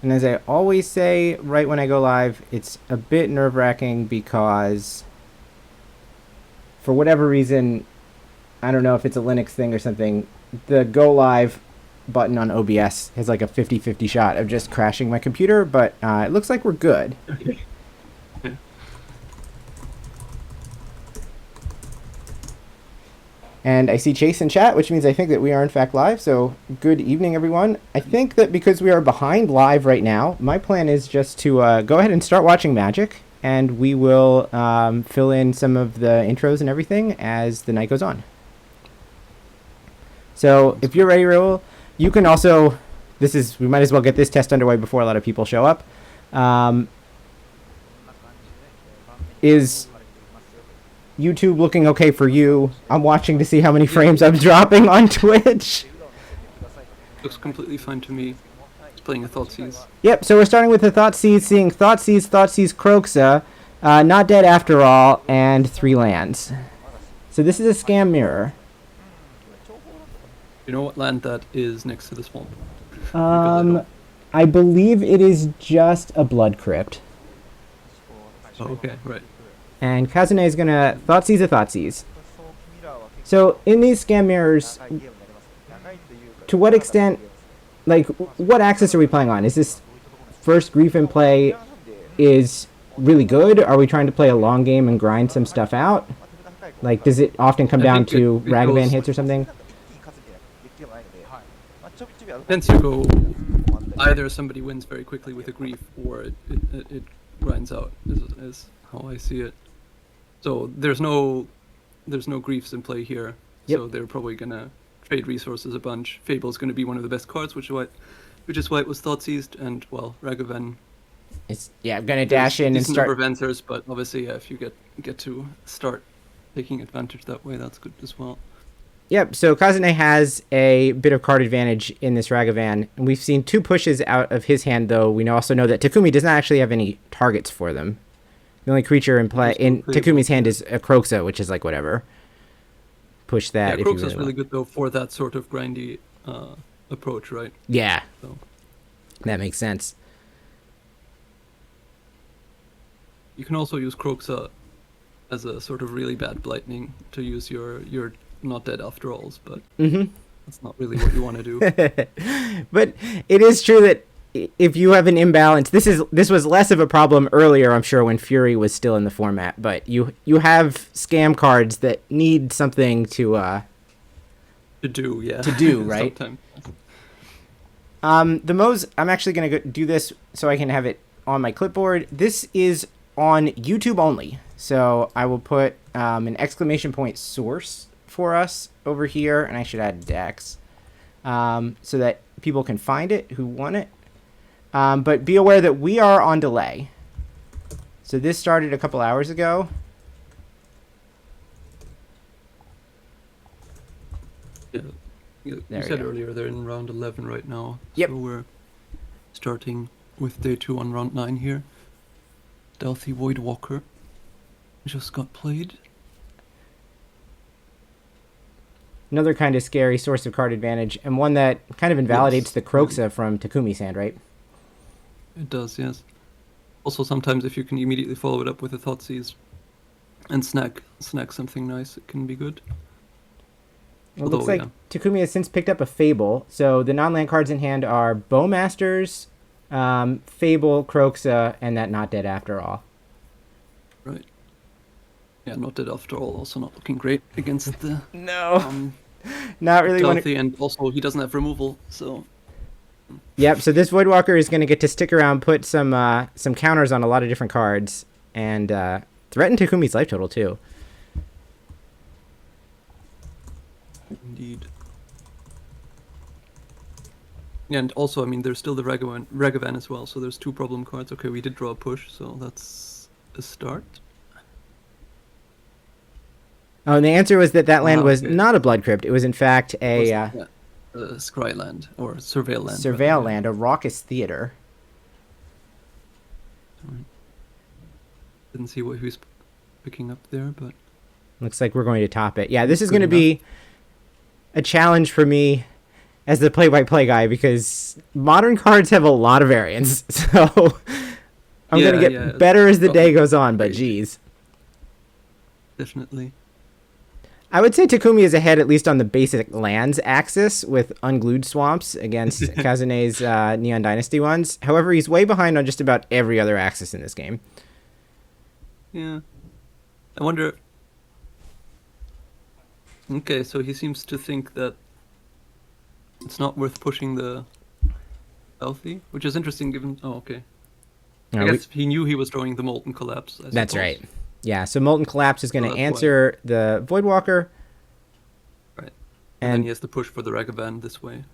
And as I always say right when I go live, it's a bit nerve-wracking because for whatever reason, I don't know if it's a Linux thing or something, the go live button on OBS has like a 50-50 shot of just crashing my computer, but it looks like we're good. And I see Chase in chat, which means I think that we are in fact live. So good evening, everyone. I think that because we are behind live right now, my plan is just to go ahead and start watching Magic, and we will fill in some of the intros and everything as the night goes on. So if you're ready, Raoul, you can also, we might as well get this test underway before a lot of people show up. Is YouTube looking okay for you? I'm watching to see how many frames I'm dropping on Twitch. Looks completely fine to me. It's playing a Thoughtseize. Yep, so we're starting with the Thoughtseize, seeing Thoughtseize, Kroxa, Not Dead After All, and 3 lands. So this is a scam mirror. You know what land that is next to the swamp? I believe it is just a Blood Crypt. Oh, okay, right. And Kazune is going to Thoughtseize a Thoughtseize. So in these scam mirrors, to what extent, like, what axis are we playing on? Is this first Grief in play is really good? Are we trying to play a long game and grind some stuff out? Like, does it often come down to Ragavan hits or something? Tends to go either somebody wins very quickly with a Grief or it grinds out, is how I see it. So there's no Griefs in play here. Yep. So they're probably gonna trade resources a bunch. Fable's gonna be one of the best cards, which is why it was Thoughtseized, and well, Ragavan. I'm gonna dash in and start. Number of answers, but obviously, if you get to start taking advantage that way, that's good as well. Yep, so Kazune has a bit of card advantage in this Ragavan, and we've seen 2 pushes out of his hand, though we also know that Takumi does not actually have any targets for them. The only creature in play in Takumi's hand is a Kroxa, which is like whatever. Push that. Yeah, Kroxa's really good though for that sort of grindy approach, right? Yeah, so that makes sense. You can also use Kroxa as a sort of really bad Blightning to use your Not Dead After Alls, but that's not really what you want to do. But it is true that if you have an imbalance, this was less of a problem earlier, I'm sure, when Fury was still in the format. But you have scam cards that need something to do, yeah. To do, right? I'm actually gonna do this so I can have it on my clipboard. This is on YouTube only, so I will put an exclamation point source for us over here, and I should add Dex so that people can find it who want it. But be aware that we are on delay. So this started a couple hours ago. Yeah, you said earlier they're in round 11 right now. Yep. So we're starting with day 2 on round 9 here. Stealthy Voidwalker just got played. Another kind of scary source of card advantage, and one that kind of invalidates the Kroxa from Takumi's hand, right? It does, yes. Also, sometimes if you can immediately follow it up with a Thoughtseize and snack something nice, it can be good. Well, it looks like Takumi has since picked up a Fable, so the non-land cards in hand are Bowmasters, Fable, Kroxa, and that Not Dead After All. Right. Yeah, Not Dead After All, also not looking great against the... No, not really. Stealthy, and also he doesn't have removal, so... Yep, so this Voidwalker is going to get to stick around, put some counters on a lot of different cards, and threaten Takumi's life total, too. Indeed. And also, I mean, there's still the Ragavan as well, so there's 2 problem cards. Okay, we did draw a push, so that's a start. Oh, and the answer was that land was not a Blood Crypt. It was, in fact, a Scryland, or Surveil Land. Surveil Land, a Raucous Theater. Didn't see what he was picking up there, but... Looks like we're going to top it. Yeah, this is going to be a challenge for me as the play-by-play guy because modern cards have a lot of variants. So I'm going to get better as the day goes on, but geez. Definitely. I would say Takumi is ahead at least on the basic lands axis with unglued swamps against Kazune's Neon Dynasty ones. However, he's way behind on just about every other axis in this game. Yeah. I wonder... Okay, so he seems to think that it's not worth pushing the Healthy, which is interesting given... Oh, okay. I guess he knew he was drawing the Molten Collapse, I That's suppose. right. Yeah, so Molten Collapse is going to answer the Voidwalker. Right. And then he has to push for the Ragavan this way.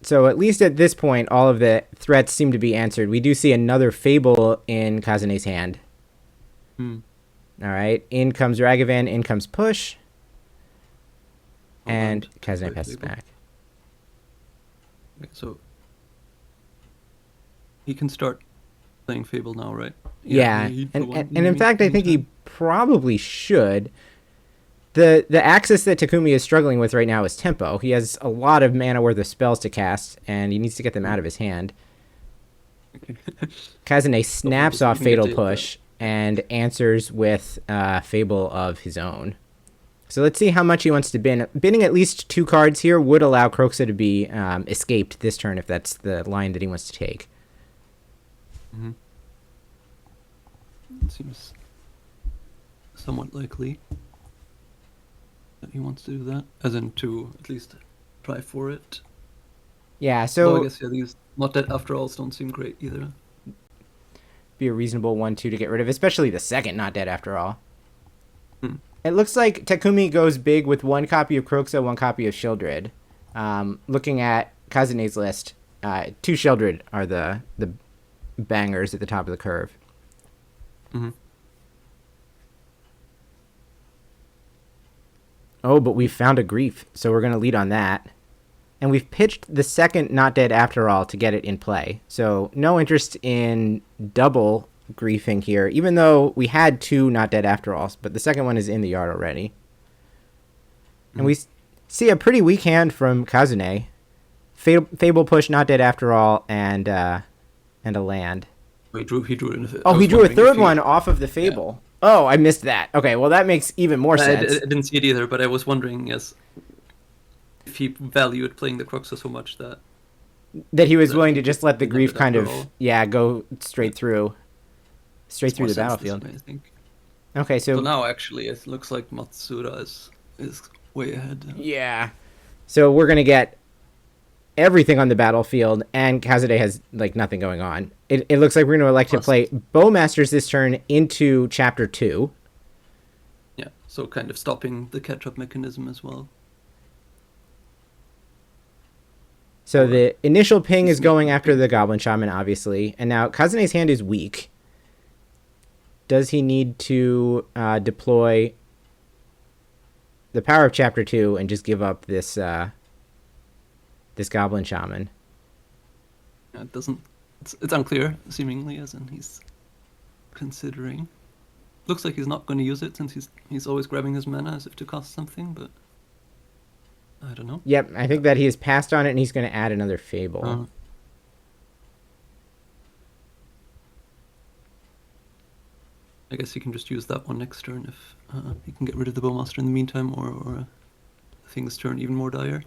So at least at this point, all of the threats seem to be answered. We do see another Fable in Kazune's hand. All right. In comes Ragavan, in comes Push. And Kazune passes back. Okay, so he can start playing Fable now, right? Yeah. And in fact, I think he probably should. The axis that Takumi is struggling with right now is tempo. He has a lot of mana worth of spells to cast, and he needs to get them out of his hand. Kazune snaps off Fatal Push and answers with Fable of his own. So let's see how much he wants to bin. Binning at least 2 cards here would allow Kroxa to be escaped this turn if that's the line that he wants to take. It seems somewhat likely that he wants to do that, as in to at least try for it. Yeah, so... Although I guess, these Not Dead After All don't seem great either. Be a reasonable 1-2 to get rid of, especially the second Not Dead After All. It looks like Takumi goes big with 1 copy of Kroxa, 1 copy of Sheoldred. Looking at Kazune's list, 2 Sheoldred are the bangers at the top of the curve. Oh, but we found a Grief, so we're going to lead on that. And we've pitched the second Not Dead After All to get it in play. So no interest in double griefing here, even though we had 2 Not Dead After Alls, but the second one is in the yard already. And we see a pretty weak hand from Kazune. Fable Push, Not Dead After All, and a land. He drew he drew a third one off of the Fable. Yeah. Oh, I missed that. Okay, well that makes even more sense. I didn't see it either, but I was wondering if he valued playing the Kroxa so much that he was willing to just let the Grief kind of go straight through the battlefield. I think. Okay, so now actually it looks like Matsuura is way ahead. Yeah. So we're gonna get everything on the battlefield, and Kazune has nothing going on. It looks like we're going to elect to play Bowmasters this turn into Chapter 2. Yeah, so kind of stopping the catch-up mechanism as well. So the initial ping is going after the Goblin Shaman, obviously, and now Kazune's hand is weak. Does he need to deploy the power of Chapter 2 and just give up this Goblin Shaman? It doesn't. It's unclear, seemingly, as in he's considering. Looks like he's not going to use it since he's always grabbing his mana as if to cost something, but I don't know. Yep, I think that he has passed on it and he's going to add another Fable. I guess he can just use that one next turn if he can get rid of the Bowmaster in the meantime, or things turn even more dire.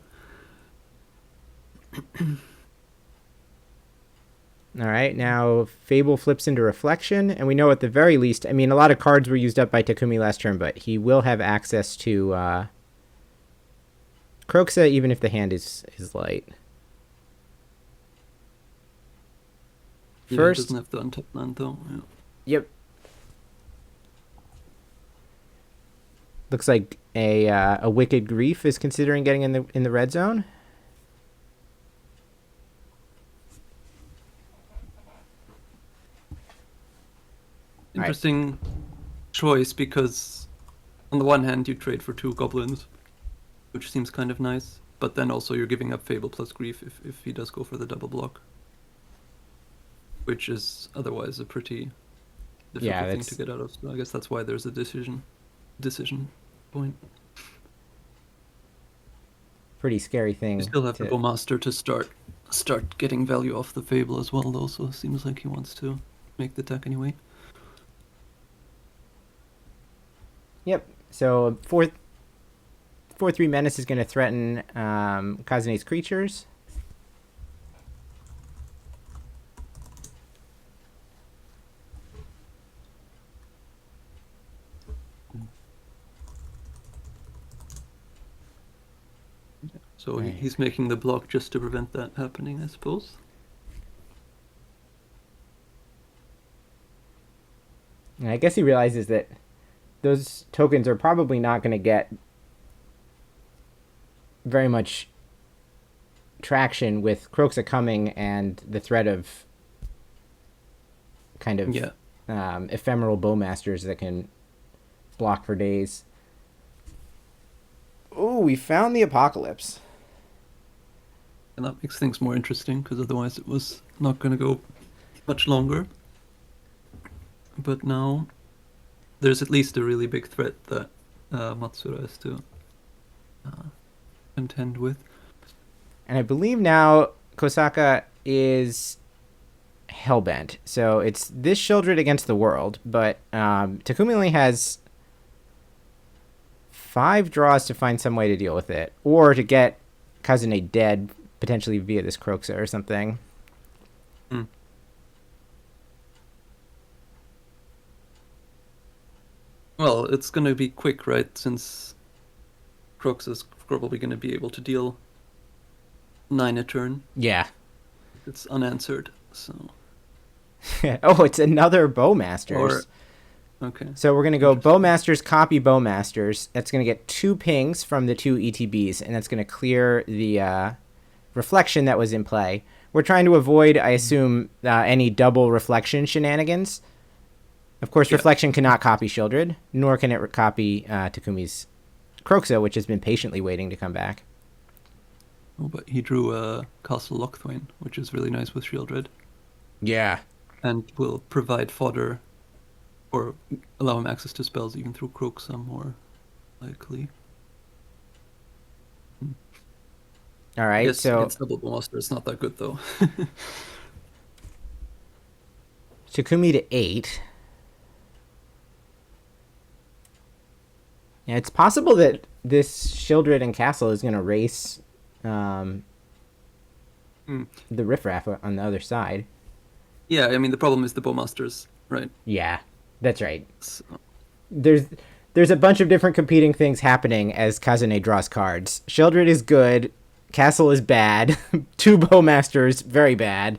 All right, now Fable flips into Reflection, and we know at the very least, a lot of cards were used up by Takumi last turn, but he will have access to Kroxa even if the hand is light. First, he doesn't have the untapped land though. Yeah. Yep. Looks like a Wicked Grief is considering getting in the red zone. Interesting choice, because on the one hand you trade for 2 goblins, which seems kind of nice, but then also you're giving up Fable plus Grief if he does go for the double block, which is otherwise a pretty difficult thing to get out of. So I guess that's why there's a decision point. pretty scary You thing. still have the Bowmaster to start getting value off the Fable as well, though. So it seems like he wants to make the deck anyway. Yep. So 4/3 Menace is going to threaten Kazune's creatures. So Right. he's making the block just to prevent that happening, I suppose. And I guess he realizes that those tokens are probably not going to get very much traction with Kroxa coming and the threat of kind of ephemeral bowmasters that can block for days. Oh, we found the Apocalypse. And that makes things more interesting, because otherwise it was not going to go much longer. But now there's at least a really big threat that Matsuura has to contend with. And I believe now Kosaka is hellbent. So it's this Shieldred against the world, but Takumi only has 5 draws to find some way to deal with it, or to get Kazune dead, potentially via this Kroxa or something. Well, it's going to be quick, right? Since Kroxa's probably going to be able to deal 9 a turn. Yeah. It's unanswered, so... Oh, it's another Bowmasters. Okay. So we're going to go Bowmasters, copy Bowmasters. That's going to get 2 pings from the 2 ETBs, and that's going to clear the reflection that was in play. We're trying to avoid, I assume, any double reflection shenanigans. Of course, reflection cannot copy Shieldred, nor can it copy Takumi's Kroxa, which has been patiently waiting to come back. Oh, but he drew a Castle Lochthwain, which is really nice with Shieldred. Yeah. And will provide fodder, or allow him access to spells even through Kroxa more likely. All right, yes, so against double Bowmaster, it's not that good though. Takumi to 8. Yeah, it's possible that this Shieldred and Castle is going to race the Riffraff on the other side. Yeah, I mean, the problem is the Bowmasters, right? Yeah, that's right. So... There's a bunch of different competing things happening as Kazune draws cards. Shieldred is good. Castle is bad. 2 Bowmasters, very bad.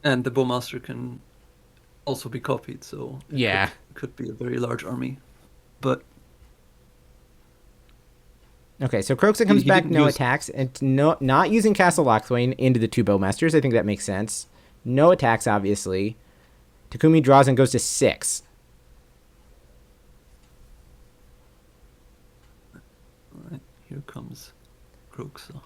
And the Bowmaster can also be copied, so it could be a very large army. But okay, so Kroxa comes back, no attacks, and not using Castle Lochthwain into the 2 Bowmasters. I think that makes sense. No attacks, obviously. Takumi draws and goes to 6. Alright, here comes Kroxa.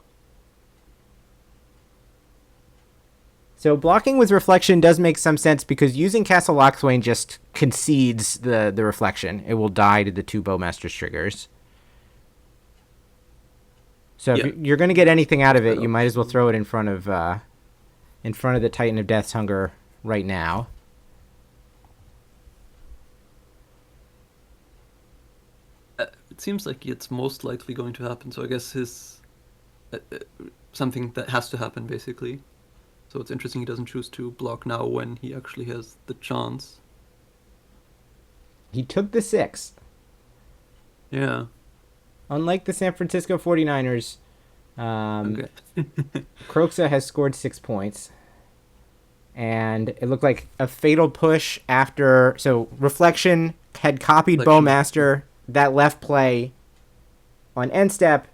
So blocking with reflection does make some sense, because using Castle Lochthwain just concedes the reflection. It will die to the 2 Bowmasters triggers. So if you're going to get anything out of it, you might as well throw it in front of the Titan of Death's Hunger right now. It seems like it's most likely going to happen, so I guess his something that has to happen, basically. So it's interesting he doesn't choose to block now when he actually has the chance. He took the 6. Yeah. Unlike the San Francisco 49ers, Kroxa has scored 6 points. And it looked like a fatal push after... So Reflection had copied Bowmaster. That left play on end step.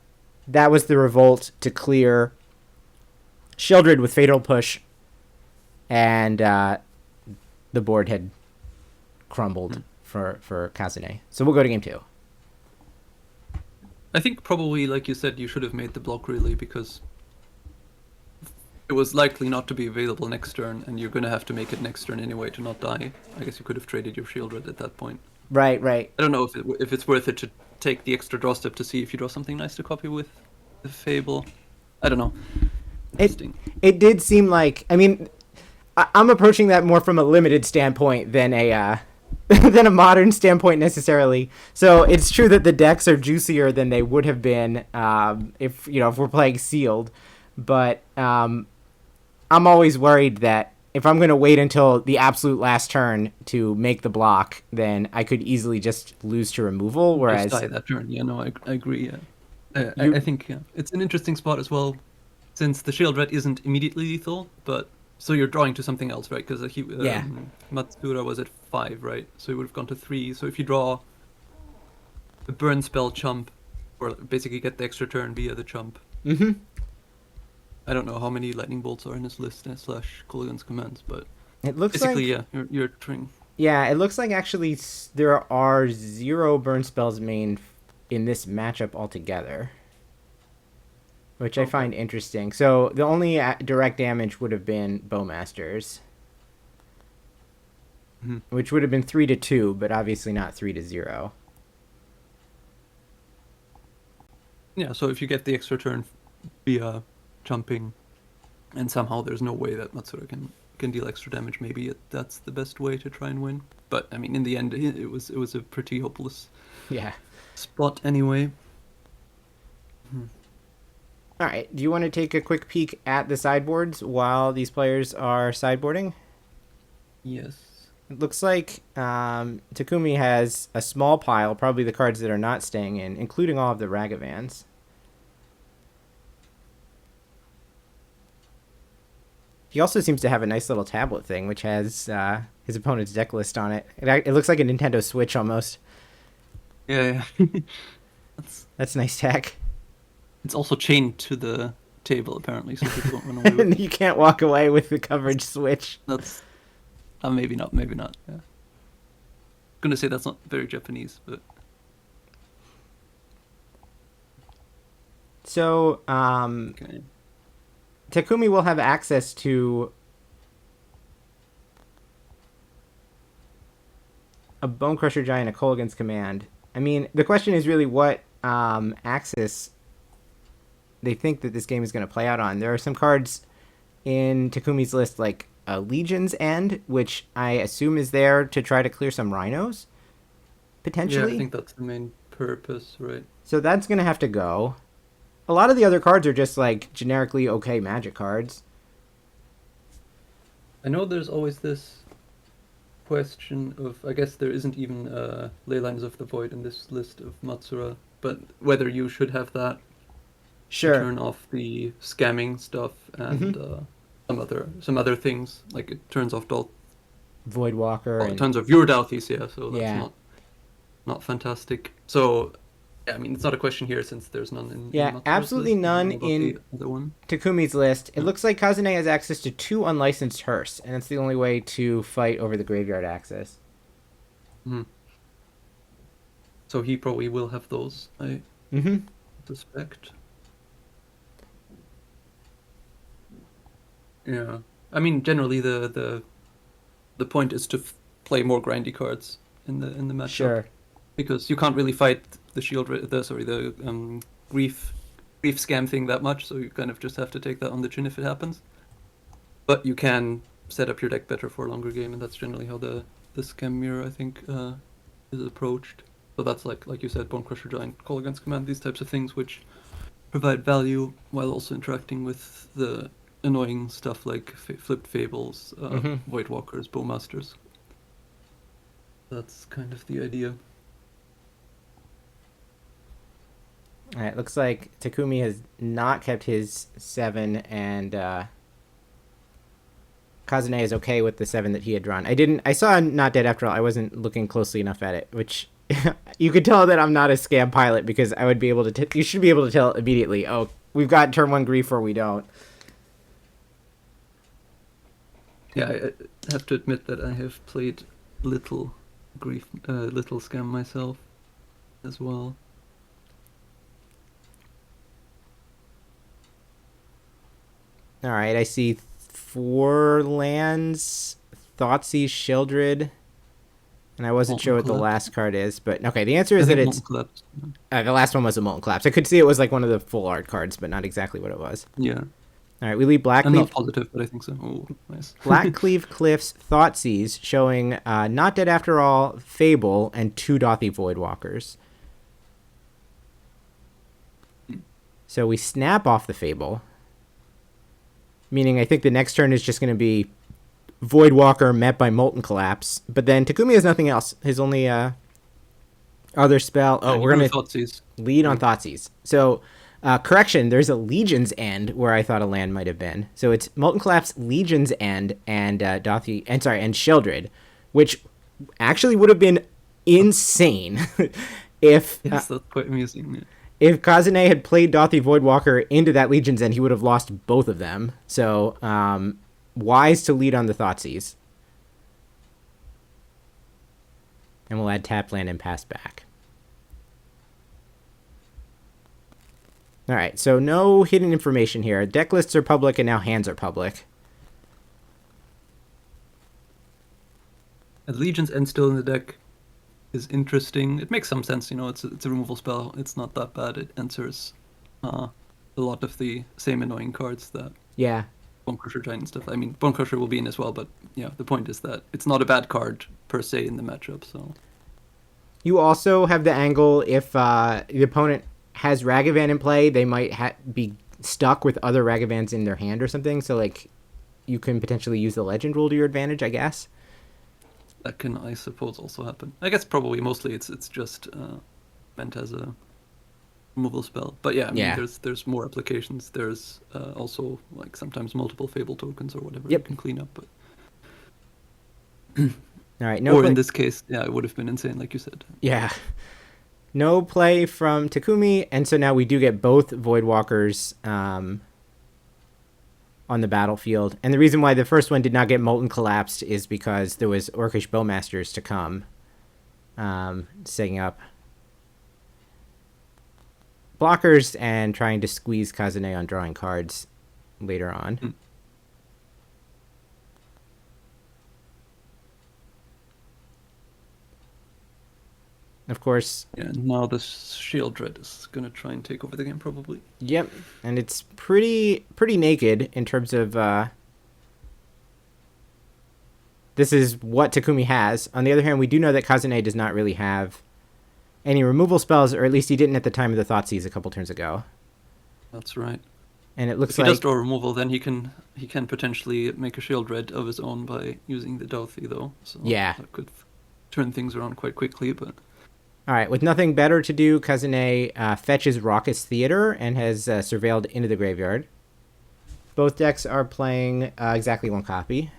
That was the revolt to clear Shieldred with fatal push. And the board had crumbled for Kazune. So we'll go to game 2. I think probably, like you said, you should have made the block really, because it was likely not to be available next turn, and you're going to have to make it next turn anyway to not die. I guess you could have traded your Shieldred at that point. Right, right. I don't know if it's worth it to take the extra draw step to see if you draw something nice to copy with the Fable. I don't know. Interesting. It did seem like, I mean, I'm approaching that more from a limited standpoint than a than a modern standpoint necessarily. So it's true that the decks are juicier than they would have been if we're playing sealed, but I'm always worried that if I'm going to wait until the absolute last turn to make the block, then I could easily just lose to removal. Whereas Just die that turn. Yeah, no, I agree. Yeah. I think it's an interesting spot as well, since the shield red isn't immediately lethal, but so you're drawing to something else, right? Because Matsuura was at 5, right? So he would have gone to 3. So if you draw the burn spell chump, or basically get the extra turn via the chump. Mm-hmm. I don't know how many lightning bolts are in this list / Kolaghan's commands, but it looks basically, like you're trying. Yeah, it looks like actually there are 0 burn spells main in this matchup altogether, which I find interesting. So the only direct damage would have been Bowmasters, which would have been 3-2, but obviously not 3-0. Yeah, so if you get the extra turn via jumping, and somehow there's no way that Matsuura can deal extra damage, maybe that's the best way to try and win. But I mean, in the end, it was a pretty hopeless spot anyway. All right, do you want to take a quick peek at the sideboards while these players are sideboarding? Yes. It looks like Takumi has a small pile, probably the cards that are not staying in, including all of the Ragavans. He also seems to have a nice little tablet thing, which has his opponent's deck list on it. It looks like a Nintendo Switch almost. Yeah. That's nice tech. It's also chained to the table, apparently, so people don't run away with it. You can't walk away with the coverage switch. That's... maybe not. Yeah. I'm gonna say that's not very Japanese, but... So, Okay. Takumi will have access to a Bone Crusher Giant, a Kolaghan's Command. I mean, the question is really what axis they think that this game is going to play out on. There are some cards in Takumi's list, like a Legion's End, which I assume is there to try to clear some Rhinos, potentially. Yeah, I think that's the main purpose, right? So that's going to have to go. A lot of the other cards are just, like, generically okay Magic cards. I know there's always this question of... I guess there isn't even Ley Lines of the Void in this list of Matsuura, but whether you should have that Sure. to turn off the scamming stuff and some other things, like it turns off Voidwalker. it turns off your Dalthies, so that's not fantastic. So yeah, I mean, it's not a question here since there's none in Matsuura's absolutely list. none in the one. Takumi's list. It looks like Kazune has access to 2 unlicensed hearse, and that's the only way to fight over the graveyard access. So he probably will have those, I suspect. Yeah, I mean, generally the point is to play more grindy cards in the matchup. Sure. Because you can't really fight the grief scam thing that much, so you kind of just have to take that on the chin if it happens. But you can set up your deck better for a longer game, and that's generally how the scam mirror, I think, is approached. So that's like you said, Bone Crusher Giant, Kolaghan's Command, these types of things which provide value while also interacting with the annoying stuff like flipped fables, Voidwalkers, Bowmasters. That's kind of the idea. All right, looks like Takumi has not kept his 7, and Kazune is okay with the 7 that he had drawn. I saw Not Dead After All. I wasn't looking closely enough at it, which you could tell that I'm not a scam pilot because I would be able to. You should be able to tell immediately. Oh, we've got turn 1 grief or we don't. Yeah, I have to admit that I have played little scam myself as well. All right, I see 4 lands, Thoughtseize, Sheoldred, and And I wasn't Molten sure what the Collapse. last card is, but okay. The answer is I that think it's Molten Collapse. the last one was a Molten Collapse. I could see it was like one of the full art cards, but not exactly what it was. Yeah. All right, we leave I'm not Blackleaf, positive, but I think so. Oh, nice. Blackcleave Cliffs Thoughtseize, showing Not Dead After All, Fable, and 2 Dothy Voidwalkers. So we snap off the Fable, meaning I think the next turn is just going to be Voidwalker met by Molten Collapse. But then Takumi has nothing else. His only other spell. Oh, we're going to lead on Thoughtseize. So, correction, there's a Legion's End where I thought a land might have been. So it's Molten Collapse, Legion's End, and and Sheldred, which actually would have been insane if Yes, that's quite amusing. Yeah. if Kazune had played Dothy Voidwalker into that Legion's End, he would have lost both of them. So, wise to lead on the Thoughtseize. And we'll add tap land and pass back. Alright, so no hidden information here. Deck lists are public and now hands are public. And Legion's End still in the deck is interesting. It makes some sense, it's a removal spell. It's not that bad. It answers a lot of the same annoying cards that Yeah. Bone Crusher Giant and stuff. I mean, Bone Crusher will be in as well, but yeah, the point is that it's not a bad card per se in the matchup, so... You also have the angle if the opponent has Ragavan in play, they might be stuck with other Ragavans in their hand or something, so like you can potentially use the legend rule to your advantage, I guess. That can, I suppose, also happen. I guess probably mostly it's just meant as a removal spell. But yeah, I mean, there's more applications. There's also like sometimes multiple Fable tokens or whatever you can clean up. But all right, or in this case, yeah, it would have been insane, like you said. Yeah. No play from Takumi, and so now we do get both Voidwalkers on the battlefield. And the reason why the first one did not get Molten Collapsed is because there was Orcish Bowmasters to come, setting up blockers and trying to squeeze Kazune on drawing cards later on. Of course. Yeah, now the Sheoldred is going to try and take over the game, probably. Yep, and it's pretty naked in terms of... this is what Takumi has. On the other hand, we do know that Kazune does not really have any removal spells, or at least he didn't at the time of the Thoughtseize a couple turns ago. That's right. And it looks if he does draw removal, then he can potentially make a Sheoldred of his own by using the Douthie, though. So yeah, that could turn things around quite quickly, but... All right, with nothing better to do, Kazune fetches Raucous Theater and has surveilled into the graveyard. Both decks are playing exactly one copy.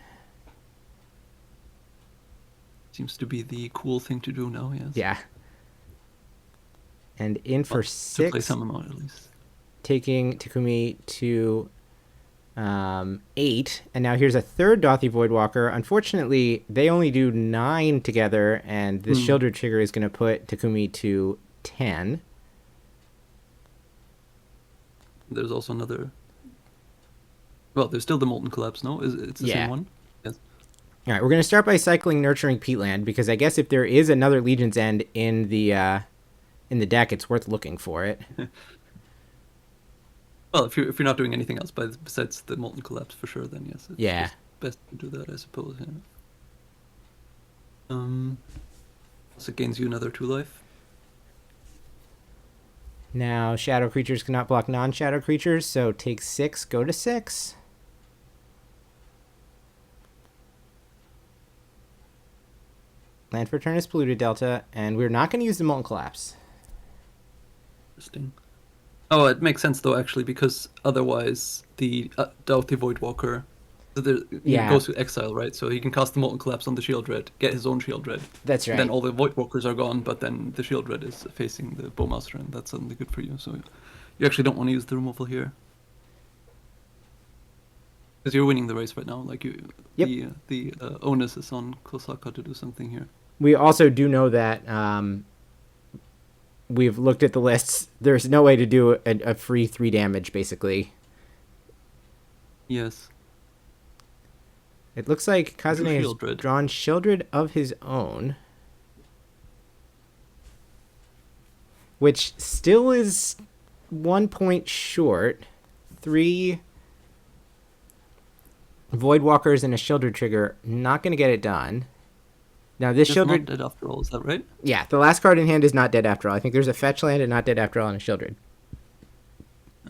Seems to be the cool thing to do now, yes. Yeah. And in for 6. To play some amount, at least. Taking Takumi to 8. And now here's a third Dothy Voidwalker. Unfortunately, they only do 9 together, and this Sheoldred trigger is going to put Takumi to 10. There's also another... Well, there's still the Molten Collapse, no? It's the same one? Yes. All right, we're going to start by cycling Nurturing Peatland, because I guess if there is another Legion's End in the deck, it's worth looking for it. Well, if you're not doing anything else besides the Molten Collapse, for sure, then yes. It's best to do that, I suppose. Yeah. So it gains you another 2 life. Now, shadow creatures cannot block non-shadow creatures, so take 6, go to 6. Land for turn is Polluted Delta, and we're not going to use the Molten Collapse. Interesting. Oh, it makes sense, though, actually, because otherwise the Douthie Voidwalker goes to exile, right? So he can cast the Molten Collapse on the Sheoldred, get his own Sheoldred. That's right. Then all the Voidwalkers are gone, but then the Sheoldred is facing the Bowmaster, and that's suddenly good for you. So you actually don't want to use the removal here. Because you're winning the race right now. Like the onus is on Kosaka to do something here. We also do know that we've looked at the lists. There's no way to do a free 3 damage, basically. Yes. It looks like Kazune has drawn Sheoldred of his own. which still is 1 point short. 3 Voidwalkers and a Shieldred trigger. Not going to get it done. Now this It's Shieldred... not dead after all, is that right? Yeah, the last card in hand is not dead after all. I think there's a fetch land and not dead after all and a Shieldred.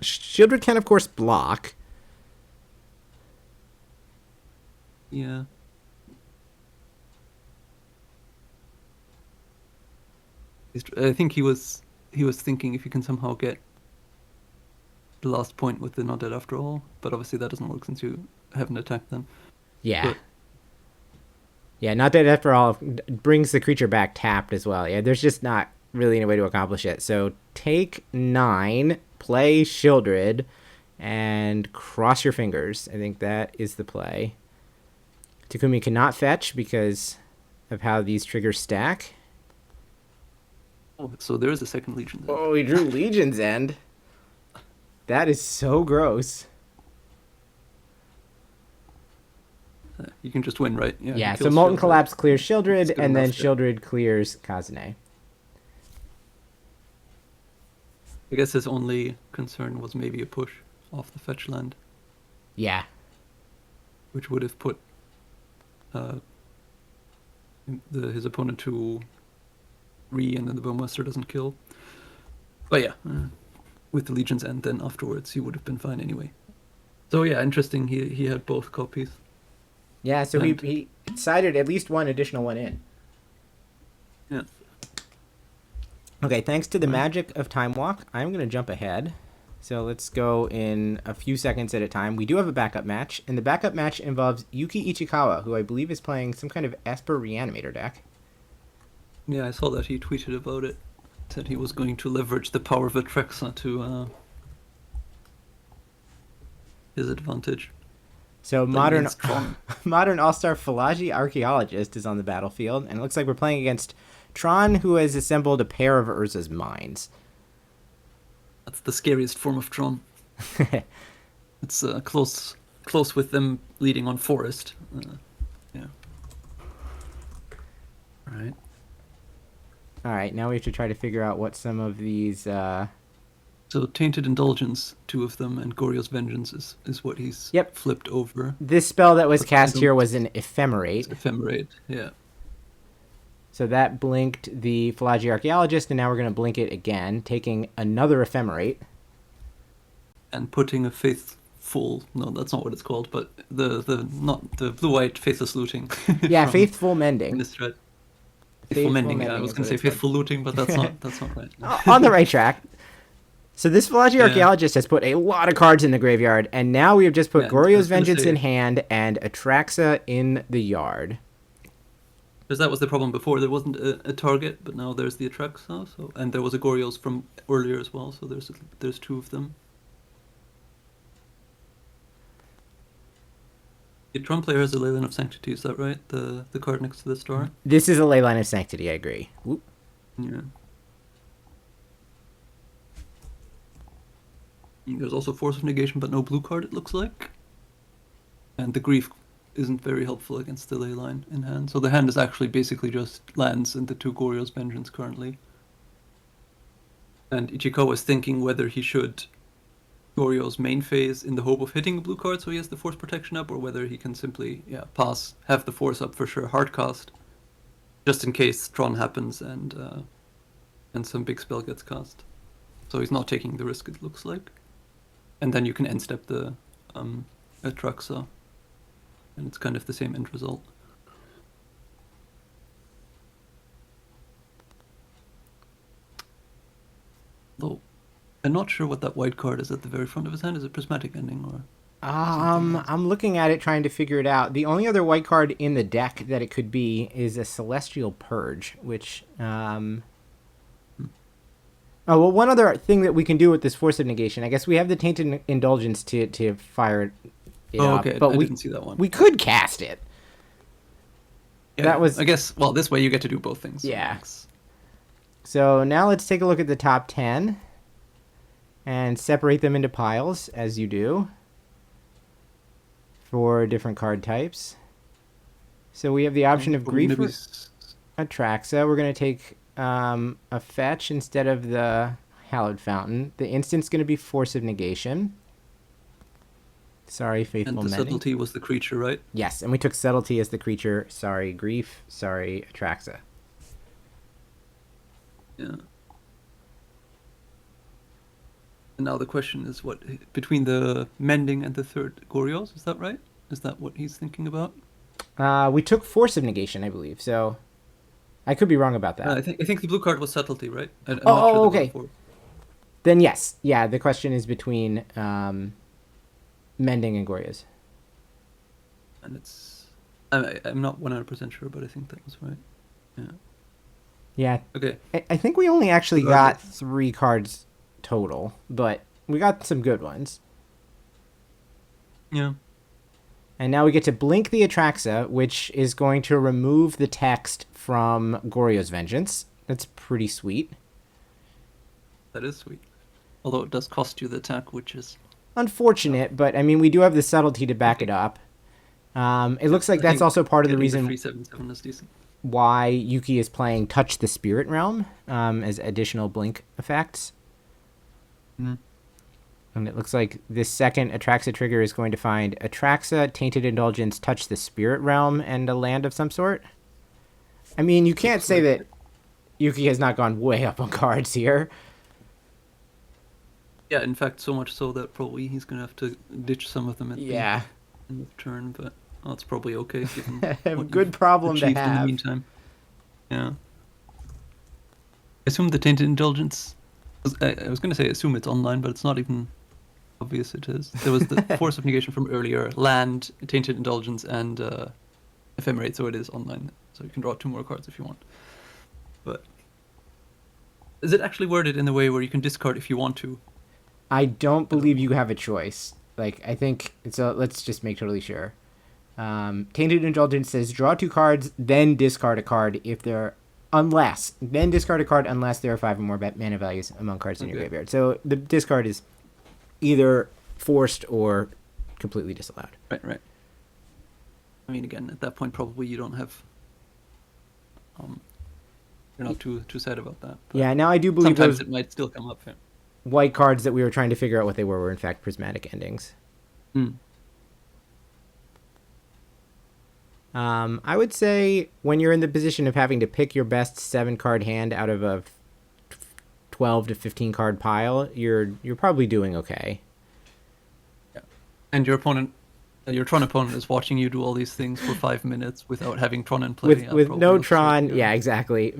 Shieldred can, of course, block. Yeah. I think he was thinking if you can somehow get the last point with the not dead after all, but obviously that doesn't work since you haven't attacked them. Yeah. But, yeah, not dead after all brings the creature back tapped as well. Yeah, there's just not really any way to accomplish it. So take 9, play Shieldred, and cross your fingers. I think that is the play. Takumi cannot fetch because of how these triggers stack. oh, so there is a second Legion. Then. Oh, he drew Legion's End. That is so gross. You can just win, right? Yeah, he so kills Molten Shieldred. Collapse clears It's Shieldred, good and then enough, yeah. Shieldred clears Kazune. I guess his only concern was maybe a push off the fetch land, Yeah. which would have put his opponent to and then the Bowmaster doesn't kill. But yeah, with the Legion's End, then afterwards he would have been fine anyway. So yeah, interesting. He had both copies. Yeah, so And- he decided at least one additional one in. Yeah. Okay, thanks to the magic of Time Walk, I'm going to jump ahead. So let's go in a few seconds at a time. We do have a backup match, and the backup match involves Yuki Ichikawa, who I believe is playing some kind of Esper Reanimator deck. Yeah, I saw that he tweeted about it. Said he was going to leverage the power of Atraxa to his advantage. So Playing modern against Tron. modern all-star Philagi Archaeologist is on the battlefield, and it looks like we're playing against Tron, who has assembled a pair of Urza's Mines. That's the scariest form of Tron. It's close with them leading on Forest. Yeah. All right. All right, now we have to try to figure out what some of these... So Tainted Indulgence, 2 of them, and Goryo's Vengeance is what he's Yep. flipped over. This spell that was But I cast here don't- was an Ephemerate. Ephemerate, yeah. So that blinked the Philagi Archaeologist, and now we're going to blink it again, taking another Ephemerate. And putting a faithful, no, that's not what it's called, but not the blue-white Faithless Looting. Yeah, from Faithful Mending. this thread. Faithful Faithful Mending, yeah, I Mending was is going to what say it's Faithful Looting, but that's not right. On the right track. So this Philagi Yeah. Archaeologist has put a lot of cards in the graveyard, and now we have just put Yeah, I Goryo's was gonna Vengeance say- in hand and Atraxa in the yard. Because that was the problem before. There wasn't a target, but now there's the Atraxa, and there was a Goryo's from earlier as well, so there's 2 of them. The Tron player has a Leyline of Sanctity, is that right? The card next to the star? This is a Leyline of Sanctity, I agree. Whoop. Yeah. And there's also Force of Negation, but no blue card, it looks like. And the Grief isn't very helpful against the Leyline in hand. So the hand is actually basically just lands and the 2 Goryo's Vengeance currently. And Ichikawa is thinking whether he should Goryo's main phase in the hope of hitting a blue card so he has the Force protection up, or whether he can simply pass, have the Force up for sure, hardcast, just in case Tron happens and some big spell gets cast. So he's not taking the risk, it looks like. And then you can end step the Atraxa, and it's kind of the same end result. Though I'm not sure what that white card is at the very front of his hand. Is it Prismatic Ending or? I'm looking at it, trying to figure it out. The only other white card in the deck that it could be is a Celestial Purge, which... Oh, well, one other thing that we can do with this Force of Negation, I guess we have the Tainted Indulgence to fire it up, Okay. but I we didn't see that one. we could cast it. Yeah, that was- I guess. Well, this way you get to do both things. so Yeah. it's- So now let's take a look at the top 10 and separate them into piles, as you do, for different card types. So we have the option of Or Grief maybe or Atraxa. We're going to take a fetch instead of the Hallowed Fountain. The instant's going to be Force of Negation. Sorry, Faithful And the Mending. subtlety was the creature, right? Yes, and we took Subtlety as the creature. Sorry, Grief. Sorry, Atraxa. Yeah. And now the question is what between the mending and the third Gorios, is that right? Is that what he's thinking about? We took Force of Negation, I believe. So I could be wrong about that. I think the blue card was subtlety, right? I'm Oh, not sure okay. Then yes, yeah. The question is between Mending and Gorios. And it's I'm not 100% sure, but I think that was right. Yeah. Yeah. Okay. I think we only actually got Regardless. 3 cards total, but we got some good ones. Yeah. And now we get to blink the Atraxa, which is going to remove the text from Goryo's Vengeance. That's pretty sweet. That is sweet. Although it does cost you the attack, which is Unfortunate, but I mean, we do have the subtlety to back it up. It looks like I that's think also part of the getting reason 3/7/7 is decent. why Yuki is playing Touch the Spirit Realm as additional blink effects. Mhm. And it looks like this second Atraxa trigger is going to find Atraxa, Tainted Indulgence, Touch the Spirit Realm, and a land of some sort. I mean, you can't say that Yuki has not gone way up on cards here. Yeah, in fact, so much so that probably he's gonna have to ditch some of them at Yeah. the end of turn, but that's probably okay given A what good you've problem to achieved in the have. meantime. Yeah. Assume the Tainted Indulgence. I was gonna say assume it's online, but it's not even obvious it is. There was the Force of Negation from earlier, land, Tainted Indulgence, and Ephemerate, so it is online. So you can draw 2 more cards if you want. But is it actually worded in the way where you can discard if you want to? I don't believe you have a choice. Like, I think it's a, let's just make totally sure. Tainted Indulgence says draw 2 cards, then discard a card if there, then discard a card unless there are 5 or more mana values among cards in your Okay. graveyard. So the discard is either forced or completely disallowed. Right. I mean, again, at that point, probably you don't have. You're not too sad about that. But Yeah, now I do believe sometimes those it might still come up. Yeah. white cards that we were trying to figure out what they were in fact prismatic endings. I would say when you're in the position of having to pick your best 7-card hand out of a 12 to 15 card pile, you're probably doing okay. Yeah. And your Tron opponent is watching you do all these things for 5 minutes without having Tron in play. With probably no looks Tron, like, yeah, exactly.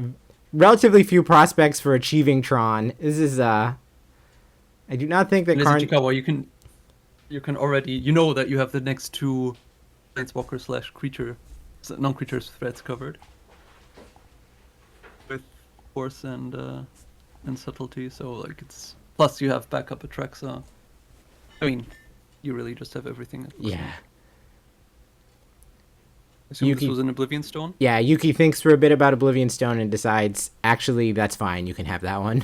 Relatively few prospects for achieving Tron. This is I do not think that And as Ichikawa, you can already that you have the next 2 Planeswalker / creature, non-creature threats covered with Force and Subtlety. So like it's plus you have backup Atraxa. I mean, you really just have everything. It looks like. Yeah. Assume Yuki- this was an Oblivion Stone. Yeah, Yuki thinks for a bit about Oblivion Stone and decides, actually, that's fine. You can have that one.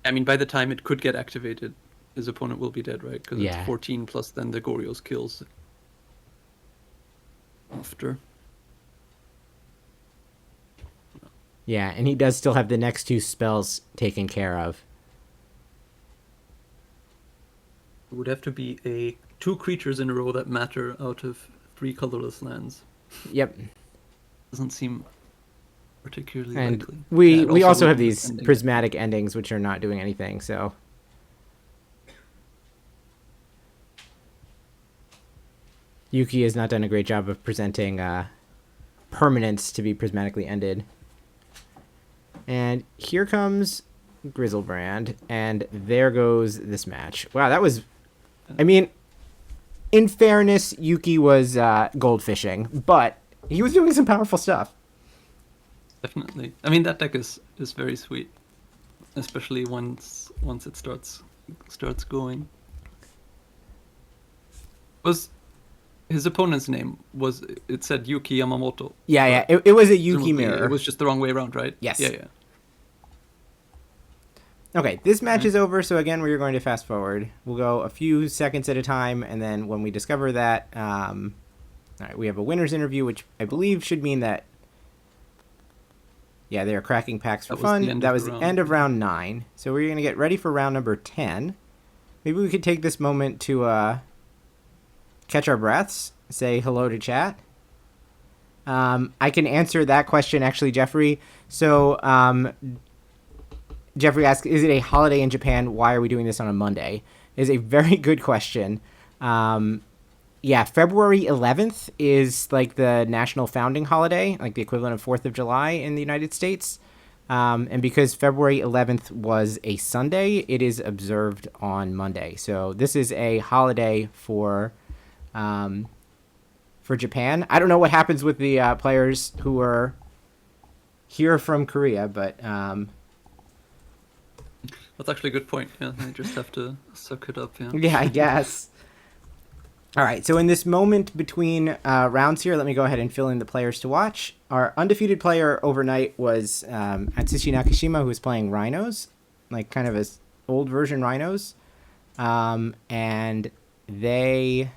I mean, by the time it could get activated, his opponent will be dead, right? Because Yeah. it's 14 plus then the Gorios kills after. Yeah, and he does still have the next 2 spells taken care of. It would have to be 2 creatures in a row that matter out of 3 colorless lands. Yep. Doesn't seem particularly And likely. we Yeah, it we also would have be these ending. prismatic endings, which are not doing anything, so... Yuki has not done a great job of presenting permanents to be prismatically ended. And here comes Grizzlebrand, and there goes this match. Wow, that was... I mean, in fairness, Yuki was goldfishing, but he was doing some powerful stuff. Definitely. I mean, that deck is very sweet, especially once it starts going. Was his opponent's name it said Yuki Yamamoto? Yeah. It was a Yuki Presumably mirror. It was just the wrong way around, right? Yes. Yeah. Okay, this match is over, so again, we're going to fast forward. We'll go a few seconds at a time, and then when we discover that All right, we have a winner's interview, which I believe should mean that, yeah, they're cracking packs for fun. That was the end of round 9. So we're going to get ready for round number 10. Maybe we could take this moment to catch our breaths, say hello to chat. I can answer that question, actually, Jeffrey. So Jeffrey asks, is it a holiday in Japan? Why are we doing this on a Monday? Is a very good question. Yeah, February 11th is like the national founding holiday, like the equivalent of 4th of July in the United States. And because February 11th was a Sunday, it is observed on Monday. So this is a holiday for Japan. I don't know what happens with the players who are here from Korea, but that's actually a good point. Yeah, they just have to suck it up. Yeah. Yeah, I guess. All right, so in this moment between rounds here, let me go ahead and fill in the players to watch. Our undefeated player overnight was Atsushi Nakashima, who was playing Rhinos, like kind of as old version Rhinos, and they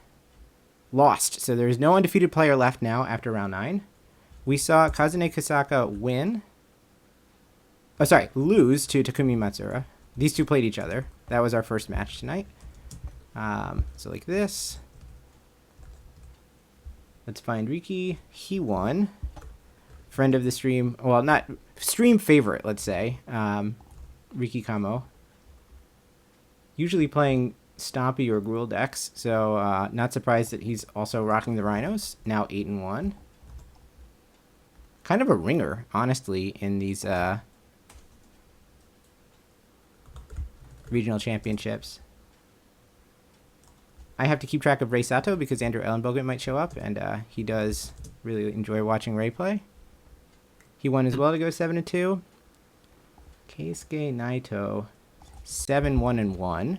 lost. So there's no undefeated player left now after round 9. We saw Kazune Kosaka lose to Takumi Matsuura. These two played each other. That was our first match tonight. So like this. Let's find Riki. He won. Friend of the stream. Well, not stream favorite, let's say. Riki Kamo. Usually playing Stompy or Gruul decks, so not surprised that he's also rocking the Rhinos. Now 8-1. Kind of a ringer, honestly, in these regional championships. I have to keep track of Ray Sato because Andrew Elenbogen might show up, and he does really enjoy watching Ray play. He won as well to go 7-2. Keisuke Naito, 7-1-1.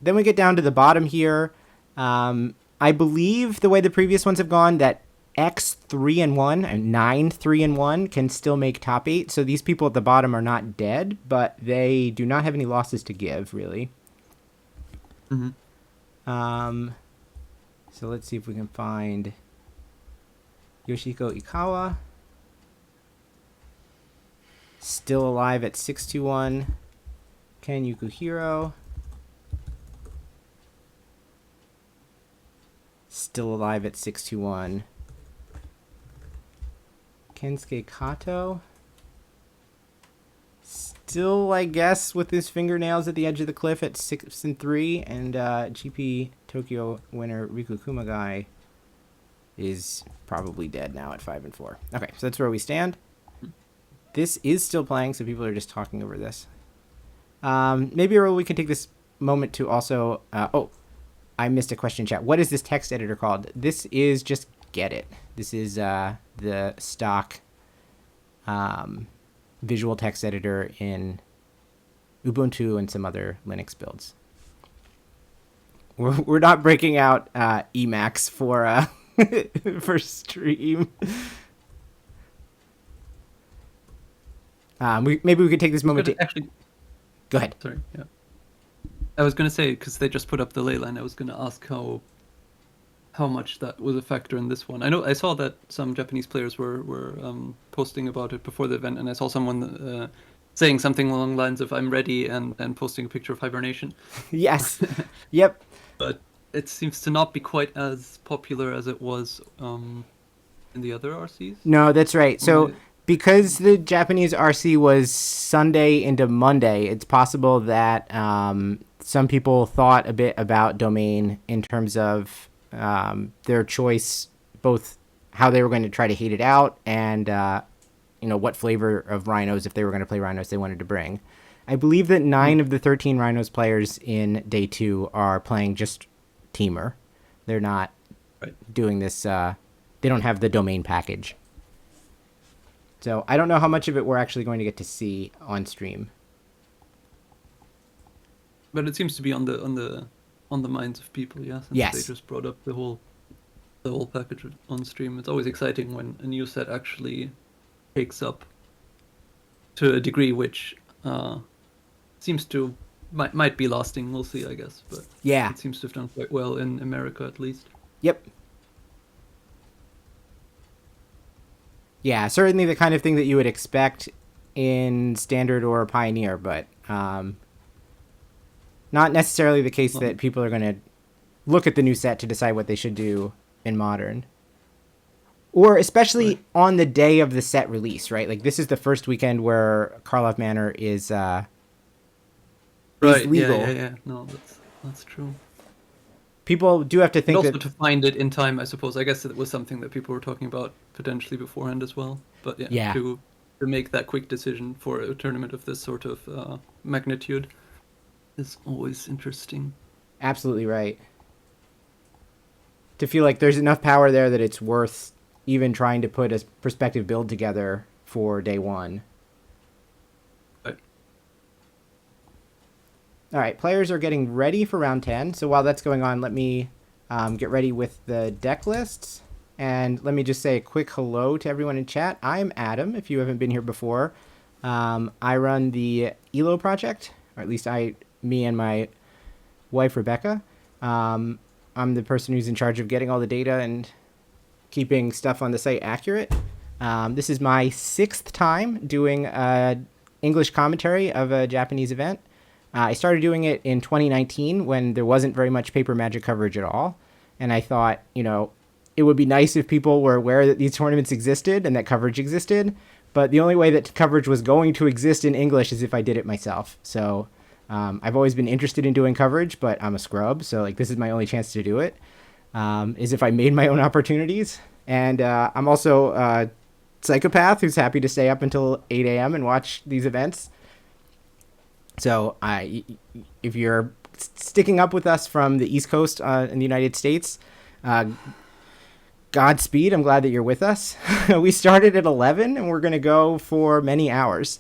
Then we get down to the bottom here. I believe the way the previous ones have gone, that X 3-1 and 9 3-1 can still make top 8. So these people at the bottom are not dead, but they do not have any losses to give, really. Mm-hmm. So let's see if we can find Yoshiko Ikawa. Still alive at 6-1. Ken Yukuhiro. Still alive at 6-1. Kensuke Kato. Still, I guess, with his fingernails at the edge of the cliff at 6-3. And GP Tokyo winner Riku Kumagai is probably dead now at 5-4. Okay, so that's where we stand. This is still playing, so people are just talking over this. Maybe we can take this moment to also... I missed a question, chat. What is this text editor called? This is just Get It. This is the stock visual text editor in Ubuntu and some other Linux builds. We're not breaking out Emacs for for stream. Maybe we could take this moment to actually. Go ahead. Sorry. Yeah. I was going to say, because they just put up the ley line, I was going to ask how much that was a factor in this one. I saw that some Japanese players were posting about it before the event, and I saw someone saying something along the lines of "I'm ready" and posting a picture of hibernation. Yes. Yep. But it seems to not be quite as popular as it was in the other RCs. No, that's right. So because the Japanese RC was Sunday into Monday, it's possible that some people thought a bit about Domain in terms of their choice, both how they were going to try to hate it out and what flavor of Rhinos, if they were going to play Rhinos, they wanted to bring. I believe that 9 of the 13 Rhinos players in day 2 are playing just Temur. They're not doing this. They don't have the Domain package. So I don't know how much of it we're actually going to get to see on stream. But it seems to be on the minds of people, yeah. Since yes. They just brought up the whole package on stream. It's always exciting when a new set actually takes up to a degree which seems to might be lasting. We'll see, I guess. But yeah, it seems to have done quite well in America, at least. Yep. Yeah, certainly the kind of thing that you would expect in Standard or Pioneer, but not necessarily the case that people are going to look at the new set to decide what they should do in Modern. Or especially on the day of the set release, right? Like, this is the first weekend where Karlov Manor is legal. Yeah. No, that's true. People do have to think And also that... to find it in time, I suppose. I guess it was something that people were talking about potentially beforehand as well. But Yeah. to make that quick decision for a tournament of this sort of magnitude is always interesting. Absolutely right. To feel like there's enough power there that it's worth even trying to put a prospective build together for day one. Right. All right, players are getting ready for round 10. So while that's going on, let me get ready with the deck lists. And let me just say a quick hello to everyone in chat. I'm Adam, if you haven't been here before. I run the ELO project, or at least me and my wife, Rebecca. I'm the person who's in charge of getting all the data and keeping stuff on the site accurate. This is my 6th time doing English commentary of a Japanese event. I started doing it in 2019 when there wasn't very much paper Magic coverage at all. And I thought, it would be nice if people were aware that these tournaments existed and that coverage existed. But the only way that coverage was going to exist in English is if I did it myself. So I've always been interested in doing coverage, but I'm a scrub. So this is my only chance to do it, is if I made my own opportunities. And I'm also a psychopath who's happy to stay up until 8 a.m. and watch these events. So if you're sticking up with us from the East Coast in the United States, Godspeed. I'm glad that you're with us. We started at 11 and we're going to go for many hours.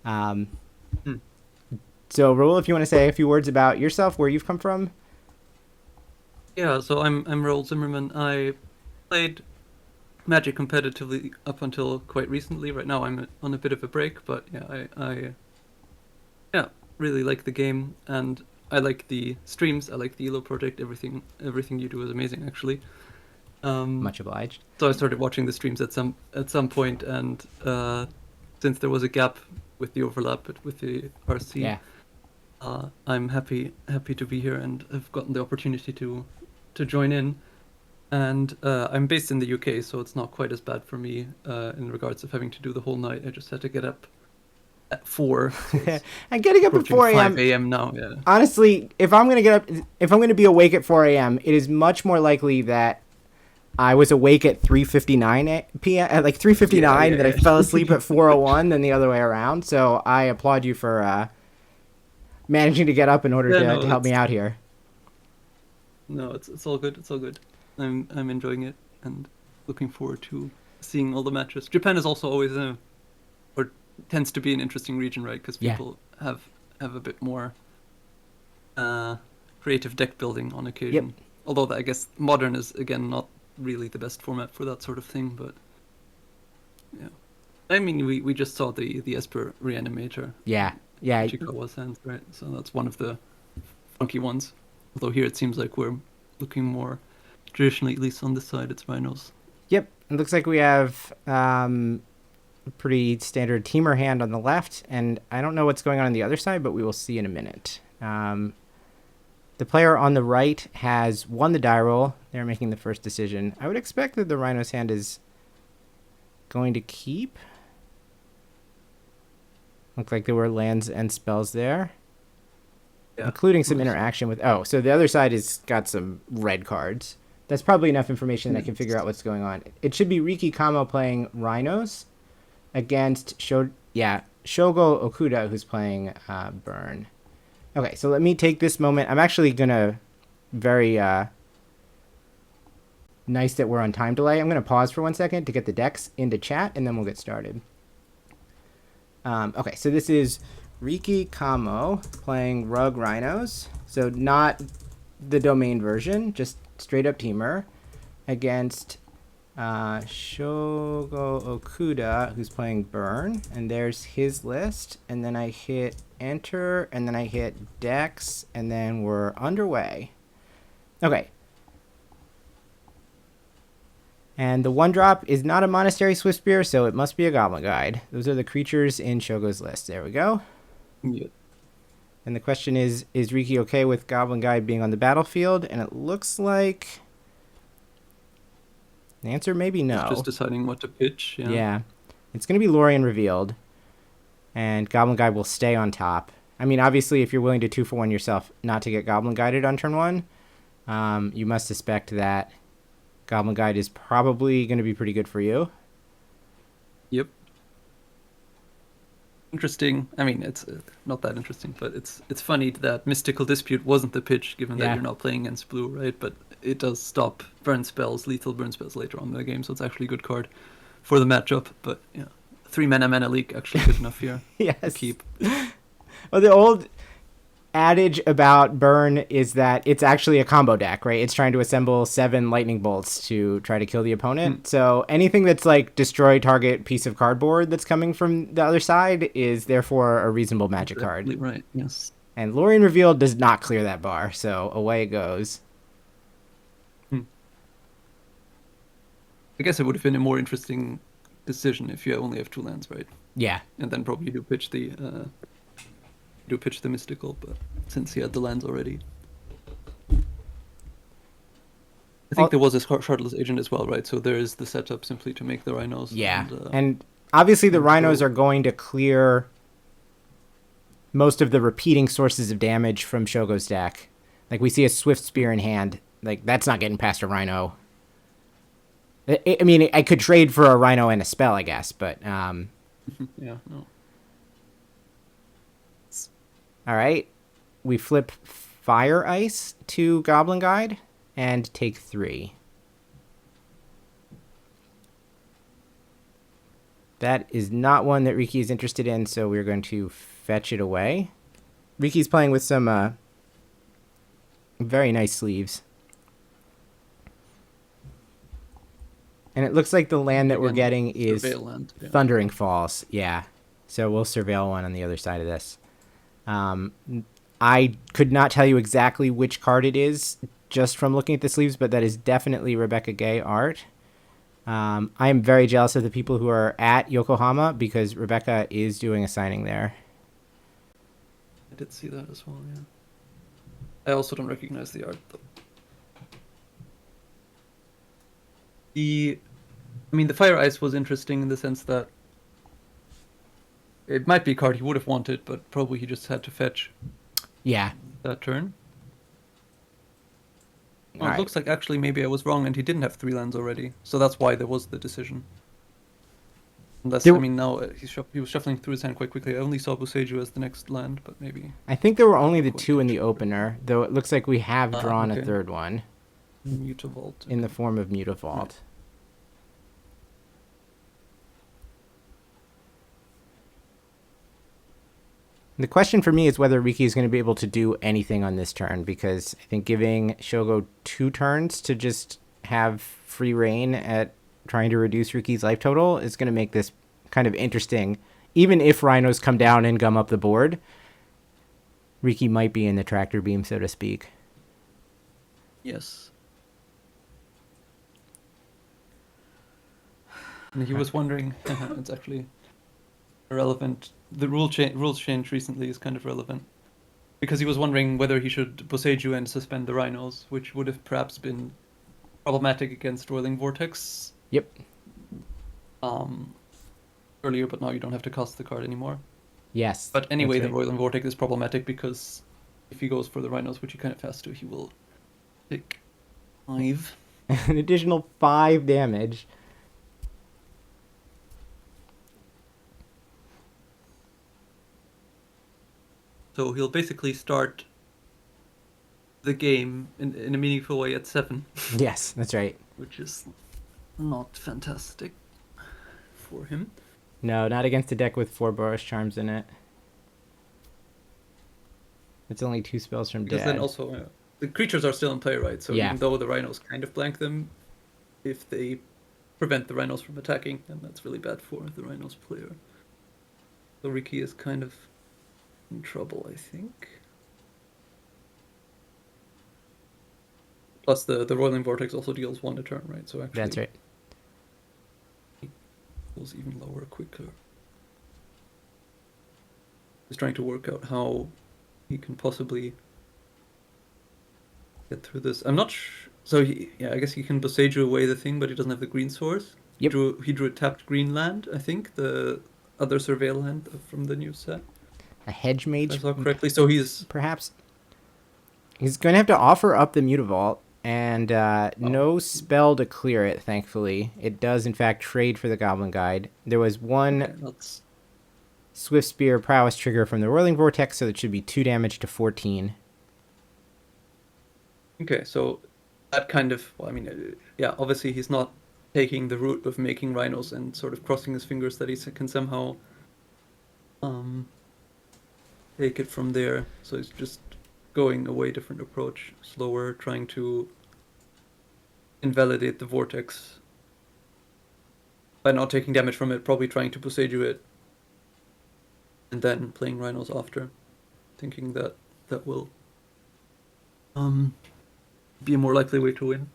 So Raoul, if you want to say a few words about yourself, where you've come from. Yeah, so I'm Raoul Zimmerman. I played Magic competitively up until quite recently. Right now I'm on a bit of a break, but I really like the game, and I like the streams. I like the ELO project. Everything you do is amazing, actually. Much obliged. So I started watching the streams at some point, and since there was a gap with the overlap with the RC, I'm happy to be here and have gotten the opportunity to join in. And I'm based in the UK, so it's not quite as bad for me in regards of having to do the whole night. I just had to get up at 4. So and getting up at 4 a.m. 5 a.m. now, yeah. Honestly, if I'm going to be awake at 4 a.m., it is much more likely that I was awake at 3:59 p.m. at 3:59 that I fell asleep at 4:01 than the other way around. So I applaud you for managing to get up in order to help me out here. No, it's all good. It's all good. I'm enjoying it and looking forward to seeing all the matches. Japan is also always tends to be an interesting region, right? Because people have a bit more creative deck building on occasion. Yep. Although I guess Modern is again not really the best format for that sort of thing, but yeah. I mean, we just saw the Esper Reanimator. Yeah. Chikawa's hands, right? So that's one of the funky ones. Although here it seems like we're looking more traditionally, at least on this side, it's Rhinos. Yep. It looks like we have a pretty standard Temur hand on the left, and I don't know what's going on the other side, but we will see in a minute. The player on the right has won the die roll. They're making the first decision. I would expect that the Rhino's hand is going to keep. Looks like there were lands and spells there. Yeah. Including some interaction with... Oh, so the other side has got some red cards. That's probably enough information that I can figure out what's going on. It should be Riki Kamo playing Rhinos against Shogo Okuta, who's playing Burn. Okay, so let me take this moment. I'm actually going to... Very nice that we're on time delay. I'm going to pause for 1 second to get the decks into chat, and then we'll get started. Okay, so this is Riki Kamo playing Rug Rhinos. So not the domain version, just straight up Temur, against Shogo Okuda, who's playing Burn. And there's his list. And then I hit enter, and then I hit decks, and then we're underway. Okay. And the 1-drop is not a Monastery Swiftspear, so it must be a Goblin Guide. Those are the creatures in Shogo's list. There we go. Yeah. And the question is Riki okay with Goblin Guide being on the battlefield? And it looks like the answer may be no. Just deciding what to pitch. Yeah. It's going to be Lorien revealed, and Goblin Guide will stay on top. I mean, obviously, if you're willing to 2-for-1 yourself not to get Goblin Guided on turn 1, you must suspect that Goblin Guide is probably going to be pretty good for you. Yep. Interesting. I mean, it's not that interesting, but it's funny that Mystical Dispute wasn't the pitch, given that you're not playing against blue, right? But it does stop burn spells, lethal burn spells later on in the game, so it's actually a good card for the matchup. But yeah, 3 mana leak actually good enough here. Yes. To keep. Well, the old adage about burn is that it's actually a combo deck, right? It's trying to assemble 7 lightning bolts to try to kill the opponent. So anything that's like destroy target piece of cardboard that's coming from the other side is therefore a reasonable magic card. Right, yes. And Lorien Revealed does not clear that bar, so away it goes. I guess it would have been a more interesting decision if you only have 2 lands, right? Yeah. And then probably do pitch the mystical, but since he had the lands already. I think there was a Shardless Agent as well, right? So there is the setup simply to make the Rhinos. Yeah, and obviously the Rhinos are going to clear most of the repeating sources of damage from Shogo's deck. Like, we see a Swift Spear in hand. Like, that's not getting past a Rhino. I mean, I could trade for a Rhino and a spell, I guess, but... yeah, no. All right. We flip Fire Ice to Goblin Guide and take 3. That is not one that Riki is interested in, so we're going to fetch it away. Riki's playing with some very nice sleeves. And it looks like the land that we're getting is land, yeah. Thundering Falls. Yeah. So we'll surveil one on the other side of this. I could not tell you exactly which card it is just from looking at the sleeves, but that is definitely Rebecca Gay art. I am very jealous of the people who are at Yokohama because Rebecca is doing a signing there. I did see that as well, yeah. I also don't recognize the art, though. The Fire Ice was interesting in the sense that it might be a card he would have wanted, but probably he just had to fetch. Yeah. That turn. Well, Right. It looks like actually maybe I was wrong and he didn't have 3 lands already, so that's why there was the decision. Unless, now he was shuffling through his hand quite quickly. I only saw Boseiju as the next land, but maybe... I think there were only the 2 in the opener, though it looks like we have drawn a third one. Mutavault. In the form of Mutavault. Right. The question for me is whether Riki is going to be able to do anything on this turn, because I think giving Shogo 2 turns to just have free reign at trying to reduce Riki's life total is going to make this kind of interesting. Even if Rhinos come down and gum up the board, Riki might be in the tractor beam, so to speak. Yes. And he was wondering, it's actually irrelevant. The rules change recently is kind of relevant. Because he was wondering whether he should Boseiju and suspend the Rhinos, which would have perhaps been problematic against Roiling Vortex. Yep. Earlier, but now you don't have to cast the card anymore. Yes. But anyway, right. The Roiling Vortex is problematic because if he goes for the Rhinos, which he kind of has to, he will take 5. An additional 5 damage. So he'll basically start the game in a meaningful way at 7. Yes, that's right. Which is not fantastic for him. No, not against a deck with 4 Boros Charms in it. It's only 2 spells from because dead. Then also, the creatures are still in play, right? So even though the Rhinos kind of blank them, if they prevent the Rhinos from attacking, then that's really bad for the Rhinos player. So Riki is kind of in trouble, I think. Plus the Roiling Vortex also deals 1 a turn, right? So actually, that's right. levels even lower quicker. He's trying to work out how he can possibly get through this. I'm not so I guess he can Boseiju away the thing, but he doesn't have the green source. Yep. He drew a tapped green land, I think, the other surveil land from the new set. A hedge mage, If I saw correctly. So he's perhaps. He's going to have to offer up the Mutavault, and no spell to clear it, thankfully. It does, in fact, trade for the Goblin Guide. There was one Swift Spear prowess trigger from the Whirling Vortex, so it should be 2 damage to 14. Okay, so that kind of, well, I mean, yeah, obviously he's not taking the route of making Rhinos and sort of crossing his fingers that he can somehow take it from there. So he's just going a way different approach, slower, trying to invalidate the Vortex by not taking damage from it, probably trying to Boseiju it, and then playing Rhinos after, thinking that that will be a more likely way to win.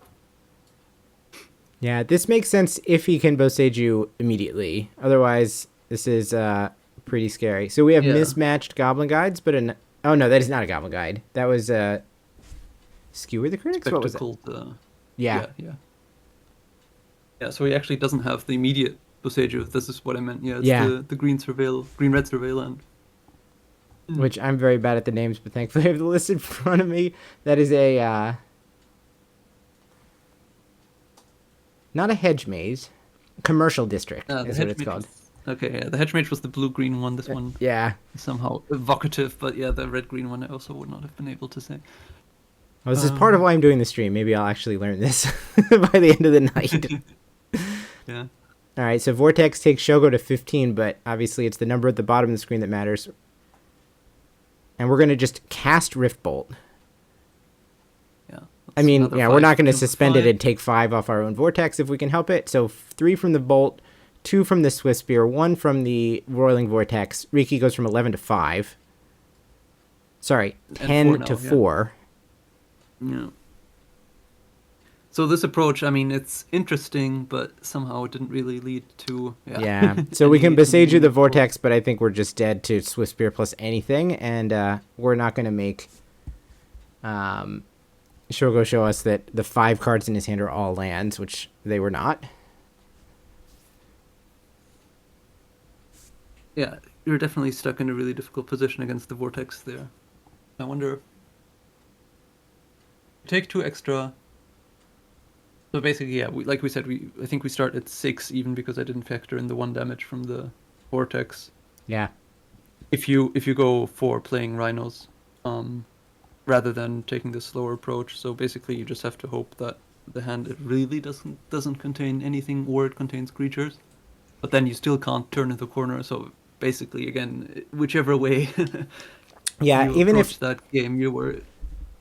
Yeah, this makes sense if he can Boseiju immediately. Otherwise, this is pretty scary. So we have mismatched Goblin Guides, but oh no, that is not a Goblin Guide. That was Skewer the Critics? What was it? Yeah, so he actually doesn't have the immediate Boseiju. This is what I meant. Yeah, it's the green red surveil land. Which I'm very bad at the names, but thankfully I have the list in front of me. That is a not a hedge maze, commercial district is what it's called. Okay, yeah, the hedge mage was the blue-green one. This one, somehow evocative, but yeah, the red-green one I also would not have been able to say. Well, this is part of why I'm doing the stream. Maybe I'll actually learn this by the end of the night. Yeah. All right, so Vortex takes Shogo to 15, but obviously it's the number at the bottom of the screen that matters. And we're going to just cast Rift Bolt. Yeah. I mean, we're not going to suspend it and take 5 off our own Vortex if we can help it. So 3 from the Bolt, 2 from the Swift Spear, 1 from the Roiling Vortex. Riki goes from 11 to 5. Sorry, 10 to 4. Yeah. So this approach, I mean, it's interesting, but somehow it didn't really lead to... Yeah. So we can Boseiju the Vortex, but I think we're just dead to Swift Spear plus anything, and we're not going to make Shogo show us that the 5 cards in his hand are all lands, which they were not. Yeah, you're definitely stuck in a really difficult position against the Vortex there. I wonder... Take 2 extra... So basically, yeah, like we said, I think we start at 6 even because I didn't factor in the 1 damage from the Vortex. Yeah. If you go for playing Rhinos, rather than taking the slower approach, so basically you just have to hope that the hand it really doesn't contain anything or it contains creatures, but then you still can't turn the corner. So basically, again, whichever way you even if that game, you were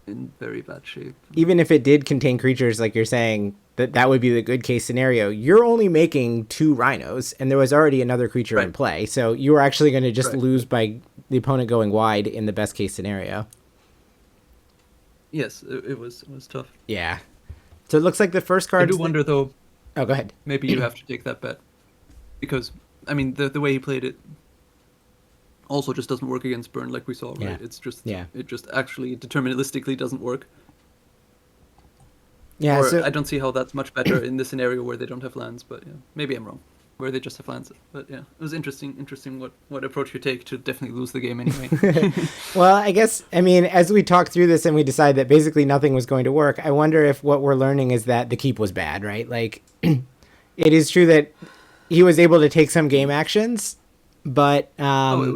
in very bad shape. Even if it did contain creatures, like you're saying, that would be the good case scenario. You're only making 2 Rhinos, and there was already another creature in play, so you were actually going to just lose by the opponent going wide in the best case scenario. Yes, it was tough. Yeah. So it looks like the first card. I do wonder though. Oh, go ahead. Maybe you have to take that bet, because I mean the way he played it also just doesn't work against burn, like we saw, right? Yeah. It's just it just actually deterministically doesn't work. Yeah, or I don't see how that's much better in the scenario where they don't have lands, but yeah, maybe I'm wrong. Where they just have lands, but yeah, it was interesting what approach you take to definitely lose the game anyway. Well, I guess, I mean, as we talk through this and we decide that basically nothing was going to work, I wonder if what we're learning is that the keep was bad, right? Like, it is true that he was able to take some game actions, but it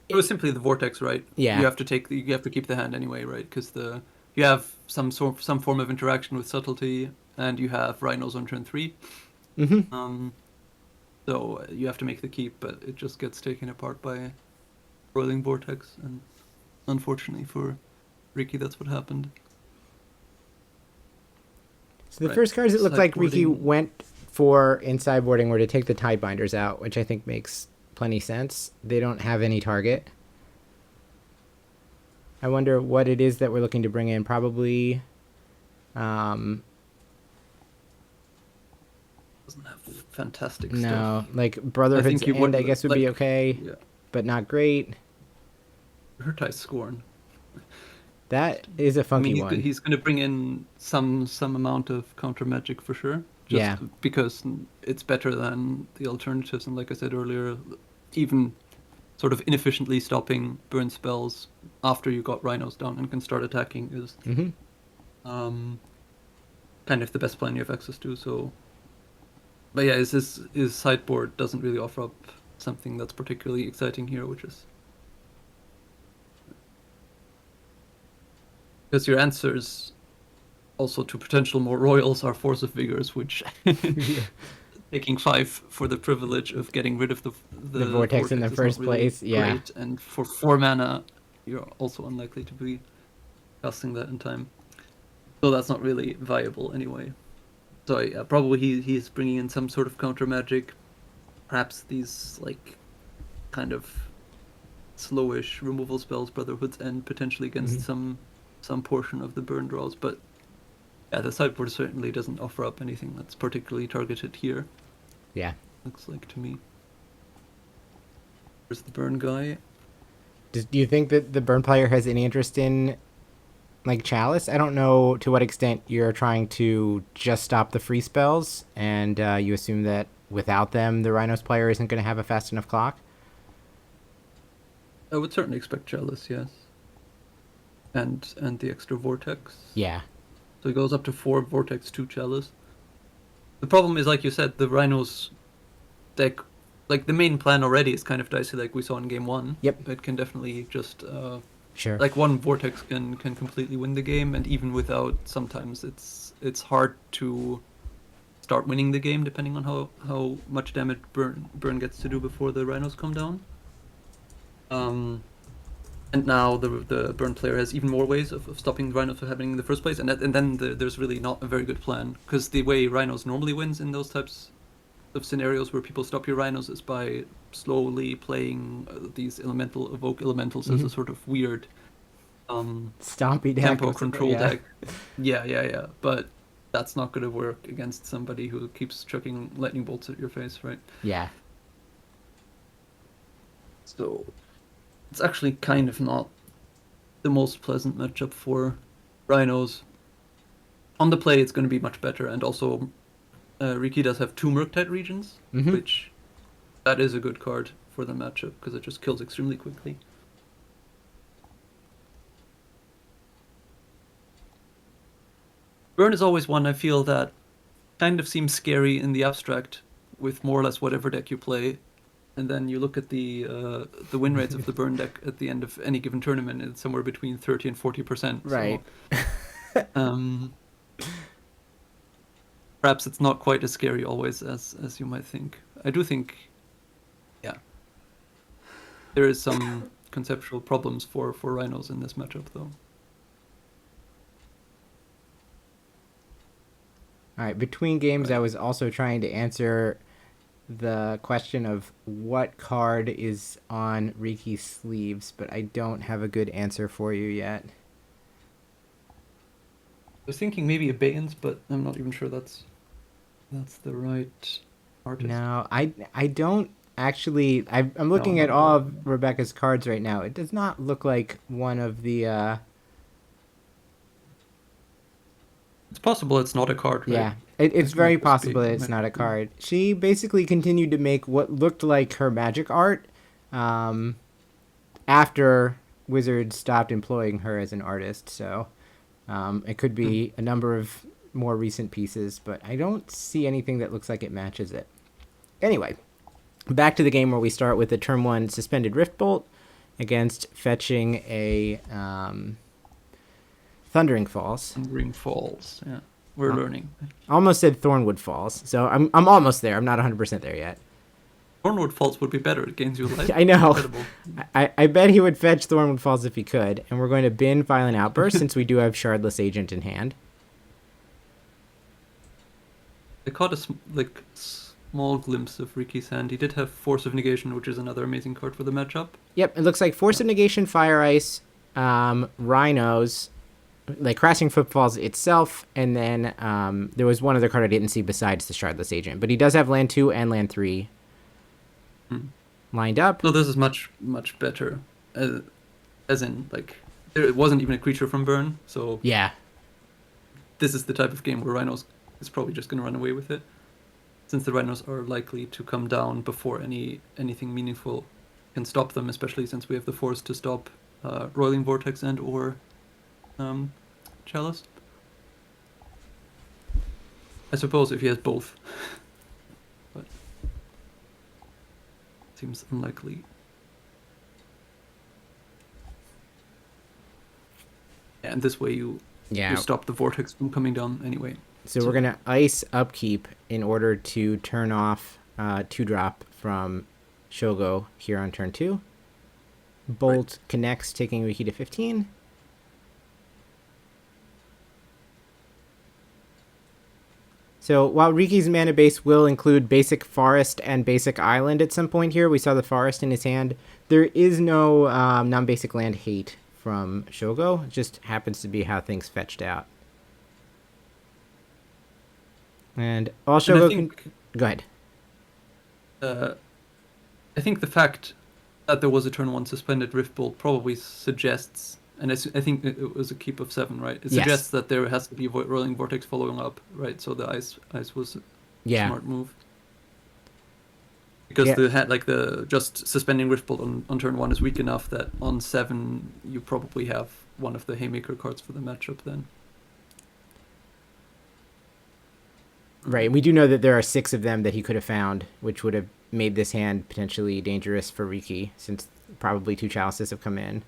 was simply the Vortex, right? Yeah, you have to keep the hand anyway, right? Because you have some form of interaction with subtlety, and you have Rhinos on turn 3. Mm-hmm. So you have to make the keep, but it just gets taken apart by Roiling Vortex, and unfortunately for Riki, that's what happened. So the first cards it looked like Riki went for in sideboarding were to take the Tidebinders out, which I think makes plenty sense. They don't have any target. I wonder what it is that we're looking to bring in. Probably... Doesn't doesn't have fantastic stuff. No, like Brotherhood's you End, would, I guess would be okay, Yeah. but not great. Hertai Scorn. That is a funky one. He's going to bring in some amount of counter magic for sure. Just because it's better than the alternatives, and like I said earlier, even sort of inefficiently stopping burn spells after you got Rhinos down and can start attacking is kind of the best plan you have access to. So, but yeah, his sideboard doesn't really offer up something that's particularly exciting here, which is because your answers also to potential more royals are Force of Vigors, which taking 5 for the privilege of getting rid of the vortex in the first place. Yeah. Great. And for 4 mana, you're also unlikely to be casting that in time. So that's not really viable anyway. So yeah, probably he's bringing in some sort of counter magic. Perhaps these like kind of slowish removal spells, Brotherhood's End, potentially against some portion of the burn draws, but yeah, the sideboard certainly doesn't offer up anything that's particularly targeted here. Yeah. Looks like to me. There's the burn guy. Do you think that the burn player has any interest in like Chalice? I don't know to what extent you're trying to just stop the free spells, and you assume that without them, the Rhinos player isn't going to have a fast enough clock. I would certainly expect Chalice, yes. And the extra Vortex. Yeah. So it goes up to 4 Vortex, 2 Chalice. The problem is, like you said, the Rhinos deck, like the main plan already is kind of dicey, like we saw in game 1. Yep. It can definitely just sure. Like one Vortex can completely win the game, and even without, sometimes it's hard to start winning the game depending on how much damage burn gets to do before the Rhinos come down. And now the burn player has even more ways of stopping Rhinos from happening in the first place, and then there's really not a very good plan, because the way Rhinos normally wins in those types of scenarios where people stop your Rhinos is by slowly playing these evoke elementals as a sort of weird stompy deck, tempo control deck. Yeah. But that's not going to work against somebody who keeps chucking lightning bolts at your face, right? Yeah. So it's actually kind of not the most pleasant matchup for Rhinos. On the play, it's going to be much better, and also Riki does have 2 Murktide regions, which that is a good card for the matchup, because it just kills extremely quickly. Burn is always one I feel that kind of seems scary in the abstract, with more or less whatever deck you play. And then you look at the win rates of the burn deck at the end of any given tournament, it's somewhere between 30 and 40%. Right. So, perhaps it's not quite as scary always as you might think. I do think, yeah, there is some conceptual problems for Rhinos in this matchup, though. All right, between games, I was also trying to answer the question of what card is on Riki's sleeves, but I don't have a good answer for you yet. I was thinking maybe Abeyance, but I'm not even sure that's the right artist. No, I don't actually. I'm looking at all of Rebecca's cards right now. It does not look like one of the... It's possible it's not a card, right? Yeah, it's very possible that it's not a card. She basically continued to make what looked like her magic art after Wizards stopped employing her as an artist. So it could be a number of more recent pieces, but I don't see anything that looks like it matches it. Anyway, back to the game where we start with the turn 1 Suspended Rift Bolt against fetching a... Thundering Falls. Thundering Falls, yeah. We're learning. I almost said Thornwood Falls, so I'm almost there. I'm not 100% there yet. Thornwood Falls would be better. It gains you life. I know. I bet he would fetch Thornwood Falls if he could, and we're going to bin Violent Outburst since we do have Shardless Agent in hand. I caught a small glimpse of Riki's hand. He did have Force of Negation, which is another amazing card for the matchup. Yep, it looks like Force of Negation, Fire Ice, Rhinos, like Crashing Footfalls itself, and then there was one other card I didn't see besides the Shardless Agent. But he does have land 2 and land 3 lined up. No, this is much better. As in, like, it wasn't even a creature from burn, so Yeah. this is the type of game where Rhinos is probably just going to run away with it, since the Rhinos are likely to come down before anything meaningful can stop them, especially since we have the force to stop Roiling Vortex and or Chalice. I suppose if he has both. But seems unlikely. And this way you stop the vortex from coming down anyway. So we're going to ice Upkeep in order to turn off 2-drop from Shogo here on turn 2. Bolt connects, taking Riki to 15. So while Riki's mana base will include basic Forest and basic Island at some point here, we saw the Forest in his hand. There is no non-basic land hate from Shogo. It just happens to be how things fetched out. And all Shogo go ahead. I think the fact that there was a turn 1 suspended Riftbolt probably suggests, and I think it was a keep of 7, right? It suggests that there has to be Rolling Vortex following up, right? So the ice was a smart move. Because the just suspending Riftbolt on turn 1 is weak enough that on 7 you probably have one of the Haymaker cards for the matchup then. Right, we do know that there are 6 of them that he could have found, which would have made this hand potentially dangerous for Riki, since probably 2 Chalices have come in.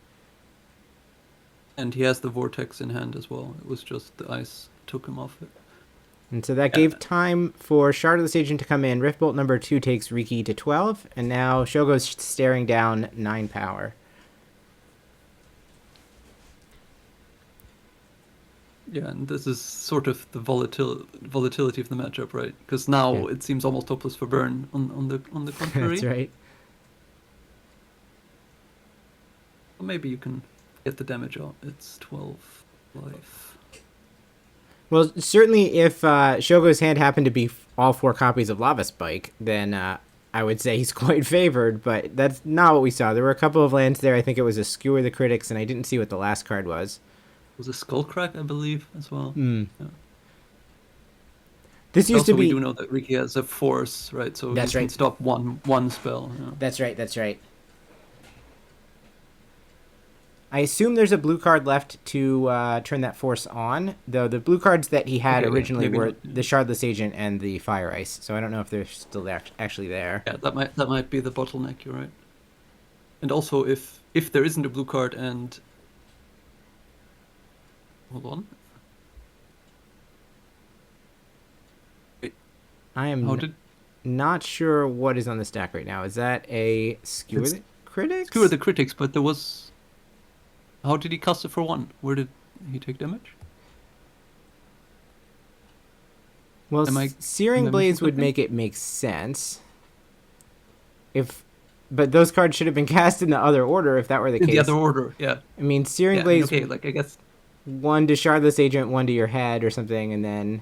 And he has the Vortex in hand as well. It was just the ice took him off it. And so that gave time for Shardless Agent to come in. Riftbolt number 2 takes Riki to 12, and now Shogo's staring down 9 power. Yeah, and this is sort of the volatility of the matchup, right? Because now it seems almost hopeless for burn on the contrary. That's right. Well, maybe you can get the damage out. It's 12 life. Well, certainly if Shogo's hand happened to be all 4 copies of Lava Spike, then I would say he's quite favored, but that's not what we saw. There were a couple of lands there. I think it was a Skewer the Critics, and I didn't see what the last card was. It was a Skullcrack, I believe, as well. Yeah. This used to be. We do know that Riki has a force, right? So that's he can stop one spell. Yeah. That's right. I assume there's a blue card left to turn that force on, though the blue cards that he had originally were the Shardless Agent and the Fire Ice, so I don't know if they're still actually there. Yeah, that might be the bottleneck, you're right. And also, if there isn't a blue card and... Hold on. Wait. I am not sure what is on the stack right now. Is that a Skewer the Critics? Skewer the Critics, but there was... How did he cast it for 1? Where did he take damage? Well, Searing Blaze would make it make sense. But those cards should have been cast in the other order if that were the case. In the other order, yeah. I mean, Searing Blaze... Okay, like, I guess... 1 to Shardless Agent, 1 to your head or something, and then...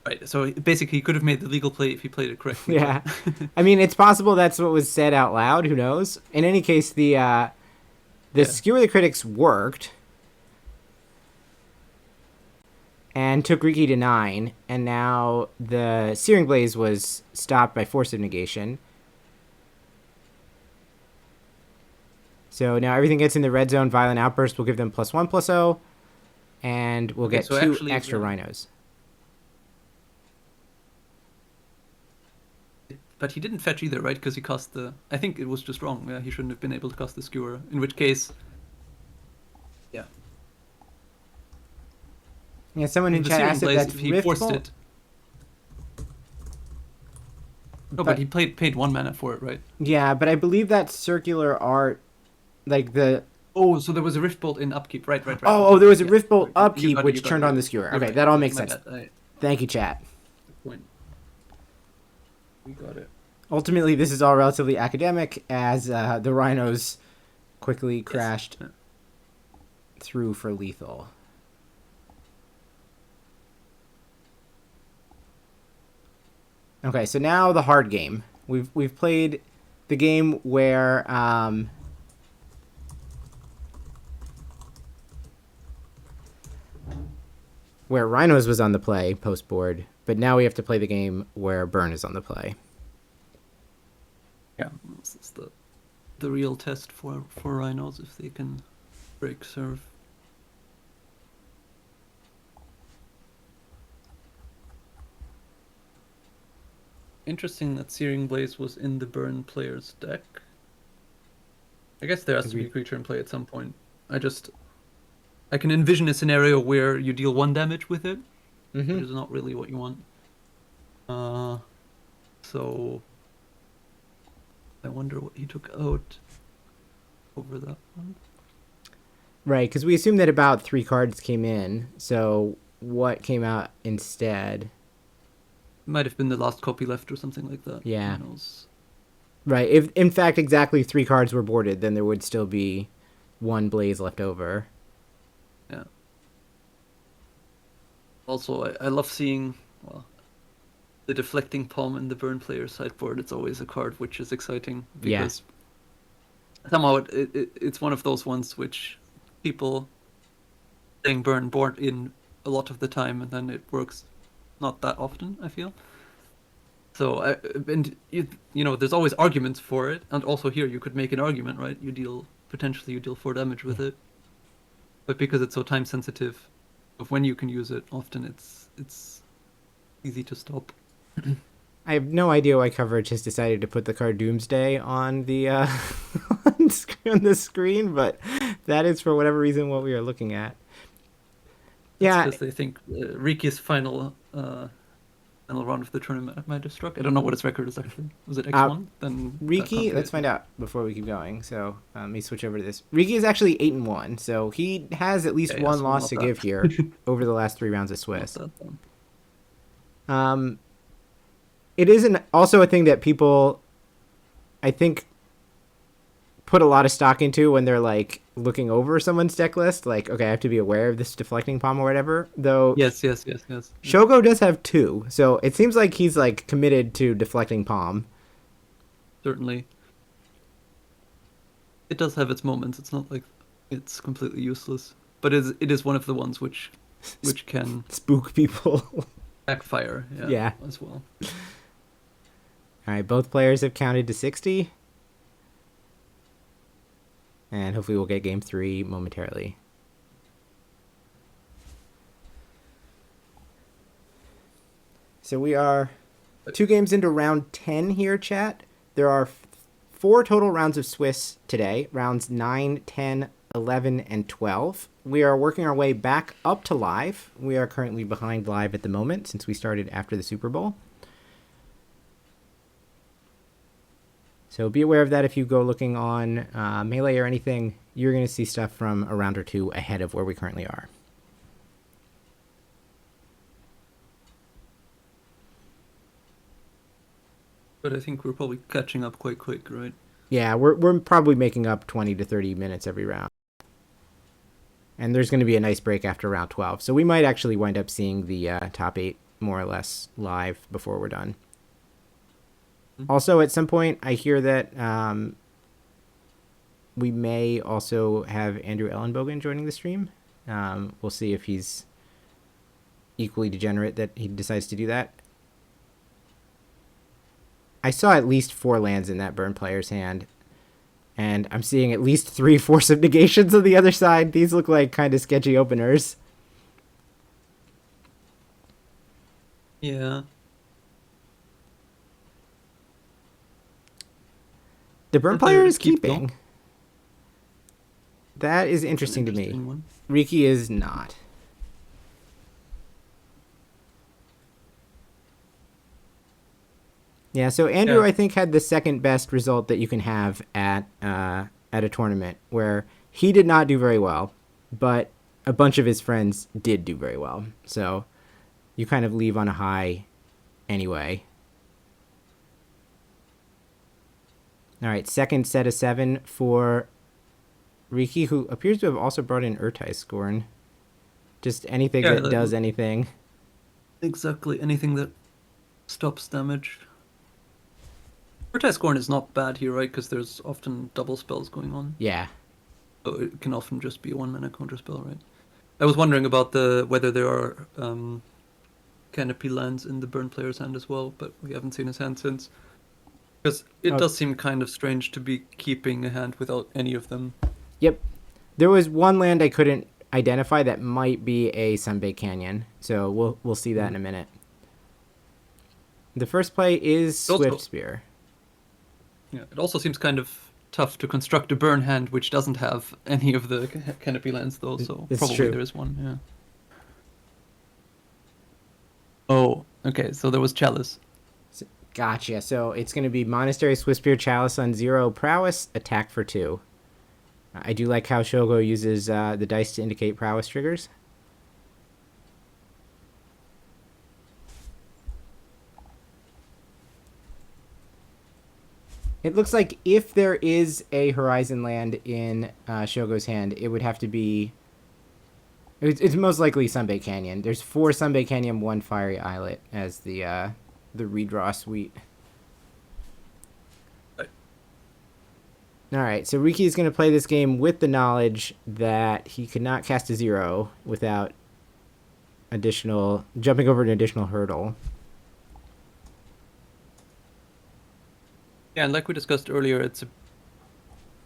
Right, so basically he could have made the legal play if he played it correctly. Yeah. I mean, it's possible that's what was said out loud. Who knows? In any case, the Skewer the Critics worked and took Riki to 9, and now the Searing Blaze was stopped by Force of Negation. So now everything gets in the red zone. Violent Outburst will give them +1/+0, and we'll get 2 extra Rhinos. But he didn't fetch either, right? Because he cast the... I think it was just wrong. Yeah, he shouldn't have been able to cast the Skewer. In which case... Yeah. Yeah, someone in chat asked if that's he forced it. No, but he paid 1 mana for it, right? Yeah, but I believe that circular art... Like the... Oh, so there was a Riftbolt in upkeep. Right. Oh, there was a Riftbolt upkeep, which turned on the Skewer. Okay, that all makes sense. Thank you, chat. Good point. We got it. Ultimately, this is all relatively academic, as the Rhinos quickly crashed. through for lethal. Okay, so now the hard game. We've played the game where Rhinos was on the play post board, but now we have to play the game where Burn is on the play. Yeah, this is the real test for Rhinos, if they can break serve. Interesting that Searing Blaze was in the Burn player's deck. I guess there has to be a creature in play at some point. I can envision a scenario where you deal 1 damage with it, which is not really what you want. So I wonder what he took out over that one. Right, because we assumed that about 3 cards came in, so what came out instead? Might have been the last copy left or something like that. Yeah. Who knows? Right, if in fact exactly 3 cards were boarded, then there would still be 1 Blaze left over. Yeah. Also, I love seeing, well, the deflecting palm in the Burn player sideboard. It's always a card which is exciting because somehow it's one of those ones which people playing Burn board in a lot of the time, and then it works not that often, I feel. So you know, there's always arguments for it, and also here you could make an argument, right? You deal 4 damage with it, but because it's so time sensitive of when you can use it, often it's easy to stop. I have no idea why coverage has decided to put the card Doomsday on the on the screen, but that is for whatever reason what we are looking at. Yeah, because they think Riki's final round of the tournament might have struck. I don't know what his record is actually. Was it X1? Then Riki, let's find out before we keep going. So let me switch over to this. Riki is actually 8-1, so he has at least one loss to give here over the last 3 rounds of Swiss. It is also a thing that people, I think, put a lot of stock into when they're like looking over someone's deck list. Like, okay, I have to be aware of this deflecting palm or whatever. Though, yes. Shogo does have 2, so it seems like he's like committed to deflecting palm. Certainly, it does have its moments. It's not like it's completely useless, but it is one of the ones which can spook people. Backfire, yeah, as well. All right, both players have counted to 60. And hopefully we'll get game 3 momentarily. So we are 2 games into round 10 here, chat. There are 4 total rounds of Swiss today, rounds 9, 10, 11, and 12. We are working our way back up to live. We are currently behind live at the moment since we started after the Super Bowl. So be aware of that if you go looking on Melee or anything. You're going to see stuff from a round or 2 ahead of where we currently are. But I think we're probably catching up quite quick, right? Yeah, we're probably making up 20 to 30 minutes every round. And there's going to be a nice break after round 12. So we might actually wind up seeing the top 8 more or less live before we're done. Also, at some point, I hear that we may also have Andrew Elenbogen joining the stream. We'll see if he's equally degenerate that he decides to do that. I saw at least 4 lands in that Burn player's hand, and I'm seeing at least 3 Force of Negations on the other side. These look like kind of sketchy openers. Yeah. The Burn player is keeping. That is interesting to me. One. Riki is not. Yeah, so Andrew, I think, had the second best result that you can have at a tournament, where he did not do very well, but a bunch of his friends did do very well. So you kind of leave on a high anyway. All right, second set of 7 for Riki, who appears to have also brought in Urtai Scorn. Just anything Yeah, that does anything. Exactly, anything that stops damage. Vertise Scorn is not bad here, right? Because there's often double spells going on. Yeah. So it can often just be a 1-mana counter spell, right? I was wondering about whether there are canopy lands in the burn player's hand as well, but we haven't seen his hand since. Because it does seem kind of strange to be keeping a hand without any of them. Yep. There was one land I couldn't identify that might be a Sunbay Canyon, so we'll see that in a minute. The first play is Swift Spear. Yeah, it also seems kind of tough to construct a burn hand which doesn't have any of the canopy lands, though. So it's probably true. there is one. Yeah. Oh, okay. So there was Chalice. Gotcha. So it's going to be Monastery, Swift Spear, Chalice on 0, Prowess, attack for 2. I do like how Shogo uses the dice to indicate prowess triggers. It looks like if there is a Horizon land in Shogo's hand, it would have to be... It's most likely Sunbay Canyon. There's 4 Sunbay Canyon, 1 Fiery Islet as the redraw suite. Alright, so Riki is going to play this game with the knowledge that he could not cast a 0 without jumping over an additional hurdle. Yeah, and like we discussed earlier, it's a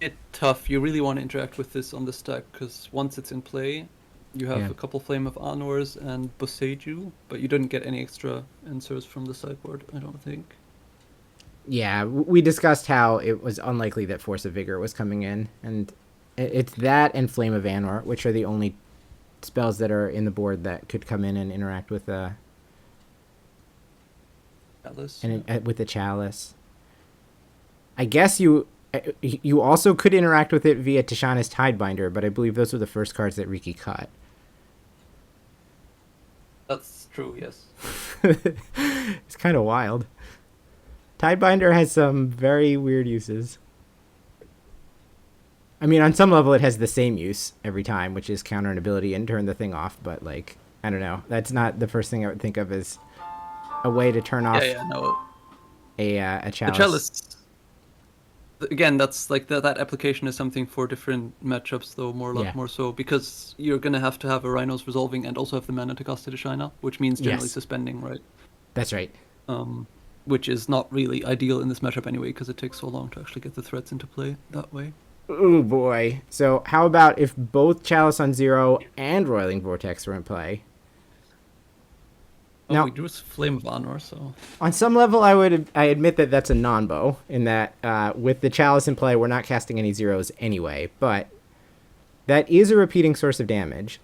bit tough. You really want to interact with this on the stack, because once it's in play, you have a couple Flame of Anors and Boseiju, but you didn't get any extra answers from the sideboard, I don't think. Yeah, we discussed how it was unlikely that Force of Vigor was coming in, and it's that and Flame of Anor, which are the only spells that are in the board that could come in and interact with Chalice. With the Chalice. I guess you also could interact with it via Tishana's Tidebinder, but I believe those were the first cards that Riki cut. That's true, yes. It's kind of wild. Tidebinder has some very weird uses. I mean, on some level, it has the same use every time, which is counter an ability and turn the thing off. But, like, I don't know. That's not the first thing I would think of as a way to turn off a Chalice. The Chalice, again, that's like that application is something for different matchups, though, more so, because you're going to have a Rhinos resolving and also have the mana to cast Tishana, which means generally suspending, right? That's right. Which is not really ideal in this matchup anyway, because it takes so long to actually get the threats into play that way. Oh boy. So how about if both Chalice on 0 and Roiling Vortex were in play? Now, we drew Flame of Anor, so... On some level, I admit that that's a non-bow, in that with the Chalice in play, we're not casting any 0s anyway, but that is a repeating source of damage.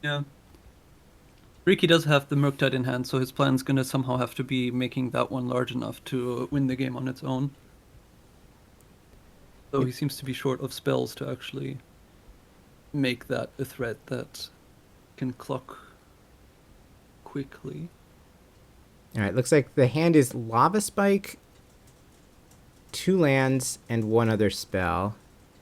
Yeah. Riki does have the Murktide in hand, so his plan's going to somehow have to be making that one large enough to win the game on its own. Though he seems to be short of spells to actually make that a threat that can clock quickly. Alright, looks like the hand is Lava Spike, 2 lands, and 1 other spell,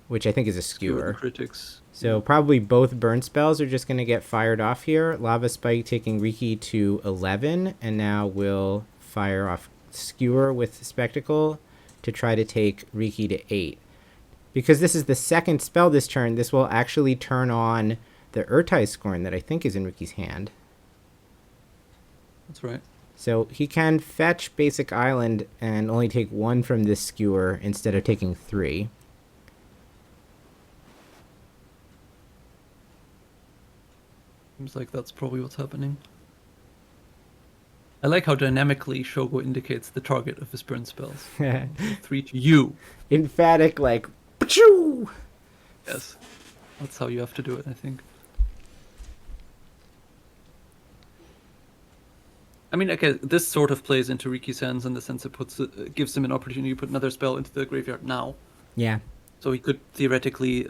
which I think is a Skewer. Critics. So probably both burn spells are just going to get fired off here. Lava Spike taking Riki to 11, and now we'll fire off Skewer with Spectacle to try to take Riki to 8. Because this is the second spell this turn, this will actually turn on the Urtai Scorn that I think is in Riki's hand. That's right. So he can fetch Basic Island and only take 1 from this Skewer instead of taking 3. Seems like that's probably what's happening. I like how dynamically Shogo indicates the target of his burn spells. 3 to you. Emphatic, like, Pachoo! Yes. That's how you have to do it, I think. I mean, okay, this sort of plays into Riki's hands in the sense it gives him an opportunity to put another spell into the graveyard now. Yeah. So he could theoretically,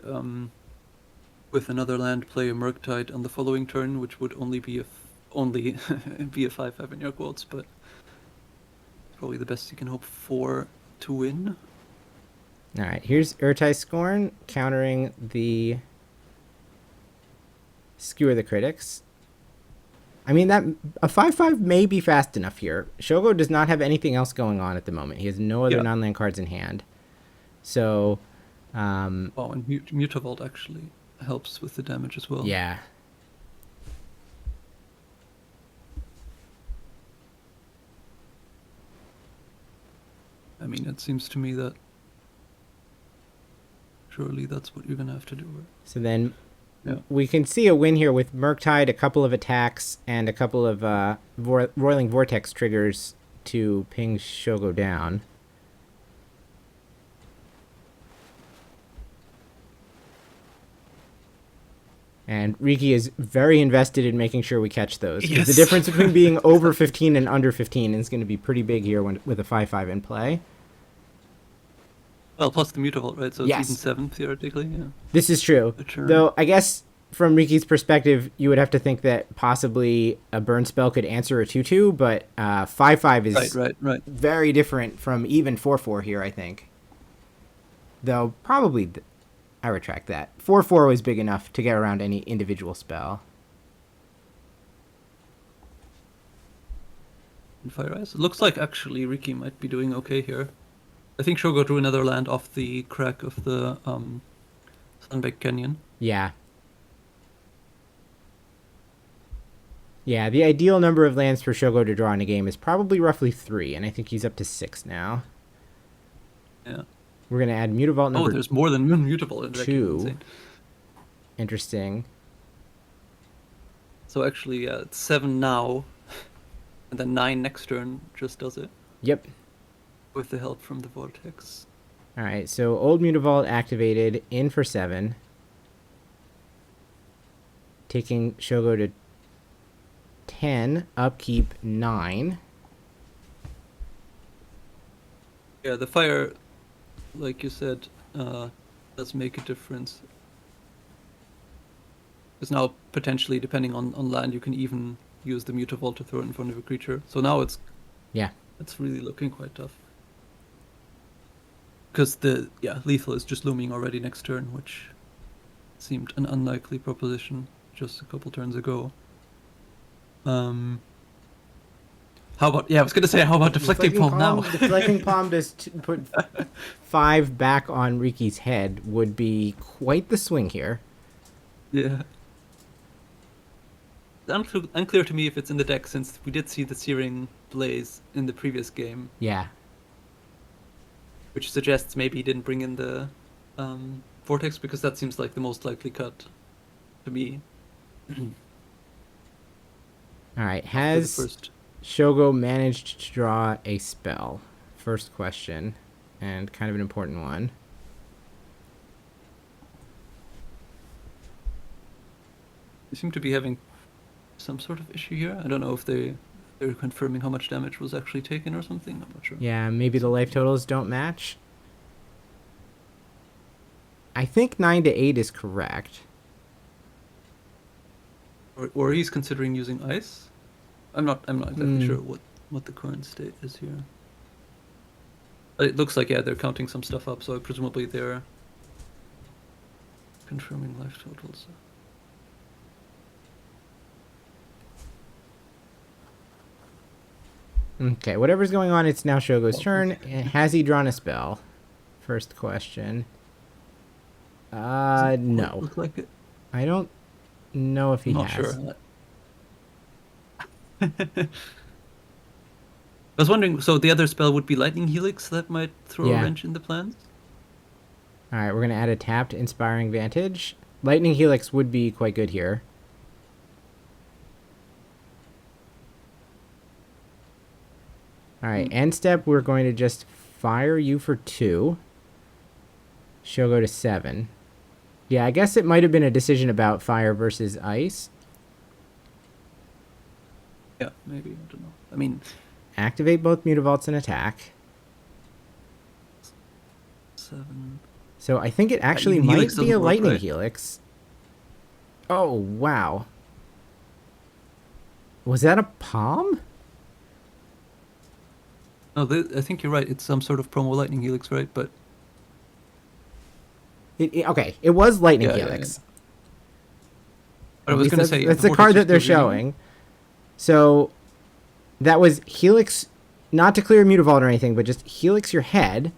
with another land, play a Murktide on the following turn, which would only be a 5/5 in your quotes, but probably the best you can hope for to win. All right, here's Urtai Scorn countering the Skewer the Critics. I mean, that a 5/5 may be fast enough here. Shogo does not have anything else going on at the moment. He has no other non-land cards in hand. So, Oh, and Mutavault actually helps with the damage as well. yeah. I mean, it seems to me that surely that's what you're gonna have to do. Right? So then we can see a win here with Murktide, a couple of attacks, and a couple of Roiling Vortex triggers to ping Shogo down. And Riki is very invested in making sure we catch those. Yes. The difference between being over 15 and under 15 is going to be pretty big here with a 5/5 in play. Well, plus the Mutavault, right? So it's Yes. even 7 theoretically. Yeah. This is true. Sure. Though I guess from Riki's perspective, you would have to think that possibly a burn spell could answer a 2/2, but 5/5 is right. very different from even 4/4 here, I think. Though probably I retract that. 4/4 was big enough to get around any individual spell. And Fire Ice. It looks like actually Riki might be doing okay here. I think Shogo drew another land off the crack of the Sunbake Canyon. Yeah. Yeah, the ideal number of lands for Shogo to draw in a game is probably roughly 3, and I think he's up to 6 now. Yeah. We're going to add Mutavault number there's more than one Mutavault in the deck. 2. Interesting. So actually, it's 7 now, and then 9 next turn just does it. Yep. With the help from the Vortex. All right, so old Mutavault activated, in for 7. Taking Shogo to 10, upkeep 9. Yeah, the fire, like you said, does make a difference. Because now, potentially, depending on land, you can even use the Mutavault to throw it in front of a creature. So now it's really looking quite tough. Because lethal is just looming already next turn, which seemed an unlikely proposition just a couple turns ago. How about Deflecting Palm now? Deflecting Palm to put 5 back on Riki's head would be quite the swing here. Yeah. It's unclear to me if it's in the deck, since we did see the Searing Blaze in the previous game. Yeah. Which suggests maybe he didn't bring in the Vortex, because that seems like the most likely cut to me. Alright, has Shogo managed to draw a spell? First question, and kind of an important one. They seem to be having some sort of issue here. I don't know if they're confirming how much damage was actually taken or something. I'm not sure. Yeah, maybe the life totals don't match. I think 9 to 8 is correct. Or he's considering using ice. I'm not exactly sure what the current state is here. But it looks like they're counting some stuff up, so presumably they're confirming life totals. Okay, whatever's going on, it's now Shogo's turn. Has he drawn a spell? First question. No. Look like it. I don't know if he Not has. sure. I was wondering, so the other spell would be Lightning Helix that might throw a wrench in the plans? Alright, we're going to add a tapped Inspiring Vantage. Lightning Helix would be quite good here. Alright, end step, we're going to just fire you for 2. Shogo to 7. Yeah, I guess it might have been a decision about fire versus ice. Yeah, maybe. I don't know. I mean... Activate both Mutavaults and attack. 7... So I think it actually might be a Lightning Helix. Oh, wow. Was that a palm? No, I think you're right. It's some sort of promo Lightning Helix, right? But Okay, it was Lightning Yeah, yeah, Helix. But I was going to say That's the the card Vortex that they're was revealing. showing. So that was Helix, not to clear Mutavault or anything, but just Helix your head.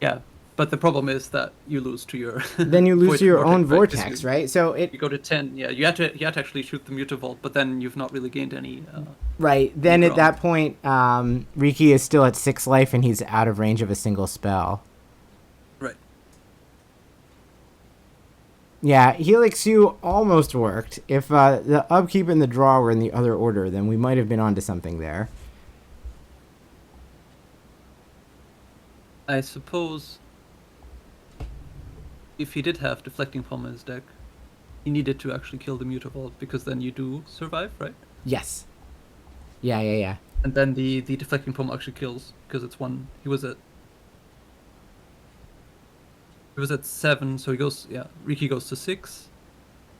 Yeah, but the problem is that you lose to your. Then you lose to your own right? 'Cause vortex, right? So You go to 10. Yeah, you had to actually shoot the Mutavault, but then you've not really gained any. Right. Then at ground. that point, Riki is still at 6 life and he's out of range of a single spell. Right. Yeah, Helix you almost worked. If the upkeep and the draw were in the other order, then we might have been onto something there. I suppose if he did have Deflecting Palm in his deck, he needed to actually kill the Mutavault because then you do survive, right? Yes. Yeah. And then the Deflecting Palm actually kills because it's one. He was at 7, so he goes. Yeah, Riki goes to 6,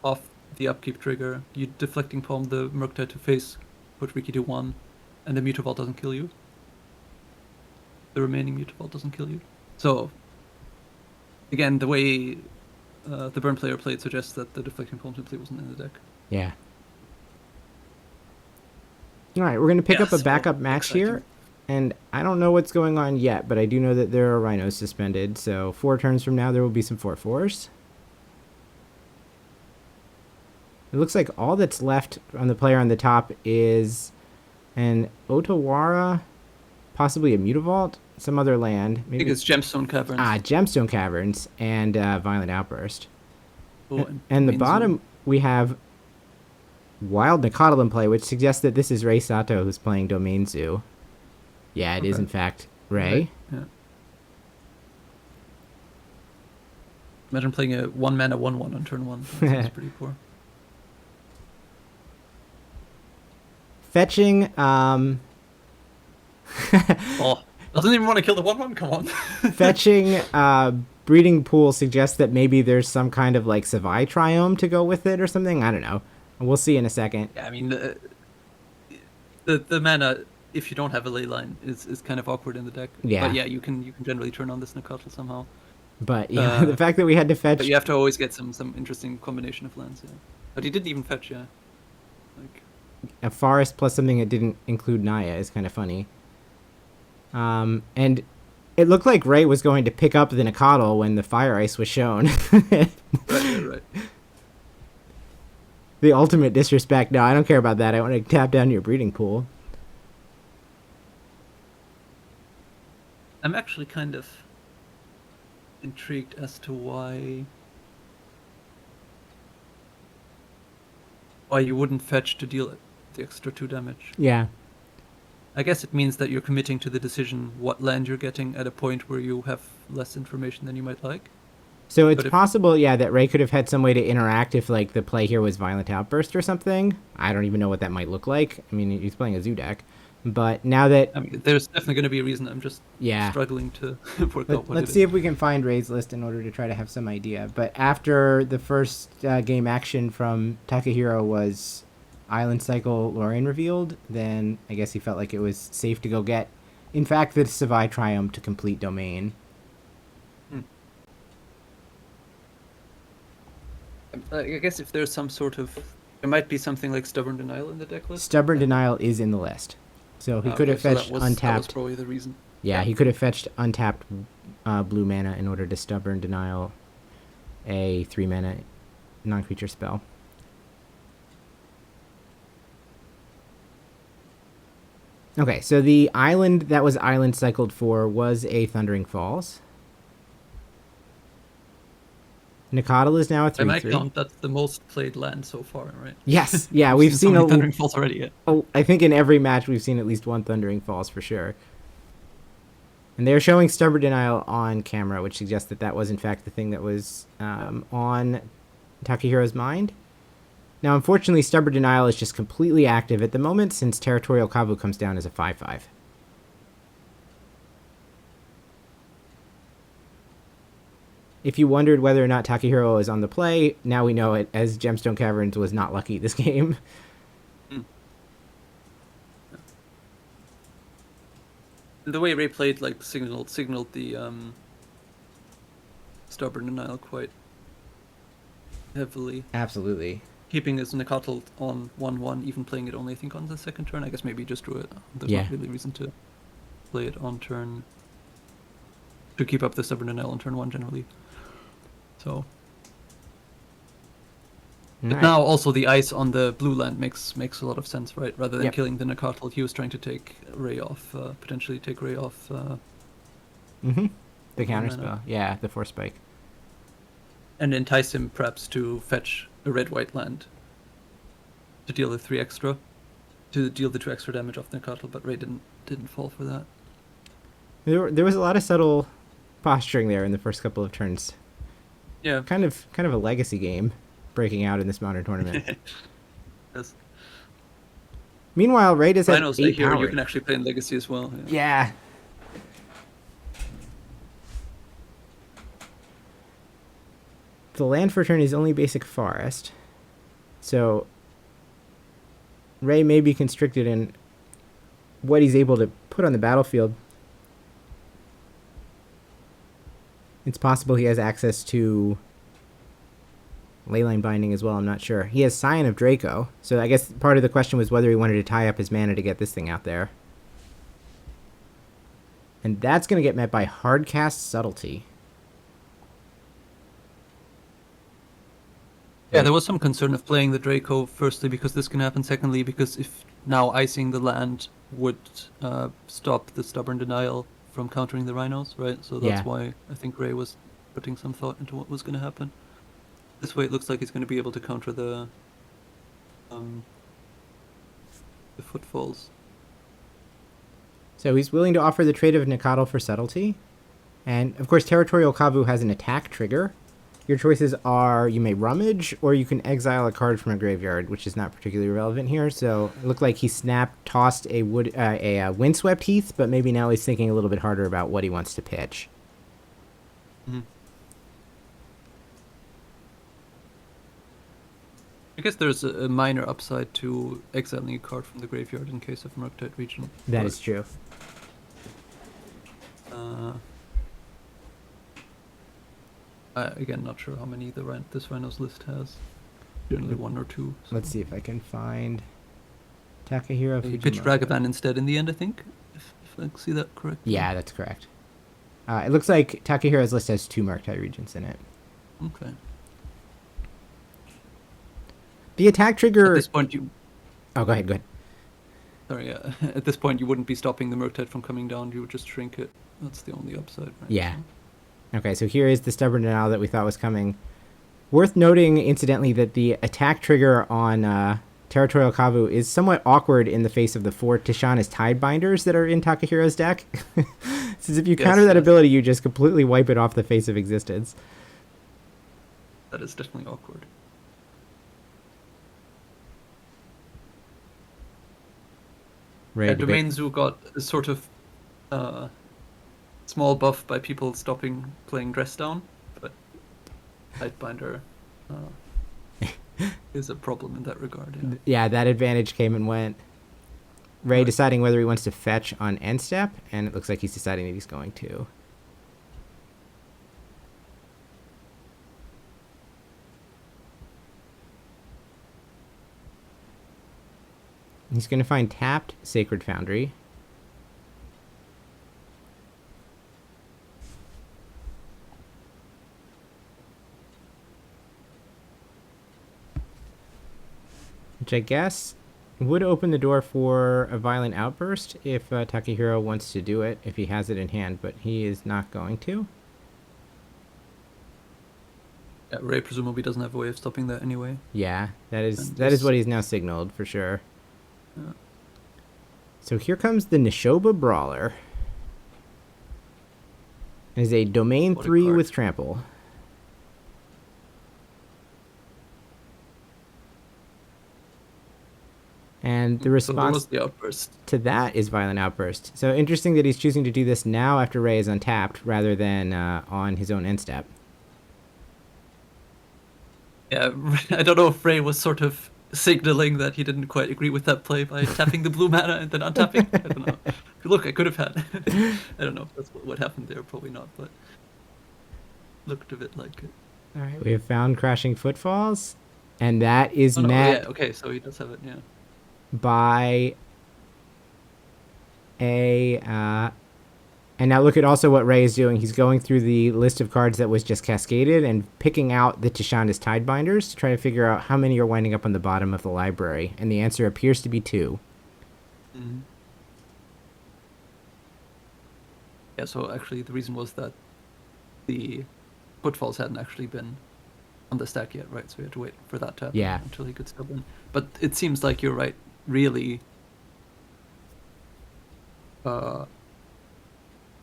off the upkeep trigger. You Deflecting Palm the Murktide to face, put Riki to 1, and the Mutavault doesn't kill you. The remaining Mutavault doesn't kill you. So, again, the way the Burn player played suggests that the Deflecting Palm simply wasn't in the deck. Yeah. All right, we're going to pick up a so backup match exciting. here. And I don't know what's going on yet, but I do know that there are Rhinos suspended. So 4 turns from now, there will be some 4/4s. It looks like all that's left on the player on the top is an Otawara, possibly a Mutavault, some other land. I think it's Gemstone Caverns. Gemstone Caverns and Violent Outburst. Oh, And the Main bottom, Zone. we have Wild Nicodle in play, which suggests that this is Ray Sato who's playing Domain Zoo. Yeah, it is Okay. in fact Ray. Yeah. Imagine playing a 1-mana 1/1 on turn 1. That sounds pretty poor. Fetching, Oh, doesn't even want to kill the 1/1. Come on. fetching Breeding Pool suggests that maybe there's some kind of like Savai Triome to go with it or something. I don't know. We'll see in a second. Yeah, I mean the mana, if you don't have a ley line, is kind of awkward in the deck. Yeah. But yeah, you can generally turn on this Nicotl somehow. But yeah, the fact that we had to fetch But you have to always get some interesting combination of lands. Yeah. But he didn't even fetch. Yeah. Like. a forest plus something that didn't include Naya is kind of funny. And it looked like Ray was going to pick up the Nicodle when the Fire Ice was shown. Right. The ultimate disrespect. No, I don't care about that. I want to tap down your Breeding Pool. I'm actually kind of intrigued as to why you wouldn't fetch to deal the extra 2 damage. Yeah. I guess it means that you're committing to the decision what land you're getting at a point where you have less information than you might like. So it's But if- possible, yeah, that Ray could have had some way to interact if, like, the play here was Violent Outburst or something. I don't even know what that might look like. I mean, he's playing a zoo deck. But now that... I mean, there's definitely going to be a reason. I'm just struggling to work out what Let's it see is. if we can find Ray's list in order to try to have some idea. But after the first game action from Takahiro was Island Cycle Lorraine revealed, then I guess he felt like it was safe to go get, in fact, the Savai Triumph to complete Domain. I guess if there's some sort of... There might be something like Stubborn Denial in the deck list. Stubborn Denial is in the list. So he could have fetched that was untapped. probably the reason. Yeah, he could have fetched untapped blue mana in order to Stubborn Denial a 3-mana non-creature spell. Okay, so the island that was island cycled for was a Thundering Falls. Nicodle is now a 3/3. I might count that's the most played land so far, right? Yes, yeah, we've seen so a many Thundering Falls already. Yeah. Oh, I think in every match we've seen at least one Thundering Falls for sure. And they're showing Stubborn Denial on camera, which suggests that that was in fact the thing that was on Takehiro's mind. Now, unfortunately, Stubborn Denial is just completely active at the moment since Territorial Kavu comes down as a 5/5. If you wondered whether or not Takahiro is on the play, now we know it, as Gemstone Caverns was not lucky this game. The way Ray played, like signaled the Stubborn Denial quite heavily. Absolutely. Keeping his Nekatl on 1/1, even playing it only, I think, on the second turn. I guess maybe he just drew it. There's Yeah. not really reason to play it on turn. To keep up the Stubborn Denial on turn 1 generally. So. But Nice. now also the ice on the blue land makes a lot of sense, right? Rather than Yep. killing the Nekatl, he was trying to take Ray off, potentially take Ray off. Mm-hmm. The One counter mana. spell. Yeah, the force spike. And entice him perhaps to fetch a red-white land to deal the 3 extra, to deal the 2 extra damage off the Nekatl, but Ray didn't fall for that. There was a lot of subtle posturing there in the first couple of turns. Yeah. Kind of a legacy game breaking out in this modern tournament. Yes. Meanwhile, Ray does have Rhinos, I 8 hear power. you can actually play in Legacy as well. Yeah. The land for turn is only basic forest. So Ray may be constricted in what he's able to put on the battlefield. It's possible he has access to Leyline Binding as well, I'm not sure. He has Scion of Draco, so I guess part of the question was whether he wanted to tie up his mana to get this thing out there. And that's going to get met by Hardcast Subtlety. Yeah, there was some concern of playing the Draco, firstly because this can happen, secondly because if now icing the land would stop the Stubborn Denial from countering the Rhinos, right? So that's Yeah. why I think Ray was putting some thought into what was going to happen. This way it looks like he's going to be able to counter the footfalls. So he's willing to offer the trade of Nikado for Subtlety. And, of course, Territorial Kavu has an attack trigger. Your choices are you may rummage or you can exile a card from a graveyard, which is not particularly relevant here. So it looked like he tossed a Windswept Heath, but maybe now he's thinking a little bit harder about what he wants to pitch. Mm-hmm. I guess there's a minor upside to exiling a card from the graveyard in case of Murktide Region. That is true. Again, not sure how many this Rhinos list has. Generally 1 or 2. So. Let's see if I can find Takahiro He pitched Fujimoto. Ragavan instead in the end, I think. If I see that correct. Yeah, that's correct. It looks like Takahiro's list has 2 Murktide Regents in it. Okay. The attack trigger... At this point, you. Oh, go ahead. Sorry, yeah. At this point, you wouldn't be stopping the Murktide from coming down. You would just shrink it. That's the only upside, right? Yeah. Okay, so here is the Stubborn Denial that we thought was coming. Worth noting, incidentally, that the attack trigger on Territorial Kavu is somewhat awkward in the face of the 4 Tishana's Tidebinders that are in Takahiro's deck. Since if you counter that ability, you just completely wipe it off the face of existence. That is definitely awkward. Right. Domain Zoo got a sort of small buff by people stopping playing Dress Down, but Tidebinder is a problem in that regard. Yeah. Yeah, that advantage came and went. Ray deciding whether he wants to fetch on end step, and it looks like he's deciding that he's going to. He's going to find tapped Sacred Foundry. Which I guess would open the door for a Violent Outburst if Takahiro wants to do it, if he has it in hand, but he is not going to. Yeah, Ray presumably doesn't have a way of stopping that anyway. Yeah, that is what he's now signaled for sure. Yeah. So here comes the Nishoba Brawler. It is a domain What a 3 card. with trample. And the So what response was the outburst? to that is Violent Outburst. So interesting that he's choosing to do this now after Ray is untapped rather than on his own end step. Yeah, I don't know if Ray was sort of signaling that he didn't quite agree with that play by tapping the blue mana and then untapping. I don't know. Look, I could have had. I don't know if that's what happened there. Probably not, but. looked a bit like it. All right, we have found Crashing Footfalls, and that is Oh, no, met yeah, okay, so he does have it, yeah. by and now look at also what Ray is doing. He's going through the list of cards that was just cascaded and picking out the Tishanda's Tidebinders to try to figure out how many are winding up on the bottom of the library, and the answer appears to be 2. Mm-hmm. Yeah, so actually the reason was that the footfalls hadn't actually been on the stack yet, right? So we had to wait for that to happen until he could step in. But it seems like you're right, really.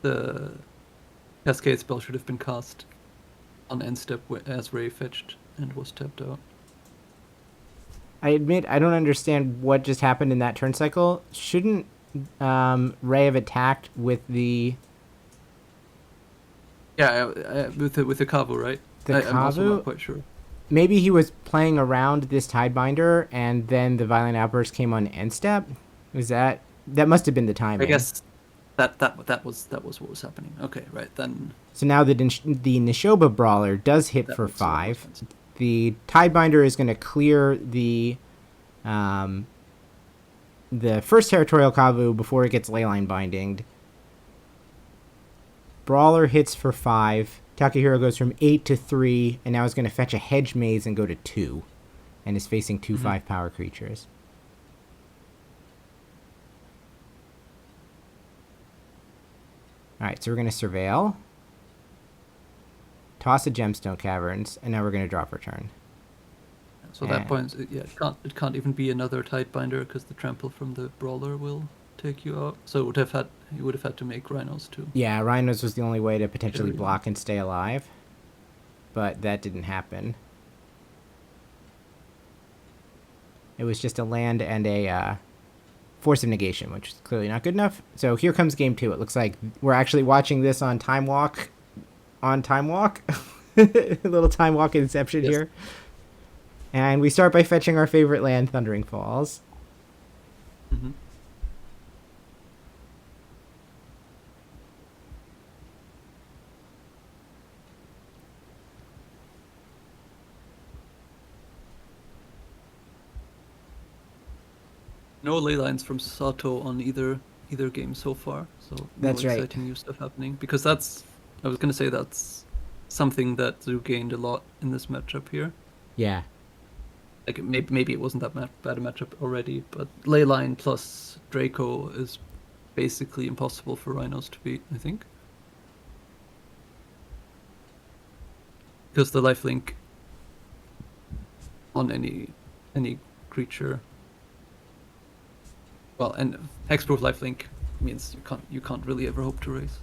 The Cascade spell should have been cast on end step as Ray fetched and was tapped out. I admit I don't understand what just happened in that turn cycle. Shouldn't Ray have attacked with the... Yeah, with the Kavu, right? I'm also Kavu? not quite sure. Maybe he was playing around this Tidebinder, and then the Violent Outburst came on end step? Was that must have been the timing. I guess that was what was happening. Okay, right then. So now the Nishoba Brawler does hit for 5. The Tidebinder is going to clear the first Territorial Kavu before it gets Leyline Binding. Brawler hits for 5. Takahiro goes from 8 to 3, and now is going to fetch a Hedge Maze and go to 2, and is facing 2 5-power creatures. Alright, so we're going to Surveil, toss a Gemstone Caverns, and now we're going to draw for turn. So at that point, it can't even be another Tidebinder because the trample from the Brawler will take you out. So you would have had to make Rhinos too. Yeah, Rhinos was the only way to potentially block and stay alive, but that didn't happen. It was just a land and a Force of Negation, which is clearly not good enough. So here comes game 2. It looks like we're actually watching this on Time Walk. A little Time Walk inception here. And we start by fetching our favorite land, Thundering Falls. Mm-hmm. No ley lines from Sato on either game so far, so that's no right. Exciting new stuff happening, because I was gonna say that's something that Zoo gained a lot in this matchup here. Yeah. Like maybe it wasn't that bad a matchup already, but Leyline plus Draco is basically impossible for Rhinos to beat, I think. Because the lifelink on any creature, well, and hexproof lifelink means you can't really ever hope to raise.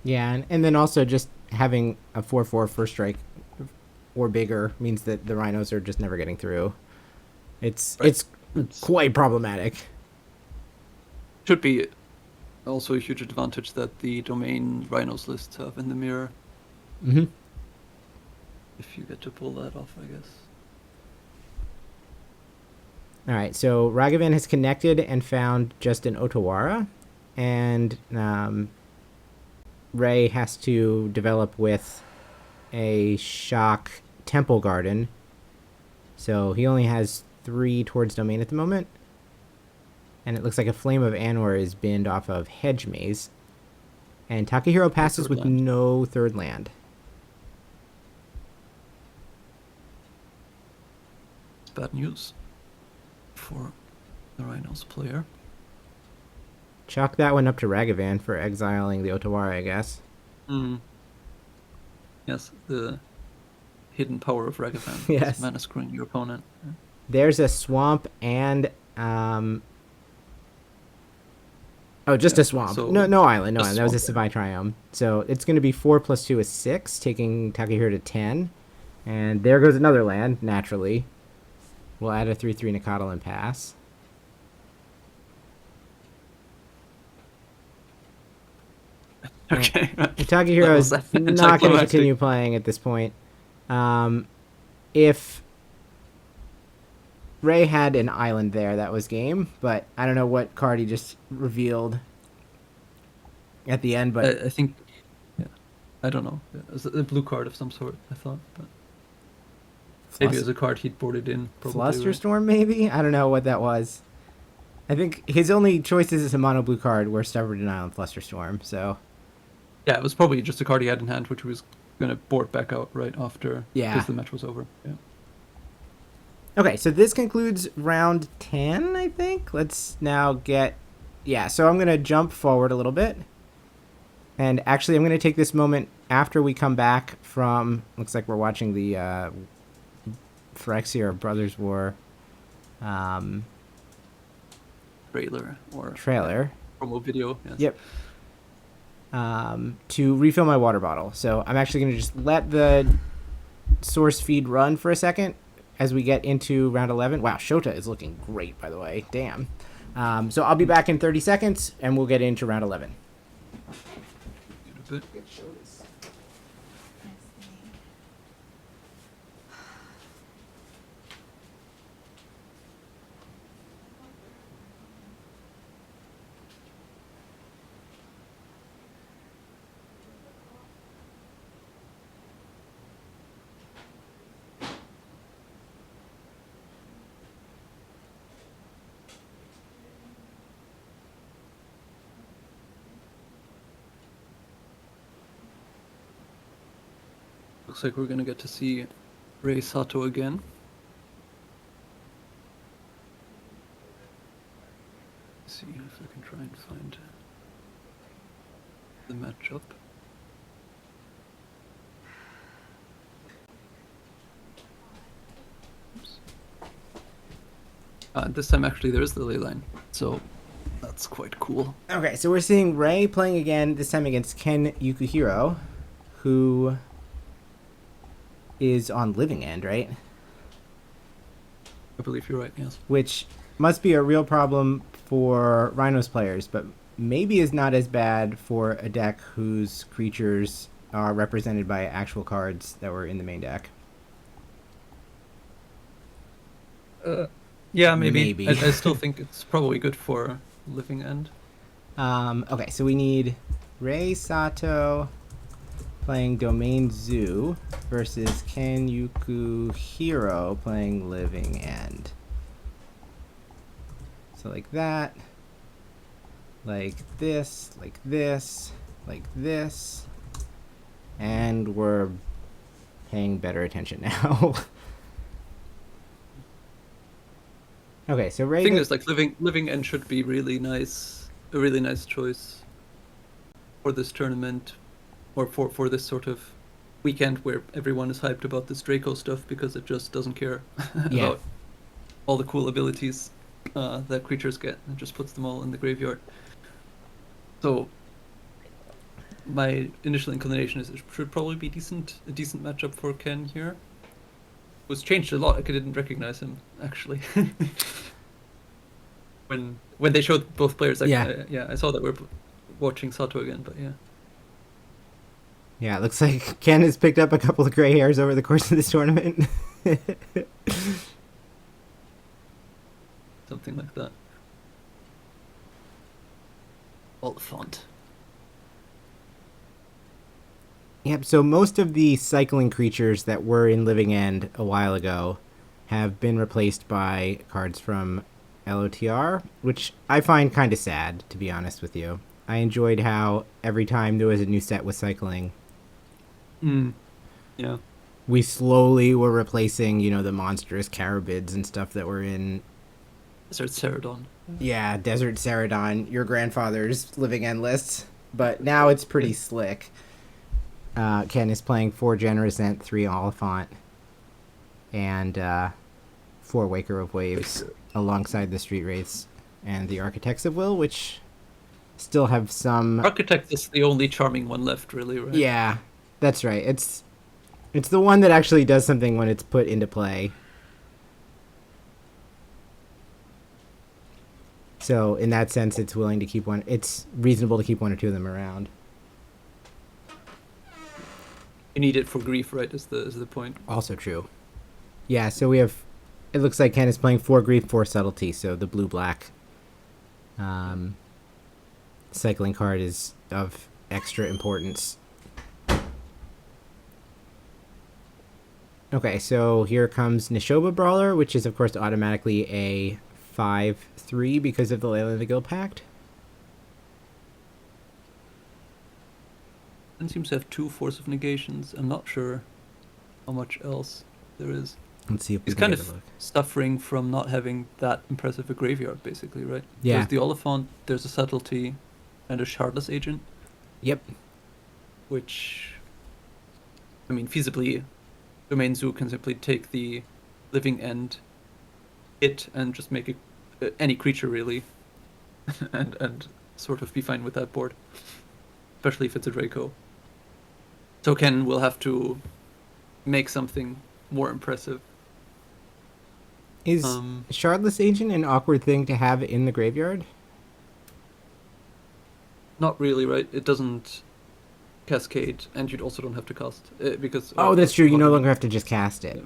Yeah, and then also just having a 4/4 first strike or bigger means that the Rhinos are just never getting through. It's quite problematic. Should be also a huge advantage that the domain Rhinos lists have in the mirror. Mm-hmm. If you get to pull that off, I guess. All right, so Ragavan has connected and found just an Otawara, and Ray has to develop with a Shock Temple Garden. So he only has 3 towards domain at the moment. And it looks like a Flame of Anwar is binned off of Hedge Maze. And Takahiro passes with no third land. It's bad news for the Rhinos player. Chalk that one up to Ragavan for exiling the Otawara, I guess. Yes, the hidden power of Ragavan. Yes. Mana screwing your opponent. There's a swamp and just a swamp. So no island. That was a Savai Triumph. So it's going to be 4 + 2 is 6, taking Takahiro to 10. And there goes another land, naturally. We'll add a 3/3 Nakatl and pass. Okay. Takahiro is not going to continue playing at this point. If Ray had an island there, that was game. But I don't know what card he just revealed. at the end, but I think, yeah, I don't know. It was a blue card of some sort, I thought. But maybe it was a card he'd boarded in. Probably, right? Flusterstorm, maybe? I don't know what that was. I think his only choices as a mono blue card were Stubborn Denial and Flusterstorm, so... Yeah, it was probably just a card he had in hand, which he was going to board back out right after, Yeah. because the match was over. Yeah. Okay, so this concludes round 10, I think. Let's now get... Yeah, so I'm going to jump forward a little bit. And actually, I'm going to take this moment after we come back from... Looks like we're watching the Phyrexia Brothers War trailer. Promo video. Yes. Yep. To refill my water bottle. So I'm actually going to just let the source feed run for a second as we get into round 11. Wow, Shota is looking great, by the way. Damn. So I'll be back in 30 seconds, and we'll get into round 11. Good. Looks like we're gonna get to see Rei Sato again. Let's see if I can try and find the matchup. This time actually there is the ley line, so that's quite cool. Okay, so we're seeing Rei playing again, this time against Ken Yukuhiro, who is on Living End, right? I believe you're right, yes. Which must be a real problem for Rhinos players, but maybe is not as bad for a deck whose creatures are represented by actual cards that were in the main deck. Yeah, maybe. I still think it's probably good for Living End. Okay, so we need Rei Sato playing Domain Zoo versus Ken Yukuhiro playing Living End. So like that, like this, like this, like this, and we're paying better attention now. Okay, so Rei... The thing is, like, Living End should be really nice, a really nice choice for this tournament, or for this sort of weekend where everyone is hyped about this Draco stuff because it just doesn't care about all the cool abilities that creatures get, and just puts them all in the graveyard. So my initial inclination is it should probably be a decent matchup for Ken here. It was changed a lot. I didn't recognize him actually. when they showed both players, I saw that we're watching Sato again, but yeah. Yeah, it looks like Ken has picked up a couple of gray hairs over the course of this tournament. Something like that. All font. Yep, so most of the cycling creatures that were in Living End a while ago have been replaced by cards from LOTR, which I find kind of sad, to be honest with you. I enjoyed how every time there was a new set with cycling, yeah, we slowly were replacing, the monstrous Carabids and stuff that were in... Desert Ceradon. Yeah, Desert Ceradon, your grandfather's Living End lists. But now it's pretty slick. Ken is playing 4 Generous Ent, 3 Oliphant, and 4 Waker of Waves alongside the Street Wraiths and the Architects of Will, which still have some... Architect is the only charming one left, really, right? Yeah, that's right. It's the one that actually does something when it's put into play. So in that sense, it's willing to keep one. It's reasonable to keep 1 or 2 of them around. You need it for grief, right? Is the point? Also true. Yeah. So we have. It looks like Ken is playing 4 grief, 4 subtlety. So the blue-black cycling card is of extra importance. Okay, so here comes Nishoba Brawler, which is, of course, automatically a 5/3 because of the Leyland of the Guild Pact. It seems to have 2 Force of Negations. I'm not sure how much else there is. Let's see if we He's can kind get of a look. suffering from not having that impressive a graveyard, basically, right? Yeah. There's the Oliphant, there's a Subtlety, and a Shardless Agent, Yep. which, I mean, feasibly, Domain Zoo can simply take the Living End hit and just make it any creature, really, and sort of be fine with that board, especially if it's a Draco. So Ken will have to make something more impressive. Is Shardless Agent an awkward thing to have in the graveyard? Not really, right? It doesn't cascade, and you also don't have to cast because. Oh, that's true. You no longer have to just cast it. Yeah.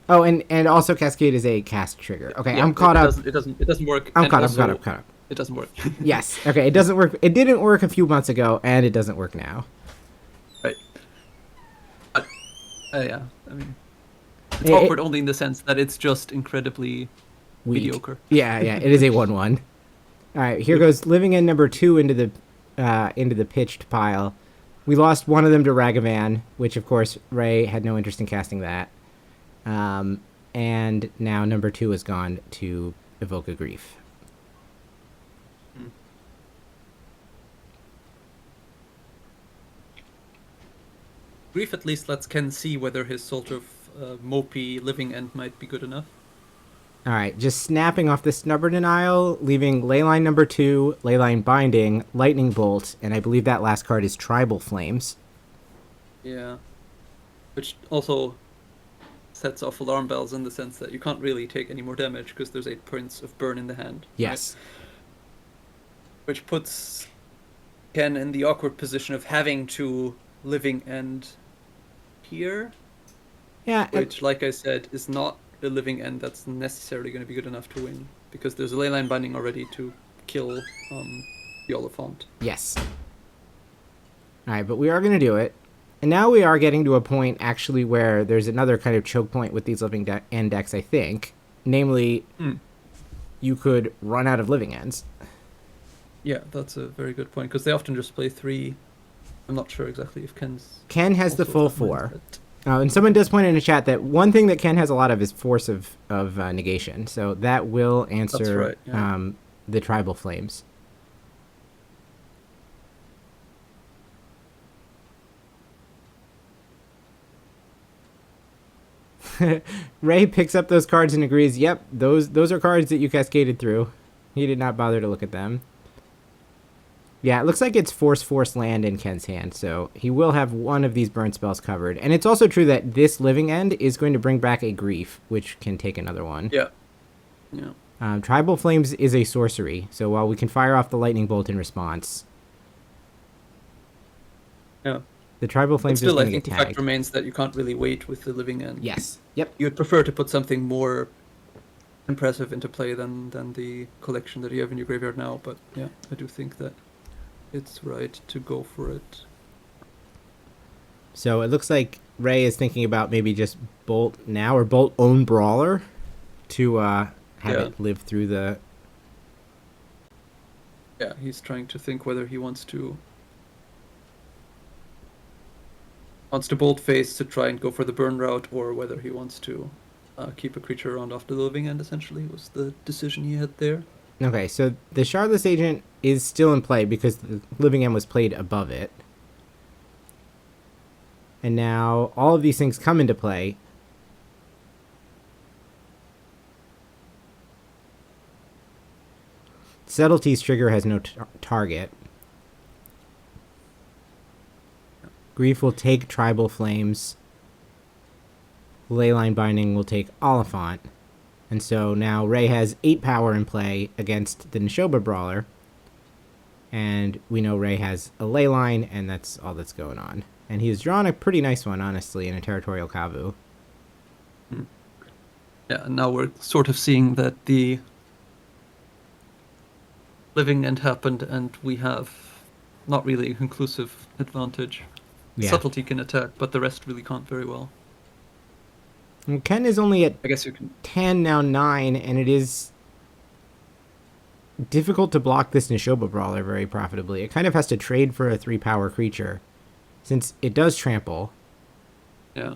Oh, and also Cascade is a cast trigger. Okay, Yeah, I'm caught up. It doesn't work. I'm and caught also, up. It doesn't work. Yes. Okay, it doesn't work. It didn't work a few months ago, and it doesn't work now. Right. Yeah, I mean, it's awkward only in the sense that it's just incredibly Weak. mediocre. Yeah, it is a 1/1. All right, here goes Living End number 2 into the pitched pile. We lost one of them to Ragavan, which of course Ray had no interest in casting that. And now number 2 is gone to Evoke a Grief. Grief at least lets Ken see whether his sort of mopey Living End might be good enough. All right, just snapping off the Snubber Denial, leaving Leyline number 2, Leyline Binding, Lightning Bolt, and I believe that last card is Tribal Flames. Yeah. Which also sets off alarm bells in the sense that you can't really take any more damage because there's 8 points of burn in the hand. Yes. Right? Which puts Ken in the awkward position of having to Living End here. Yeah. Which, like I said, is not a Living End that's necessarily going to be good enough to win. Because there's a Leyline Binding already to kill the Oliphant. Yes. All right, but we are going to do it. And now we are getting to a point, actually, where there's another kind of choke point with these Living End decks, I think. Namely, you could run out of Living Ends. Yeah, that's a very good point. Because they often just play 3. I'm not sure exactly if Ken has the full 4. And someone does point in the chat that one thing that Ken has a lot of is Force of Negation. So that will answer That's right, yeah. The Tribal Flames. Ray picks up those cards and agrees, yep, those are cards that you cascaded through. He did not bother to look at them. Yeah, it looks like it's Force land in Ken's hand, so he will have one of these burn spells covered. And it's also true that this Living End is going to bring back a Grief, which can take another one. Yeah. Tribal Flames is a sorcery, so while we can fire off the Lightning Bolt in response, the Tribal Flames is going to get tagged. I think the fact remains that you can't really wait with the Living End. Yes. Yep. You'd prefer to put something more impressive into play than the collection that you have in your graveyard now, but yeah, I do think that it's right to go for it. So it looks like Ray is thinking about maybe just Bolt now, or Bolt own Brawler to have it live through the... Yeah, he's trying to think whether he wants to Bolt face to try and go for the burn route, or whether he wants to keep a creature around after the Living End, essentially, was the decision he had there. Okay, so the Shardless Agent is still in play because the Living End was played above it. And now all of these things come into play. Subtlety's trigger has no target. Grief will take Tribal Flames. Leyline Binding will take Oliphant. And so now Ray has 8 power in play against the Nishoba Brawler. And we know Ray has a Leyline, and that's all that's going on. And he has drawn a pretty nice one, honestly, in a Territorial Kavu. Yeah, and now we're sort of seeing that the living end happened, and we have not really a conclusive advantage. Yeah. Subtlety can attack, but the rest really can't very well. Well, Ken is only at I guess you can. 10, now 9, and it is difficult to block this Nishoba Brawler very profitably. It kind of has to trade for a 3-power creature, since it does trample. Yeah.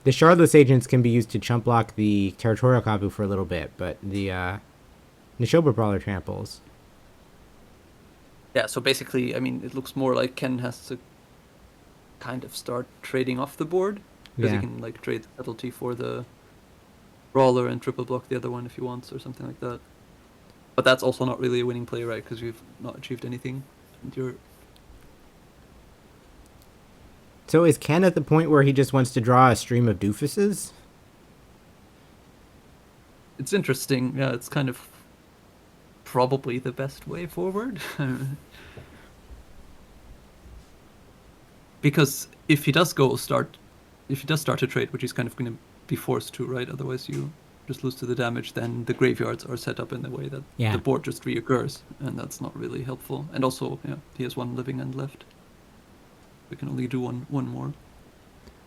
The Shardless Agents can be used to chump block the Territorial Kabu for a little bit, but the Nishoba Brawler tramples. Yeah, so basically, I mean, it looks more like Ken has to kind of start trading off the board. Because Yeah. he can, like, trade the subtlety for the brawler and triple block the other one if he wants, or something like that. But that's also not really a winning play, right? Because you've not achieved anything. And you're... So is Ken at the point where he just wants to draw a stream of doofuses? It's interesting. Yeah, it's kind of probably the best way forward. Because if he does start a trade, which he's kind of going to be forced to, right? Otherwise you just lose to the damage, then the graveyards are set up in the way that the board just reoccurs, and that's not really helpful. And also, yeah, he has 1 living end left. We can only do one more.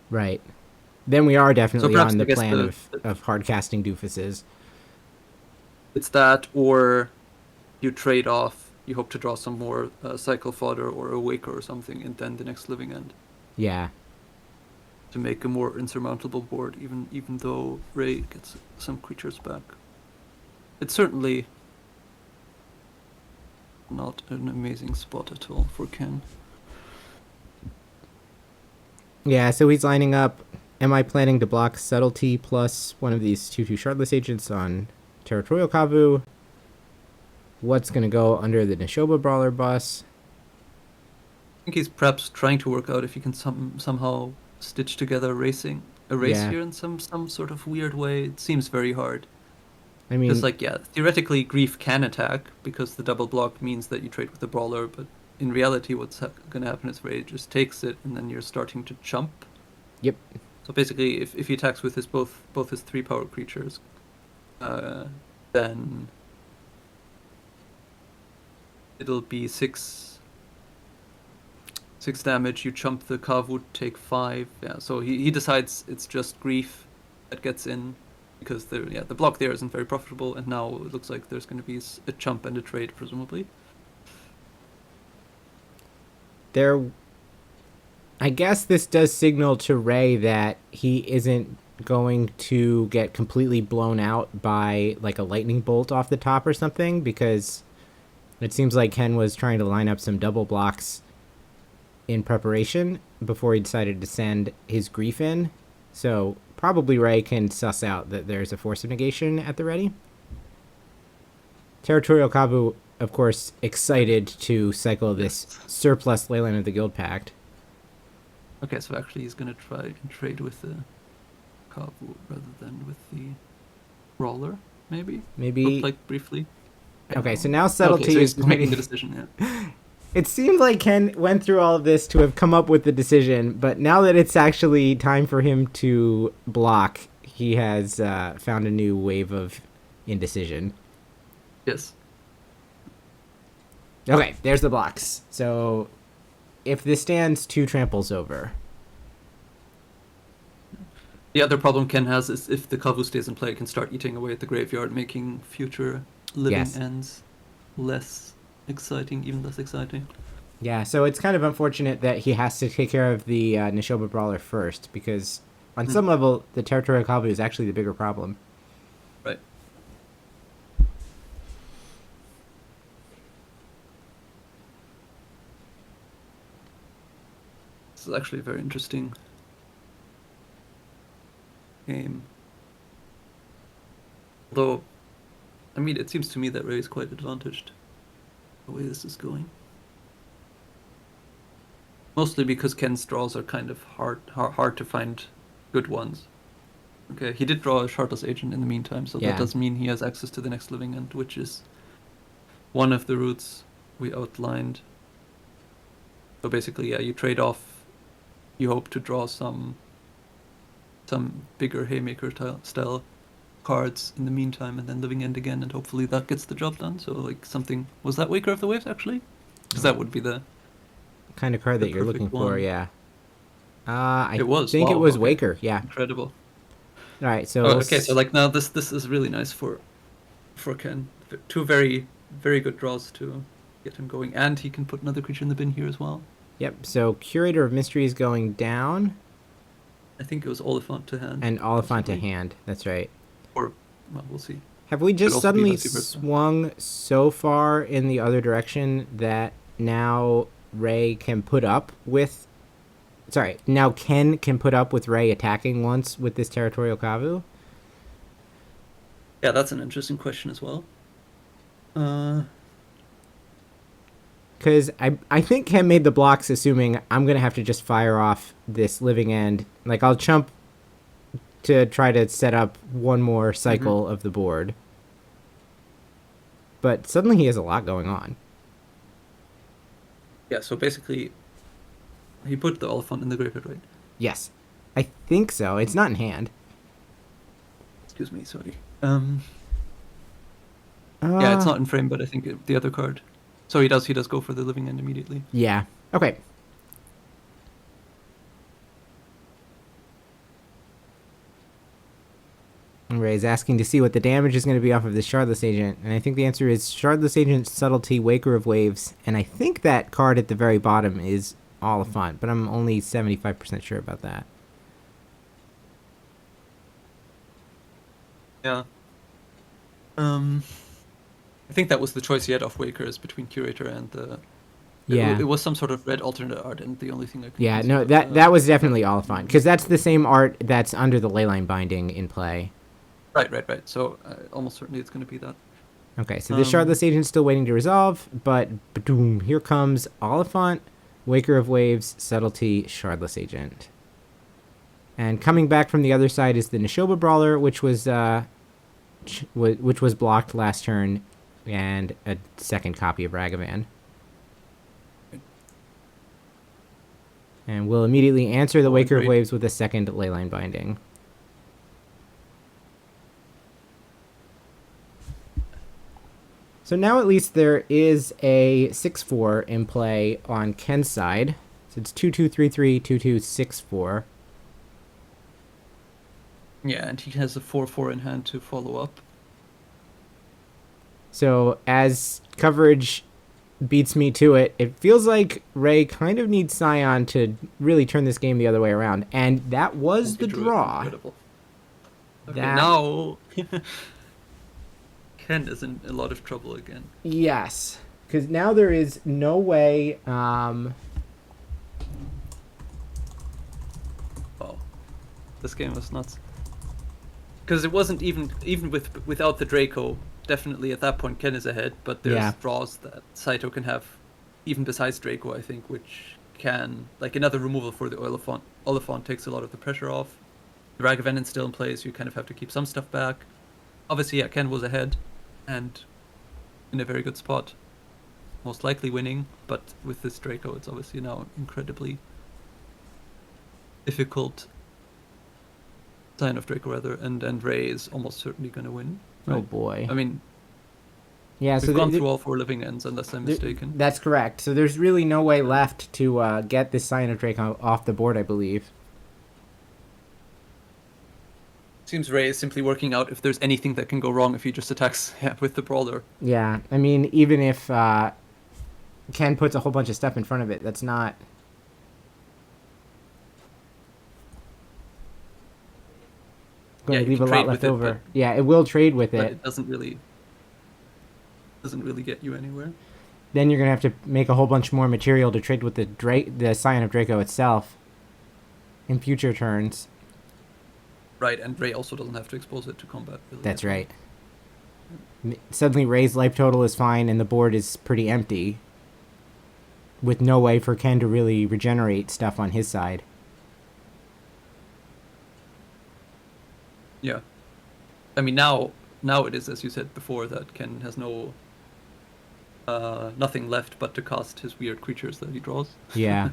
Right. Then we are definitely perhaps, on I the guess, plan of hard casting doofuses. It's that, or you trade off, you hope to draw some more cycle fodder or a waker or something, and then the next living end. Yeah. To make a more insurmountable board, even though Ray gets some creatures back. It's certainly not an amazing spot at all for Ken. Yeah, so he's lining up. Am I planning to block Subtlety plus one of these 2/2 Shardless Agents on Territorial Kabu? What's going to go under the Nishoba Brawler bus? I think he's perhaps trying to work out if he can somehow stitch together a race here in some sort of weird way. It seems very hard. I mean, Just like, yeah, theoretically Grief can attack because the double block means that you trade with the brawler, but in reality what's going to happen is Ray just takes it and then you're starting to chump. Yep. So basically, if he attacks with his both his 3-power creatures, then it'll be 6 damage. You chump the Kavu, take 5. Yeah. So he decides it's just Grief that gets in because the block there isn't very profitable, and now it looks like there's going to be a chump and a trade presumably. I guess this does signal to Ray that he isn't going to get completely blown out by like a lightning bolt off the top or something, because it seems like Ken was trying to line up some double blocks in preparation before he decided to send his Grief in. So probably Ray can suss out that there's a Force of Negation at the ready. Territorial Kabu, of course, excited to cycle this surplus Leyland of the Guild Pact. Okay, so actually he's going to try and trade with the Kavu rather than with the Brawler, maybe? Looked like briefly. Okay, so now Subtlety so is he's making the decision, yeah. It seemed like Ken went through all of this to have come up with the decision, but now that it's actually time for him to block, he has found a new wave of indecision. Yes. Okay, there's the blocks. So if this stands, 2 tramples over. The other problem Ken has is if the Kavu stays in play, it can start eating away at the graveyard, making future living ends less exciting, even less exciting. Yeah, so it's kind of unfortunate that he has to take care of the Nishoba Brawler first, because on some level, the Territorial Kabu is actually the bigger problem. Right. This is actually a very interesting game. Although, I mean, it seems to me that Ray is quite advantaged the way this is going. Mostly because Ken's draws are kind of hard to find good ones. Okay, he did draw a Shardless Agent in the meantime, so that does mean he has access to the next living end, which is one of the routes we outlined. So basically, yeah, you trade off, you hope to draw some bigger Haymaker style cards in the meantime, and then living end again, and hopefully that gets the job done. So like something, was that Waker of the Waves actually? Because that would be the kind of card the that you're looking perfect for, one. yeah. I It was. think it Wow, was okay. Waker, yeah. Incredible. All right, so Oh, okay, so like now this is really nice for Ken. Two very good draws to get him going, and he can put another creature in the bin here as well. Yep, so Curator of Mysteries going down. I think it was Oliphant to hand. And Oliphant to possibly. hand, that's right. Or, well, we'll see. Have we just also be suddenly Lucky Birthday. swung so far in the other direction that now Ray can put up with... Sorry, now Ken can put up with Ray attacking once with this Territorial Kavu? Yeah, that's an interesting question as well. Because I think Ken made the blocks assuming I'm going to have to just fire off this living end. Like, I'll chump to try to set up one more cycle of the board. But suddenly he has a lot going on. Yeah, so basically, he put the Oliphant in the graveyard, right? Yes. I think so. It's not in hand. Excuse me, sorry. Yeah, it's not in frame, but I think the other card. So he does go for the living end immediately. Yeah. Okay. Ray's asking to see what the damage is going to be off of this Shardless Agent, and I think the answer is Shardless Agent, Subtlety, Waker of Waves, and I think that card at the very bottom is Oliphant, but I'm only 75% sure about that. Yeah. I think that was the choice he had off Wakers between Curator and the... Yeah. It was some sort of red alternate art, and the only thing I could... Yeah, no, that was definitely Oliphant, because that's the same art that's under the Leyline binding in play. Right. So almost certainly it's going to be that. Okay, so this Shardless Agent's still waiting to resolve, but boom, here comes Oliphant, Waker of Waves, Subtlety, Shardless Agent. And coming back from the other side is the Neshoba Brawler, which was blocked last turn, and a second copy of Ragavan. And we'll immediately answer the Waker of great. Waves with a second Leyline Binding. So now at least there is a 6/4 in play on Ken's side. So it's 2/2/3/3, 2/2/6/4. Yeah, and he has a 4/4 in hand to follow up. So as coverage beats me to it, it feels like Ray kind of needs Scion to really turn this game the other way around. And that was the draw. Incredible. Okay, now Ken is in a lot of trouble again. Yes, because now there is no way... Wow. This game was nuts. Because it wasn't even without the Draco, definitely at that point Ken is ahead, but there's draws that Saito can have, even besides Draco, I think, which can, like another removal for the Oliphant. Oliphant takes a lot of the pressure off. The Ragavan is still in place, you kind of have to keep some stuff back. Obviously, yeah, Ken was ahead, and in a very good spot. Most likely winning, but with this Draco, it's obviously now incredibly difficult. Sign of Draco, rather, and Ray is almost certainly going to win. Right? Oh boy. I mean, yeah, we've gone through all 4 living ends, unless I'm mistaken. That's correct. So there's really no way left to get this Sign of Draco off the board, I believe. Seems Ray is simply working out if there's anything that can go wrong if he just attacks with the Brawler. Yeah, I mean, even if Ken puts a whole bunch of stuff in front of it, that's not... going to leave a lot left over. Yeah, it will trade with it. But it doesn't really get you anywhere. Then you're going to have to make a whole bunch more material to trade with the Scion of Draco itself in future turns. Right, and Ray also doesn't have to expose it to combat. Really. That's right. Suddenly Ray's life total is fine and the board is pretty empty, with no way for Ken to really regenerate stuff on his side. Yeah. I mean, now it is, as you said before, that Ken has nothing left but to cast his weird creatures that he draws. Yeah.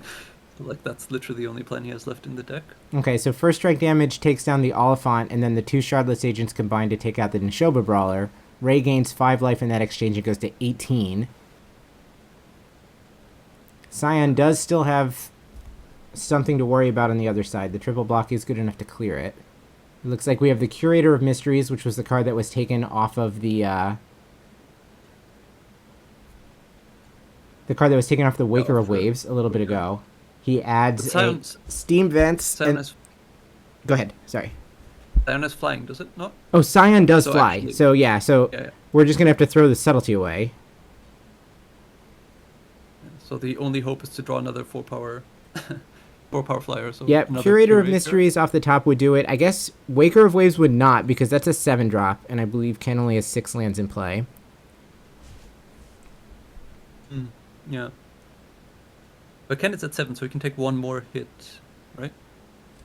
Like, that's literally the only plan he has left in the deck. Okay, so first strike damage takes down the Oliphant, and then the 2 Shardless agents combine to take out the Nishoba Brawler. Ray gains 5 life in that exchange and goes to 18. Scion does still have something to worry about on the other side. The triple block is good enough to clear it. It looks like we have the Curator of Mysteries, which was the card that was taken off of the card that was taken off the Waker of Waves a little bit ago. He adds a Steam Vents. Go ahead. Sorry. Scion is flying, does it not? Oh, Scion does fly. Actually, so yeah. We're just gonna have to throw the subtlety away. So the only hope is to draw another 4-power, 4-power flyer. So yep. Curator of Mysteries off the top would do it. I guess Waker of Waves would not, because that's a 7-drop, and I believe Ken only has 6 lands in play. Yeah. But Ken is at 7, so he can take 1 more hit, right?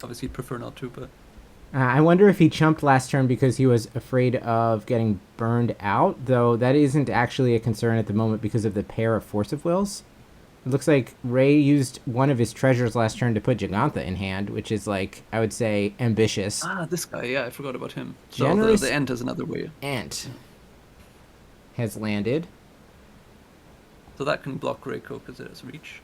Obviously, he'd prefer not to, but... I wonder if he chumped last turn because he was afraid of getting burned out, though that isn't actually a concern at the moment because of the pair of Force of Wills. It looks like Ray used one of his treasures last turn to put Gigantha in hand, which is, like, I would say, ambitious. Ah, this guy, yeah, I forgot about him. So Generous the Ant is another way. Ant has landed. So that can block Reiko because it has reach.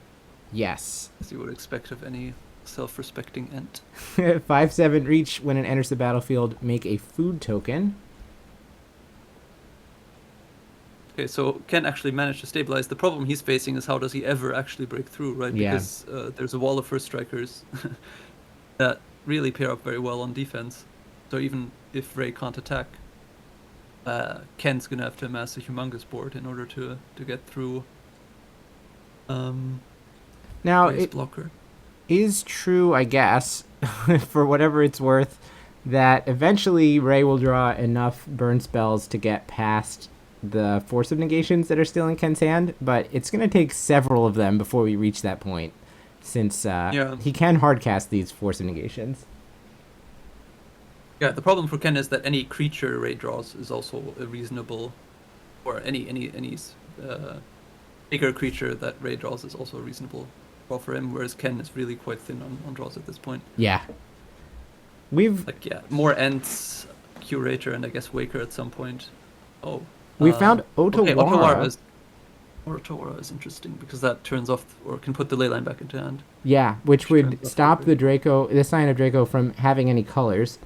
Yes. As you would expect of any self-respecting Ant. 5/7 reach when it enters the battlefield. Make a food token. Okay, so Ken actually managed to stabilize. The problem he's facing is how does he ever actually break through, right? Yeah. Because there's a wall of first strikers that really pair up very well on defense. So even if Ray can't attack, Ken's gonna have to amass a humongous board in order to get through. Now Ray's it blocker. is true, I guess, for whatever it's worth, that eventually Ray will draw enough burn spells to get past the Force of Negations that are still in Ken's hand, but it's going to take several of them before we reach that point, since he can hardcast these Force of Negations. Yeah, the problem for Ken is that any creature Ray draws is also a reasonable, or any bigger creature that Ray draws is also a reasonable draw for him, whereas Ken is really quite thin on draws at this point. Yeah. More Ents, Curator, and I guess Waker at some point. We found Otawara. Okay, Otawara is interesting because that turns off or can put the ley line back into hand. Yeah, which would stop the Sign of Draco from having any colors.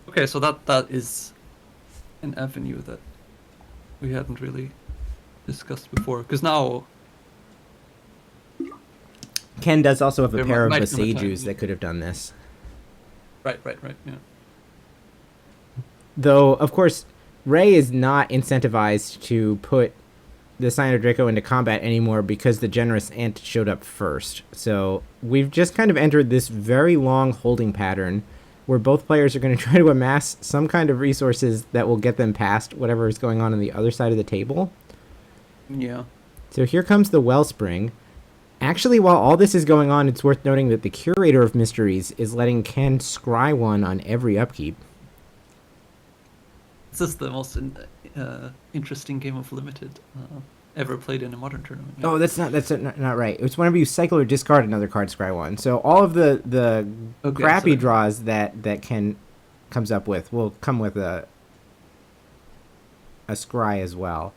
Okay, so that is an avenue that we hadn't really discussed before, because now Ken does also have a pair of Basejus that could have done this. Right, yeah. Though, of course, Ray is not incentivized to put the Sign of Draco into combat anymore because the Generous Ant showed up first. So we've just kind of entered this very long holding pattern where both players are going to try to amass some kind of resources that will get them past whatever is going on the other side of the table. Yeah. So here comes the Wellspring. Actually, while all this is going on, it's worth noting that the Curator of Mysteries is letting Ken scry one on every upkeep. This is the most interesting game of Limited ever played in a Modern tournament. Yeah. Oh, that's not right. It's whenever you cycle or discard another card, scry one. So all of the crappy draws that Ken comes up with will come with a scry as well.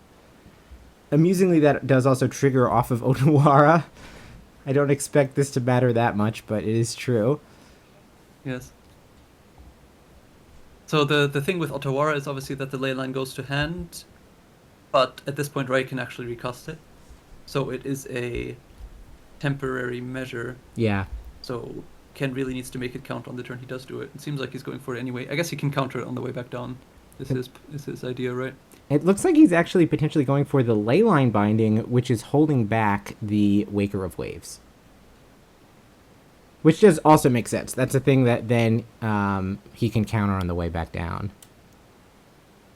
Amusingly, that does also trigger off of Otawara. I don't expect this to matter that much, but it is true. Yes. So the thing with Otawara is obviously that the ley line goes to hand, but at this point Ray can actually recast it. So it is a temporary measure. Yeah. So Ken really needs to make it count on the turn he does do it. It seems like he's going for it anyway. I guess he can counter it on the way back down. This is his idea, right? It looks like he's actually potentially going for the Leyline Binding, which is holding back the Waker of Waves. Which does also make sense. That's a thing that then he can counter on the way back down.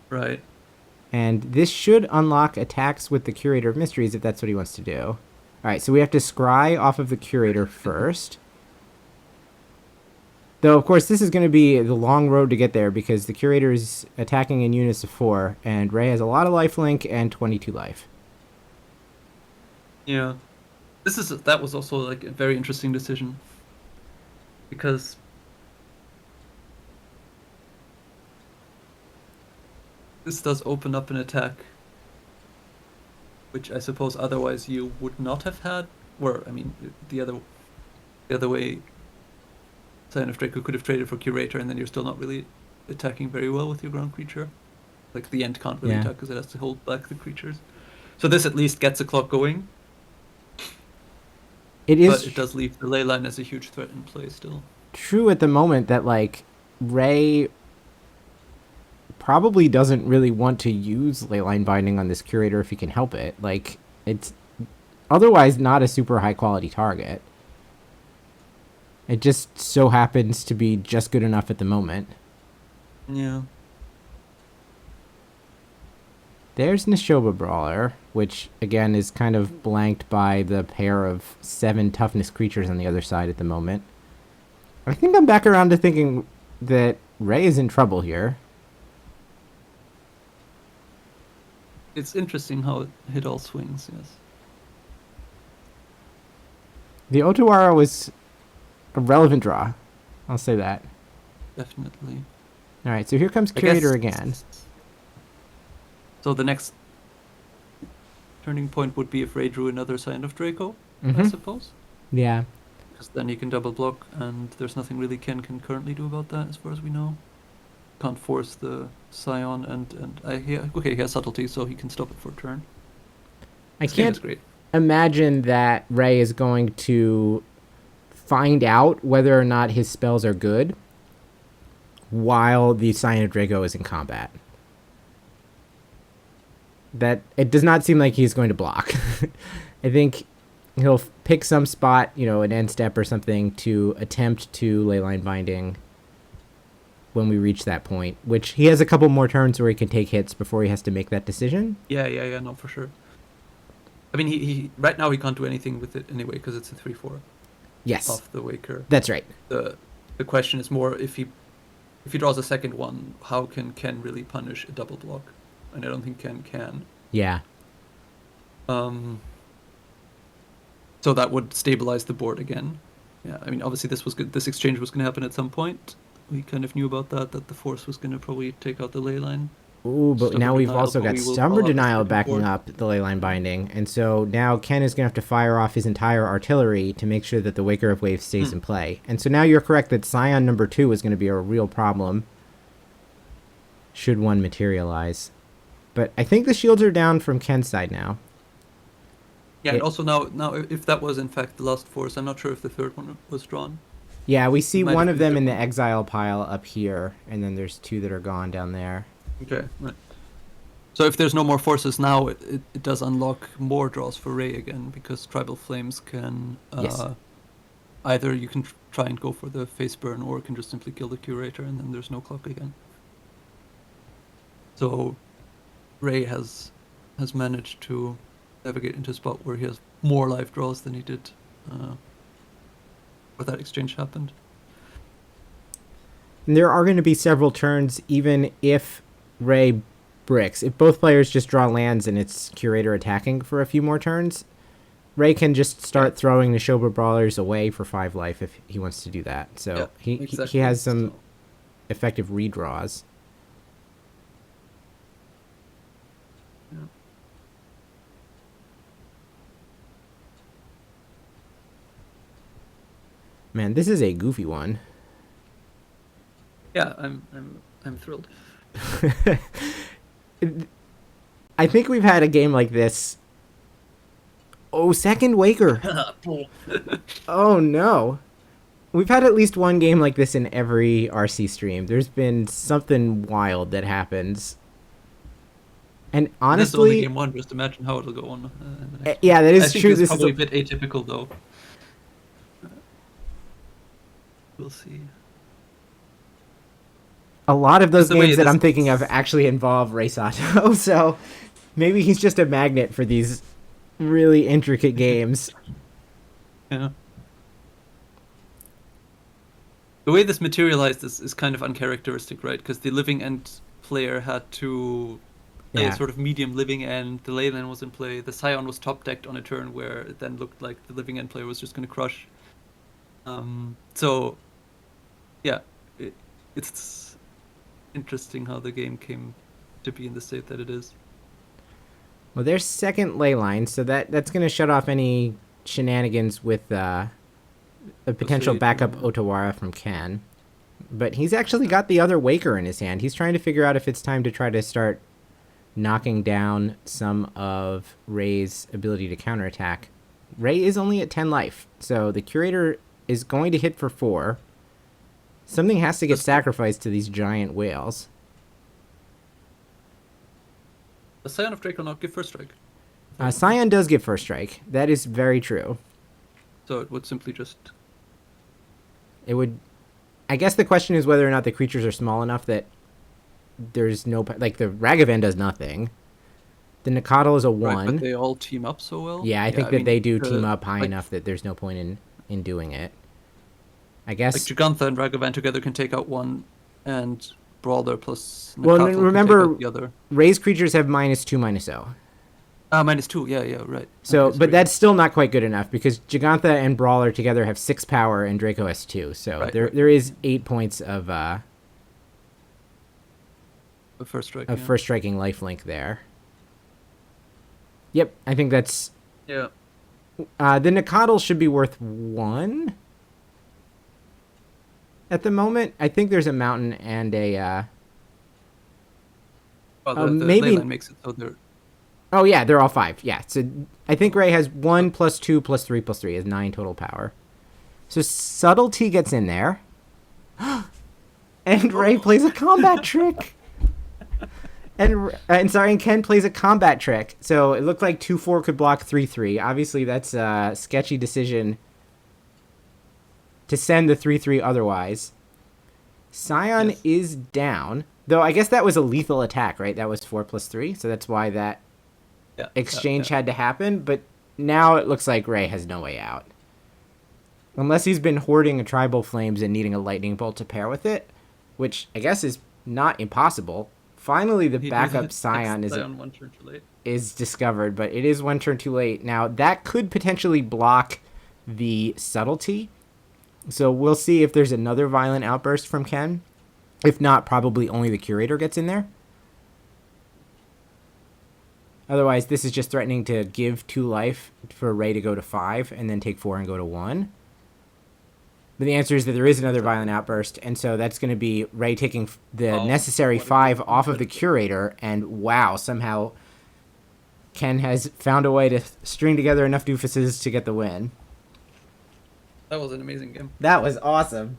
Right. And this should unlock attacks with the Curator of Mysteries if that's what he wants to do. Alright, so we have to scry off of the Curator first. Though, of course, this is going to be the long road to get there because the Curator is attacking in units of 4, and Ray has a lot of lifelink and 22 life. Yeah. That was also like a very interesting decision, because this does open up an attack, which I suppose otherwise you would not have had. Or I mean, the other way, Scion of Draco could have traded for Curator, and then you're still not really attacking very well with your ground creature. Like the end can't really attack because it has to hold back the creatures. So this at least gets a clock going. It is, but it does leave the ley line as a huge threat in play still. True at the moment that like Ray probably doesn't really want to use Leyline Binding on this Curator if he can help it. Like, it's otherwise not a super high quality target. It just so happens to be just good enough at the moment. Yeah. There's Neshoba Brawler, which again is kind of blanked by the pair of 7 toughness creatures on the other side at the moment. I think I'm back around to thinking that Ray is in trouble here. It's interesting how it all swings, yes. The Otawara was a relevant draw. I'll say that. Definitely. Alright, so here comes Curator again. So the next turning point would be if Ray drew another Scion of Draco, I suppose. Yeah. Because then he can double block, and there's nothing really Ken can currently do about that, as far as we know. Can't force the Scion, he has subtlety, so he can stop it for a turn. I can't imagine that Ray is going to find out whether or not his spells are good while the Scion of Draco is in combat. That it does not seem like he's going to block. I think he'll pick some spot, an end step or something, to attempt to Leyline Binding when we reach that point, which he has a couple more turns where he can take hits before he has to make that decision. Yeah, no, for sure. I mean, he right now he can't do anything with it anyway because it's a 3/4. Yes, off the Waker. That's right. The question is more if he draws a second one, how can Ken really punish a double block? And I don't think Ken can. Yeah. So that would stabilize the board again. Yeah, I mean, obviously this was good. This exchange was going to happen at some point. We kind of knew about that the force was going to probably take out the ley line. Ooh, but now we've also got Stubborn Denial backing up the Leyline Binding, and so now Ken is going to have to fire off his entire artillery to make sure that the Waker of Waves stays in play. And so now you're correct that Scion number 2 is going to be a real problem should one materialize. But I think the shields are down from Ken's side now. Yeah, and also now if that was in fact the last force, I'm not sure if the third one was drawn. Yeah, we see one of them in the exile pile up here, and then there's 2 that are gone down there. Okay, right. So if there's no more forces now, it does unlock more draws for Ray again, because Tribal Flames can... Either you can try and go for the face burn, or you can just simply kill the Curator, and then there's no clock again. So Ray has managed to navigate into a spot where he has more live draws than he did where that exchange happened. And there are going to be several turns, even if Ray bricks. If both players just draw lands and it's Curator attacking for a few more turns, Ray can just start throwing the Neshoba Brawlers away for 5 life if he wants to do that. So he has some effective redraws. Yeah. Man, this is a goofy one. Yeah, I'm thrilled. I think we've had a game like this. Oh, second Waker. Oh no. We've had at least one game like this in every RC stream. There's been something wild that happens. And honestly, this is only game 1. Just imagine how it'll go on. Yeah, that is true. This is probably a bit atypical, though. We'll see. A lot of those games that I'm thinking of actually involve Ray Sato, so maybe he's just a magnet for these really intricate games. Yeah. The way this materialized is kind of uncharacteristic, right? Because the living end player had to play a Yeah. sort of medium living end. The Leyland was in play. The Scion was top decked on a turn where it then looked like the living end player was just going to crush. So, yeah, it's interesting how the game came to be in the state that it is. Well, there's second ley line, so that's going to shut off any shenanigans with a potential backup Otawara from Ken. But he's actually got the other Waker in his hand. He's trying to figure out if it's time to try to start knocking down some of Ray's ability to counterattack. Ray is only at 10 life, so the Curator is going to hit for 4. Something has to get sacrificed to these giant whales. The Scion of Drake will not give first strike. Scion does give first strike. That is very true. So it would simply just... It would... I guess the question is whether or not the creatures are small enough that there's no... Like, the Ragavan does nothing. The Nakatl is a 1. Right, but they all team up so well. Yeah, I think that they do team up high enough that there's no point in doing it. I guess... Like, Jugantha and Ragavan together can take out one, and Brawler plus Nakatl well, can remember, take out the other. Ray's creatures have -2, -0. -2, yeah, right. So, Okay, but that's still not quite good enough because Jugantha and Brawler together have 6 power and Draco has 2. So Right, there is 8 points of first strike. first striking lifelink there. Yep, I think that's... Yeah. The Nakatl should be worth 1 at the moment. I think there's a mountain and a... The maybe... Leyline makes it so they're... Oh, yeah, they're all 5. Yeah, so I think Ray has 1 + 2 + 3 + 3 is 9 total power. So Subtlety gets in there. And Ray plays a combat trick. And Ken plays a combat trick. So it looked like 2/4 could block 3/3. Obviously, that's a sketchy decision to send the 3/3 otherwise. Scion is down. Though I guess that was a lethal attack, right? That was 4 + 3. So that's why that exchange had to happen. But now it looks like Ray has no way out. Unless he's been hoarding a Tribal Flames and needing a Lightning Bolt to pair with it. Which I guess is not impossible. Finally, the backup Scion is discovered, but it is 1 turn too late. Now, that could potentially block the Subtlety. So we'll see if there's another Violent Outburst from Ken. If not, probably only the Curator gets in there. Otherwise, this is just threatening to give 2 life for Ray to go to 5 and then take 4 and go to 1. But the answer is that there is another Violent Outburst, and so that's going to be Ray taking the necessary 5 off of the Curator, and wow, somehow Ken has found a way to string together enough doofuses to get the win. That was an amazing game. That was awesome.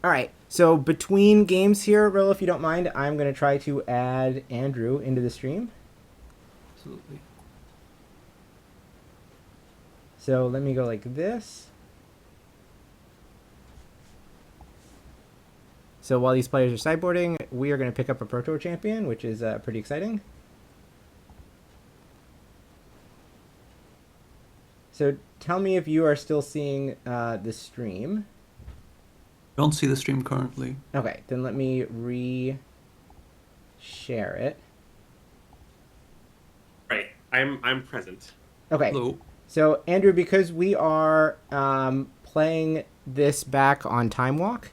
All right, so between games here, Rolo, if you don't mind, I'm going to try to add Andrew into the stream. Absolutely. So let me go like this. So while these players are sideboarding, we are going to pick up a Pro Tour champion, which is pretty exciting. So tell me if you are still seeing the stream. Don't see the stream currently. Okay, then let me re-share it. Right, I'm present. Okay. Hello. So Andrew, because we are playing this back on Time Walk,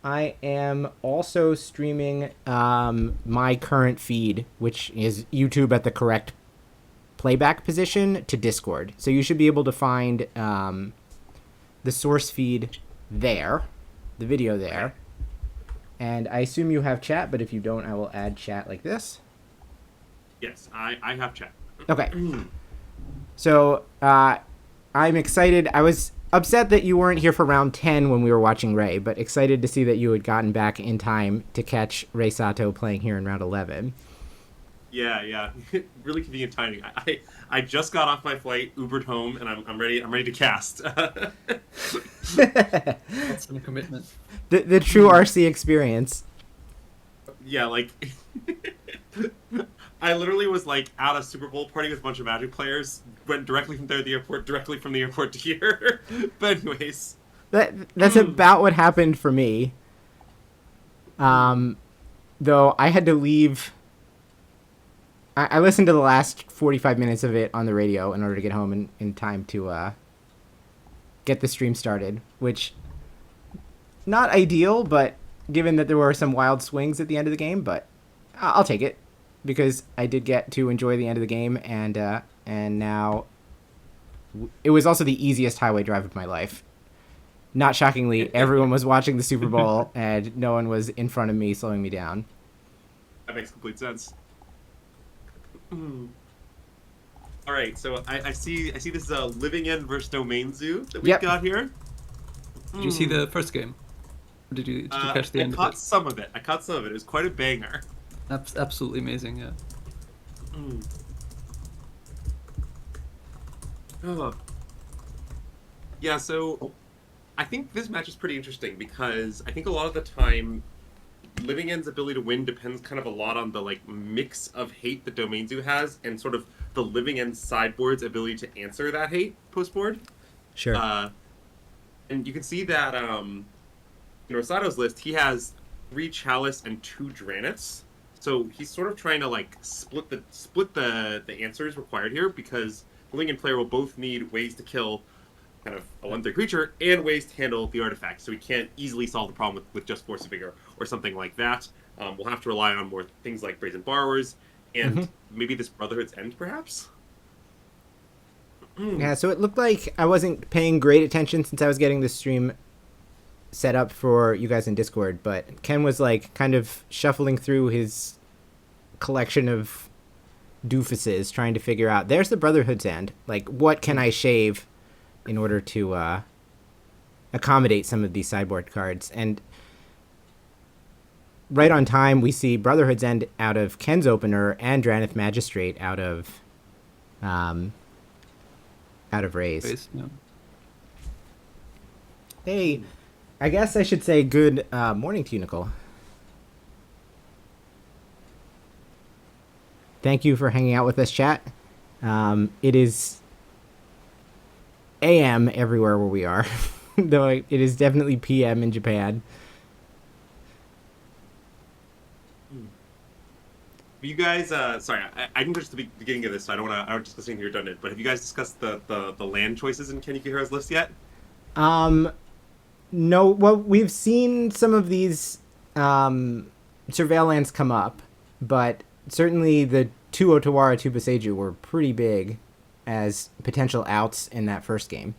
I am also streaming my current feed, which is YouTube at the correct playback position, to Discord. So you should be able to find the source feed there, the video there. And I assume you have chat, but if you don't, I will add chat like this. Yes, I have chat. Okay. So I'm excited. I was upset that you weren't here for round 10 when we were watching Ray, but excited to see that you had gotten back in time to catch Ray Sato playing here in round 11. Yeah. Really convenient timing. I just got off my flight, Ubered home, and I'm ready to cast. That's some commitment. The true RC experience. Yeah, like I literally was like at a Super Bowl party with a bunch of Magic players, went directly from there to the airport, directly from the airport to here. But anyways, That's about what happened for me. though I had to leave. I listened to the last 45 minutes of it on the radio in order to get home in time to get the stream started, which not ideal, but given that there were some wild swings at the end of the game, but I'll take it because I did get to enjoy the end of the game, and now it was also the easiest highway drive of my life. Not shockingly, everyone was watching the Super Bowl, and no one was in front of me slowing me down. That makes complete sense. All right, so I see this is a Living End versus Domain Zoo that we've got here. Did you see the first game? Or did you catch the end of it? I caught some of it. It was quite a banger. Absolutely amazing, yeah. Oh. Yeah, so I think this match is pretty interesting because I think a lot of the time Living End's ability to win depends kind of a lot on the like mix of hate that Domain Zoo has and sort of the Living End sideboard's ability to answer that hate post-board. Sure. And you can see that in Rosato's list, he has 3 Chalice and 2 Dranits. So he's sort of trying to like split the answers required here because the Living End player will both need ways to kill kind of a 1/3 creature and ways to handle the artifact, so we can't easily solve the problem with just Force of Vigor or something like that. We'll have to rely on more things like Brazen Borrowers and maybe this Brotherhood's End, perhaps? Yeah, so it looked like I wasn't paying great attention since I was getting the stream set up for you guys in Discord, but Ken was like kind of shuffling through his collection of doofuses trying to figure out, there's the Brotherhood's End. Like, what can I shave in order to accommodate some of these sideboard cards? And right on time, we see Brotherhood's End out of Ken's opener and Dranith Magistrate out of Ray's. Yeah. Hey, I guess I should say good morning to you, Nicole. Thank you for hanging out with us, chat. It is AM everywhere where we are, though it is definitely PM in Japan. You guys, sorry, I didn't touch the beginning of this, so I don't want to. I was just listening to your redundant. But have you guys discussed the land choices in Ken Yukihiro's list yet? No. Well, we've seen some of these surveillance come up, but certainly the 2 Otawara, 2 Boseiju were pretty big as potential outs in that first game.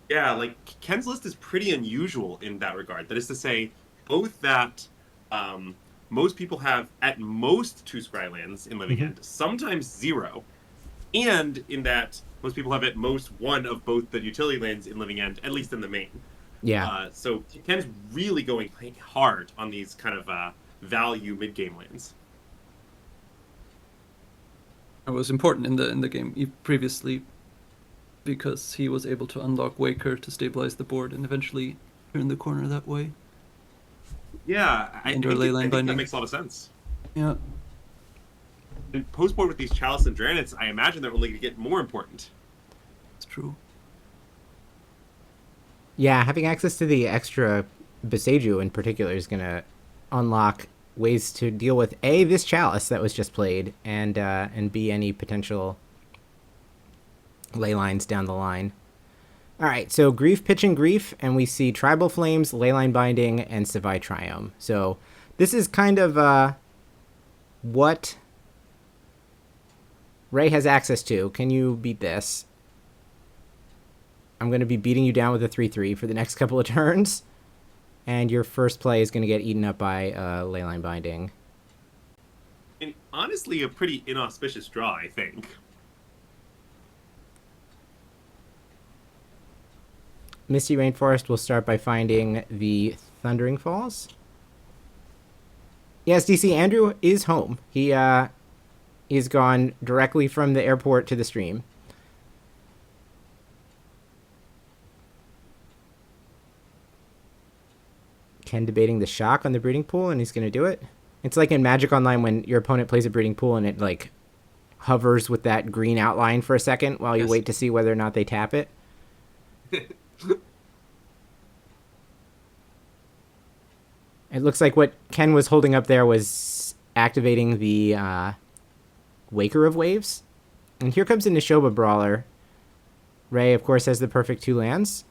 Yeah, like Ken's list is pretty unusual in that regard. That is to say, both that most people have at most 2 Scrylands in Living End, sometimes 0, and in that most people have at most 1 of both the utility lands in Living End, at least in the main. Yeah. So Ken's really going hard on these kind of value mid-game lands. It was important in the game previously because he was able to unlock Waker to stabilize the board and eventually turn the corner that way. Yeah, I think that makes a lot of sense. Yeah. And post-board with these Chalice and Dranits, I imagine they're only going to get more important. It's true. Yeah, having access to the extra Boseiju in particular is going to unlock ways to deal with A, this Chalice that was just played, and B, any potential ley lines down the line. All right, so Grief, Pitch, and Grief, and we see Tribal Flames, Leyline Binding, and Savai Triome. So this is kind of what Ray has access to. Can you beat this? I'm going to be beating you down with a 3/3 for the next couple of turns, and your first play is going to get eaten up by Leyline Binding. And honestly, a pretty inauspicious draw, I think. Misty Rainforest will start by finding the Thundering Falls. Yes, DC, Andrew is home. He's gone directly from the airport to the stream. Ken debating the shock on the breeding pool, and he's going to do it. It's like in Magic Online when your opponent plays a breeding pool and it like hovers with that green outline for a second while you wait to see whether or not they tap it. It looks like what Ken was holding up there was activating the Waker of Waves. And here comes the Nishoba Brawler. Ray, of course, has the perfect 2 lands.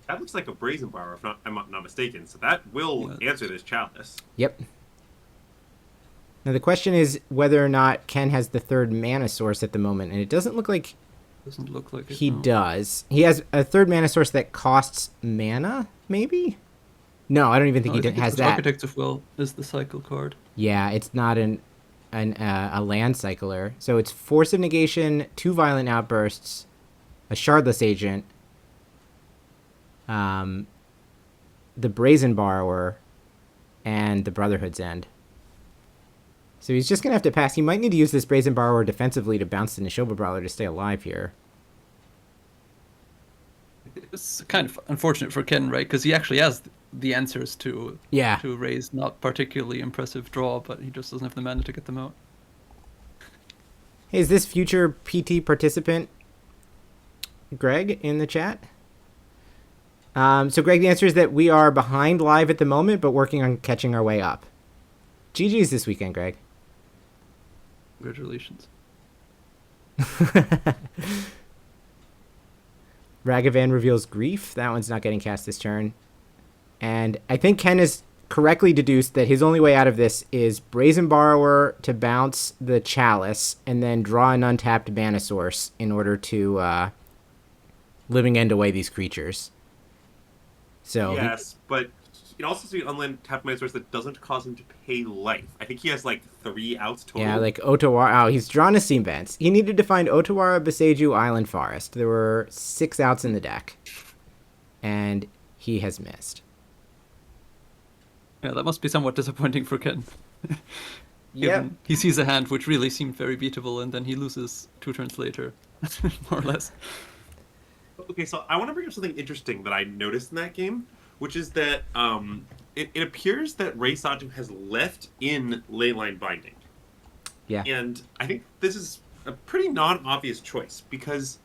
That looks like a Brazen Bar, if I'm not mistaken. So that will answer this chalice. Yep. Now the question is whether or not Ken has the 3rd mana source at the moment, and it doesn't look like it, he no. does. He has a 3rd mana source that costs mana, maybe? No, I don't even think he has that. Architect of Will is the cycle card. Yeah, it's not a land cycler. So it's Force of Negation, 2 Violent Outbursts, a Shardless Agent, the Brazen Borrower, and the Brotherhood's End. So he's just going to have to pass. He might need to use this Brazen Borrower defensively to bounce the Nishoba Brawler to stay alive here. It's kind of unfortunate for Ken, right? Because he actually has the answers to Ray's not particularly impressive draw, but he just doesn't have the mana to get them out. Hey, is this future PT participant Greg in the chat? So Greg, the answer is that we are behind live at the moment, but working on catching our way up. GG's this weekend, Greg. Congratulations. Ragavan reveals Grief. That one's not getting cast this turn. And I think Ken has correctly deduced that his only way out of this is Brazen Borrower to bounce the Chalice and then draw an untapped mana source in order to Living End away these creatures. So yes, but you can also see an untapped mana source that doesn't cause him to pay life. I think he has like 3 outs total. Yeah, like Otawara. Oh, he's drawn a Seam Vents. He needed to find Otawara, Beseju, Island Forest. There were 6 outs in the deck. And he has missed. Yeah, that must be somewhat disappointing for Ken. Yeah. He sees a hand which really seemed very beatable, and then he loses 2 turns later, more or less. Okay, so I want to bring up something interesting that I noticed in that game, which is that it appears that Rei Sato has left in Leyline Binding. Yeah. And I think this is a pretty non-obvious choice, because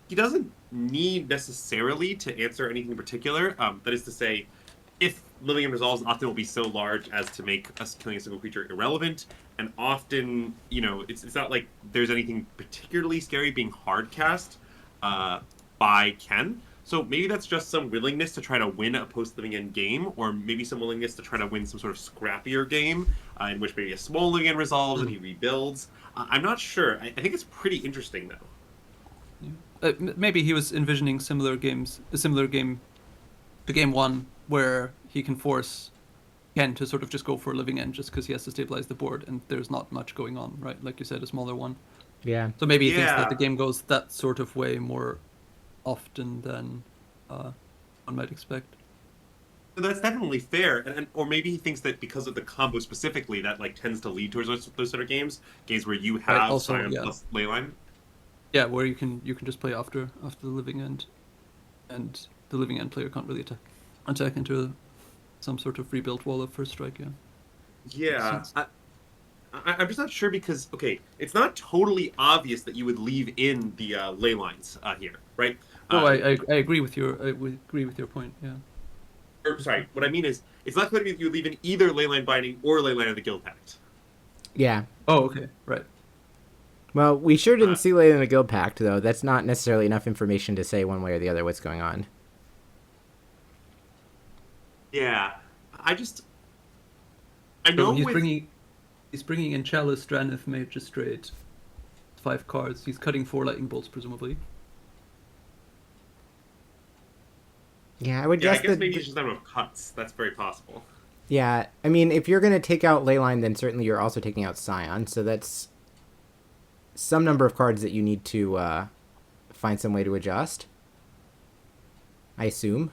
he doesn't need necessarily to answer anything in particular. That is to say, if Living End resolves, often will be so large as to make us killing a single creature irrelevant, and often, you know, it's not like there's anything particularly scary being hard cast by Ken. So maybe that's just some willingness to try to win a post-Living End game, or maybe some willingness to try to win some sort of scrappier game, in which maybe a small Living End resolves and he rebuilds. I'm not sure. I think it's pretty interesting, though. Maybe he was envisioning a similar game to Game 1, where he can force Ken to sort of just go for a Living End just because he has to stabilize the board, and there's not much going on, right? Like you said, a smaller one. Yeah. So maybe he thinks that the game goes that sort of way more often than one might expect. That's definitely fair, and or maybe he thinks that because of the combo specifically, that like tends to lead towards those sort of games where you have Scion plus Leyline. Yeah, where you can just play after the Living End, and the Living End player can't really attack into some sort of rebuilt wall of first strike. Yeah. I'm just not sure because, okay, it's not totally obvious that you would leave in the ley lines here, right? No, I agree with your point. Yeah. Or, sorry, what I mean is it's not clear to me that you would leave in either Leyline Binding or Leyline of the Guild Pact. Yeah. Oh, okay, right. Well, we sure didn't see Leyline of the Guild Pact, though. That's not necessarily enough information to say one way or the other what's going on. Yeah, I know he's bringing in Chalice, Drannith, Magistrate, 5 cards. He's cutting 4 Lightning Bolts, presumably. Yeah, I would guess that maybe it's just a number of cuts. That's very possible. Yeah, I mean, if you're going to take out Leyline, then certainly you're also taking out Scion, so that's some number of cards that you need to find some way to adjust, I assume.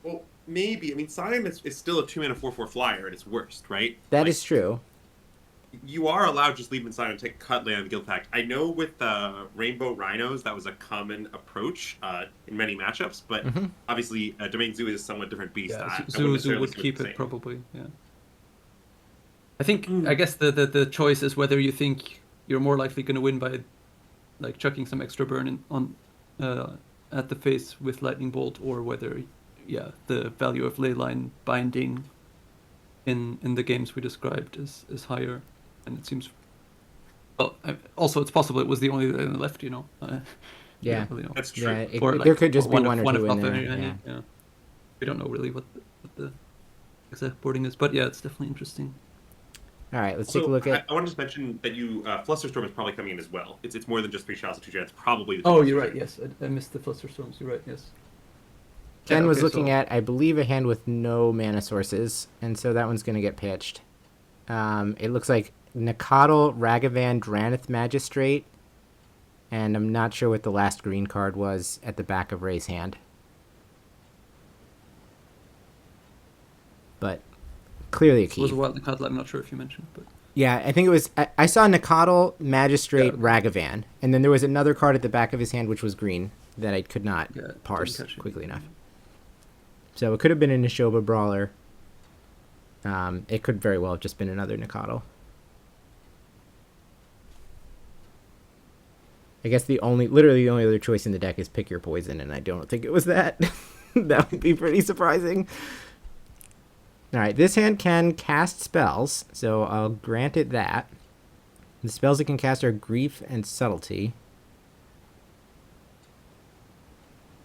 Well, maybe. I mean, Scion is still a 2-mana 4/4 flyer at its worst, right? That is true. You are allowed to just leave inside and take cut land of the Guild Pact. I know with Rainbow Rhinos that was a common approach in many matchups, but obviously Domain Zoo is a somewhat different beast. Yeah, Zoo would keep it probably. Yeah. I guess the choice is whether you think you're more likely going to win by like chucking some extra burn on at the face with Lightning Bolt, or whether, the value of Leyline binding in the games we described is higher, and it seems. Well, also it's possible it was the only lane left. We Yeah, don't really know. That's true. yeah. Or There could just be one one or two in if there. any, Yeah. We don't know really what the exact boarding is, but yeah, it's definitely interesting. All right, let's take a look at. I want to just mention that Flusterstorm is probably coming in as well. It's more than just 3 shots of 2 jets. It's probably the two Oh, you're right. Flusterstorms. Yes, I missed the Flusterstorms. You're right. Yes. Ken Yeah, was okay, looking so- at, I believe, a hand with no mana sources, and so that one's going to get pitched. It looks like Nakatl, Ragavan, Dranith Magistrate, and I'm not sure what the last green card was at the back of Ray's hand. But clearly a It was key. a wild Nakatl. I'm not sure if you mentioned, but Yeah, I think it was. I saw Nakatl, Magistrate, Yeah. Ragavan, and then there was another card at the back of his hand which was green that I could not yeah, didn't parse catch it. quickly enough. So it could have been a Nishoba Brawler. It could very well have just been another Nakatl. I guess literally the only other choice in the deck is pick your poison, and I don't think it was that. That would be pretty surprising. All right, this hand can cast spells, so I'll grant it that. The spells it can cast are Grief and Subtlety.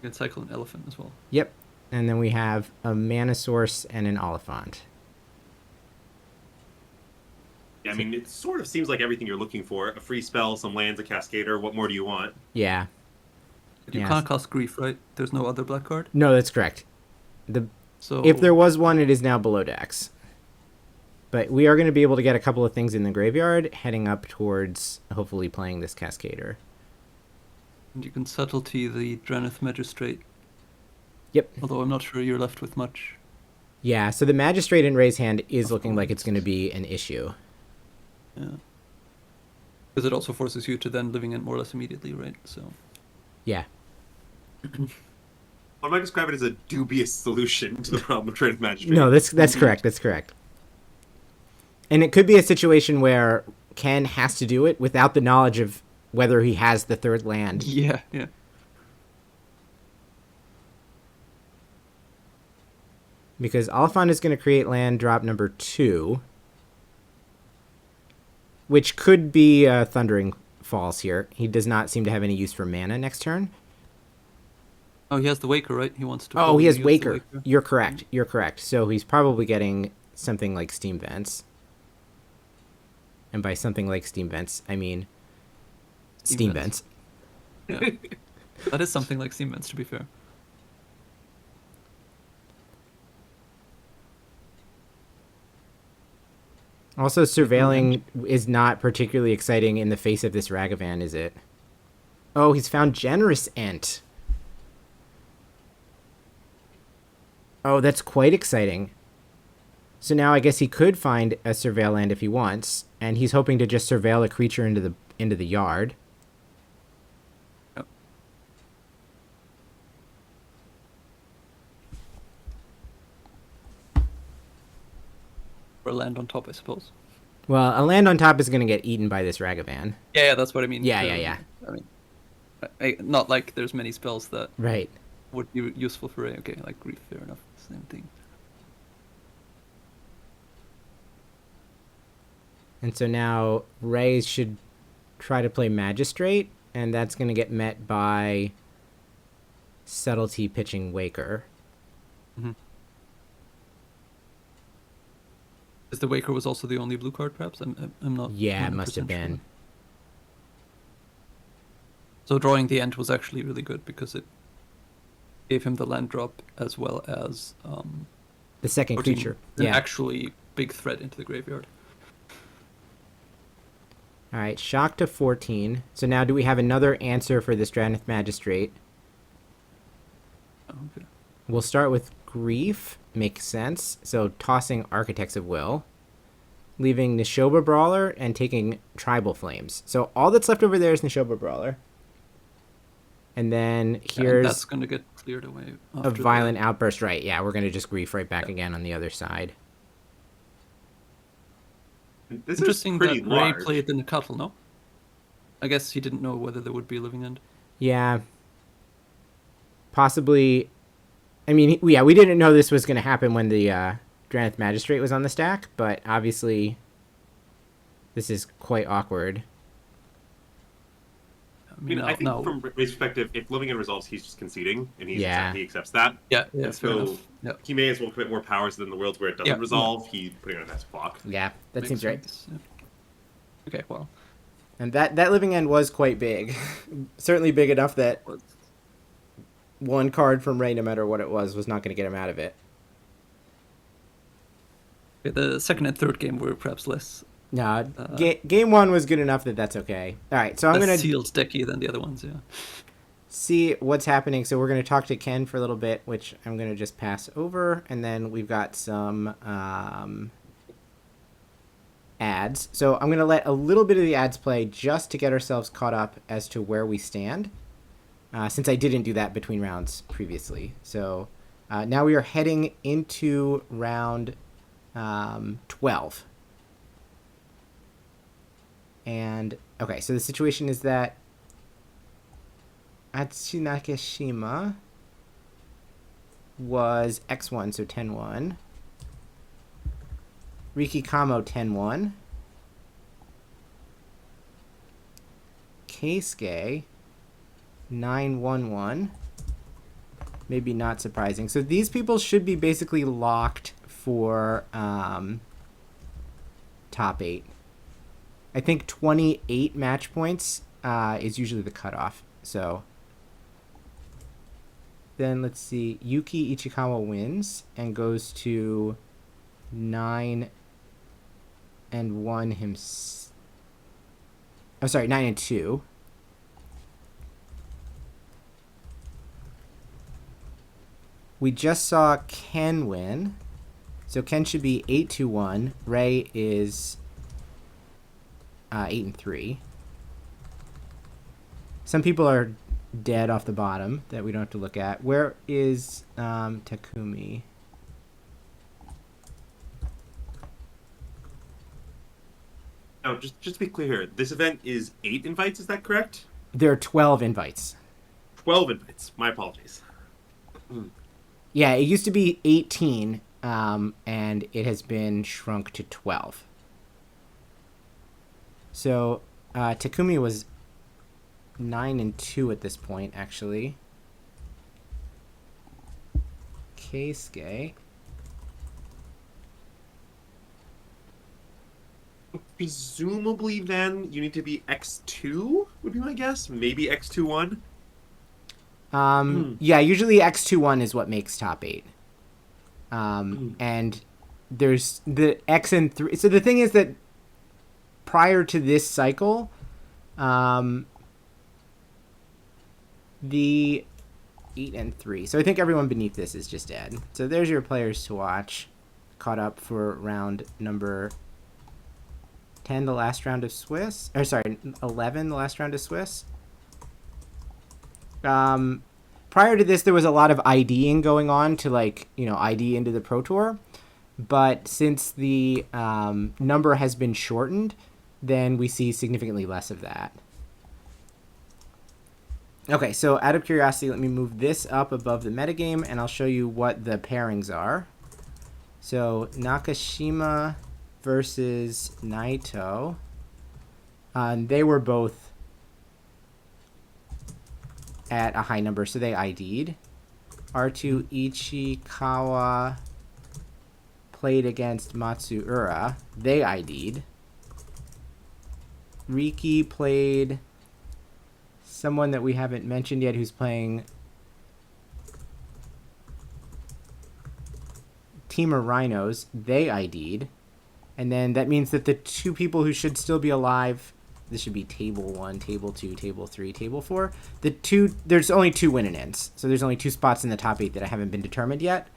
You can cycle an elephant as well. Yep, and then we have a Mana Source and an Oliphant. Yeah, I mean, it sort of seems like everything you're looking for. A free spell, some lands, a Cascader. What more do you want? Yeah. You Yes. can't cast Grief, right? There's no other black card. No, that's correct. So If there was one, it is now below decks. But we are going to be able to get a couple of things in the graveyard, heading up towards hopefully playing this Cascader. and you can subtlety the Dranith Magistrate. Yep. Although I'm not sure you're left with much. Yeah, so the Magistrate in Ray's hand is looking like it's going to be an issue. Yeah. Because it also forces you to then living it more or less immediately, right? So. Yeah. I might describe it as a dubious solution to the problem of Traded Magistrate. No, that's correct. That's correct. And it could be a situation where Ken has to do it without the knowledge of whether he has the third land. Yeah, yeah. Because Oliphant is going to create land drop number 2, which could be Thundering Falls here. He does not seem to have any use for mana next turn. Oh, he has the Waker, right? He wants to. Oh, probably he has use the Waker. You're correct. You're correct. So he's probably getting something like Steam Vents. And by something like Steam Vents, I mean Steam Vents. Yeah. That is something like Steam Vents, to be fair. Also, surveilling is not particularly exciting in the face of this Ragavan, is it? Oh, he's found Generous Ent. Oh, that's quite exciting. So now I guess he could find a surveil land if he wants, and he's hoping to just surveil a creature into the yard. Yep. Or land on top, I suppose. Well, a land on top is going to get eaten by this Ragavan. Yeah, that's what I mean. Yeah. I mean, not like there's many spells that Right. would be useful for Ray. Okay, like Grief, fair enough. Same thing. And so now Ray should try to play Magistrate, and that's going to get met by Subtlety pitching Waker. Is the Waker was also the only blue card, perhaps? I'm not. Yeah, it must have 100% sure. been. So drawing the end was actually really good because it gave him the land drop as well as The second putting creature. an Yeah. actually big threat into the graveyard. All right, shock to 14. So now do we have another answer for this Dranith Magistrate? Oh, okay. We'll start with Grief. Makes sense. So tossing Architects of Will. Leaving Nishoba Brawler and taking Tribal Flames. So all that's left over there is Nishoba Brawler. And then And here's that's going to get cleared away. a after Violent Outburst. Right, yeah, we're going to just Grief right back again on the other side. This Interesting is pretty that Ray large. played the Nakatl, no? I guess he didn't know whether there would be a living end. Yeah. possibly. I mean, yeah, we didn't know this was going to happen when the Draneth Magistrate was on the stack, but obviously this is quite awkward. I mean, I think from his perspective, if Living End resolves, he's just conceding, and he accepts that. Yeah, and so he may as well commit more powers than the worlds where it doesn't resolve. He's putting on a nice block. Yeah, that seems right. Yeah. Okay, well. And that Living End was quite big. Certainly big enough that one card from Ray, no matter what it was not going to get him out of it. Okay, the second and third game were perhaps less. No, game one was good enough that that's okay. All right, so I'm going to... sealed decky than the other ones, yeah. See what's happening. So we're going to talk to Ken for a little bit, which I'm going to just pass over. And then we've got some ads. So I'm going to let a little bit of the ads play just to get ourselves caught up as to where we stand, since I didn't do that between rounds previously. So now we are heading into round 12. And, okay, so the situation is that Atsu Nakashima was X1, so 10-1. Riki Kamo, 10-1. Keisuke, 9-1-1. Maybe not surprising. So these people should be basically locked for top 8. I think 28 match points is usually the cutoff. So then let's see. Yuki Ichikawa wins and goes to 9-1 himself. Oh, sorry, 9-2. We just saw Ken win. So Ken should be 8-1. Ray is 8-3. Some people are dead off the bottom that we don't have to look at. Where is Takumi? Oh, just to be clear here, this event is 8 invites, is that correct? There are 12 invites. 12 invites. My apologies. Yeah, it used to be 18, and it has been shrunk to 12. So Takumi was 9-2 at this point, actually. Keisuke. Presumably, then, you need to be X2, would be my guess. Maybe X2-1. Yeah, usually X2-1 is what makes top 8. And there's the X and 3. So the thing is that prior to this cycle, the 8 and 3. So I think everyone beneath this is just dead. So there's your players to watch. Caught up for round number 10, the last round of Swiss. Or sorry, 11, the last round of Swiss. Prior to this, there was a lot of IDing going on to, like, ID into the Pro Tour. But since the number has been shortened, then we see significantly less of that. Okay, so out of curiosity, let me move this up above the metagame, and I'll show you what the pairings are. So Nakashima versus Naito. They were both at a high number, so they ID'd. R2 Ichikawa played against Matsuura. They ID'd. Riki played someone that we haven't mentioned yet who's playing Temur Rhinos. They ID'd. And then that means that the two people who should still be alive, this should be table 1, table 2, table 3, table 4. There's only 2 win and ends. So there's only 2 spots in the top 8 that haven't been determined yet.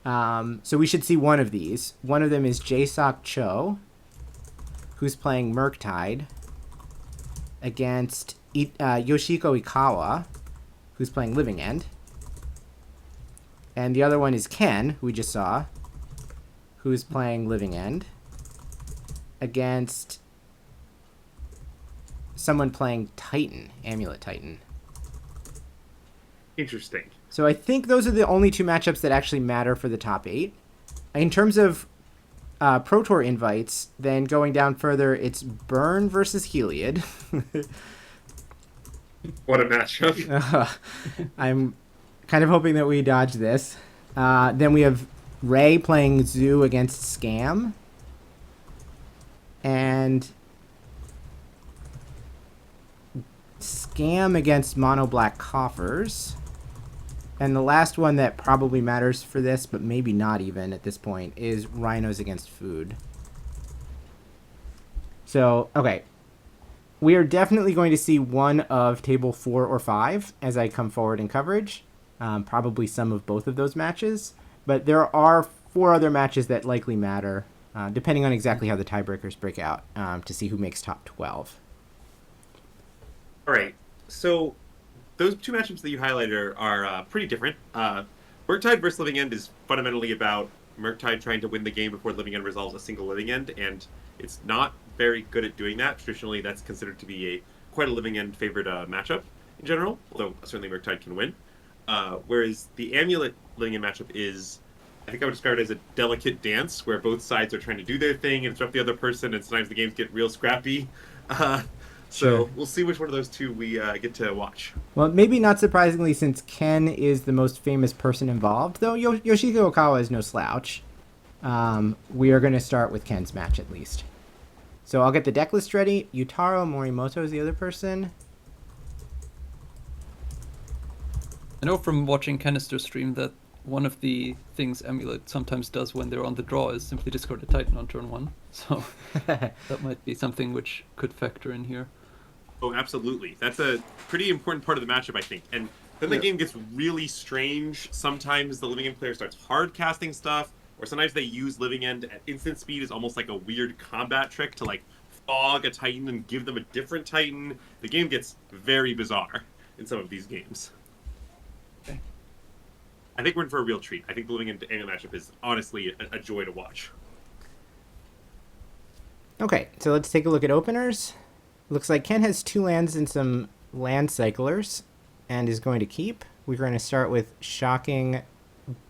So we should see one of these. One of them is Jae-Sok Cho, who's playing Murktide, against Yoshiko Ikawa, who's playing Living End. And the other one is Ken, who we just saw, who's playing Living End, against someone playing Titan, Amulet Titan. Interesting. So I think those are the only two matchups that actually matter for the top 8. In terms of Pro Tour invites, then going down further, it's Burn versus Heliod. What a matchup. I'm kind of hoping that we dodge this. Then we have Ray playing Zoo against Scam. And Scam against Mono Black Coffers. And the last one that probably matters for this, but maybe not even at this point, is Rhinos against Food. So, okay. We are definitely going to see one of table 4 or 5 as I come forward in coverage. Probably some of both of those matches. But there are 4 other matches that likely matter, depending on exactly how the tiebreakers break out, to see who makes top 12. All right. So those two matchups that you highlighted are pretty different. Murktide versus Living End is fundamentally about Murktide trying to win the game before Living End resolves a single Living End, and it's not very good at doing that. Traditionally, that's considered to be quite a Living End favored matchup in general, although certainly Murktide can win. Whereas the Amulet Living End matchup is, I think I would describe it as a delicate dance where both sides are trying to do their thing and disrupt the other person, and sometimes the games get real scrappy. So we'll see which one of those two we get to watch. Well, maybe not surprisingly, since Ken is the most famous person involved, though Yoshihiko Okawa is no slouch. We are going to start with Ken's match at least. So I'll get the deck list ready. Yutaro Morimoto is the other person. I know from watching Canister stream that one of the things Amulet sometimes does when they're on the draw is simply discard a Titan on turn 1. So that might be something which could factor in here. Oh, absolutely. That's a pretty important part of the matchup, I think. And then the game gets really strange. Sometimes the Living End player starts hard casting stuff, or sometimes they use Living End at instant speed as almost like a weird combat trick to like fog a Titan and give them a different Titan. The game gets very bizarre in some of these games. Okay. I think we're in for a real treat. I think the Living End matchup is honestly a joy to watch. Okay, so let's take a look at openers. Looks like Ken has 2 lands and some land cyclers and is going to keep. We're going to start with Shocking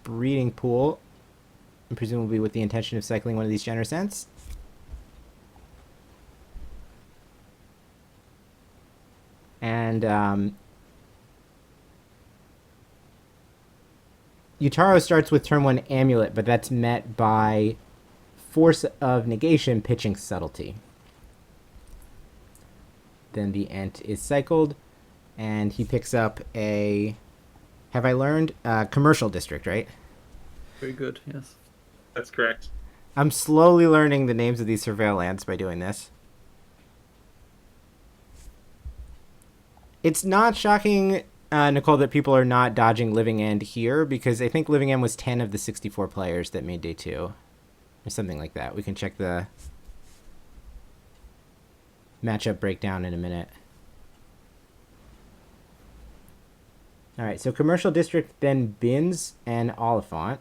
Breeding Pool, and presumably with the intention of cycling one of these Generous Ents. And Yutaro starts with turn 1 Amulet, but that's met by Force of Negation pitching Subtlety. Then the Ent is cycled, and he picks up a, have I learned? Commercial District, right? Very good, yes. That's correct. I'm slowly learning the names of these surveil lands by doing this. It's not shocking, Nicole, that people are not dodging Living End here, because I think Living End was 10 of the 64 players that made day 2. Or something like that. We can check the matchup breakdown in a minute. Alright, so Commercial District, then Bins and Oliphant.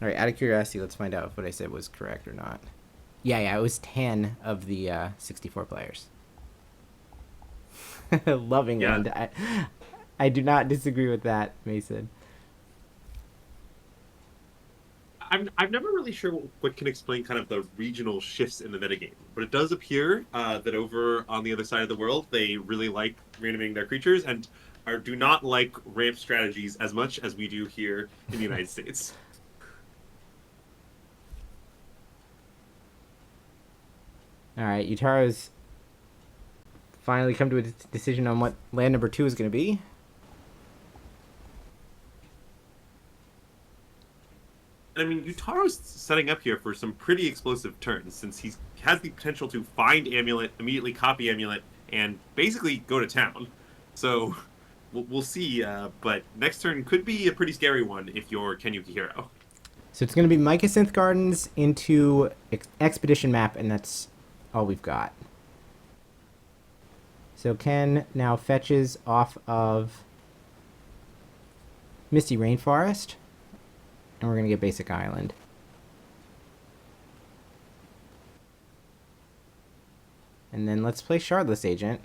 Alright, out of curiosity, let's find out if what I said was correct or not. Yeah, it was 10 of the 64 players. Loving End. I do not disagree with that, Mason. I'm never really sure what can explain kind of the regional shifts in the metagame, but it does appear that over on the other side of the world, they really like randoming their creatures and do not like ramp strategies as much as we do here in the United States. All right, Yutaro's finally come to a decision on what land number 2 is going to be. I mean, Yutaro's setting up here for some pretty explosive turns, since he has the potential to find Amulet, immediately copy Amulet, and basically go to town. So, we'll see, but next turn could be a pretty scary one if you're Ken Yukuhiro. So it's going to be Mycosynth Gardens into Expedition Map, and that's all we've got. So Ken now fetches off of Misty Rainforest. And we're going to get Basic Island. And then let's play Shardless Agent.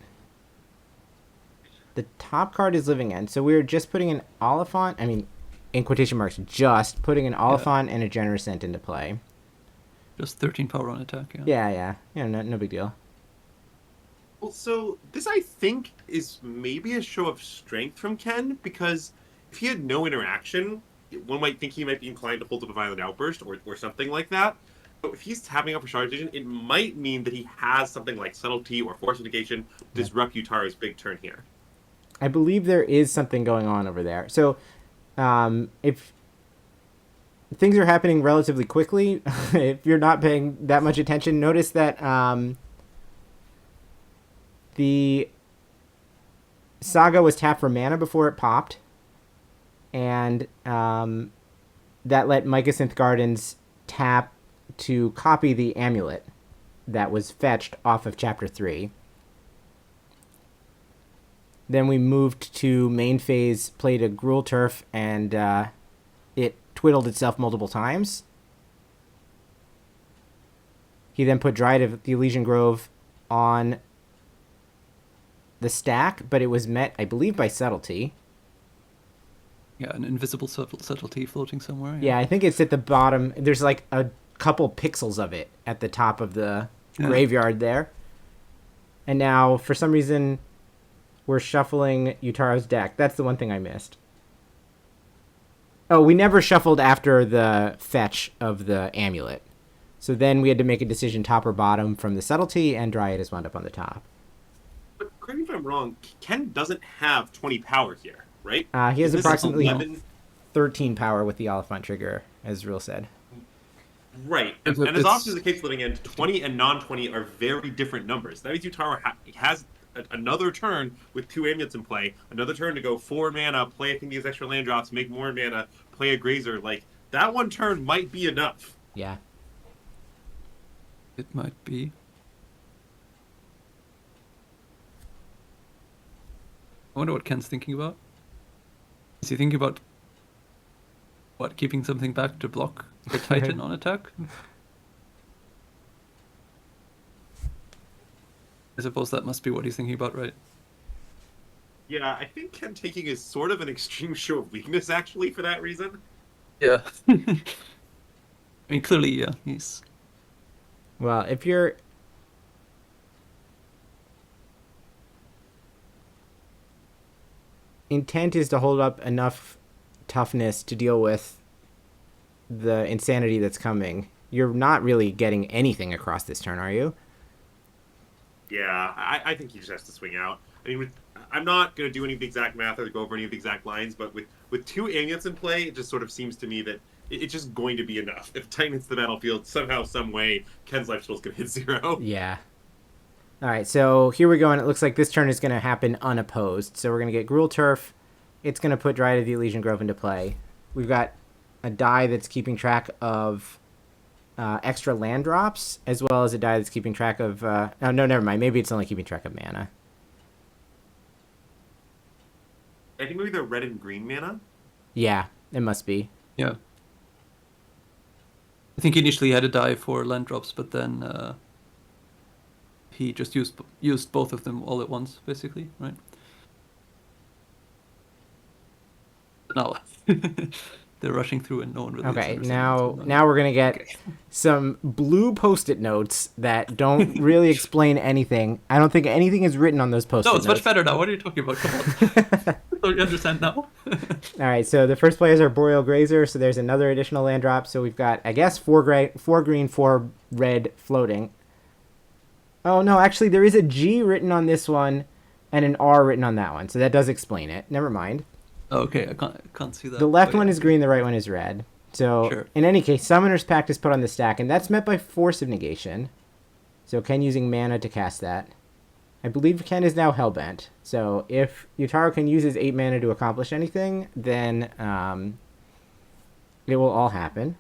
The top card is Living End. So we're just putting an Oliphant, I mean, in quotation marks, just putting an Oliphant and a Generous Ent into play. Just 13 power on attack, yeah. Yeah, no big deal. Well, so this, I think, is maybe a show of strength from Ken, because if he had no interaction, one might think he might be inclined to hold up a Violent Outburst or something like that. But if he's tapping up for Charge Vision, it might mean that he has something like Subtlety or Force Negation to disrupt Yutaro's big turn here. I believe there is something going on over there. So, if things are happening relatively quickly, if you're not paying that much attention, notice that the Saga was tapped for mana before it popped, and that let Mycosynth Gardens tap to copy the Amulet that was fetched off of Chapter 3. Then we moved to main phase, played a Gruul Turf, and it twiddled itself multiple times. He then put Dryad of the Elysian Grove on the stack, but it was met, I believe, by Subtlety. Yeah, an invisible subtlety floating somewhere. Yeah, I think it's at the bottom. There's like a couple pixels of it at the top of the graveyard there. And now, for some reason, we're shuffling Yutaro's deck. That's the one thing I missed. Oh, we never shuffled after the fetch of the Amulet. So then we had to make a decision top or bottom from the Subtlety, and Dryad is wound up on the top. But correct me if I'm wrong, Ken doesn't have 20 power here, right? He has approximately 11... 13 power with the Oliphant trigger, as Real said. Right. And as often as the case Living End, 20 and non-20 are very different numbers. That means Yutaro has another turn with 2 amulets in play, another turn to go 4 mana, play I think these extra land drops, make more mana, play a Grazer. Like, that one turn might be enough. Yeah. It might be. I wonder what Ken's thinking about. Is he thinking about keeping something back to block the Titan on attack? I suppose that must be what he's thinking about, right? Yeah, I think Ken taking is sort of an extreme show of weakness, actually, for that reason. Yeah. I mean, clearly, yeah, he's... Well, if your intent is to hold up enough toughness to deal with the insanity that's coming, you're not really getting anything across this turn, are you? Yeah, I think he just has to swing out. I mean, I'm not going to do any of the exact math or go over any of the exact lines, but with 2 amulets in play, it just sort of seems to me that it's just going to be enough. If Titan hits the battlefield, somehow, some way, Ken's life total is going to hit 0. Yeah. All right, so here we go, and it looks like this turn is going to happen unopposed. So we're going to get Gruul Turf. It's going to put Dryad of the Elysian Grove into play. We've got a die that's keeping track of extra land drops, as well as a die that's keeping track of... oh, no, never mind. Maybe it's only keeping track of mana. I think maybe they're red and green mana. Yeah, it must be. Yeah. I think he initially had a die for land drops, but then he just used both of them all at once, basically, right? No. They're rushing through and no one really... Okay, now we're going to get some blue Post-it notes that don't really explain anything. I don't think anything is written on those Post-it notes. No, it's much better now. What are you talking about? Come on. Don't you understand now? All right, so the first players are Boreal Grazer, so there's another additional land drop. So we've got, I guess, 4 green, 4 red floating. Oh, no, actually, there is a G written on this one and an R written on that one, so that does explain it. Never mind. Okay, I can't see that. The left one is green, the right one is red. So, sure. In any case, Summoner's Pact is put on the stack, and that's met by Force of Negation. So Ken using mana to cast that. I believe Ken is now Hellbent. So if Yutaro can use his 8 mana to accomplish anything, then it will all happen.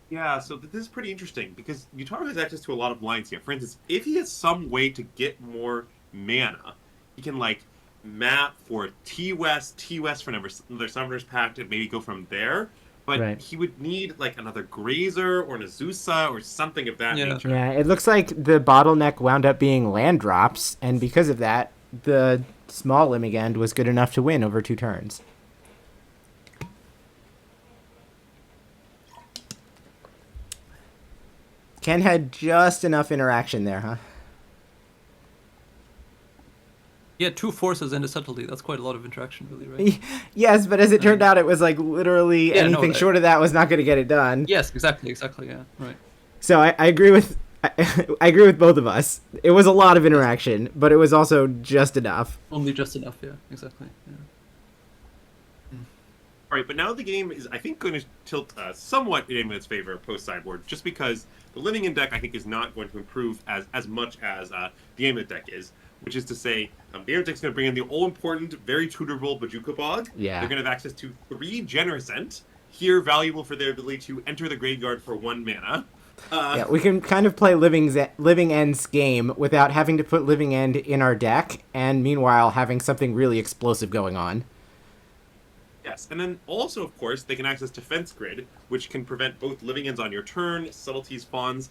Yeah, so this is pretty interesting, because Yutaro has access to a lot of lines here. For instance, if he has some way to get more mana, he can, like, map for T-West for another Summoner's Pact, and maybe go from there. but Right. he would need like another Grazer or an Azusa or something of that Yeah. nature. Yeah, it looks like the bottleneck wound up being land drops, and because of that, the small Lemming End was good enough to win over 2 turns. Ken had just enough interaction there, huh? Yeah, 2 forces and a subtlety. That's quite a lot of interaction, really, right? Yes, but as it turned out, it was like literally Yeah, no, anything short of that was not going to get it done. Yes, exactly, yeah, right. So I agree with I agree with both of us. It was a lot of interaction, but it was also just enough. Only just enough, yeah, exactly. Yeah. All right, but now the game is, I think, going to tilt somewhat in Amulet's favor post-sideboard, just because the Living In deck, I think, is not going to improve as much as the Amulet deck is, which is to say, the Amulet deck is going to bring in the all-important, very tutorable Bajuka Bog. Yeah. They're going to have access to 3 Generous Ent, here valuable for their ability to enter the graveyard for 1 mana. Yeah, we can kind of play Living End's game without having to put Living End in our deck, and meanwhile having something really explosive going on. Yes, and then also, of course, they can access Defense Grid, which can prevent both Living Ends on your turn, subtleties, fawns.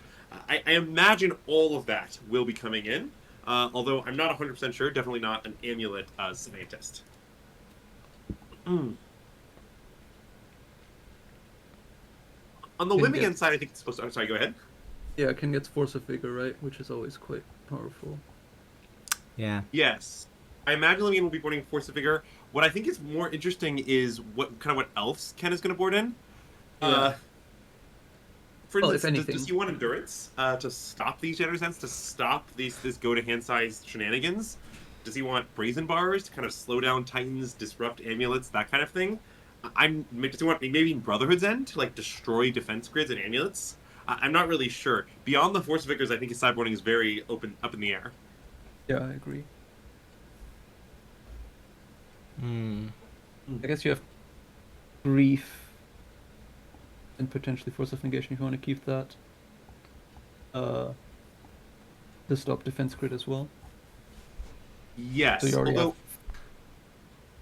I imagine all of that will be coming in, although I'm not 100% sure, definitely not an Amulet scientist. On the Living End side, I think it's supposed to... I'm sorry, go ahead. Yeah, it can get Force of Vigor, right? Which is always quite powerful. Yeah. Yes. I imagine Living End will be boarding Force of Vigor. What I think is more interesting is what Elves Ken is going to board in. Yeah. For Well, instance, if anything. does he want Endurance to stop these Generous Ents, to stop this go-to-hand size shenanigans? Does he want Brazen Bars to kind of slow down Titans, disrupt Amulets, that kind of thing? Does he want maybe Brotherhood's End to like destroy defense grids and amulets? I'm not really sure. Beyond the Force Vigors, I think his sideboarding is very up in the air. Yeah, I agree. Hmm. I guess you have Grief and potentially Force of Negation if you want to keep that. To stop defense grid as well. Yes, So you already although have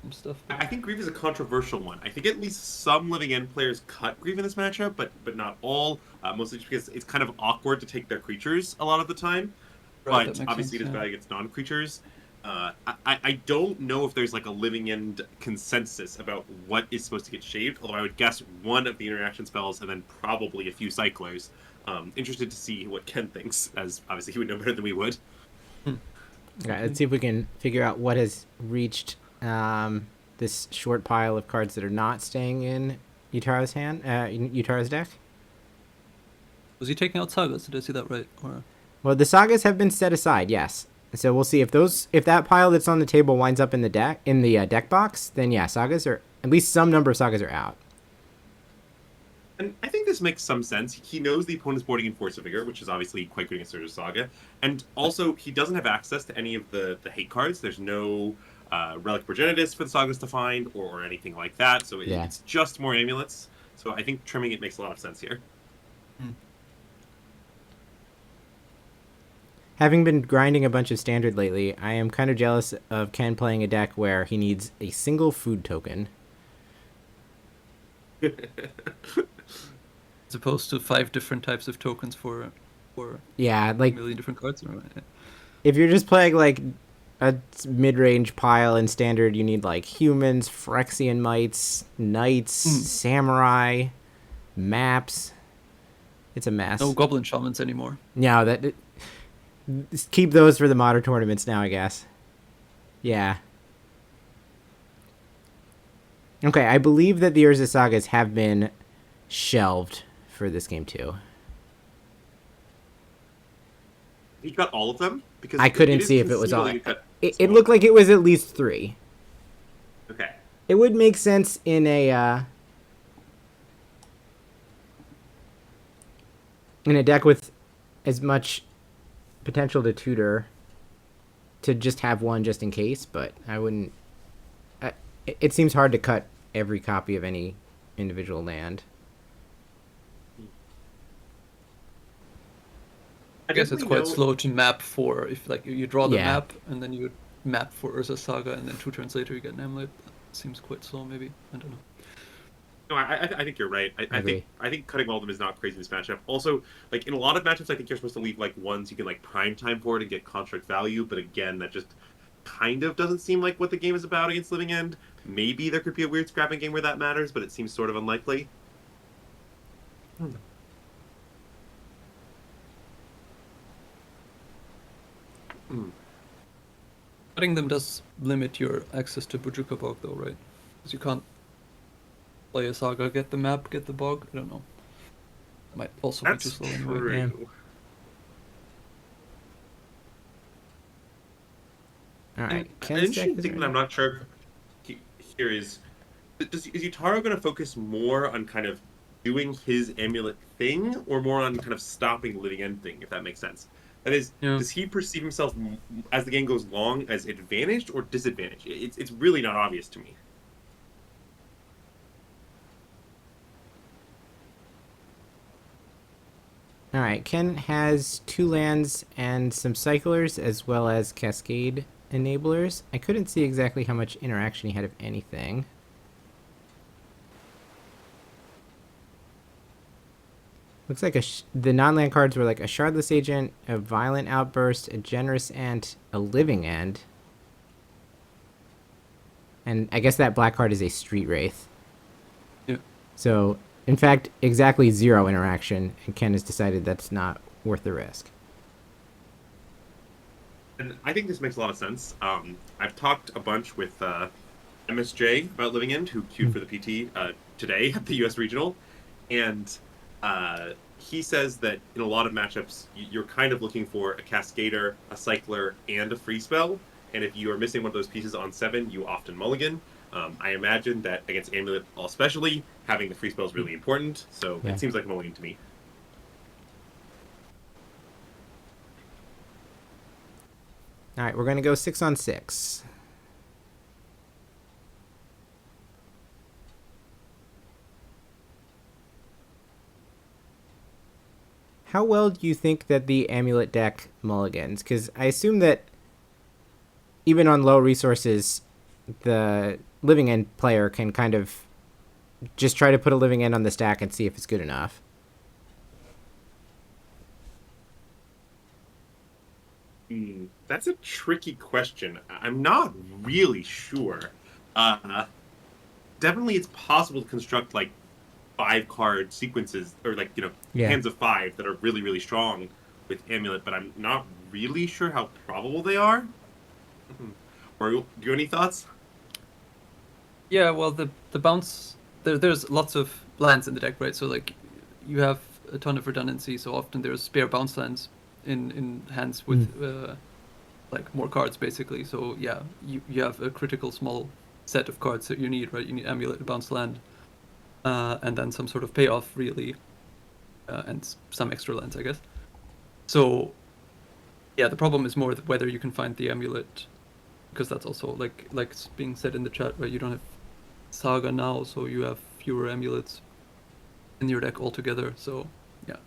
some stuff. I think Grief is a controversial one. I think at least some Living End players cut Grief in this matchup, but not all. Mostly just because it's kind of awkward to take their creatures a lot of the time. Right, that But makes obviously sense, it is yeah. bad against non-creatures. I don't know if there's like a Living End consensus about what is supposed to get shaved, although I would guess one of the interaction spells and then probably a few cyclers. Interested to see what Ken thinks, as obviously he would know better than we would. Okay, let's see if we can figure out what has reached this short pile of cards that are not staying in Yutaro's Yutaro's deck. Was he taking out sagas? Did I see that right? Or Well, the sagas have been set aside, yes. So we'll see if that pile that's on the table winds up in the deck box. Then yeah, sagas are at least some number of sagas are out. And I think this makes some sense. He knows the opponent's boarding in Force of Vigor, which is obviously quite good against Surge Saga. And also, he doesn't have access to any of the hate cards. There's no Relic Progenitus for the Sagas to find or anything like that. So it's just more amulets. So I think trimming it makes a lot of sense here. Having been grinding a bunch of standard lately, I am kind of jealous of Ken playing a deck where he needs a single food token. as opposed to 5 different types of tokens for Yeah, like a million different cards. Or, if you're just playing like a mid-range pile in standard, you need like humans, Phyrexian mites, knights, samurai, maps. It's a mess. no goblin shamans anymore. No, just keep those for the modern tournaments now, I guess. Yeah. Okay, I believe that the Urza Sagas have been shelved for this game too. He cut all of them? Because I couldn't is see if it was all. conceivable you cut It some looked of like it was at least 3. them. Okay. It would make sense in a deck with as much potential to tutor to just have one just in case, but I wouldn't. It seems hard to cut every copy of any individual land. I guess it's quite slow to map for if like you draw the Yeah. map and then you would map for Urza Saga and then 2 turns later you get an Amulet. That seems quite slow, maybe. I don't know. No, I think you're right. Agree. I think cutting all of them is not crazy in this matchup. Also, like in a lot of matchups, I think you're supposed to leave like ones you can like prime time for it and get construct value. But again, that just kind of doesn't seem like what the game is about against Living End. Maybe there could be a weird scrapping game where that matters, but it seems sort of unlikely. Cutting them does limit your access to Bujuka Bog, though, right? Because you can't play a saga, get the map, get the bog. I don't know. Might also be too That's slow anyway. true. All right. An Ken's deck interesting is thing that ready. I'm not sure here is Yutaro going to focus more on kind of doing his amulet thing, or more on kind of stopping the Living End thing, if that makes sense? That is, Yeah. does he perceive himself as the game goes long as advantaged or disadvantaged? It's really not obvious to me. All right. Ken has 2 lands and some cyclers as well as cascade enablers. I couldn't see exactly how much interaction he had, if anything. Looks like the non-land cards were like a Shardless Agent, a Violent Outburst, a Generous Ant, a Living End. And I guess that black card is a Street Wraith. Yeah. So, in fact, exactly 0 interaction, and Ken has decided that's not worth the risk. And I think this makes a lot of sense. I've talked a bunch with MSJ about Living End, who queued for the PT today at the US Regional, and he says that in a lot of matchups, you're kind of looking for a Cascader, a Cycler, and a Free Spell, and if you are missing one of those pieces on 7, you often mulligan. I imagine that against Amulet, especially, having the Free Spell is really important, so Yeah. it seems like a mulligan to me. All right, we're going to go 6 on 6. How well do you think that the Amulet deck mulligans? Because I assume that even on low resources, the Living End player can kind of just try to put a Living End on the stack and see if it's good enough. That's a tricky question. I'm not really sure. Definitely, it's possible to construct like 5-card sequences, or like hands of 5 that are really really strong with Amulet, but I'm not really sure how probable they are. Or do you have any thoughts? Yeah, well, the bounce there's lots of lands in the deck, right? So like you have a ton of redundancy, so often there's spare bounce lands in hands with like more cards basically. So yeah, you have a critical small set of cards that you need, right? You need Amulet, a bounce land, and then some sort of payoff really, and some extra lands, I guess. So yeah, the problem is more whether you can find the Amulet, because that's also like it's being said in the chat, right? You don't have Saga now, so you have fewer Amulets in your deck altogether. So yeah.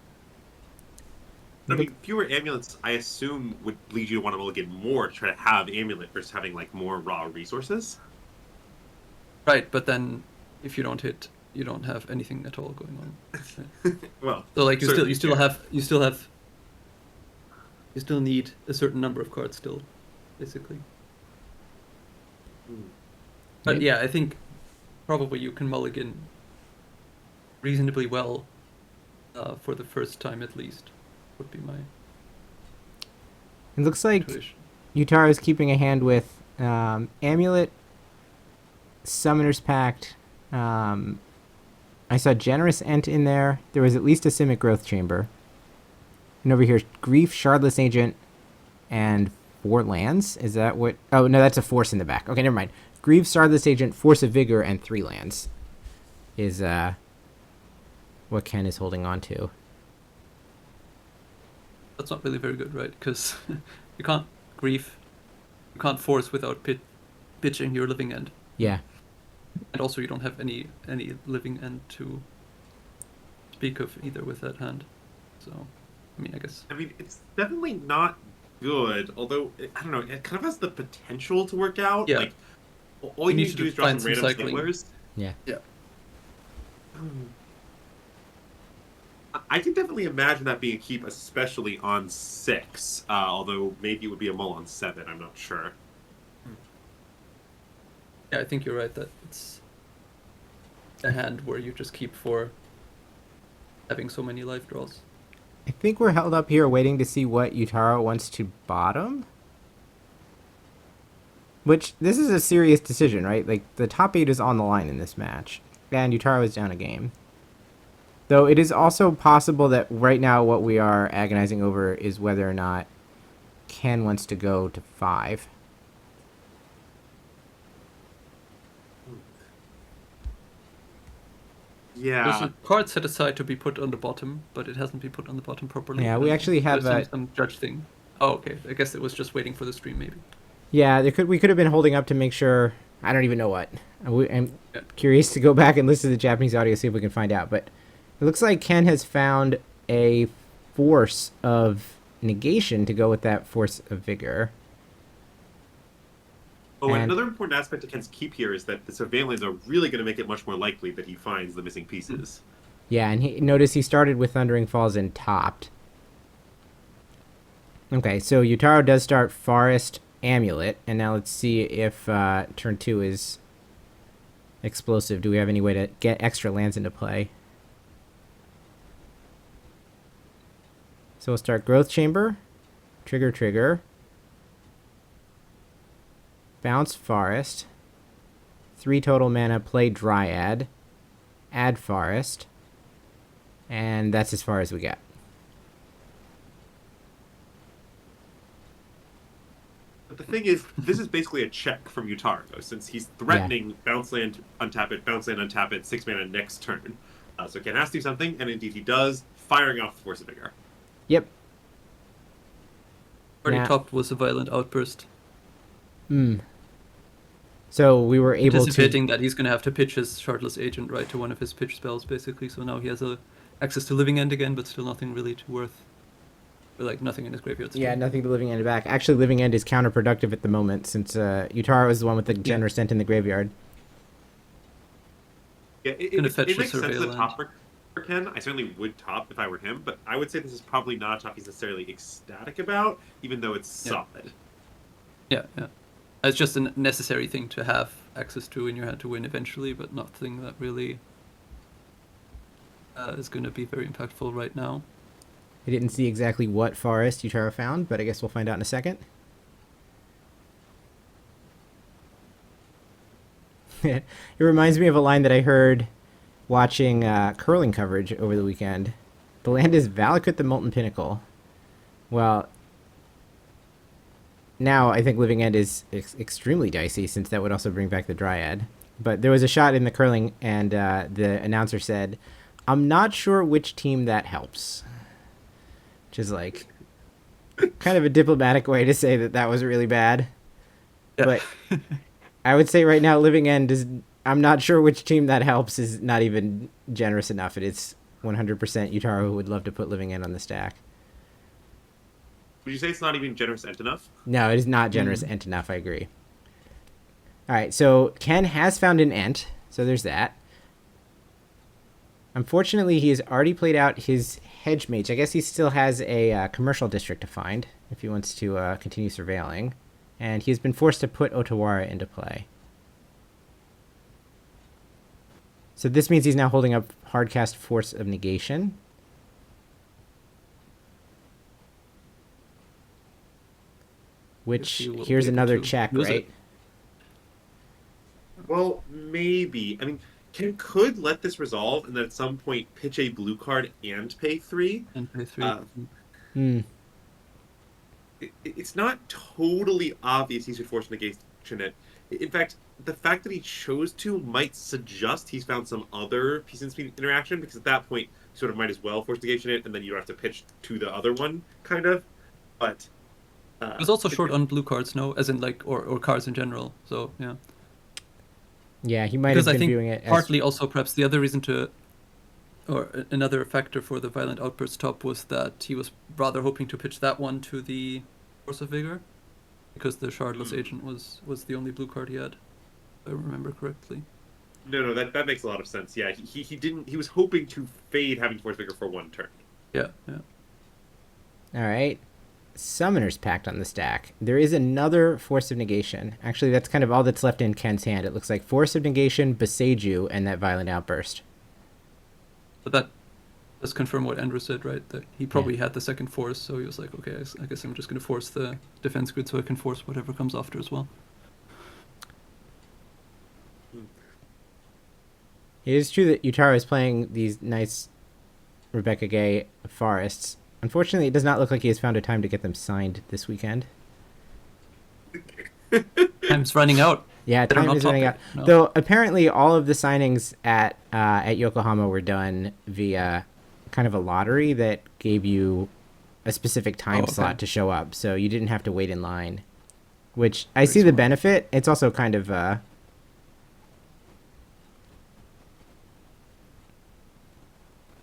I mean, fewer Amulets, I assume, would lead you to want to mulligan more to try to have Amulet versus having like more raw resources. Right, but then if you don't hit, you don't have anything at all going on. Well, So like you certainly, still yeah. you still need a certain number of cards still, basically. But yeah, I think probably you can mulligan reasonably well for the first time at least, would be my It looks like intuition. Yutaro is keeping a hand with Amulet, Summoner's Pact. I saw Generous Ent in there. There was at least a Simic Growth Chamber. And over here, Grief, Shardless Agent, and 4 lands. Is that what? Oh, no, that's a Force in the back. Okay, never mind. Grief, Shardless Agent, Force of Vigor, and 3 lands is what Ken is holding on to. That's not really very good, right? Because you can't grief, you can't force without pitching your living end, Yeah. and also you don't have any living end to speak of either with that hand. So, I mean, I guess. I mean, it's definitely not good. Although I don't know, it kind of has the potential to work out. Yeah. Like all you need to do is draw find some some random cycling. sticklers. Yeah. Yeah. I can definitely imagine that being a keep, especially on 6. Although maybe it would be a mull on 7. I'm not sure. Yeah, I think you're right that it's a hand where you just keep for having so many life draws. I think we're held up here waiting to see what Yutaro wants to bottom. Which, this is a serious decision, right? Like, the top 8 is on the line in this match. And Yutaro is down a game. Though it is also possible that right now what we are agonizing over is whether or not Ken wants to go to 5. Yeah. There's a card set aside to be put on the bottom, but it hasn't been put on the bottom properly. Yeah, we actually have There's some judge thing. Oh, okay. I guess it was just waiting for the stream, maybe. Yeah, we could have been holding up to make sure. I don't even know what. I'm curious to go back and listen to the Japanese audio, see if we can find out. But it looks like Ken has found a force of negation to go with that force of vigor. Oh, and And- another important aspect of Ken's keep here is that the surveillance are really going to make it much more likely that he finds the missing pieces. Yeah, and notice he started with Thundering Falls and topped. Okay, so Yutaro does start Forest Amulet, and now let's see if turn 2 is explosive. Do we have any way to get extra lands into play? So we'll start Growth Chamber, trigger, bounce Forest, 3 total mana, play Dryad, add Forest, and that's as far as we get. But the thing is, this is basically a check from Yutaro, since he's threatening bounce land, untap it, 6 mana next turn. So Ken has to do something, and indeed he does, firing off the Force of Vigor. Yep. Already Now- topped was a violent outburst. So we were able to... Anticipating that he's going to have to pitch his Shardless Agent right to one of his pitch spells, basically. So now he has access to Living End again, but still nothing really to worth. Or like nothing in his graveyard. Still. Yeah, nothing but Living End back. Actually, Living End is counterproductive at the moment, since Yutaro is the one with the generous sent in the graveyard. Yeah, Gonna it fetch makes the sense to Surveil top for Ken. I certainly would top if I were him, but I would say this is probably not a top he's necessarily ecstatic about, even though it's solid. Yeah. It's just a necessary thing to have access to in your hand to win eventually, but nothing that really is going to be very impactful right now. I didn't see exactly what forest Yutaro found, but I guess we'll find out in a second. It reminds me of a line that I heard watching curling coverage over the weekend. The land is Valakut the Molten Pinnacle. Well, now I think Living End is extremely dicey, since that would also bring back the Dryad. But there was a shot in the curling, and the announcer said, "I'm not sure which team that helps." Which is like kind of a diplomatic way to say that was really bad. Yeah. But I would say right now, Living End is... I'm not sure which team that helps is not even generous enough. It is 100% Yutaro who would love to put Living End on the stack. Would you say it's not even generous ent enough? No, it is not generous ent enough, I agree. Alright, so Ken has found an ent, so there's that. Unfortunately, he has already played out his Hedge Mage. I guess he still has a commercial district to find, if he wants to continue surveilling. And he has been forced to put Otawara into play. So this means he's now holding up Hardcast Force of Negation. Which, Yes, he will here's be able another to check, use right? it. Well, maybe. I mean, Ken could let this resolve and then at some point pitch a blue card and pay 3. And pay 3. It's not totally obvious he should force negation it. In fact, the fact that he chose to might suggest he's found some other piece in speed interaction, because at that point, you sort of might as well force negation it, and then you don't have to pitch to the other one, kind of. But It was also short on blue cards, no? As in, like, or cards in general, so, yeah. Yeah, he might Because have I been think doing it as... partly also perhaps the other reason to, or another factor for the Violent Outburst top was that he was rather hoping to pitch that one to the Force of Vigor, because the Shardless Agent was the only blue card he had, if I remember correctly. No, that makes a lot of sense. Yeah, he didn't. He was hoping to fade having Force Vigor for one turn. Yeah. All right. Summoner's Pact on the stack. There is another Force of Negation. Actually, that's kind of all that's left in Ken's hand. It looks like Force of Negation, Beseiju, and that Violent Outburst. But that does confirm what Andrew said, right? That he probably had the second force, so he was like, okay, I guess I'm just going to force the defense grid so I can force whatever comes after as well. It is true that Yutaro is playing these nice Rebecca Gay forests. Unfortunately, it does not look like he has found a time to get them signed this weekend. Time's running out. Yeah, Better time not is top running it. out. No. Though apparently all of the signings at Yokohama were done via kind of a lottery that gave you a specific time slot to show up, so you didn't have to wait in line. Which I see the benefit. It's also kind of I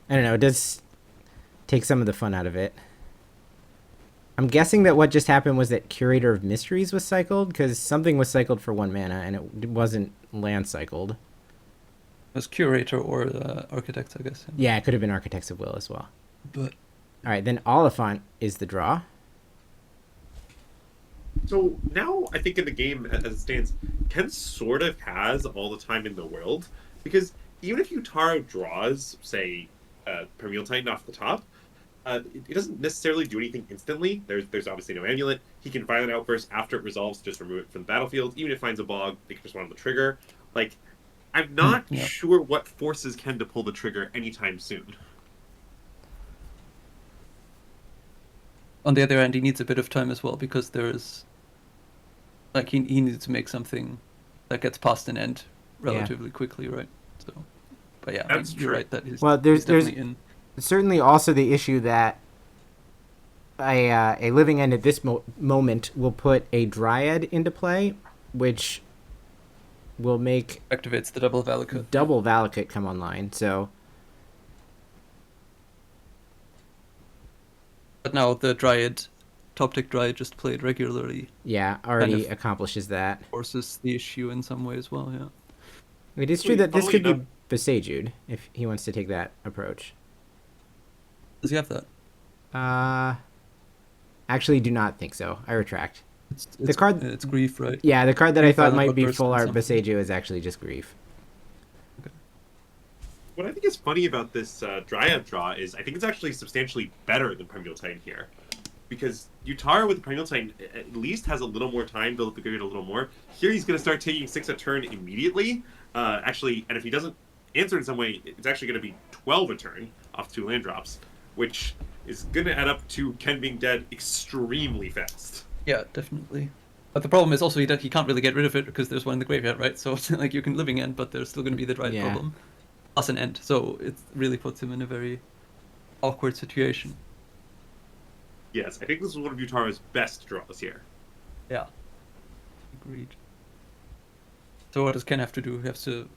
don't know, it does take some of the fun out of it. I'm guessing that what just happened was that Curator of Mysteries was cycled, because something was cycled for 1 mana, and it wasn't land cycled. It was Curator or Architect, I guess. Yeah, it could have been Architects of Will as well. But Alright, then Oliphant is the draw. So now I think in the game as it stands, Ken sort of has all the time in the world, because even if Yutaro draws, say, Primeval Titan off the top, it doesn't necessarily do anything instantly. There's obviously no amulet. He can Violent Outburst after it resolves, just remove it from the battlefield. Even if it finds a bog, they can just run on the trigger. Like, I'm not sure what forces Ken to pull the trigger anytime soon. on the other hand, he needs a bit of time as well, because there's like he needs to make something that gets past an end relatively quickly, right? So, but yeah, That's you're true. right that he's, Well, there's definitely in. certainly also the issue that a living end at this moment will put a Dryad into play, which will make Activates the double Valakut. double Valakut come online. So But now the Dryad, top deck Dryad just played regularly, yeah, already Kind of. accomplishes that. forces the issue in some way as well, yeah. It is true Wait, that this could following be Beseju'd if he wants to take that approach. Does he have that? Actually, do not think so. I retract. It's card- It's Grief, right? Yeah, the card that I thought Violent might be Outburst full and art something. Beseju is actually just Grief. What I think is funny about this Dryad draw is I think it's actually substantially better than Primeval Titan here. Because Yutaro with the Primeval Titan at least has a little more time, build up the grid a little more. Here he's going to start taking 6 a turn immediately. Actually, and if he doesn't answer in some way, it's actually going to be 12 a turn off 2 land drops, which is going to add up to Ken being dead extremely fast. Yeah, definitely. But the problem is also that he can't really get rid of it because there's one in the graveyard, right? So it's like you can living end, but there's still going to be the Dryad problem. Plus an end. So it really puts him in a very awkward situation. Yes, I think this is one of Yutaro's best draws here. Yeah. Agreed. So what does Ken have to do? He has to...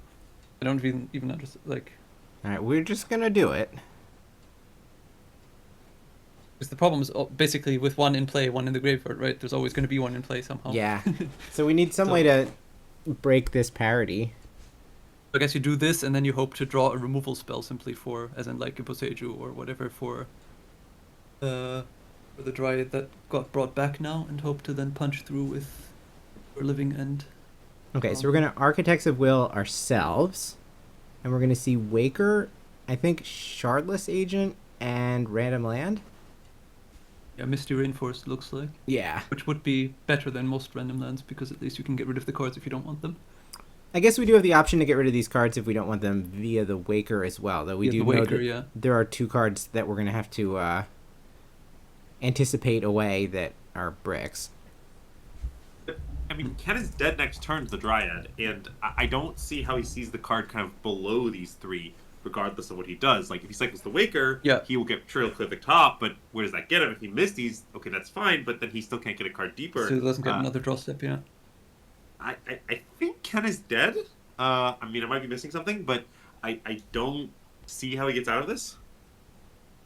I don't even understand, like... Alright, we're just gonna do it. Because the problem is basically with one in play, one in the graveyard, right? There's always going to be one in play somehow. Yeah. So we need some So- way to break this parity. I guess you do this, and then you hope to draw a removal spell simply for, as in like a Boseiju or whatever, for the Dryad that got brought back now, and hope to then punch through with your living end. Okay, so we're gonna Architects of Will ourselves. And we're gonna see Waker, I think Shardless Agent, and Random Land. Yeah, Misty Rainforest looks like, Yeah. which would be better than most random lands, because at least you can get rid of the cards if you don't want them. I guess we do have the option to get rid of these cards if we don't want them via the Waker as well. Though we Yeah, do the know Waker, that yeah. there are 2 cards that we're gonna have to anticipate away that are bricks. I mean, Ken is dead next turn to the Dryad, and I don't see how he sees the card kind of below these 3, regardless of what he does. Like, if he cycles the Waker, he will get Trail Cliff at top, but where does that get him? If he missed these, okay, that's fine, but then he still can't get a card deeper. So he doesn't get another draw step, yeah. I think Ken is dead. I mean, I might be missing something, but I don't see how he gets out of this.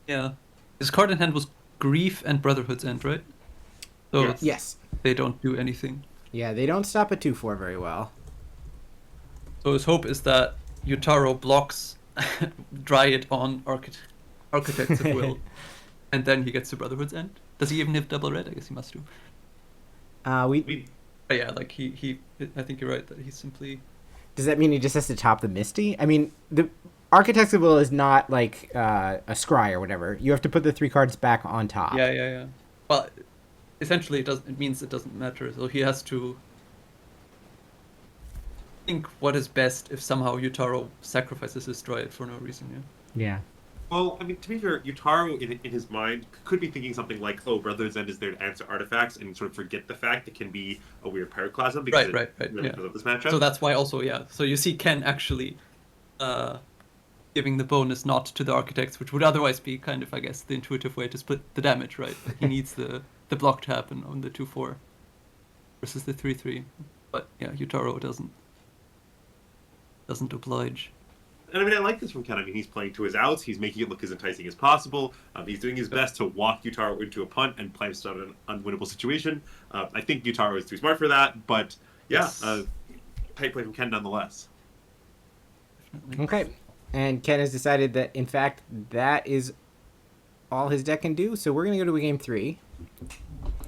Yeah. His card in hand was Grief and Brotherhood's End, right? So Yes. they don't do anything. Yeah, they don't stop at 2/4 very well. So his hope is that Yutaro blocks Dryad on Architects of Will, and then he gets to Brotherhood's End. Does he even have double red? I guess he must do. But yeah, like he I think you're right that he's simply. Does that mean he just has to top the Misty? I mean, the Architects of Will is not like a scry or whatever. You have to put the 3 cards back on top. Yeah. Well, essentially, it means it doesn't matter. So he has to think what is best if somehow Yutaro sacrifices his Dryad for no reason. Yeah. Well, I mean, to be fair, Yutaro in his mind could be thinking something like, "Oh, Brother's End is there to answer artifacts," and sort of forget the fact it can be a weird pyroclasm because Right. really Yeah. of this matchup. So that's why also So you see Ken actually giving the bonus not to the Architects, which would otherwise be kind of, I guess, the intuitive way to split the damage, right? He needs the block to happen on the 2/4 versus the 3/3. But yeah, Yutaro doesn't oblige. And I mean, I like this from Ken. I mean, he's playing to his outs. He's making it look as enticing as possible. He's doing his best to walk Yutaro into a punt and play out an unwinnable situation. I think Yutaro is too smart for that, but yeah, tight play from Ken nonetheless. Definitely. Okay. And Ken has decided that, in fact, that is all his deck can do. So we're going to go to a game 3.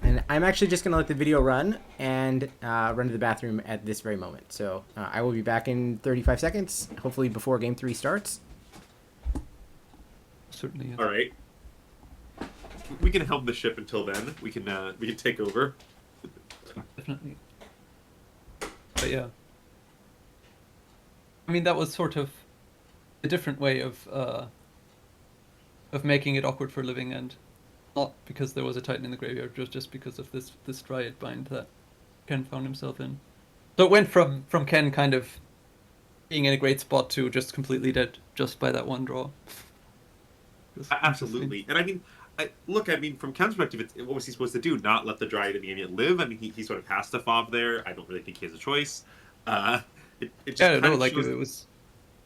And I'm actually just going to let the video run and run to the bathroom at this very moment. So I will be back in 35 seconds, hopefully before game 3 starts. Certainly. All right. We can helm the ship until then. We can take over. Definitely. But yeah. I mean, that was sort of a different way of making it awkward for Living End. Not because there was a Titan in the graveyard, just because of this Dryad bind that Ken found himself in. So it went from Ken kind of being in a great spot to just completely dead just by that one draw. Absolutely. And I mean, from Ken's perspective, what was he supposed to do? Not let the Dryad and the Amulet live? I mean, he sort of has to fob there. I don't really think he has a choice. It just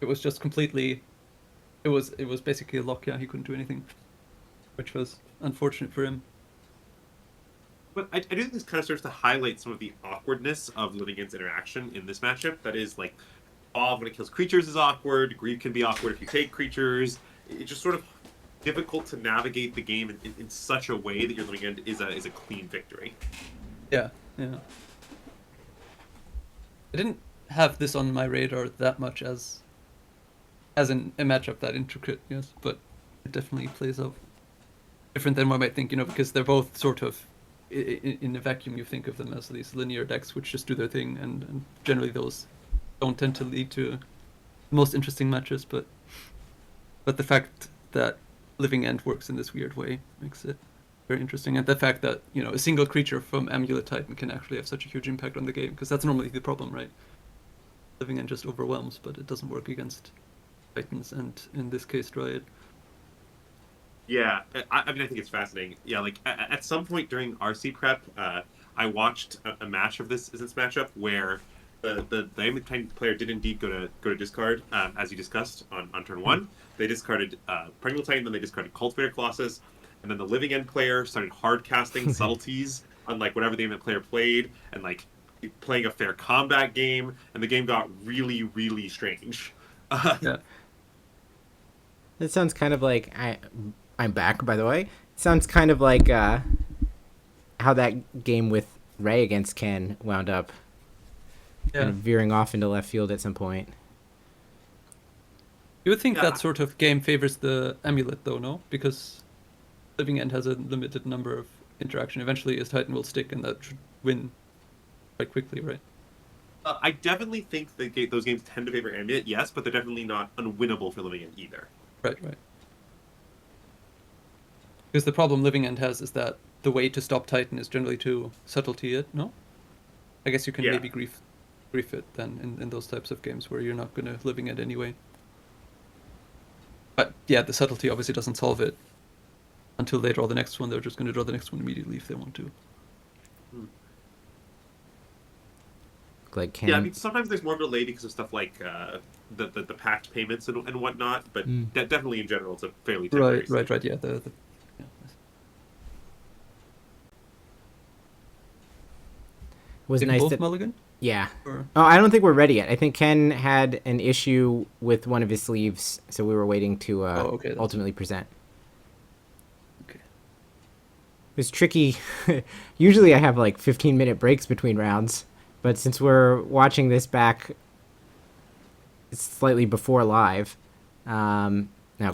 it was just completely. It was basically a lock. Yeah, he couldn't do anything, which was unfortunate for him. But I do think this kind of starts to highlight some of the awkwardness of Living End's interaction in this matchup. That is, like, Bob, when it kills creatures, is awkward. Grief can be awkward if you take creatures. It's just sort of difficult to navigate the game in such a way that your Living End is a clean victory. Yeah. I didn't have this on my radar that much as in a matchup that intricate, yes, but it definitely plays out different than one might think, because they're both sort of in a vacuum. You think of them as these linear decks which just do their thing, and generally those don't tend to lead to the most interesting matches, but the fact that Living End works in this weird way makes it very interesting, and the fact that a single creature from Amulet Titan can actually have such a huge impact on the game, because that's normally the problem, right? Living End just overwhelms, but it doesn't work against Titans, and in this case Dryad. Yeah, I mean, I think it's fascinating. Yeah, like at some point during RC prep, I watched a match of this matchup where the Amulet Titan player did indeed go to discard, as you discussed on turn 1. They discarded Perennial Titan, then they discarded Cultivator Colossus, and then the Living End player started hard casting subtleties on like whatever the Amulet player played, and like playing a fair combat game, and the game got really, really strange. Yeah. That sounds kind of like I'm back, by the way. It sounds kind of like how that game with Ray against Ken wound up. Yeah. Kind of veering off into left field at some point. You would think that sort of game favors the Amulet, though, no? Because Living End has a limited number of interaction. Eventually, his Titan will stick, and that should win quite quickly, right? I definitely think those games tend to favor Amulet, yes, but they're definitely not unwinnable for Living End either. Right. Because the problem Living End has is that the way to stop Titan is generally to subtlety it, no? I guess you can maybe grief it then in those types of games where you're not going to Living End anyway. But yeah, the subtlety obviously doesn't solve it until they draw the next one. They're just going to draw the next one immediately if they want to. Like Yeah, I mean, sometimes there's more of a delay because of stuff like the packed payments and whatnot, but definitely in general, it's a fairly temporary Right. Yeah, was They nice both that mulligan? yeah. Or... Oh, I don't think we're ready yet. I think Ken had an issue with one of his sleeves, so we were waiting to okay, ultimately present. Okay. It was tricky. Usually I have like 15-minute breaks between rounds, but since we're watching this back slightly before live, now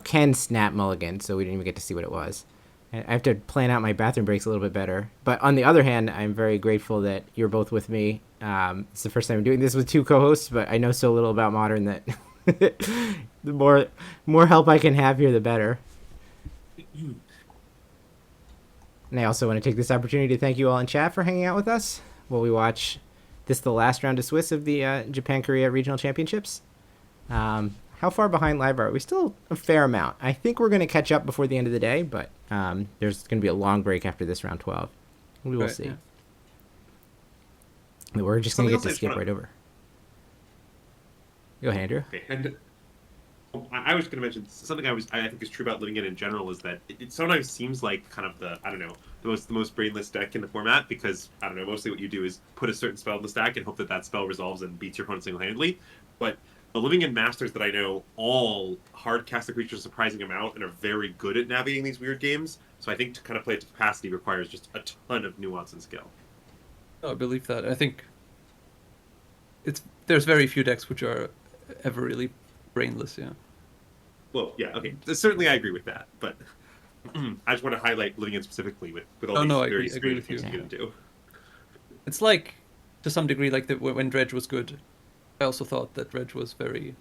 Ken snapped mulligan, so we didn't even get to see what it was. I have to plan out my bathroom breaks a little bit better. But on the other hand, I'm very grateful that you're both with me. It's the first time I'm doing this with two co-hosts, but I know so little about Modern that the more help I can have here, the better. And I also want to take this opportunity to thank you all in chat for hanging out with us while we watch the last round of Swiss of the Japan-Korea Regional Championships. How far behind live are we? Still a fair amount. I think we're going to catch up before the end of the day, but there's going to be a long break after this round 12. We will see. Yeah. We're just going to get to skip right over. Go ahead, Andrew. Okay, and I was going to mention something I think is true about living in general is that it sometimes seems like kind of the most brainless deck in the format because, I don't know, mostly what you do is put a certain spell in the stack and hope that spell resolves and beats your opponent single-handedly. But the living in masters that I know all hard cast the creatures a surprising amount and are very good at navigating these weird games. So I think to kind of play it to capacity requires just a ton of nuance and skill. I believe that. I think there's very few decks which are ever really brainless, yeah. Well, yeah, okay. Certainly I agree with that, but I just want to highlight living in specifically with all these very strange things you can do. It's like, to some degree, like when Dredge was good, I also thought that Dredge was very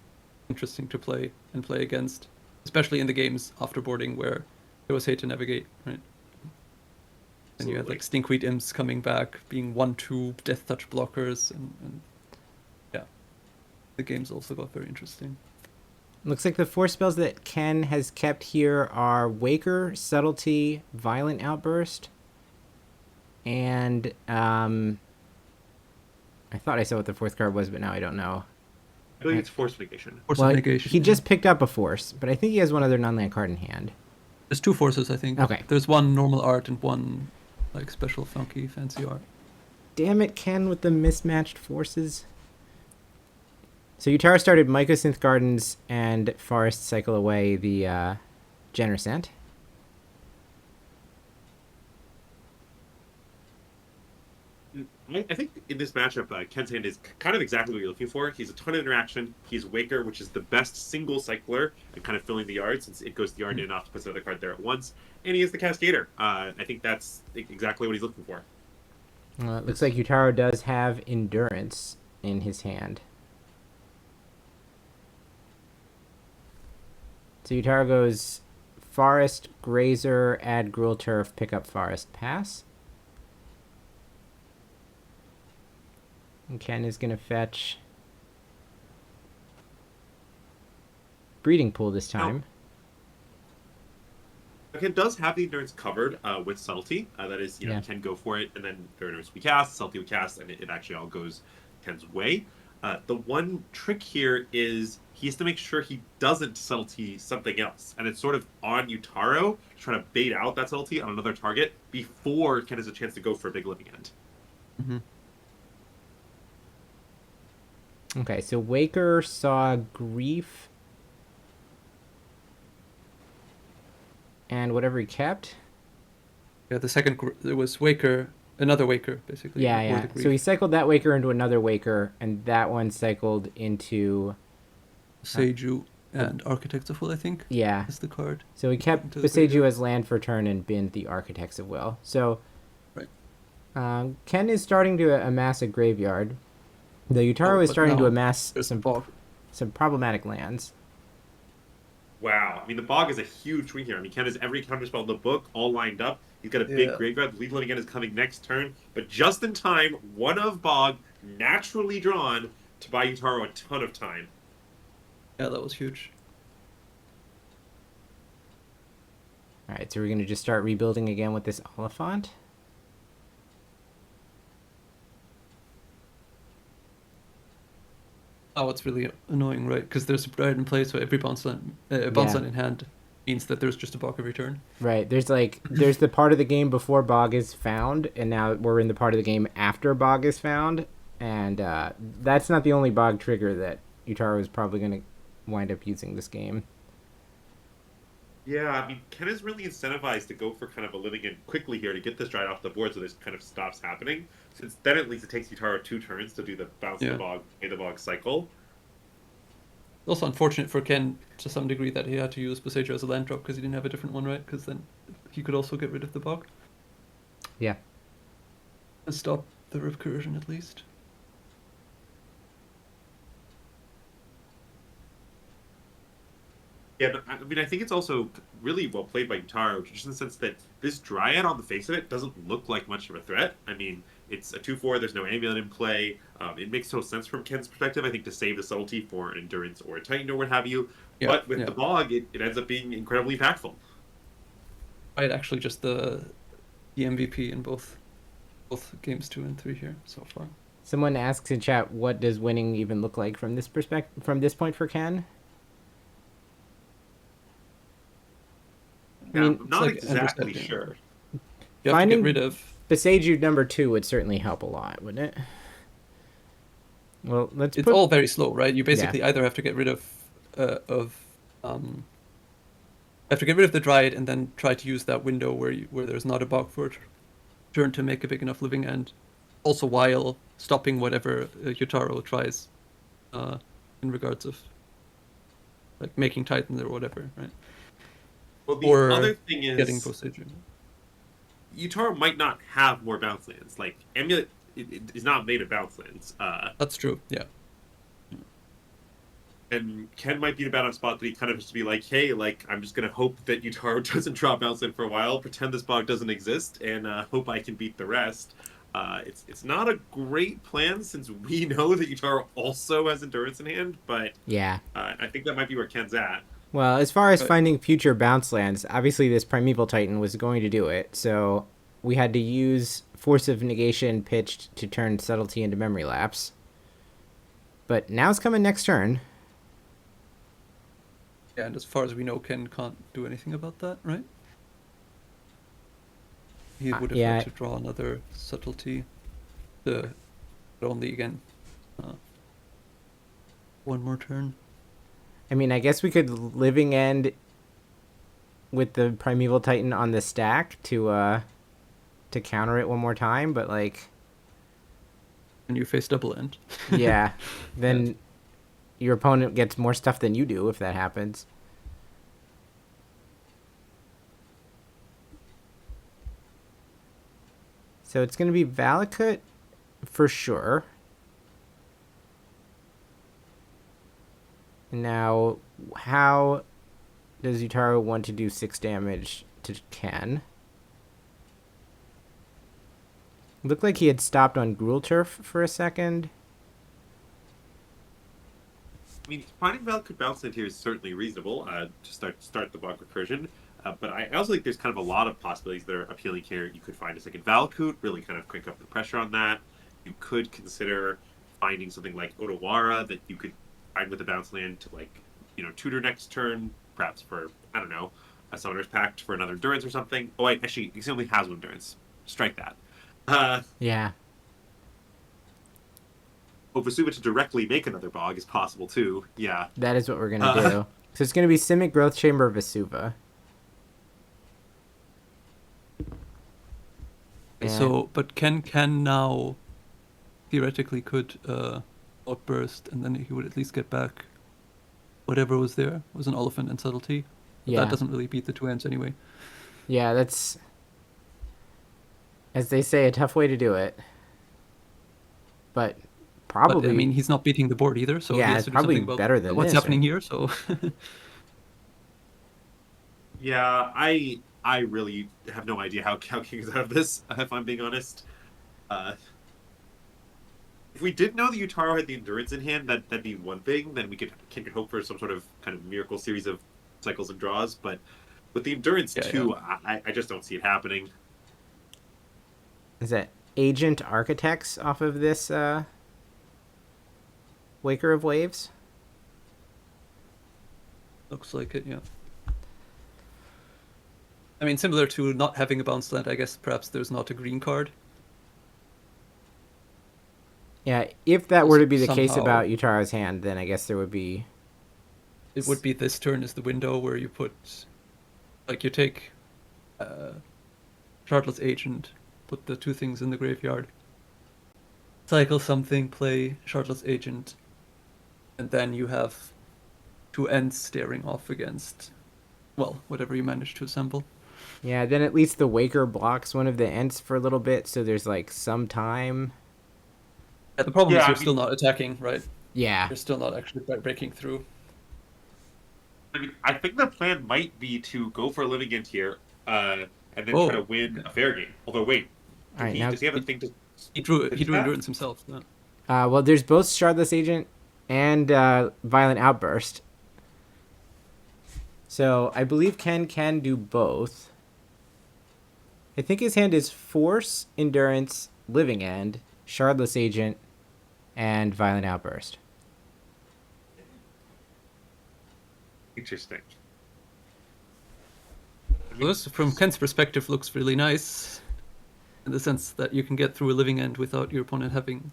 interesting to play and play against, especially in the games after boarding where it was hate to navigate, right? And you had like Stinkweed Imps coming back, being 1/2 Death Touch blockers, and yeah, the games also got very interesting. Looks like the 4 spells that Ken has kept here are Waker, Subtlety, Violent Outburst, and I thought I saw what the 4th card was, but now I don't know. I believe it's Force Negation. Negation. He just picked up a Force, but I think he has one other non-land card in hand. There's 2 Forces, I think. Okay. There's one normal art and one like special funky fancy art. Damn it, Ken, with the mismatched forces. So Yutaro started Mycosynth Gardens and Forest Cycle away the Generosant. I think in this matchup, Ken's hand is kind of exactly what you're looking for. He's a ton of interaction. He's Waker, which is the best single cycler and kind of filling the yard since it goes to the yard and enough to put another card there at once. And he is the Cascader. I think that's exactly what he's looking for. It looks like Yutaro does have Endurance in his hand. So Yutaro goes Forest, Grazer, add Gruel Turf, pick up Forest, pass. And Ken is going to fetch Breeding Pool this time. Ken does have the Endurance covered with Subtlety. That is, you can go for it, and then the Endurance we cast, Subtlety we cast, and it actually all goes Ken's way. The one trick here is he has to make sure he doesn't Subtlety something else. And it's sort of on Yutaro trying to bait out that Subtlety on another target before Ken has a chance to go for a big living end. Mm-hmm. Okay, so Waker saw Grief. And whatever he kept. Yeah, the second, it was Waker, another Waker, basically. Yeah. So he cycled that Waker into another Waker, and that one cycled into... Seiju and Architects of Will, I think. Yeah. Is the card. So he kept Seiju as land for turn and binned the Architects of Will. So right. Ken is starting to amass a graveyard. The Yutaro is starting to amass some problematic lands. Wow. I mean, the Bog is a huge swing here. I mean, Ken has every counterspell in the book all lined up. He's got a big graveyard. The lead living end is coming next turn. But just in time, one of Bog naturally drawn to buy Yutaro a ton of time. Yeah, that was huge. Alright, so we're going to just start rebuilding again with this Oliphant. Oh, it's really annoying, right? Because there's a Bride in play, so every bounce line in hand, means that there's just a bog every turn. Right. There's the part of the game before bog is found, and now we're in the part of the game after bog is found, and that's not the only bog trigger that Yutaro is probably going to wind up using this game. Yeah, I mean, Ken is really incentivized to go for kind of a living in quickly here to get this dried off the board so this kind of stops happening. Since then, at least it takes Yutaro 2 turns to do the bounce the bog, pay the bog cycle. It's also unfortunate for Ken to some degree that he had to use Boseiju as a land drop because he didn't have a different one, right? Because then he could also get rid of the bog. Yeah. And stop the recursion at least. Yeah, but, I mean, I think it's also really well played by Yutaro, just in the sense that this Dryad, on the face of it, doesn't look like much of a threat. I mean, it's a 2/4, there's no Amulet in play. It makes total sense from Ken's perspective, I think, to save the subtlety for an Endurance or a Titan or what have you. Yeah, but with the Bog, it ends up being incredibly impactful. Right, actually just the MVP in both games 2 and 3 here so far. Someone asks in chat, what does winning even look like from this point for Ken? I mean, I'm not exactly sure. You have to get rid of Boseiju number 2 would certainly help a lot, wouldn't it? Well, it's all very slow, right? You basically either have to get rid of have to get rid of the Dryad and then try to use that window where there's not a bog for a turn to make a big enough living end, also while stopping whatever Yutaro tries in regards of like making Titan or whatever, right? Well, the other thing is getting Boseiju. Yutaro might not have more bounce lands. Like, Amulet is not made of bounce lands. That's true, yeah. And Ken might be in a bad enough spot that he kind of has to be like, hey, like, I'm just going to hope that Yutaro doesn't drop bounce land for a while, pretend this bog doesn't exist, and hope I can beat the rest. It's not a great plan since we know that Yutaro also has Endurance in hand, but yeah, I think that might be where Ken's at. Well, as far as finding future bounce lands, obviously this Primeval Titan was going to do it, so we had to use Force of Negation pitched to turn Subtlety into Memory Lapse. But now it's coming next turn. Yeah, and as far as we know, Ken can't do anything about that, right? He would have had to draw another Subtlety, but only again one more turn. I mean, I guess we could Living End with the Primeval Titan on the stack to counter it one more time, but like... And you face double end. Yeah, then your opponent gets more stuff than you do if that happens. So it's going to be Valakut for sure. Now, how does Yutaro want to do 6 damage to Ken? Looked like he had stopped on Gruul Turf for a second. I mean, finding Valakut bounce land here is certainly reasonable to start the bog recursion. But I also think there's kind of a lot of possibilities that are appealing here. You could find a second Valakut, really kind of crank up the pressure on that. You could consider finding something like Odawara that you could find with a bounce land to, like, you know, tutor next turn, perhaps for, I don't know, a Summoner's Pact for another Endurance or something. Oh, wait, actually, he only has one Endurance. Strike that. Yeah. Ofasuba to directly make another bog is possible, too. Yeah. That is what we're going to do. So it's going to be Simic Growth Chamber of Vesuva. So, but Ken now theoretically could outburst, and then he would at least get back whatever was there. It was an Oliphant and Subtlety. But that doesn't really beat the 2 ends anyway. Yeah, that's, as they say, a tough way to do it. But probably... But, I mean, he's not beating the board either, so yeah, he has to do something about better than what's happening here, so... Yeah, I really have no idea how King is out of this, if I'm being honest. If we did know that Yutaro had the Endurance in hand, that'd be one thing. Then King could hope for some sort of kind of miracle series of cycles and draws. But with the Endurance too, I just don't see it happening. Is that Agent Architects off of this Waker of Waves? Looks like it, yeah. I mean, similar to not having a bounce land, I guess perhaps there's not a green card. Yeah, if that were to be the case Somehow- about Yutaro's hand, then I guess there would be... It would be this turn is the window where you put, like, you take Shardless Agent, put the 2 things in the graveyard, cycle something, play Shardless Agent, and then you have 2 ends staring off against, well, whatever you manage to assemble. Yeah, then at least the Waker blocks one of the ends for a little bit, so there's like some time. Yeah, the problem is Yeah, you're I still mean- not attacking, right? Yeah. You're still not actually breaking through. I mean, I think the plan might be to go for a living end here, and then Oh, try to win a fair game. Although, wait, All right, now... does he have a thing to? He drew that? Endurance himself. Yeah. Well, there's both Shardless Agent and Violent Outburst. So I believe Ken can do both. I think his hand is Force, Endurance, Living End, Shardless Agent, and Violent Outburst. Interesting. Well, this, from Ken's perspective, looks really nice, in the sense that you can get through a living end without your opponent having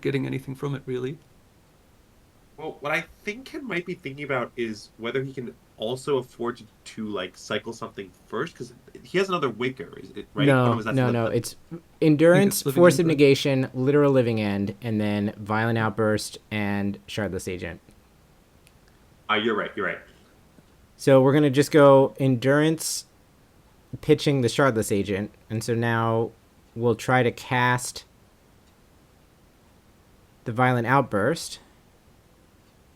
getting anything from it, really. Well, what I think Ken might be thinking about is whether he can also afford to like cycle something first, because he has another Waker, is it right? No, Or was that no. the- It's Endurance, Living Force End, of right? Negation, Literal Living End, and then Violent Outburst and Shardless Agent. You're right. You're right. So we're going to just go Endurance, pitching the Shardless Agent. And so now we'll try to cast the Violent Outburst.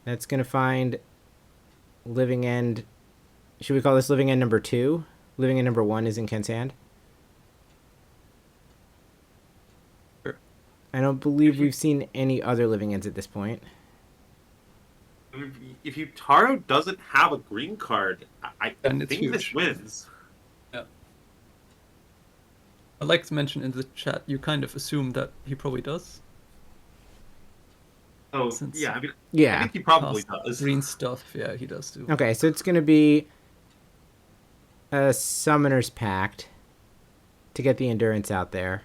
That's going to find Living End. Should we call this Living End number 2? Living End number 1 is in Ken's hand. Sure. I don't believe we've seen any other Living Ends at this point. I mean, if Yutaro doesn't have a green card, I Then it's think this huge. wins. Yeah. I'd like to mention in the chat, you kind of assume that he probably does. Oh, Since- yeah. I mean, I Yeah. think he probably Cast does. Green stuff, yeah, he does too. Okay, so it's going to be a Summoner's Pact to get the Endurance out there.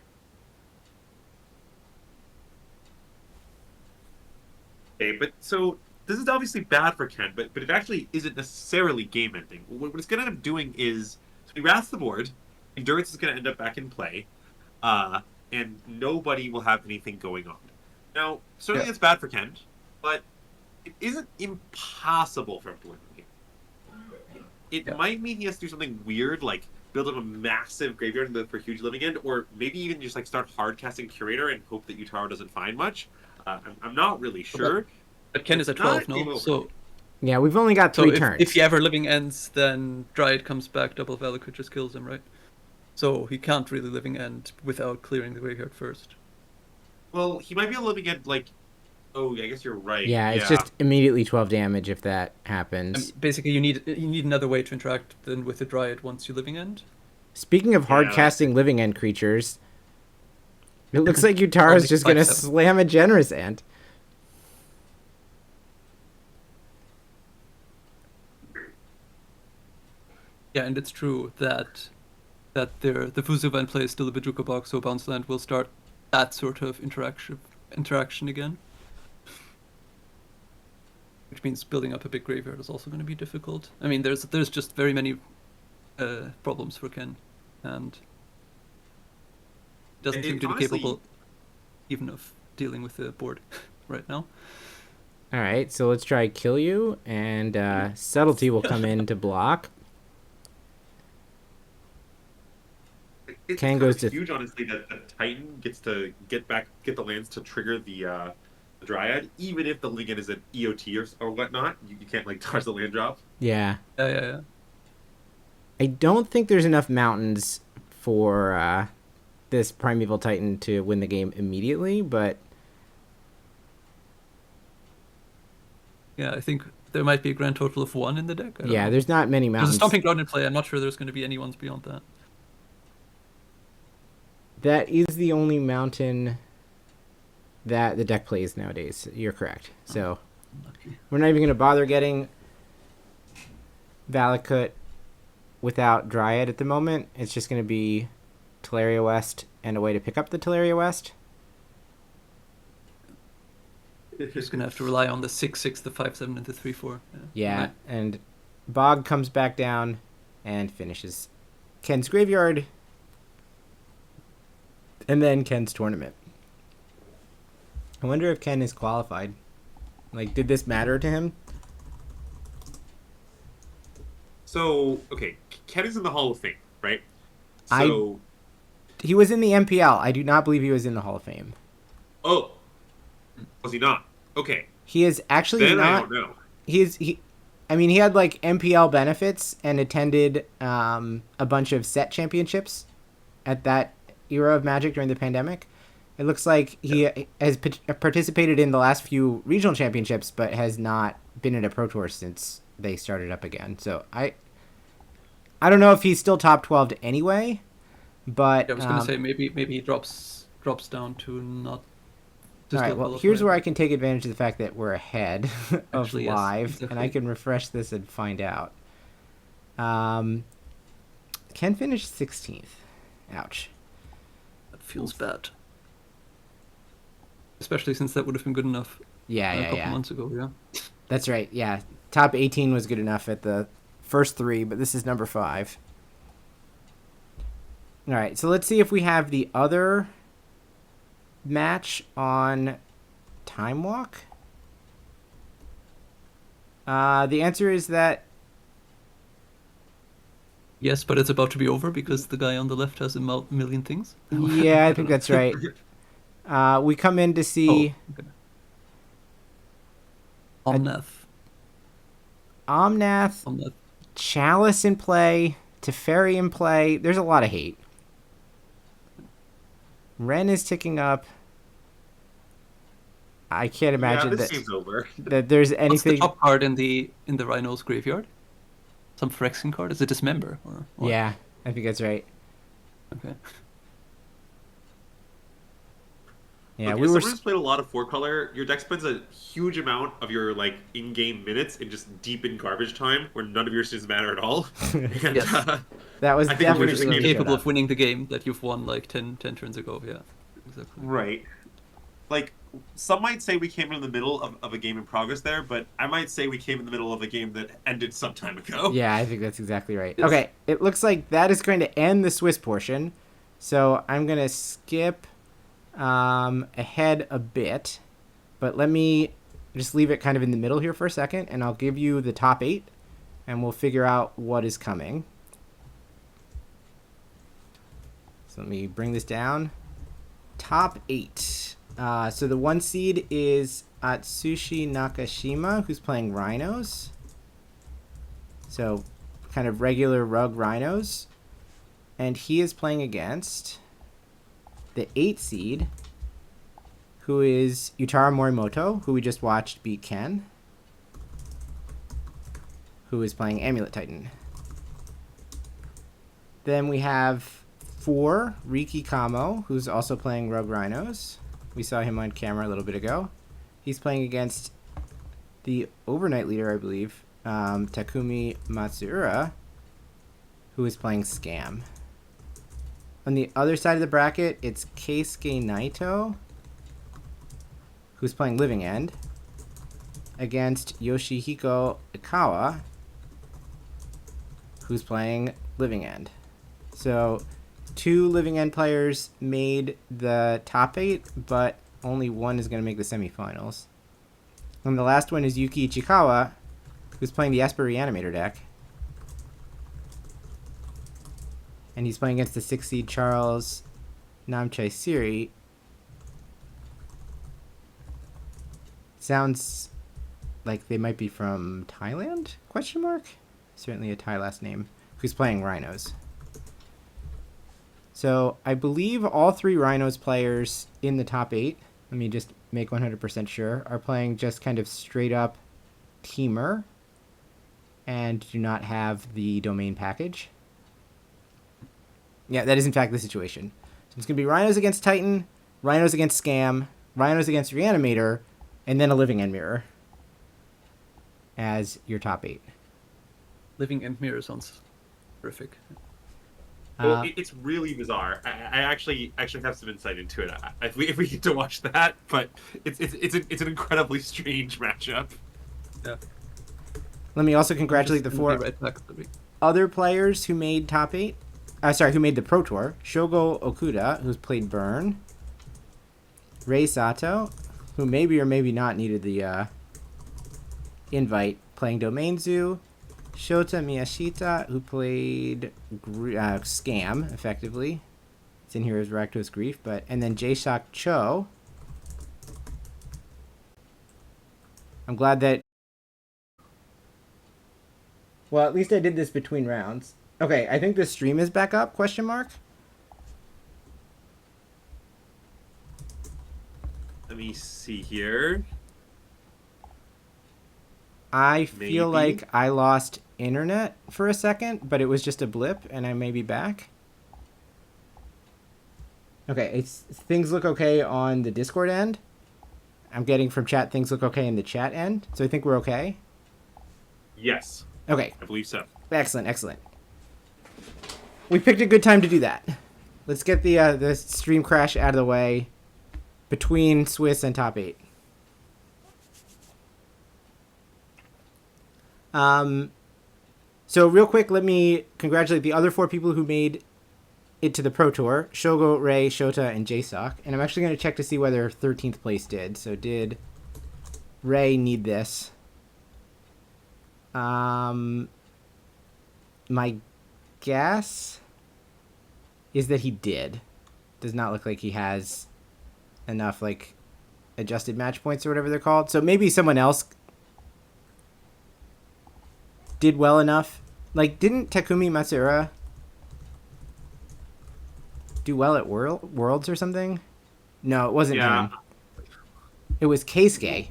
Okay, but so this is obviously bad for Ken, but it actually isn't necessarily game ending. What it's going to end up doing is, so he wraths the board, Endurance is going to end up back in play, and nobody will have anything going on. Now, certainly Yeah. it's bad for Ken, but it isn't impossible for him to win the game. It Yeah. might mean he has to do something weird, like build up a massive graveyard for huge living end, or maybe even just like start hard casting Curator and hope that Yutaro doesn't find much. I'm not really sure. But Ken is at It's not 12 game now, over. so Yeah, we've only got 3 turns. if he ever living ends, then Dryad comes back, double Valakut just kills him, right? So he can't really living end without clearing the graveyard first. Well, he might be a living end, like... Oh, I guess you're right. Yeah, it's just immediately 12 damage if that I happens. mean, basically, you need another way to interact than with the Dryad once you living end. Speaking of hard Yeah. casting Living End creatures, it looks like Yutaro's Only just going to 5/7. slam a Generous End. Yeah, and it's true that the Fuzu End play is still a Bajuka box, so Bounce Land will start that sort of interaction again. Which means building up a big graveyard is also going to be difficult. I mean, there's just very many problems for Ken, and doesn't And seem to be honestly- capable even of dealing with the board right now. All right, so let's try Kill You, and Subtlety will come in to block. It's Ken kind goes of to- huge, honestly, that the Titan gets to get the lands to trigger the Dryad, even if the living end is an EOT or whatnot. You can't, like, dodge the land drop. Yeah. Yeah. I don't think there's enough mountains for this Primeval Titan to win the game immediately, but Yeah, I think there might be a grand total of 1 in the deck. I don't yeah, know. there's not many There's a mountains. Stomping Ground in play. I'm not sure there's going to be any ones beyond that. That is the only mountain that the deck plays nowadays. You're correct. So Unlucky. we're not even going to bother getting Valakut without Dryad at the moment. It's just going to be Teleria West and a way to pick up the Teleria West. Just gonna have to rely on the 6/6, the 5/7, and the 3/4. Yeah, Right. and Bog comes back down and finishes Ken's Graveyard. And then Ken's tournament. I wonder if Ken is qualified. Like, did this matter to him? So, okay, Ken is in the Hall of Fame, right? I- So, He was in the MPL. I do not believe he was in the Hall of Fame. oh, was he not? Okay, He is actually then I not. don't know. He had like MPL benefits and attended a bunch of set championships at that era of Magic during the pandemic. It looks like he has participated in the last few regional championships, but has not been in a Pro Tour since they started up again. So I don't know if he's still top 12 anyway, but Yeah, I was gonna say maybe he drops down to not. to all right, still well, qualify. here's where I can take advantage of the fact that we're ahead of Actually, yes, live, and I exactly. can refresh this and find out. Ken finished 16th. Ouch. That feels bad. Especially since that would have been good enough a couple months ago. Yeah. That's right. Yeah, top 18 was good enough at the first 3, but this is number 5. All right, so let's see if we have the other match on Time Walk. The answer is that Yes, but it's about to be over because the guy on the left has a million things. yeah, I think that's right. We come in to see okay. Omnath. Omnath, Chalice in play, Teferi in play. There's a lot of hate. Ren is ticking up. I can't imagine this seems over. that there's What's the anything. top card in the Rhinos graveyard? Some Phyrexian card? Is it Dismember? Or what? Yeah, I think that's right. Okay. Yeah, Okay, we were. someone who's played a lot of 4-color, your deck spends a huge amount of your like in-game minutes in just deep in garbage time, where none of your decisions matter at all. And, Yes. That was I think definitely we're just the game Capable setup. of winning the game that you've won like 10 turns ago. Yeah. Exactly. Right. Like, some might say we came in the middle of a game in progress there, but I might say we came in the middle of a game that ended some time ago. Yeah, I think that's exactly right. Yes. Okay, it looks like that is going to end the Swiss portion. So I'm going to skip ahead a bit. But let me just leave it kind of in the middle here for a second, and I'll give you the top 8, and we'll figure out what is coming. So let me bring this down. Top 8. So the 1 seed is Atsushi Nakashima, who's playing Rhinos. So kind of regular rug Rhinos. And he is playing against the 8 seed, who is Yutaro Morimoto, who we just watched beat Ken, who is playing Amulet Titan. Then we have 4, Riki Kamo, who's also playing Rogue Rhinos. We saw him on camera a little bit ago. He's playing against the overnight leader, I believe, Takumi Matsuura, who is playing Scam. On the other side of the bracket, it's Keisuke Naito, who's playing Living End, against Yoshihiko Ikawa, who's playing Living End. So 2 Living End players made the top 8, but only one is going to make the semifinals. And the last one is Yuki Ichikawa, who's playing the Esper Reanimator deck. And he's playing against the 6 seed Charles Namchae Siri. Sounds like they might be from Thailand? Question mark? Certainly a Thai last name. Who's playing Rhinos. So I believe all 3 Rhinos players in the top 8, let me just make 100% sure, are playing just kind of straight up Temur and do not have the domain package. Yeah, that is in fact the situation. So it's going to be Rhinos against Titan, Rhinos against Scam, Rhinos against Reanimator, and then a Living End Mirror as your top 8. Living End Mirror sounds horrific. Well, it's really bizarre. I actually have some insight into it if we get to watch that. But it's an incredibly strange matchup. Yeah. Let me also congratulate the Just gonna 4 be right back to me. other players who made top 8. Who made the Pro Tour. Shogo Okuta, who's played Burn. Rei Sato, who maybe or maybe not needed the invite, playing Domain Zoo. Shota Miyashita, who played Scam, effectively. It's in here as Rakdos Grief, and then Jae-Shock Cho. I'm glad that... Well, at least I did this between rounds. Okay, I think the stream is back up, question mark? Let me see here. I feel Maybe. like I lost internet for a second, but it was just a blip, and I may be back. Okay, things look okay on the Discord end. I'm getting from chat things look okay in the chat end, so I think we're okay. Yes, Okay, I believe so. excellent, excellent. We picked a good time to do that. Let's get the stream crash out of the way between Swiss and top 8. So real quick, let me congratulate the other 4 people who made it to the Pro Tour. Shogo, Rei, Shota, and Jae-Shock. And I'm actually going to check to see whether 13th place did. So did Rei need this? My guess is that he did. Does not look like he has enough, like, adjusted match points or whatever they're called. So maybe someone else did well enough. Like, didn't Takumi Matsuura do well at Worlds or something? No, it wasn't him. It was Keisuke.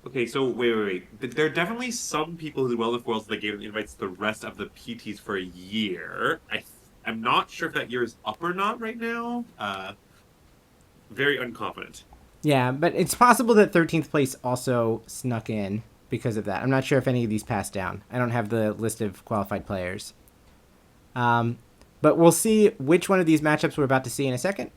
Okay, so wait. There are definitely some people who did well in the Worlds that gave invites to the rest of the PTs for a year. I'm not sure if that year is up or not right now. Very unconfident. Yeah, but it's possible that 13th place also snuck in because of that. I'm not sure if any of these passed down. I don't have the list of qualified players. But we'll see which one of these matchups we're about to see in a second.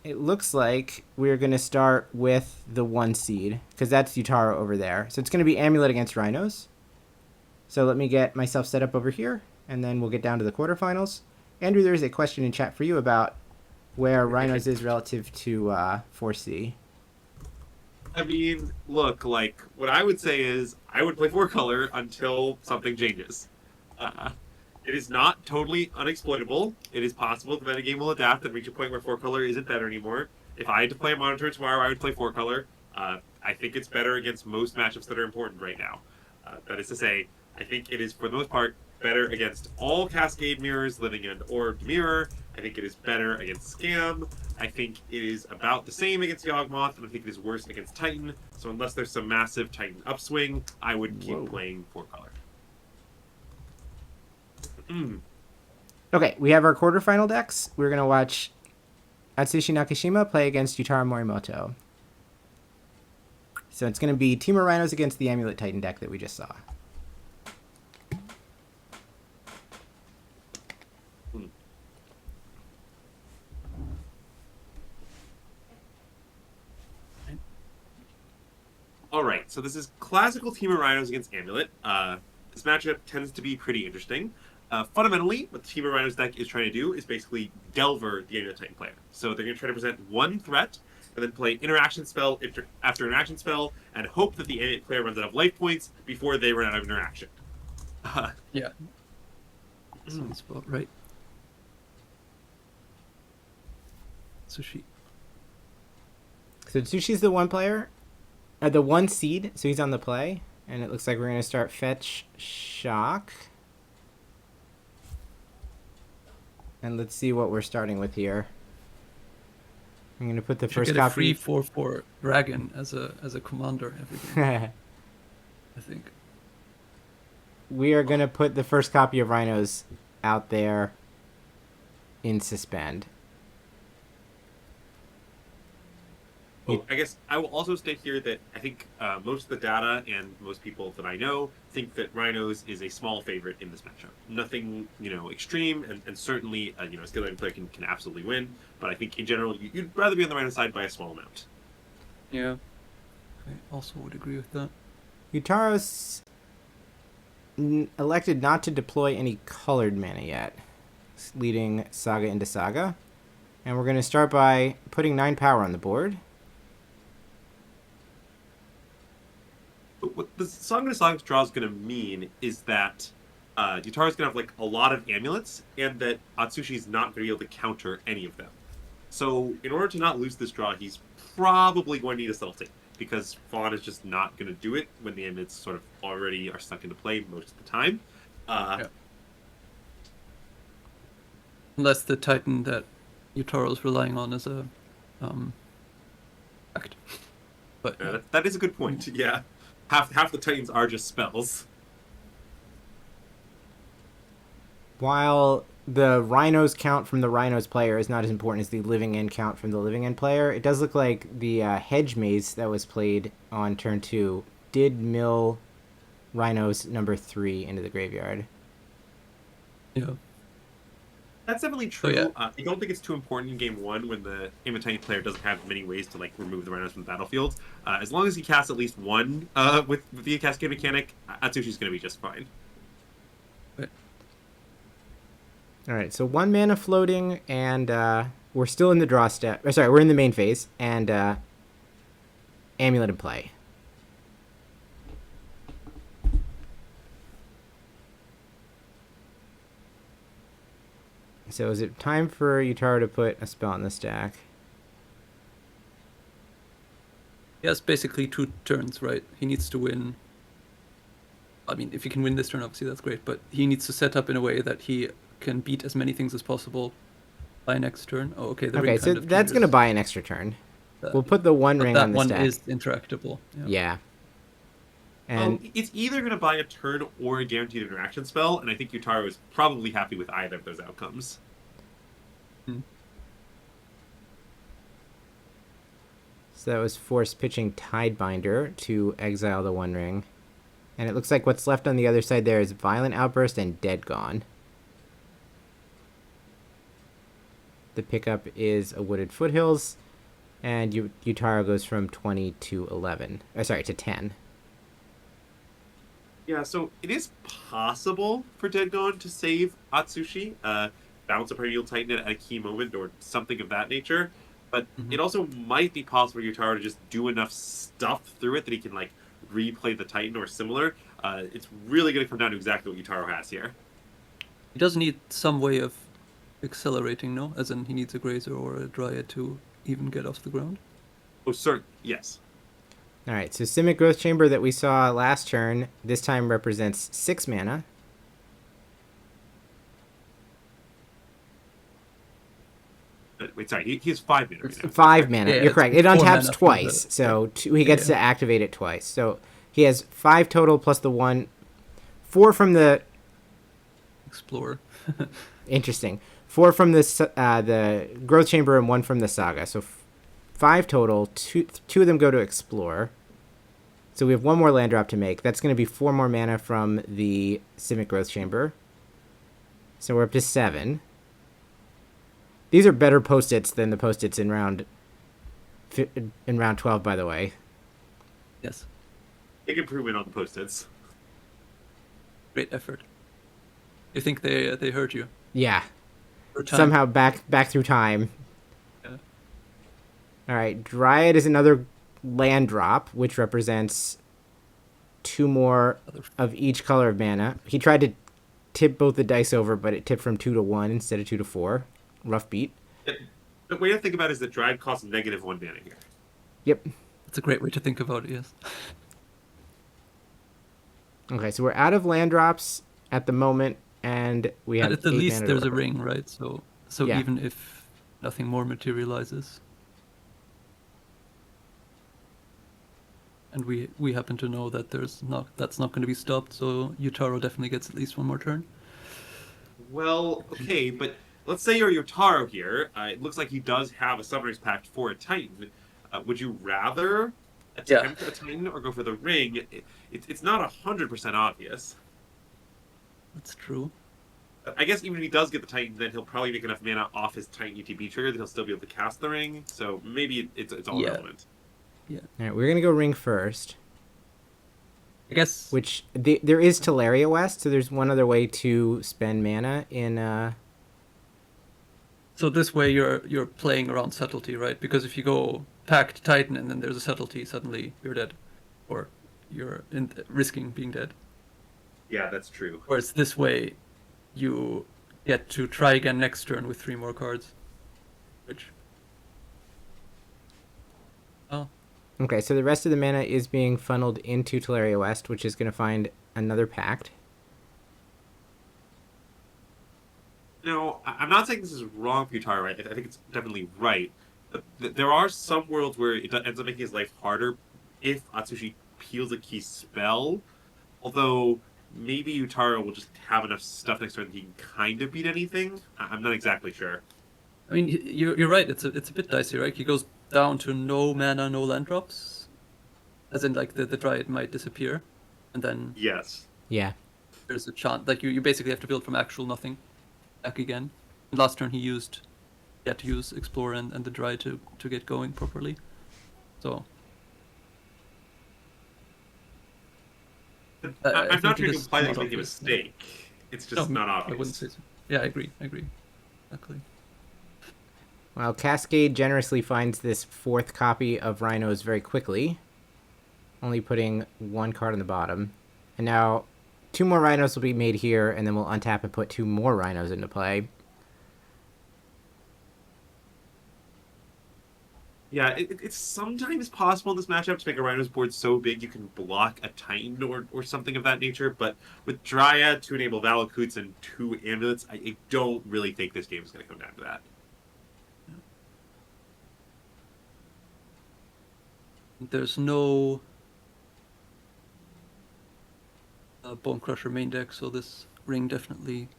It looks like we're going to start with the 1 seed, because that's Yutaro over there. So it's going to be Amulet against Rhinos. So let me get myself set up over here, and then we'll get down to the quarterfinals. Andrew, there's a question in chat for you about where Rhinos is relative to 4C. I mean, look, like, what I would say is I would play 4-color until something changes. It is not totally unexploitable. It is possible the metagame will adapt and reach a point where 4-color isn't better anymore. If I had to play a monitor tomorrow, I would play 4-color. I think it's better against most matchups that are important right now. That is to say, I think it is, for the most part, better against all Cascade mirrors, Living and Orbed Mirror. I think it is better against Scam. I think it is about the same against Yawgmoth, and I think it is worse against Titan. So unless there's some massive Titan upswing, I would keep playing 4-color. Okay, we have our quarterfinal decks. We're going to watch Atsushi Nakashima play against Yutaro Morimoto. So it's going to be Temur Rhinos against the Amulet Titan deck that we just saw. Alright, so this is classical Temur Rhinos against Amulet. This matchup tends to be pretty interesting. Fundamentally, what the Temur Rhinos deck is trying to do is basically Delver the Amulet Titan player. So they're going to try to present 1 threat, and then play interaction spell after interaction spell, and hope that the Amulet player runs out of life points before they run out of interaction. Yeah. Sounds about right. Sushi. So Tsushi's the 1 player, the 1 seed, so he's on the play, and it looks like we're going to start Fetch Shock. And let's see what we're starting with here. I'm going to put the first get copy. a free 4/4 dragon as a commander every game, I think. We are going to put the first copy of Rhinos out there in suspend. I guess I will also state here that I think most of the data and most people that I know think that Rhinos is a small favorite in this matchup. Nothing, extreme, and certainly, a skill player can absolutely win. But I think in general, you'd rather be on the Rhino side by a small amount. Yeah. I also would agree with that. Yutaro's elected not to deploy any colored mana yet, leading Saga into Saga. And we're going to start by putting 9 power on the board. But what the Song of Saga draw is going to mean is that Yutaro's going to have like a lot of amulets, and that Atsushi's not going to be able to counter any of them. So in order to not lose this draw, he's probably going to need a subtlety, because Fawn is just not going to do it when the amulets sort of already are stuck into play most of the time. Unless the Titan that Yutaro's relying on is a act. But that is a good point. Yeah, half the Titans are just spells. While the Rhinos count from the Rhinos player is not as important as the living end count from the living end player, it does look like the hedge maze that was played on turn 2 did mill Rhinos number 3 into the graveyard. Yeah. That's definitely true. Yeah. I don't think it's too important in game 1 when the Imitani player doesn't have many ways to remove the Rhinos from the battlefield. As long as he casts at least one with the cascade mechanic, Atsushi's going to be just fine. All right, so 1 mana floating, and we're still in the draw step. Sorry, we're in the main phase, and Amulet in play. So is it time for Yutaro to put a spell in the stack? he has basically 2 turns, right? He needs to win. I mean, if he can win this turn, obviously that's great, but he needs to set up in a way that he can beat as many things as possible by next turn. Oh, okay. The ring Okay, so kind of that's going to changes. buy an extra turn. We'll put the one But ring that on the one stack. is interactable. Yeah. And It's either going to buy a turn or a guaranteed interaction spell, and I think Yutaro is probably happy with either of those outcomes. so that was force pitching Tidebinder to exile the one ring. And it looks like what's left on the other side there is Violent Outburst and Dead Gone. The pickup is a Wooded Foothills, and Yutaro goes from 20 to 11. Sorry, to 10. Yeah, so it is possible for Dead Gone to save Atsushi, bounce a Perennial Titan at a key moment or something of that nature, but it also might be possible for Yutaro to just do enough stuff through it that he can, replay the Titan or similar. It's really going to come down to exactly what Yutaro has here. He does need some way of accelerating, no? As in, he needs a Grazer or a Dryad to even get off the ground. Oh, certain, yes. All right, so Simic Growth Chamber that we saw last turn, this time represents 6 mana. Wait, sorry, he has 5 mana right now. 5 mana, Yeah, you're it's correct. It 4 untaps mana from twice, the- so he gets Yeah. to activate it twice. So he has 5 total plus the 1. 4 from the... Explorer. Interesting. 4 from the Growth Chamber and 1 from the Saga. So 5 total. Two of them go to Explore. So we have 1 more land drop to make. That's going to be 4 more mana from the Simic Growth Chamber. So we're up to 7. These are better post-its than the post-its in round 12, by the way. Yes. Big improvement on the post-its. Great effort. You think they hurt you? Yeah. For time? Somehow back through time. Yeah. All right, Dryad is another land drop, which represents 2 more of each color of mana. He tried to tip both the dice over, but it tipped from 2 to 1 instead of 2 to 4. Rough beat. The way to think about it is that Dryad costs -1 mana here. Yep. That's a great way to think about it, yes. Okay, so we're out of land drops at the moment, and we have But at the 8 least mana to there's a work with. ring, right? So Yeah. even if nothing more materializes. And we happen to know that that's not going to be stopped, so Yutaro definitely gets at least 1 more turn. Well, okay, but let's say you're Yutaro here. It looks like he does have a Summoner's Pact for a Titan. Would you rather attempt a Titan or go for the ring? It's not 100% obvious. That's true. I guess even if he does get the Titan, then he'll probably make enough mana off his Titan UTB trigger that he'll still be able to cast the ring. So maybe it's all relevant. Yeah. All right, we're going to go ring first. I guess. Which, there is Teleria West, so there's one other way to spend mana in... So this way you're playing around subtlety, right? Because if you go packed Titan and then there's a subtlety, suddenly you're dead. Or you're risking being dead. Yeah, that's true. Whereas this way, you get to try again next turn with 3 more cards. Which... Oh. Okay, so the rest of the mana is being funneled into Teleria West, which is going to find another pact. No, I'm not saying this is wrong for Yutaro, right? I think it's definitely right. There are some worlds where it ends up making his life harder if Atsushi peels a key spell. Although, maybe Yutaro will just have enough stuff next turn that he can kind of beat anything. I'm not exactly sure. I mean, you're right. It's a bit dicey, right? He goes down to no mana, no land drops. As in, like, the Dryad might disappear. And then... Yes. Yeah. There's a chance... Like, you basically have to build from actual nothing. Back again. And last turn he had to use Explore and the Dry to get going properly. So... I'm not sure it's completely not making a obvious, mistake. It's just not obvious. I wouldn't say so. Yeah, I agree. Exactly. Well, Cascade generously finds this 4th copy of Rhinos very quickly, only putting 1 card on the bottom. And now 2 more Rhinos will be made here, and then we'll untap and put 2 more Rhinos into play. Yeah, it's sometimes possible in this matchup to make a Rhinos board so big you can block a Titan or something of that nature, but with Dryad to enable Valakut's and 2 Amulets, I don't really think this game is going to come down to that. There's no Bone Crusher main deck, so this ring definitely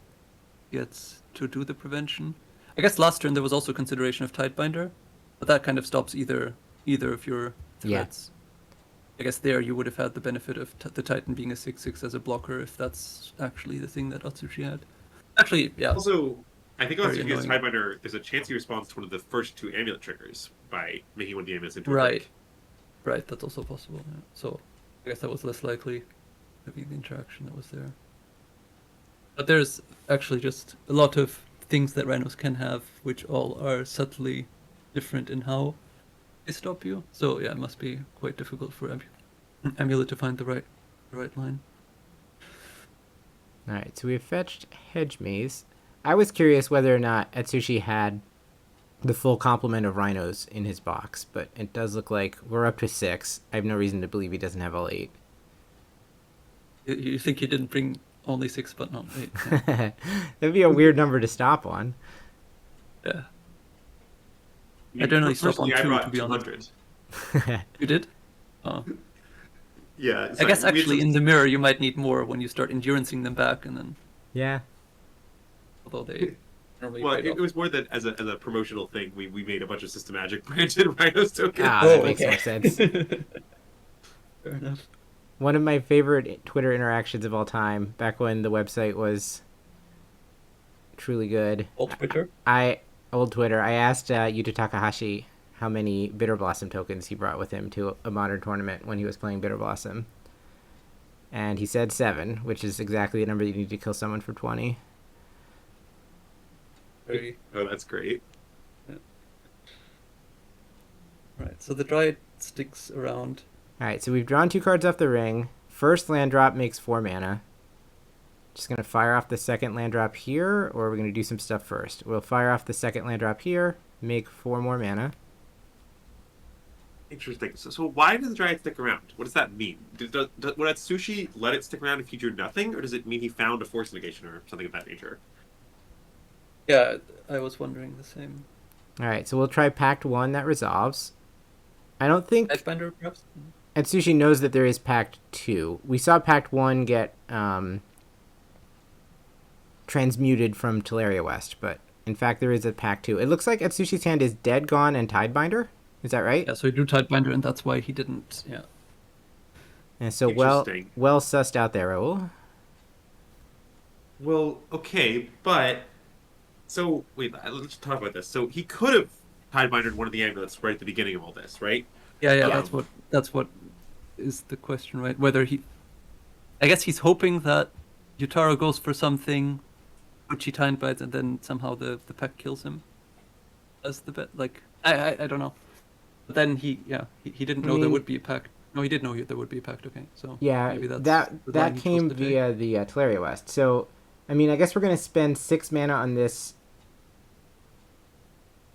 gets to do the prevention. I guess last turn there was also consideration of Tidebinder, but that kind of stops either of your threats. Yeah. I guess there you would have had the benefit of the Titan being a 6/6 as a blocker if that's actually the thing that Atsushi had. Actually, yeah. Also, I think Very Atsushi has annoying. Tidebinder, there's a chance he responds to one of the first 2 Amulet triggers by making one of the Amulets into a Right. link. Right, that's also possible. Yeah. So I guess that was less likely having the interaction that was there. But there's actually just a lot of things that Rhinos can have, which all are subtly different in how they stop you. So yeah, it must be quite difficult for Amulet to find the right line. Alright, so we've fetched Hedge Maze. I was curious whether or not Atsushi had the full complement of Rhinos in his box, but it does look like we're up to 6. I have no reason to believe he doesn't have all 8. You think he didn't bring only 6 but not 8? That'd be a weird number to stop on. Yeah. I generally stop on Personally, I 2, brought to be honest. 200. You did? Oh. Yeah. I guess actually in the mirror you might need more when you start endurancing them back, and then Yeah. although they normally Well, trade it off. was more that as a promotional thing, we made a bunch of Systemagic branded Rhinos tokens. Ah, that makes more sense. Fair enough. One of my favorite Twitter interactions of all time, back when the website was truly good. Old Twitter. Old Twitter, I asked Yuta Takahashi how many Bitter Blossom tokens he brought with him to a modern tournament when he was playing Bitter Blossom. And he said 7, which is exactly the number you need to kill someone for 20. Oh, that's great. Right, so the Dryad sticks around. Alright, so we've drawn 2 cards off the ring. First land drop makes 4 mana. Just going to fire off the second land drop here, or we're going to do some stuff first. We'll fire off the second land drop here, make 4 more mana. Interesting. So why does the Dryad stick around? What does that mean? Would Atsushi let it stick around if he drew nothing, or does it mean he found a force negation or something of that nature? Yeah, I was wondering the same. Alright, so we'll try Pact 1 that resolves. I don't think Pathfinder, perhaps? Atsushi knows that there is Pact 2. We saw Pact 1 get transmuted from Teleria West, but in fact there is a Pact 2. It looks like Atsushi's hand is Dead Gone and Tidebinder. Is that right? Yeah, so he drew Tidebinder, and that's why he didn't. Yeah. And so Interesting. well sussed out there, Raoul. Well, okay, but so wait, let's talk about this. So he could have Tidebindered one of the amulets right at the beginning of all this, right? Yeah, yeah. Yeah. That's what is the question, right? Whether he, I guess he's hoping that Yutaro goes for something, which he Tidebites, and then somehow the pack kills him. As the bet, like I don't know. But then he didn't know there would be a pact. No, he did know there would be a pact. Okay, so Yeah, maybe that's that the line that he's came supposed to take. via the Teleria West. So, I mean, I guess we're gonna spend 6 mana on this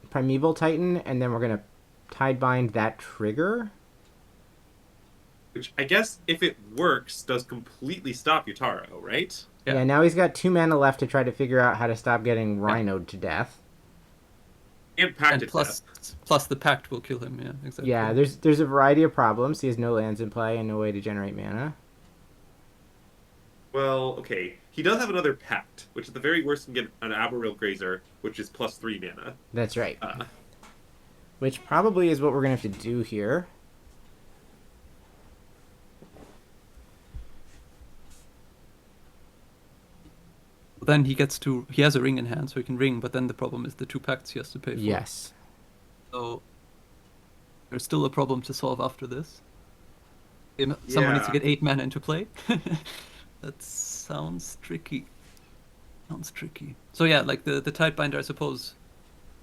Primeval Titan, and then we're gonna Tidebind that trigger. Which I guess, if it works, does completely stop Yutaro, right? Yeah. Now he's got 2 mana left to try to figure out how to stop getting Yeah. Rhinoed to death. And Pact And it plus the pact will kill him. Yeah, exactly. Yeah, there's a variety of problems. He has no lands in play and no way to generate mana. Well, okay. He does have another Pact, which at the very worst can get an Arboreal Grazer, which is +3 mana. That's right. Which probably is what we're gonna have to do here. Then he has a ring in hand, so he can ring. But then the problem is the 2 pacts he has to pay for. Yes. So there's still a problem to solve after this. Someone needs to get 8 mana into play. That sounds tricky. So yeah, like the Tidebinder, I suppose,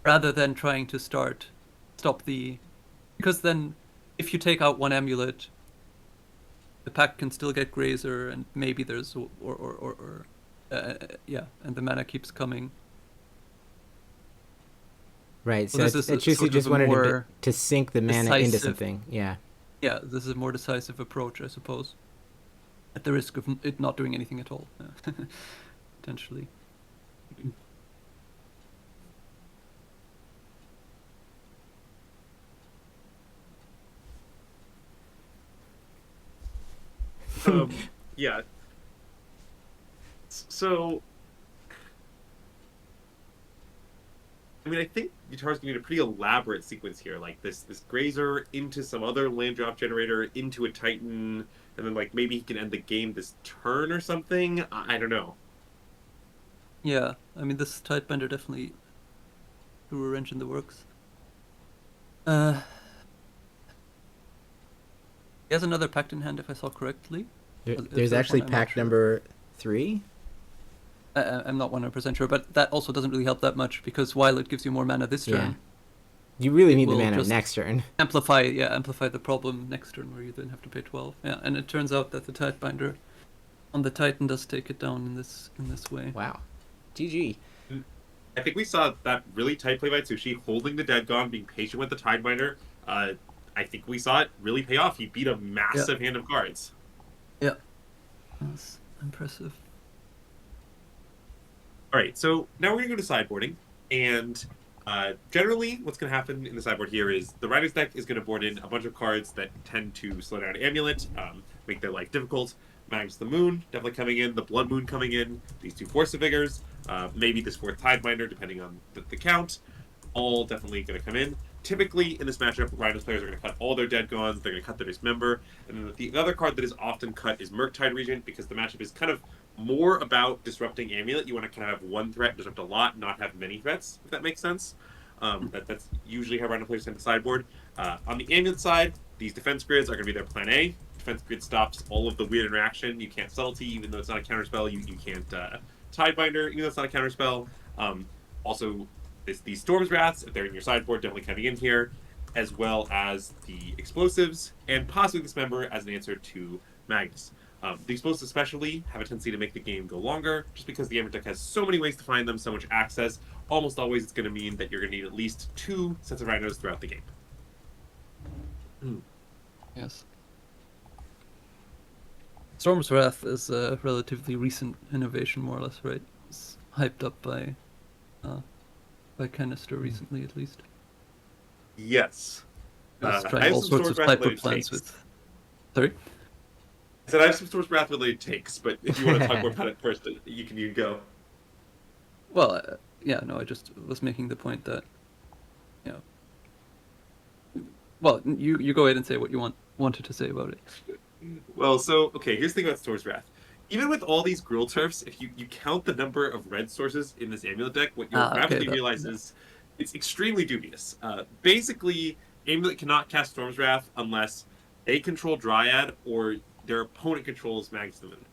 rather than trying to stop the, because then if you take out one amulet, the pack can still get Grazer, and maybe there's and the mana keeps coming. Right. So Well, this it's is just you sort just of a wanted more to sink the mana into decisive- something. Yeah. Yeah, this is a more decisive approach, I suppose. At the risk of it not doing anything at all, potentially. Yeah. So, I mean, I think Yutaro's going to need a pretty elaborate sequence here, like this Grazer into some other land drop generator, into a Titan, and then like maybe he can end the game this turn or something. I don't know. Yeah, I mean, this Tidebender definitely threw a wrench in the works. He has another pact in hand, if I saw correctly. There's actually pack number 3. I'm not 100% sure, but that also doesn't really help that much, because while it gives you more mana this turn, You really need the will mana just next turn. amplify the problem next turn, where you then have to pay 12. Yeah, and it turns out that the Tidebinder on the Titan does take it down in this way. Wow. GG. I think we saw that really tight play by Tsushi, holding the Dead Gone, being patient with the Tidebinder. I think we saw it really pay off. He beat a massive hand of cards. Yeah, that's impressive. All right, so now we're going to go to sideboarding, and generally what's going to happen in the sideboard here is the Riders deck is going to board in a bunch of cards that tend to slow down Amulet, make their life difficult. Magnus the Moon definitely coming in, the Blood Moon coming in, these 2 Force of Vigors, maybe this 4th Tidebinder depending on the count, all definitely going to come in. Typically in this matchup, Rhinos players are going to cut all their Dead Gones, they're going to cut their Dismember, and then the other card that is often cut is Murktide Regent, because the matchup is kind of more about disrupting Amulet. You want to kind of have one threat, disrupt a lot, not have many threats, if that makes sense. That's usually how Rhino players tend to sideboard. On the Amulet side, these defense grids are going to be their plan A. Defense grid stops all of the weird interaction. You can't subtlety, even though it's not a counterspell. You can't Tidebinder, even though it's not a counterspell. Also, these Storm's Wraths, if they're in your sideboard, definitely coming in here, as well as the Explosives, and possibly Dismember as an answer to Magnus. The Explosives especially have a tendency to make the game go longer, just because the Amulet deck has so many ways to find them, so much access. Almost always it's going to mean that you're going to need at least 2 sets of Rhinos throughout the game. Yes. Storm's Wrath is a relatively recent innovation, more or less, right? It's hyped up by Canister recently, at least. Yes. It's I trying have all some sorts of Storm's Wrath type of related plans takes. with. Sorry. I said I have some Storm's Wrath related takes, but if you want to talk more about it first, you can go. Well, yeah, no, I just was making the point that, you know, Well, you go ahead and say what you wanted to say about it. Well, so okay, here's the thing about Store's Wrath. Even with all these Gruul turfs, if you count the number of red sources in this amulet deck, what you'll Okay. rapidly realize is it's extremely dubious. Basically, amulet cannot cast Storm's Wrath unless they control Dryad or their opponent controls Magus of the Moon.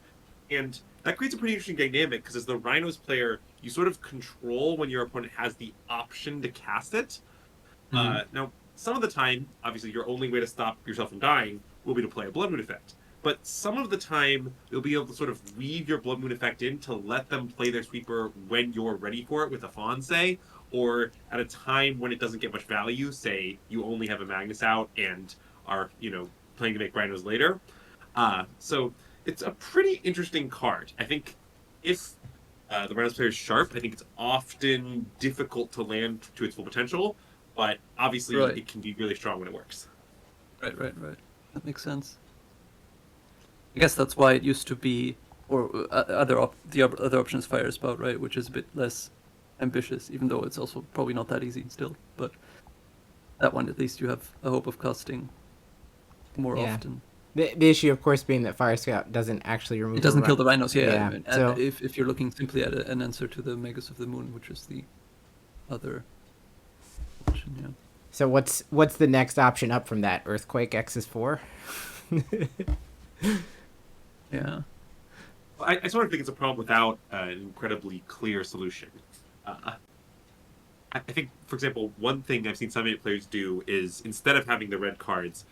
And that creates a pretty interesting dynamic because as the Rhinos player, you sort of control when your opponent has the option to cast it. Now, some of the time, obviously, your only way to stop yourself from dying will be to play a Blood Moon effect. But some of the time, you'll be able to sort of weave your Blood Moon effect in to let them play their sweeper when you're ready for it with a Fawn, say, or at a time when it doesn't get much value, say you only have a Magnus out and are, planning to make Rhinos later. So it's a pretty interesting card. I think if the Rhinos player is sharp, I think it's often difficult to land to its full potential, but obviously it can be really strong when it works. Right. That makes sense. I guess that's why it used to be, or the other option is Fire Spout, right, which is a bit less ambitious, even though it's also probably not that easy still. But that one, at least, you have a hope of casting more often. The issue, of course, being that Fire Scout doesn't actually remove. It doesn't kill the Rhinos, Yeah. I mean, So if you're looking simply at an answer to the Magus of the Moon, which is the other option, yeah. So what's the next option up from that? Earthquake X's 4. Yeah. I sort of think it's a problem without an incredibly clear solution. I think, for example, one thing I've seen some players do is instead of having the red cards,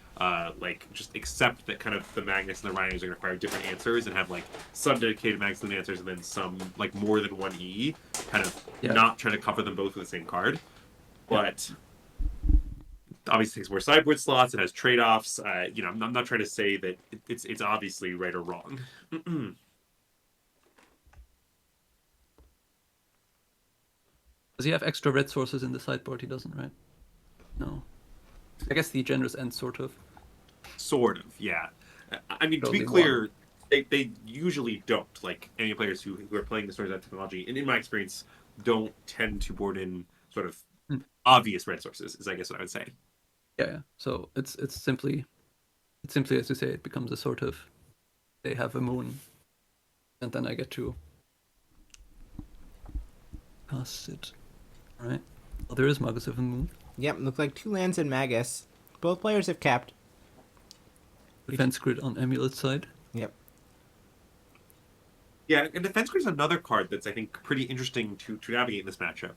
just accept that kind of the Magnus and the Rhinos are going to require different answers and have some dedicated Magnus and answers and then some more than one EE, kind of not trying to cover them both with the same card. But obviously, it takes more sideboard slots. It has trade-offs. I'm not trying to say that it's obviously right or wrong. Does he have extra red sources in the sideboard? He doesn't, right? No. I guess the generous end, sort of. Sort of, yeah. I mean, to be clear, they usually don't. Any players who are playing the Stories of Technology, and in my experience, don't tend to board in sort of obvious red sources, is I guess what I would say. Yeah. So it's simply as you say, it becomes a sort of, they have a moon, and then I get to cast it. All right. Well, there is Magus of the Moon. Yep, look like 2 lands in Magus. Both players have capped. Defense grid on Amulet side. Yep. Yeah, and Defense Grid is another card that's, I think, pretty interesting to navigate in this matchup.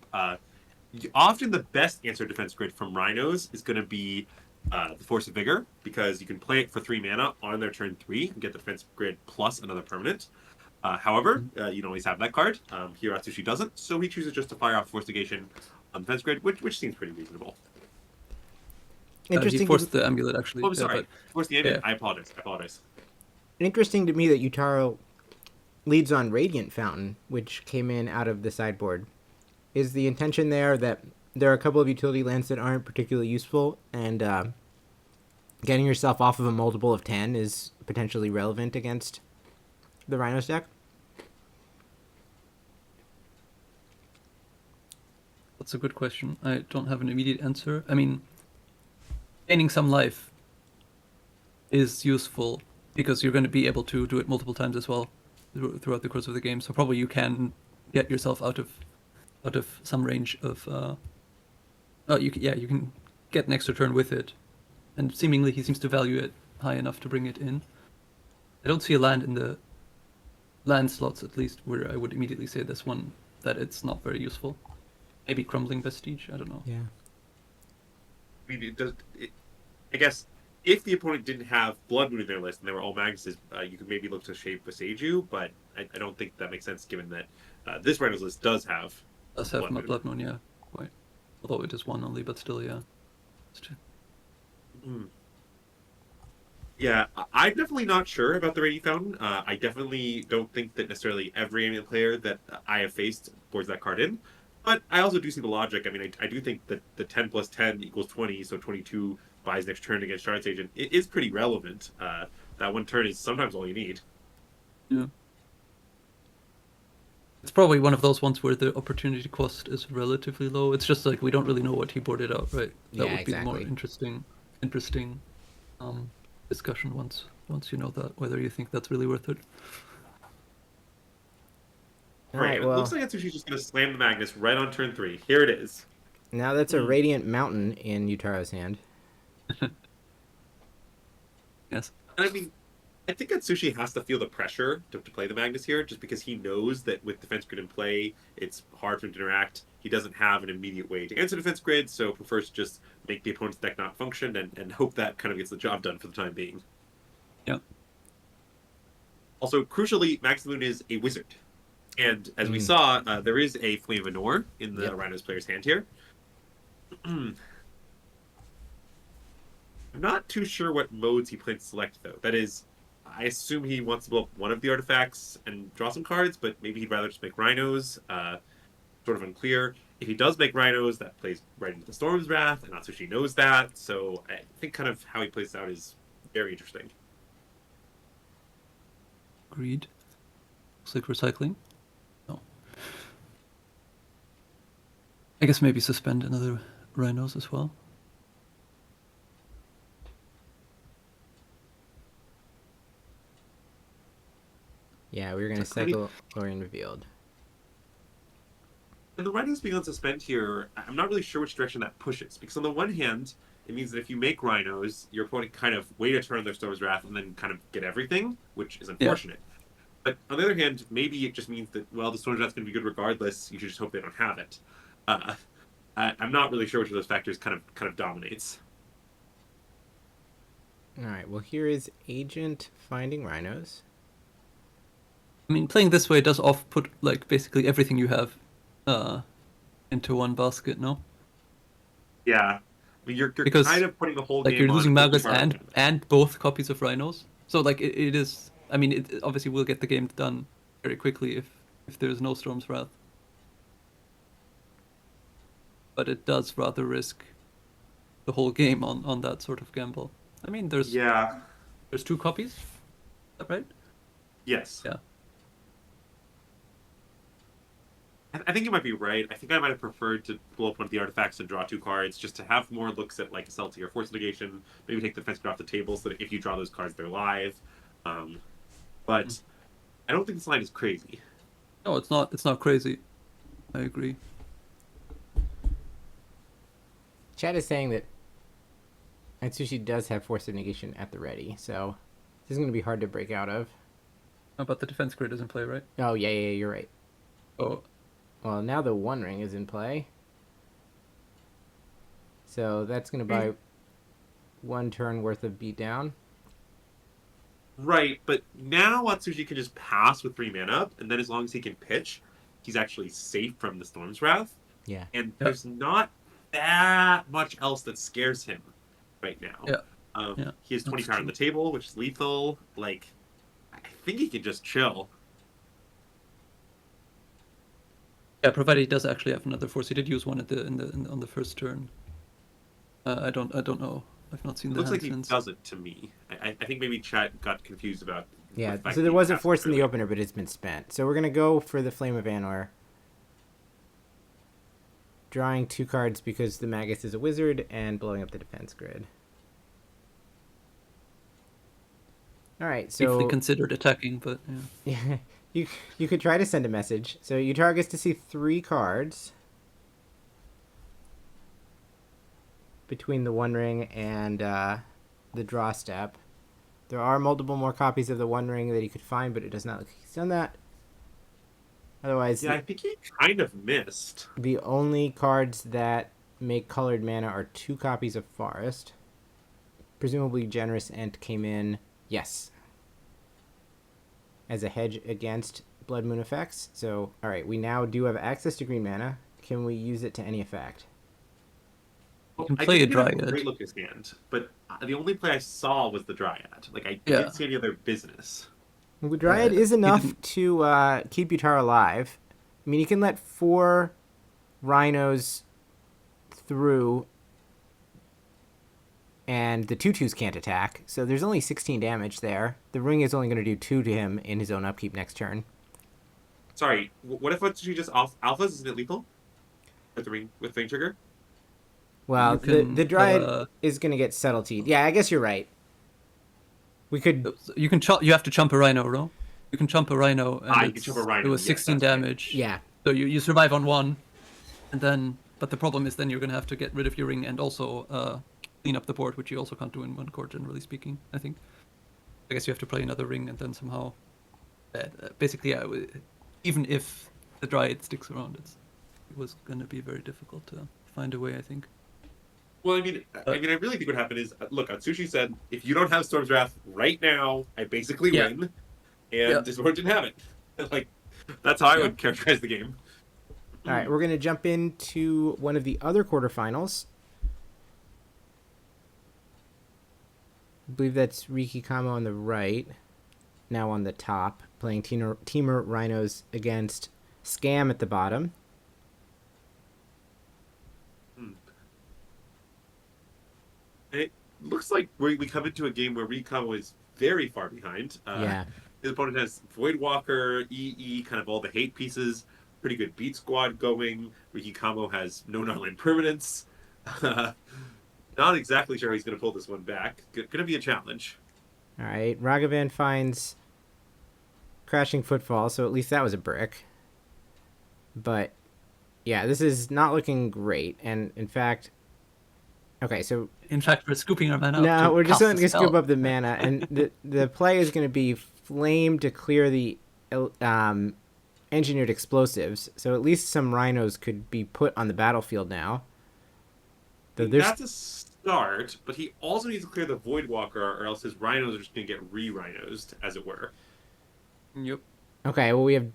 Often the best answer to Defense Grid from Rhinos is going to be the Force of Vigor, because you can play it for 3 mana on their turn 3 and get the Defense Grid plus another permanent. However, you don't always have that card. Hiratsushi doesn't, so he chooses just to fire off Force Negation on Defense Grid, which seems pretty reasonable. He forced the Amulet, actually. Oh, I'm sorry. Forced the Amulet. Yeah. I apologize. Interesting to me that Yutaro leads on Radiant Fountain, which came in out of the sideboard. Is the intention there that there are a couple of utility lands that aren't particularly useful, and getting yourself off of a multiple of 10 is potentially relevant against the Rhinos deck? That's a good question. I don't have an immediate answer. I mean, gaining some life is useful because you're going to be able to do it multiple times as well throughout the course of the game. So probably you can get yourself out of some range of. You can get an extra turn with it, and seemingly he seems to value it high enough to bring it in. I don't see a land in the land slots, at least, where I would immediately say this one that it's not very useful. Maybe Crumbling Vestige, I don't know. Yeah. I mean, I guess if the opponent didn't have Blood Moon in their list and they were all Magnuses, you could maybe look to shape Viseiju, but I don't think that makes sense given that this Rhinos list does have Blood Moon, yeah. Quite. Although it is 1 only, but still, yeah. Yeah, I'm definitely not sure about the Radiant Fountain. I definitely don't think that necessarily every Amulet player that I have faced boards that card in. But I also do see the logic. I mean, I do think that the 10 plus 10 equals 20, so 22 buys next turn against Shard's Agent. It is pretty relevant. That one turn is sometimes all you need. Yeah. It's probably one of those ones where the opportunity cost is relatively low. It's just we don't really know what he boarded out, right? That would be the more interesting interesting discussion once you know that, whether you think that's really worth it. All Right. right, It looks well, like Atsushi's just gonna slam the Magnus right on turn 3. Here it is. now that's a Radiant Mountain in Yutaro's hand. Yes. And I mean, I think Atsushi has to feel the pressure to play the Magnus here, just because he knows that with defense grid in play, it's hard for him to interact. He doesn't have an immediate way to answer defense grid, so prefers to just make the opponent's deck not function and hope that kind of gets the job done for the time being. Yeah. Also, crucially, Max Moon is a wizard. And as we saw, there is a Flame of Anor in the Rhinos player's hand here. I'm not too sure what modes he plans to select, though. That is, I assume he wants to blow up one of the artifacts and draw some cards, but maybe he'd rather just make Rhinos. Sort of unclear. If he does make Rhinos, that plays right into the Storm's Wrath, and Atsushi knows that. So I think kind of how he plays it out is very interesting. Agreed. Looks like recycling. No. I guess maybe suspend another Rhinos as well. Yeah, we were going to cycle Lorien Revealed. And the Rhinos being on suspend here, I'm not really sure which direction that pushes. Because on the one hand, it means that if you make Rhinos, your opponent kind of wait a turn on their Storm's Wrath and then kind of get everything, which is unfortunate. Yeah. But on the other hand, maybe it just means that, well, the Storm's Wrath's going to be good regardless. You should just hope they don't have it. I'm not really sure which of those factors kind of dominates. All right, well, here is Agent finding Rhinos. I mean, playing this way does put like basically everything you have into one basket, no? Yeah. I mean, you're because, kind of putting the whole like, game you're losing on Magus and both copies of Rhinos. So like it is. I mean, it obviously will get the game done very quickly if there's no Storm's Wrath. But it does rather risk the whole game on that sort of gamble. I mean, there's 2 copies. Is that right? Yes. Yeah. I think you might be right. I think I might have preferred to blow up one of the artifacts and draw 2 cards, just to have more looks at like a Celtic or Force Negation. Maybe take the defense card off the table so that if you draw those cards, they're live. But I don't think this line is crazy. No, it's not. It's not crazy. I agree. Chad is saying that Atsushi does have Force of Negation at the ready, so this is going to be hard to break out of. How about the defense grid is in play, right? Oh, yeah, you're right. Oh. Well, now the One Ring is in play. So that's going to buy 1 turn worth of beatdown. Right, but now Atsushi can just pass with 3 mana, and then as long as he can pitch, he's actually safe from the Storm's Wrath. Yeah. And there's not that much else that scares him right now. Yeah. He has 20 power on the table, which is lethal. Like, I think he can just chill. Yeah, provided he does actually have another force. He did use one on the first turn. I don't know. I've not seen it the looks like since. He doesn't to me. I think maybe chat got confused about. Yeah, so there wasn't force in the opener, but it's been spent. So we're gonna go for the Flame of Anor. Drawing 2 cards because the Magus is a wizard and blowing up the defense grid. All right, so Briefly considered attacking, but yeah. You could try to send a message. So Yutaro gets to see 3 cards between the One Ring and the draw step. There are multiple more copies of the One Ring that he could find, but it does not look like he's done that. Otherwise, I think he kind of missed. The only cards that make colored mana are 2 copies of Forest. Presumably Generous Ent came in, yes, as a hedge against Blood Moon effects. So, alright, we now do have access to green mana. Can we use it to any effect? you can play a Dryad. Great look at his hand, but the only play I saw was the Dryad. Like, I didn't see any other business. The Dryad is enough to keep Yutaro alive. I mean, you can let 4 Rhinos through, and the 2/2s can't attack, so there's only 16 damage there. The ring is only going to do 2 to him in his own upkeep next turn. Sorry, what if she just alphas? Isn't it lethal? With the ring trigger? Well, You can, the Dryad is going to get subtletyed. Yeah, I guess you're right. We could... You can you have to chump a Rhino, no? You can chump a Rhino, and you can chump a Rhino, it was yes, 16 that's right. damage. Yeah. So you survive on one, and then... But the problem is then you're going to have to get rid of your ring and also clean up the board, which you also can't do in one court, generally speaking, I think. I guess you have to play another ring and then somehow... basically, even if the Dryad sticks around, it was going to be very difficult to find a way, I think. Well, I mean, I really think what happened is, look, Atsushi said, if you don't have Storm's Wrath right now, I basically win, and this one didn't have it. Like, that's how I would characterize the game. All right, we're going to jump into one of the other quarterfinals. I believe that's Riki Kamo on the right, now on the top, playing Temur Rhinos against Scam at the bottom. It looks like we come into a game where Riki Kamo is very far behind. His opponent has Voidwalker, EE, kind of all the hate pieces, pretty good beat squad going. Riki Kamo has no non-land permanence. Not exactly sure how he's going to pull this one back. Going to be a challenge. All right, Ragavan finds Crashing Footfall, so at least that was a brick. But, yeah, this is not looking great. And, in fact... Okay, so... In fact, we're scooping our mana up. No, we're just going to scoop up the mana. And the play is going to be Flame to clear the engineered explosives. So at least some Rhinos could be put on the battlefield now. That's a start, but he also needs to clear the Voidwalker, or else his Rhinos are just going to get re-Rhinosed, as it were. Yep. Okay, well, we have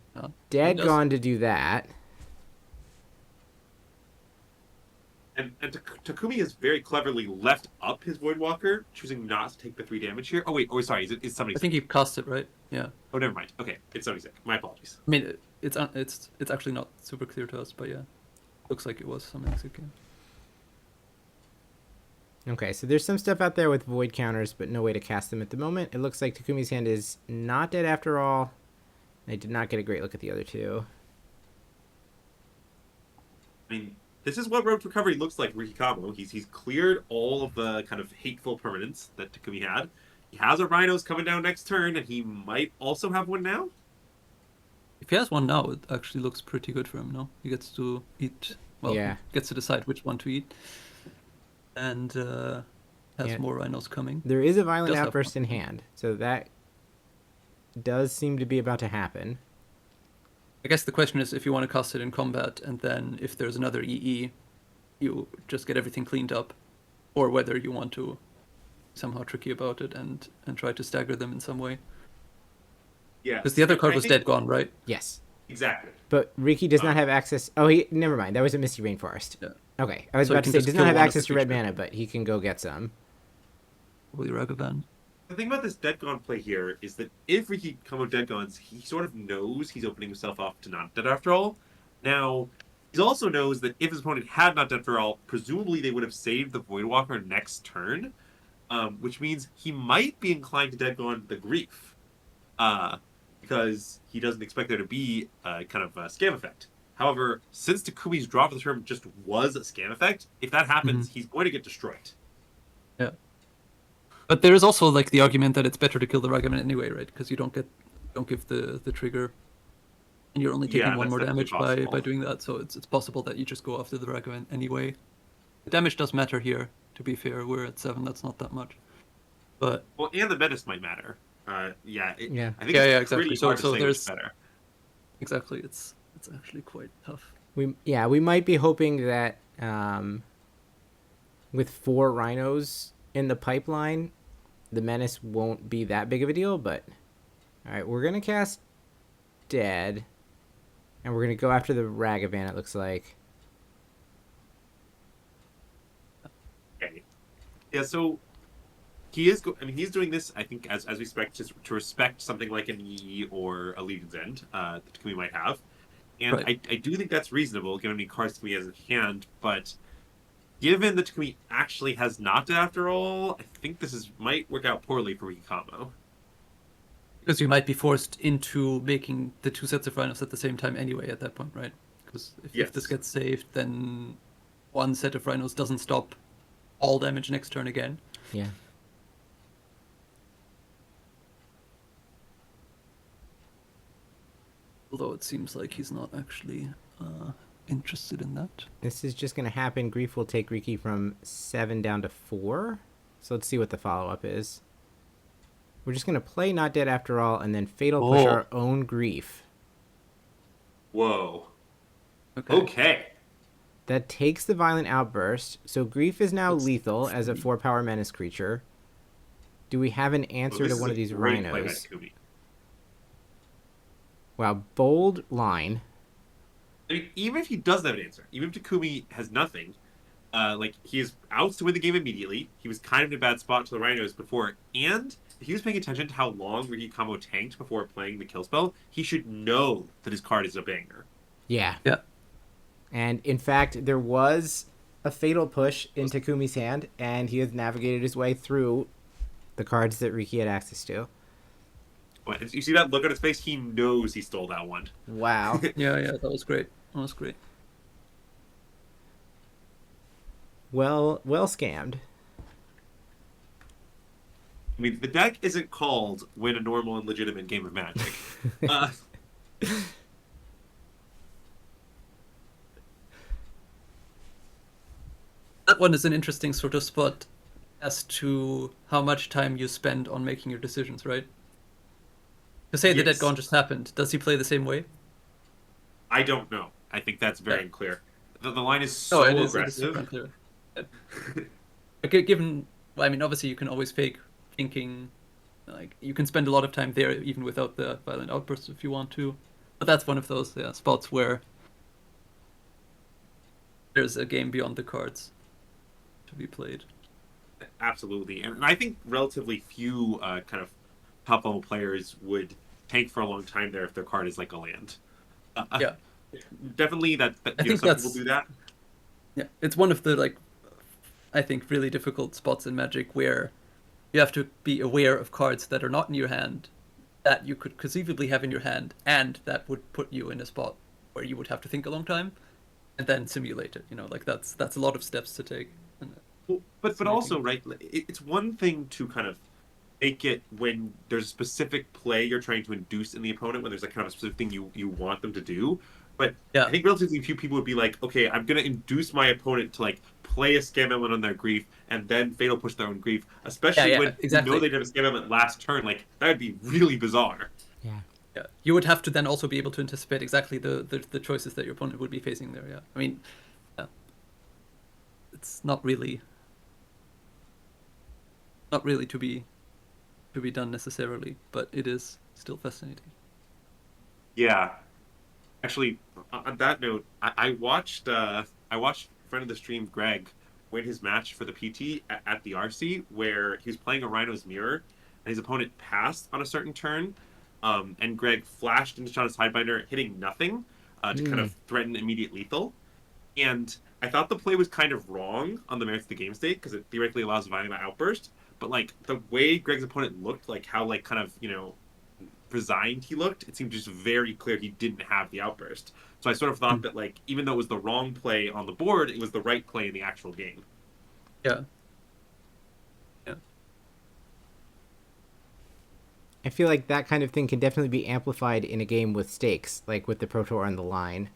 Dead Gone to do that. And Takumi has very cleverly left up his Voidwalker, choosing not to take the 3 damage here. Sorry, is somebody? I think he cast it, right? Yeah. Oh, never mind. Okay, it's somebody's sick. My apologies. I mean, it's actually not super clear to us, but yeah, looks like it was something sick. Okay, so there's some stuff out there with void counters, but no way to cast them at the moment. It looks like Takumi's hand is not dead after all. I did not get a great look at the other two. I mean, this is what Road to Recovery looks like, Riki Kamo. He's cleared all of the kind of hateful permanents that Takumi had. He has a Rhinos coming down next turn, and he might also have one now? If he has one now, it actually looks pretty good for him, no? He gets to eat... Well, he gets to decide which one to eat. And has more Rhinos coming. There is a Violent Outburst in hand, so that does seem to be about to happen. I guess the question is if you want to cast it in combat, and then if there's another EE, you just get everything cleaned up, or whether you want to somehow tricky about it and try to stagger them in some way. Yeah. Because the other card was Dead Gone, right? Yes. Exactly. But Riki does not have access... Oh, never mind. That was a Misty Rainforest. Yeah. Okay. I was about to say, does not have access to red mana, but he can go get some. Will you Ragavan? The thing about this Dead Gone play here is that if Riki Kamo Dead Gones, he sort of knows he's opening himself up to not dead after all. Now, he also knows that if his opponent had not dead after all, presumably they would have saved the Voidwalker next turn, which means he might be inclined to Dead Gone the Grief, because he doesn't expect there to be a kind of a scam effect. However, since Takumi's draw for the turn just was a scam effect, if that happens, he's going to get destroyed. Yeah. But there is also like the argument that it's better to kill the Ragavan anyway, right? Because you don't give the trigger, and you're only taking one more damage by doing that. So it's possible that you just go after the Ragavan anyway. The damage does matter here. To be fair, we're at 7. That's not that much. But and the menace might matter. I think exactly. So there's better. Exactly. It's actually quite tough. We might be hoping that with 4 Rhinos in the pipeline, the menace won't be that big of a deal. But all right, we're gonna cast Dead, and we're gonna go after the Ragavan. It looks like. Okay. Yeah. So he is. He's doing this. I think as we expect to respect something like an EE or a Legion's End that Takumi might have. And right. I do think that's reasonable, given how many cards Takumi has in hand, but given that Takumi actually has not dead after all, I think this might work out poorly for Riki Kamo. Because you might be forced into making the 2 sets of Rhinos at the same time anyway at that point, right? Because if this gets saved, then one set of Rhinos doesn't stop all damage next turn again. Yeah. Although it seems like he's not actually interested in that. This is just going to happen. Grief will take Riki from 7 down to 4. So let's see what the follow-up is. We're just going to play Not Dead After All and then Fatal Push our own Grief. Whoa. Okay. Okay. That takes the Violent Outburst. So Grief is now lethal as a 4-power menace creature. Do we have an answer to one of these Rhinos? Wow, bold line. I mean, even if he doesn't have an answer, even if Takumi has nothing, like, he is out to win the game immediately. He was kind of in a bad spot to the Rhinos before, and if he was paying attention to how long Riki Kamo tanked before playing the kill spell, he should know that his card is a banger. Yeah. Yeah. And in fact, there was a Fatal Push in Takumi's hand, and he has navigated his way through the cards that Riki had access to. You see that look on his face? He knows he stole that one. Wow. Yeah, that was great. That was great. Well scammed. I mean, the deck isn't called Win a Normal and Legitimate Game of Magic. That one is an interesting sort of spot as to how much time you spend on making your decisions, right? To say the Dead Gone just happened, does he play the same way? I don't know. I think that's very unclear. The line is so aggressive. It is okay, given, well, I mean, obviously you can always fake thinking, like, you can spend a lot of time there even without the violent outbursts if you want to. But that's one of those spots where there's a game beyond the cards to be played. Absolutely. And I think relatively few kind of top level players would tank for a long time there if their card is like a land. Yeah. Definitely that I think some people do that. Yeah, it's one of the, like, I think really difficult spots in Magic where you have to be aware of cards that are not in your hand that you could conceivably have in your hand, and that would put you in a spot where you would have to think a long time and then simulate it. You know, like that's a lot of steps to take. Well, but also, right, it's one thing to kind of make it when there's a specific play you're trying to induce in the opponent, when there's like kind of a specific thing you want them to do. But I think relatively few people would be like, okay, I'm going to induce my opponent to like play a scam element on their grief and then fatal push their own grief, especially when you know they'd have a scam element last turn. Like, that would be really bizarre. Yeah, you would have to then also be able to anticipate exactly the choices that your opponent would be facing there. Yeah, I mean, it's not really to be done necessarily, but it is still fascinating. Yeah, actually, on that note, I watched friend of the stream Greg win his match for the PT at the RC, where he was playing a Rhino's Mirror, and his opponent passed on a certain turn. And Greg flashed into Shana's Hidebinder, hitting nothing to kind of threaten immediate lethal. And I thought the play was kind of wrong on the merits of the game state, because it theoretically allows Violent Outburst. But, like, the way Greg's opponent looked, like how, like, kind of, you know, resigned he looked, it seemed just very clear he didn't have the outburst. So I sort of thought that, like, even though it was the wrong play on the board, it was the right play in the actual game. Yeah. I feel like that kind of thing can definitely be amplified in a game with stakes, like with the Pro Tour on the line.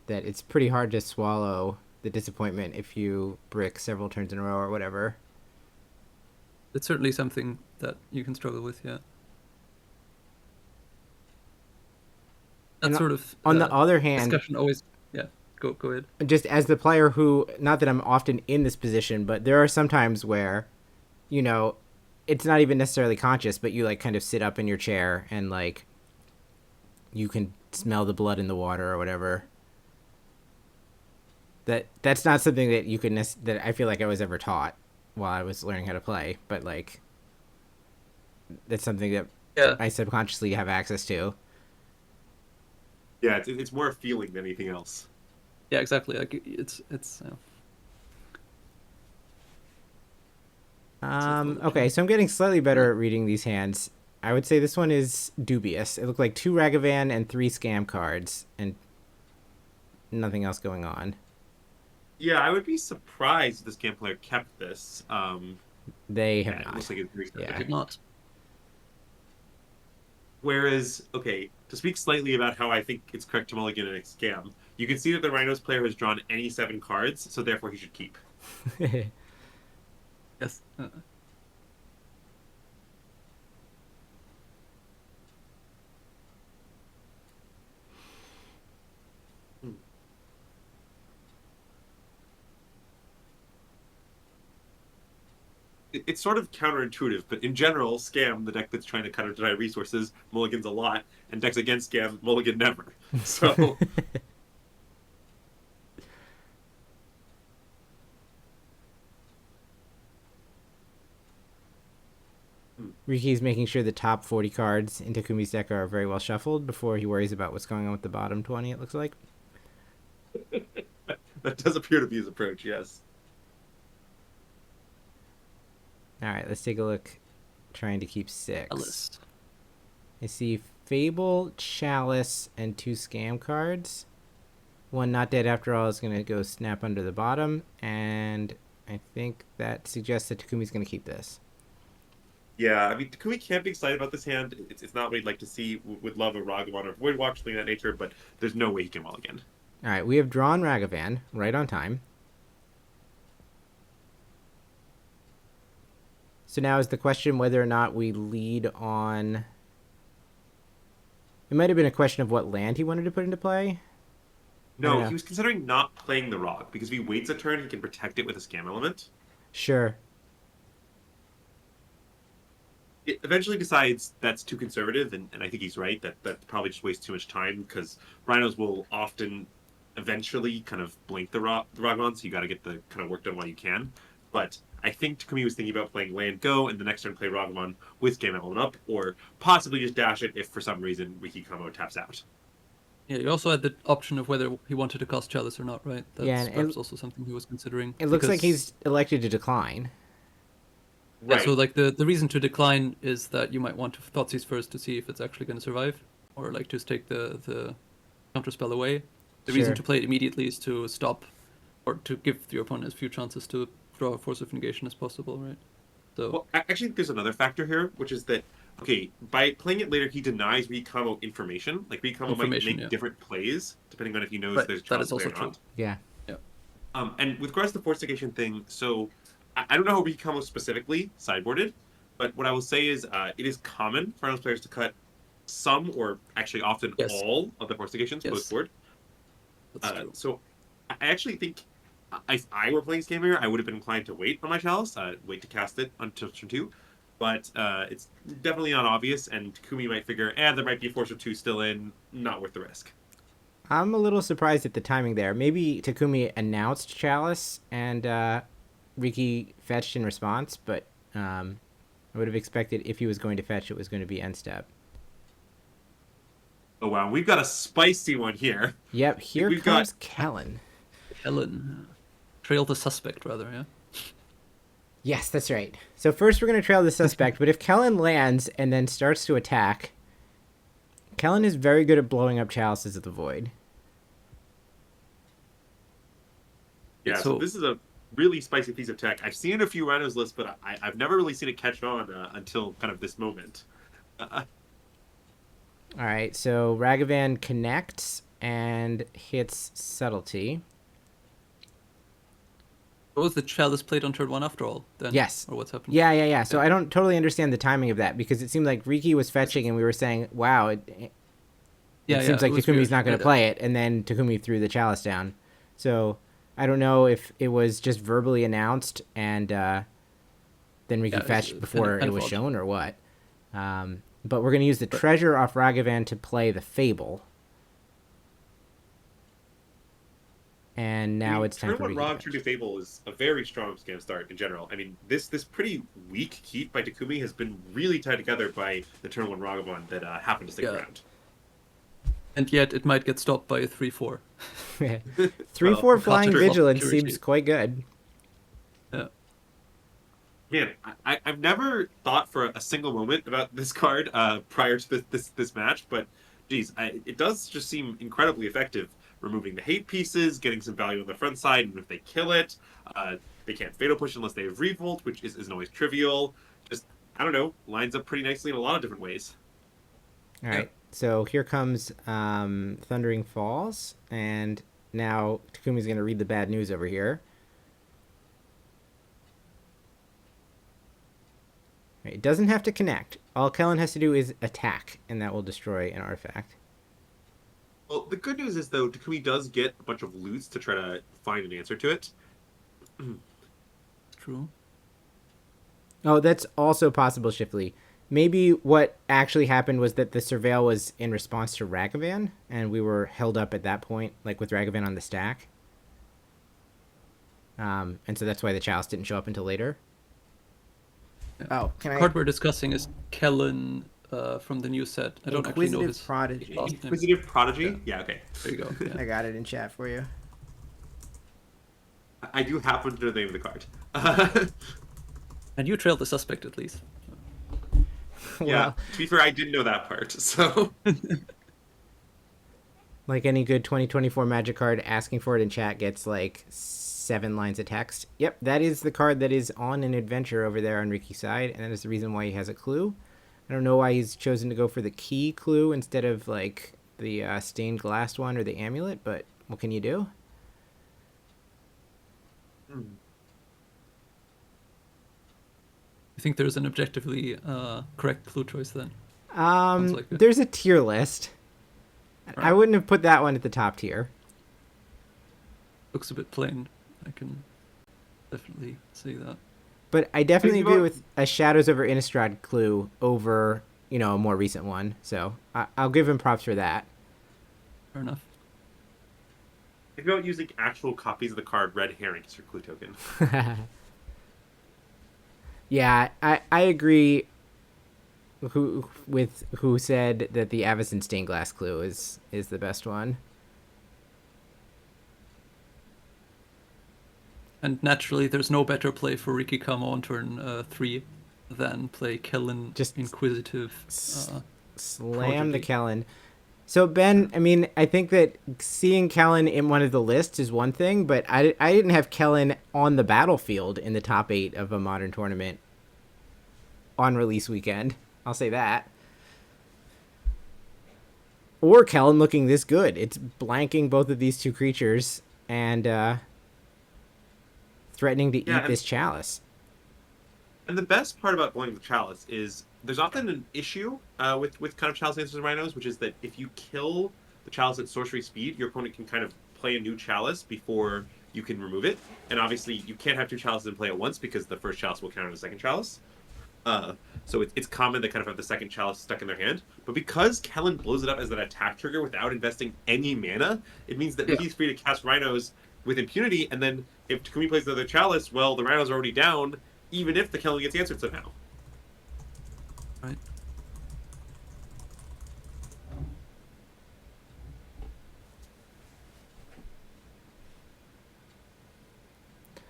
That it's pretty hard to swallow the disappointment if you brick several turns in a row or whatever. It's certainly something that you can struggle with, yeah. That's sort of on the other hand, discussion always. Yeah, go ahead. Just as the player who, not that I'm often in this position, but there are some times where, you know, it's not even necessarily conscious, but you like kind of sit up in your chair and like you can smell the blood in the water or whatever. That's not something that you could that I feel like I was ever taught while I was learning how to play, but like that's something that I subconsciously have access to. Yeah, it's more a feeling than anything else. Yeah, exactly. Like it's. Okay, so I'm getting slightly better at reading these hands. I would say this one is dubious. It looked like 2 Ragavan and 3 scam cards, and nothing else going on. Yeah, I would be surprised if this game player kept this. They have Yeah, it not. looks like it's very Yeah. Did not. Whereas, okay, to speak slightly about how I think it's correct to mulligan and scam, you can see that the Rhinos player has drawn any 7 cards, so therefore he should keep. Yes. Hmm. It's sort of counterintuitive, but in general, Scam, the deck that's trying to counter deny resources, mulligans a lot, and decks against Scam, mulligan never. So, Riki's making sure the top 40 cards in Takumi's deck are very well shuffled before he worries about what's going on with the bottom 20, it looks like. that does appear to be his approach, yes. All right, let's take a look. Trying to keep 6. A list. I see Fable, Chalice, and 2 Scam cards. One Not Dead After All is going to go snap under the bottom, and I think that suggests that Takumi's going to keep this. Yeah, I mean, Takumi can't be excited about this hand. It's not what he'd like to see. Would love a Ragavan or Void Watch, something of that nature, but there's no way he can mulligan. All right, we have drawn Ragavan right on time. So now is the question whether or not we lead on... It might have been a question of what land he wanted to put into play. No, he was considering not playing the Rog, because if he waits a turn, he can protect it with a Scam element. Sure. It eventually decides that's too conservative, and I think he's right, that probably just wastes too much time, because Rhinos will often eventually kind of blink the Ragavan, so you got to get the kind of work done while you can. But I think Takumi was thinking about playing land go, and the next turn play Ragavan with Scam element up, or possibly just dash it if for some reason Riki Kamo taps out. Yeah, you also had the option of whether he wanted to cast Chalice or not, right? That's Yeah, and perhaps also something he was considering. It looks like because- he's elected to decline. Yeah, Right. so like the reason to decline is that you might want to Thoughtseize first to see if it's actually going to survive, or like just take the counterspell away. The reason Sure. to play it immediately is to stop, or to give your opponent as few chances to draw a Force of Negation as possible, right? So Well, actually, there's another factor here, which is that, okay, by playing it later, he denies Riki Kamo information. Like, Riki Kamo might Information, make yeah. different plays, depending on if he knows Right, there's that Chalice is also play or not. true. Yeah. And with regards to the Force Negation thing, so I don't know how Riki Kamo specifically sideboarded, but what I will say is it is common for Rhinos players to cut some, or actually often Yes. all, of the Force Negations Yes. post-board. that's true. So I actually think if I were playing Scam here, I would have been inclined to wait on my Chalice, wait to cast it until turn 2. But it's definitely not obvious, and Takumi might figure, there might be a Force or 2 still in, not worth the risk. I'm a little surprised at the timing there. Maybe Takumi announced Chalice and Riki fetched in response, but I would have expected if he was going to fetch, it was going to be end step. Oh wow, we've got a spicy one here. Yep, here We've comes got- Kellen. Ellen, trail the suspect rather, yeah. Yes, that's right. So first we're going to trail the suspect, but if Kellen lands and then starts to attack, Kellen is very good at blowing up Chalices of the Void. Yeah, so So- this is a really spicy piece of tech. I've seen it in a few Rhinos lists, but I've never really seen it catch on until kind of this moment. All right, so Ragavan connects and hits Subtlety. What was the Chalice played on turn 1 after all, then? Yes. Or what's happened? Yeah. So I don't totally understand the timing of that because it seemed like Riki was fetching and we were saying, wow, it seems like it was Takumi's weird. not going to play it, and then Takumi threw the Chalice down. So I don't know if it was just verbally announced and then Riki Yeah, it's fetched kind before of it was odd. shown or what. But we're going to use the treasure off Ragavan to play the Fable. And now it's time turn for one Riki Rog to True fetch. to Fable is a very strong Scam start in general. I mean, this pretty weak keep by Takumi has been really tied together by the turn 1 Ragavan that happened to stick Yeah. around. And yet it might get stopped by a 3-4. 3/4 Well, flying concentrate- vigilance security. seems quite good. Yeah. Man, I've never thought for a single moment about this card prior to this match, but geez, it does just seem incredibly effective. removing the hate pieces, getting some value on the front side, and if they kill it, they can't fatal push unless they have revolt, which isn't always trivial. Just, I don't know, lines up pretty nicely in a lot of different ways. All right, so here comes Thundering Falls, and now Takumi's going to read the bad news over here. Right, it doesn't have to connect. All Kellen has to do is attack, and that will destroy an artifact. Well, the good news is, though, Takumi does get a bunch of loots to try to find an answer to it. True. Oh, that's also possible, Shifley. Maybe what actually happened was that the surveil was in response to Ragavan, and we were held up at that point, like with Ragavan on the stack. And so that's why the chalice didn't show up until later. Yeah. Oh, can I? Card we're discussing is Kellen from the new set. I don't actually know his Prodigy. last name. Inquisitive Prodigy? Yeah, okay. There you go. Yeah. I got it in chat for you. I do happen to know the name of the card. And you trailed the suspect at least. Yeah, Well, to be fair, I didn't know that part, so... like any good 2024 Magic card, asking for it in chat gets like 7 lines of text. Yep, that is the card that is on an adventure over there on Riki's side, and that is the reason why he has a clue. I don't know why he's chosen to go for the key clue instead of like the stained glass one or the amulet, but what can you do? I think there's an objectively correct clue choice then. Like it. There's a tier list. Right. I wouldn't have put that one at the top tier. Looks a bit plain. I can definitely see that. But I definitely agree with a Shadows over Innistrad clue over, a more recent one. So I'll give him props for that. Fair enough. Think about using actual copies of the card Red Herring as your clue token. Yeah, I agree with who said that the Avacyn stained glass clue is the best one. And naturally, there's no better play for Riki Kamo on turn 3 than play Kellen Just Inquisitive. Slam the Prodigy. Kellen. So Ben, I think that seeing Kellen in one of the lists is one thing, but I didn't have Kellen on the battlefield in the top 8 of a Modern tournament on release weekend. I'll say that. Or Kellen looking this good. It's blanking both of these 2 creatures and threatening to eat this chalice. And the best part about going with Chalice is there's often an issue with kind of Chalice Answers and Rhinos, which is that if you kill the Chalice at sorcery speed, your opponent can kind of play a new Chalice before you can remove it. And obviously, you can't have 2 Chalices in play at once because the first Chalice will counter the second Chalice. So it's common they kind of have the second Chalice stuck in their hand. But because Kellen blows it up as an attack trigger without investing any mana, it means that he's free to cast Rhinos with impunity. And then if Takumi plays the other Chalice, well, the Rhinos are already down, even if the Kellen gets answered somehow. Right.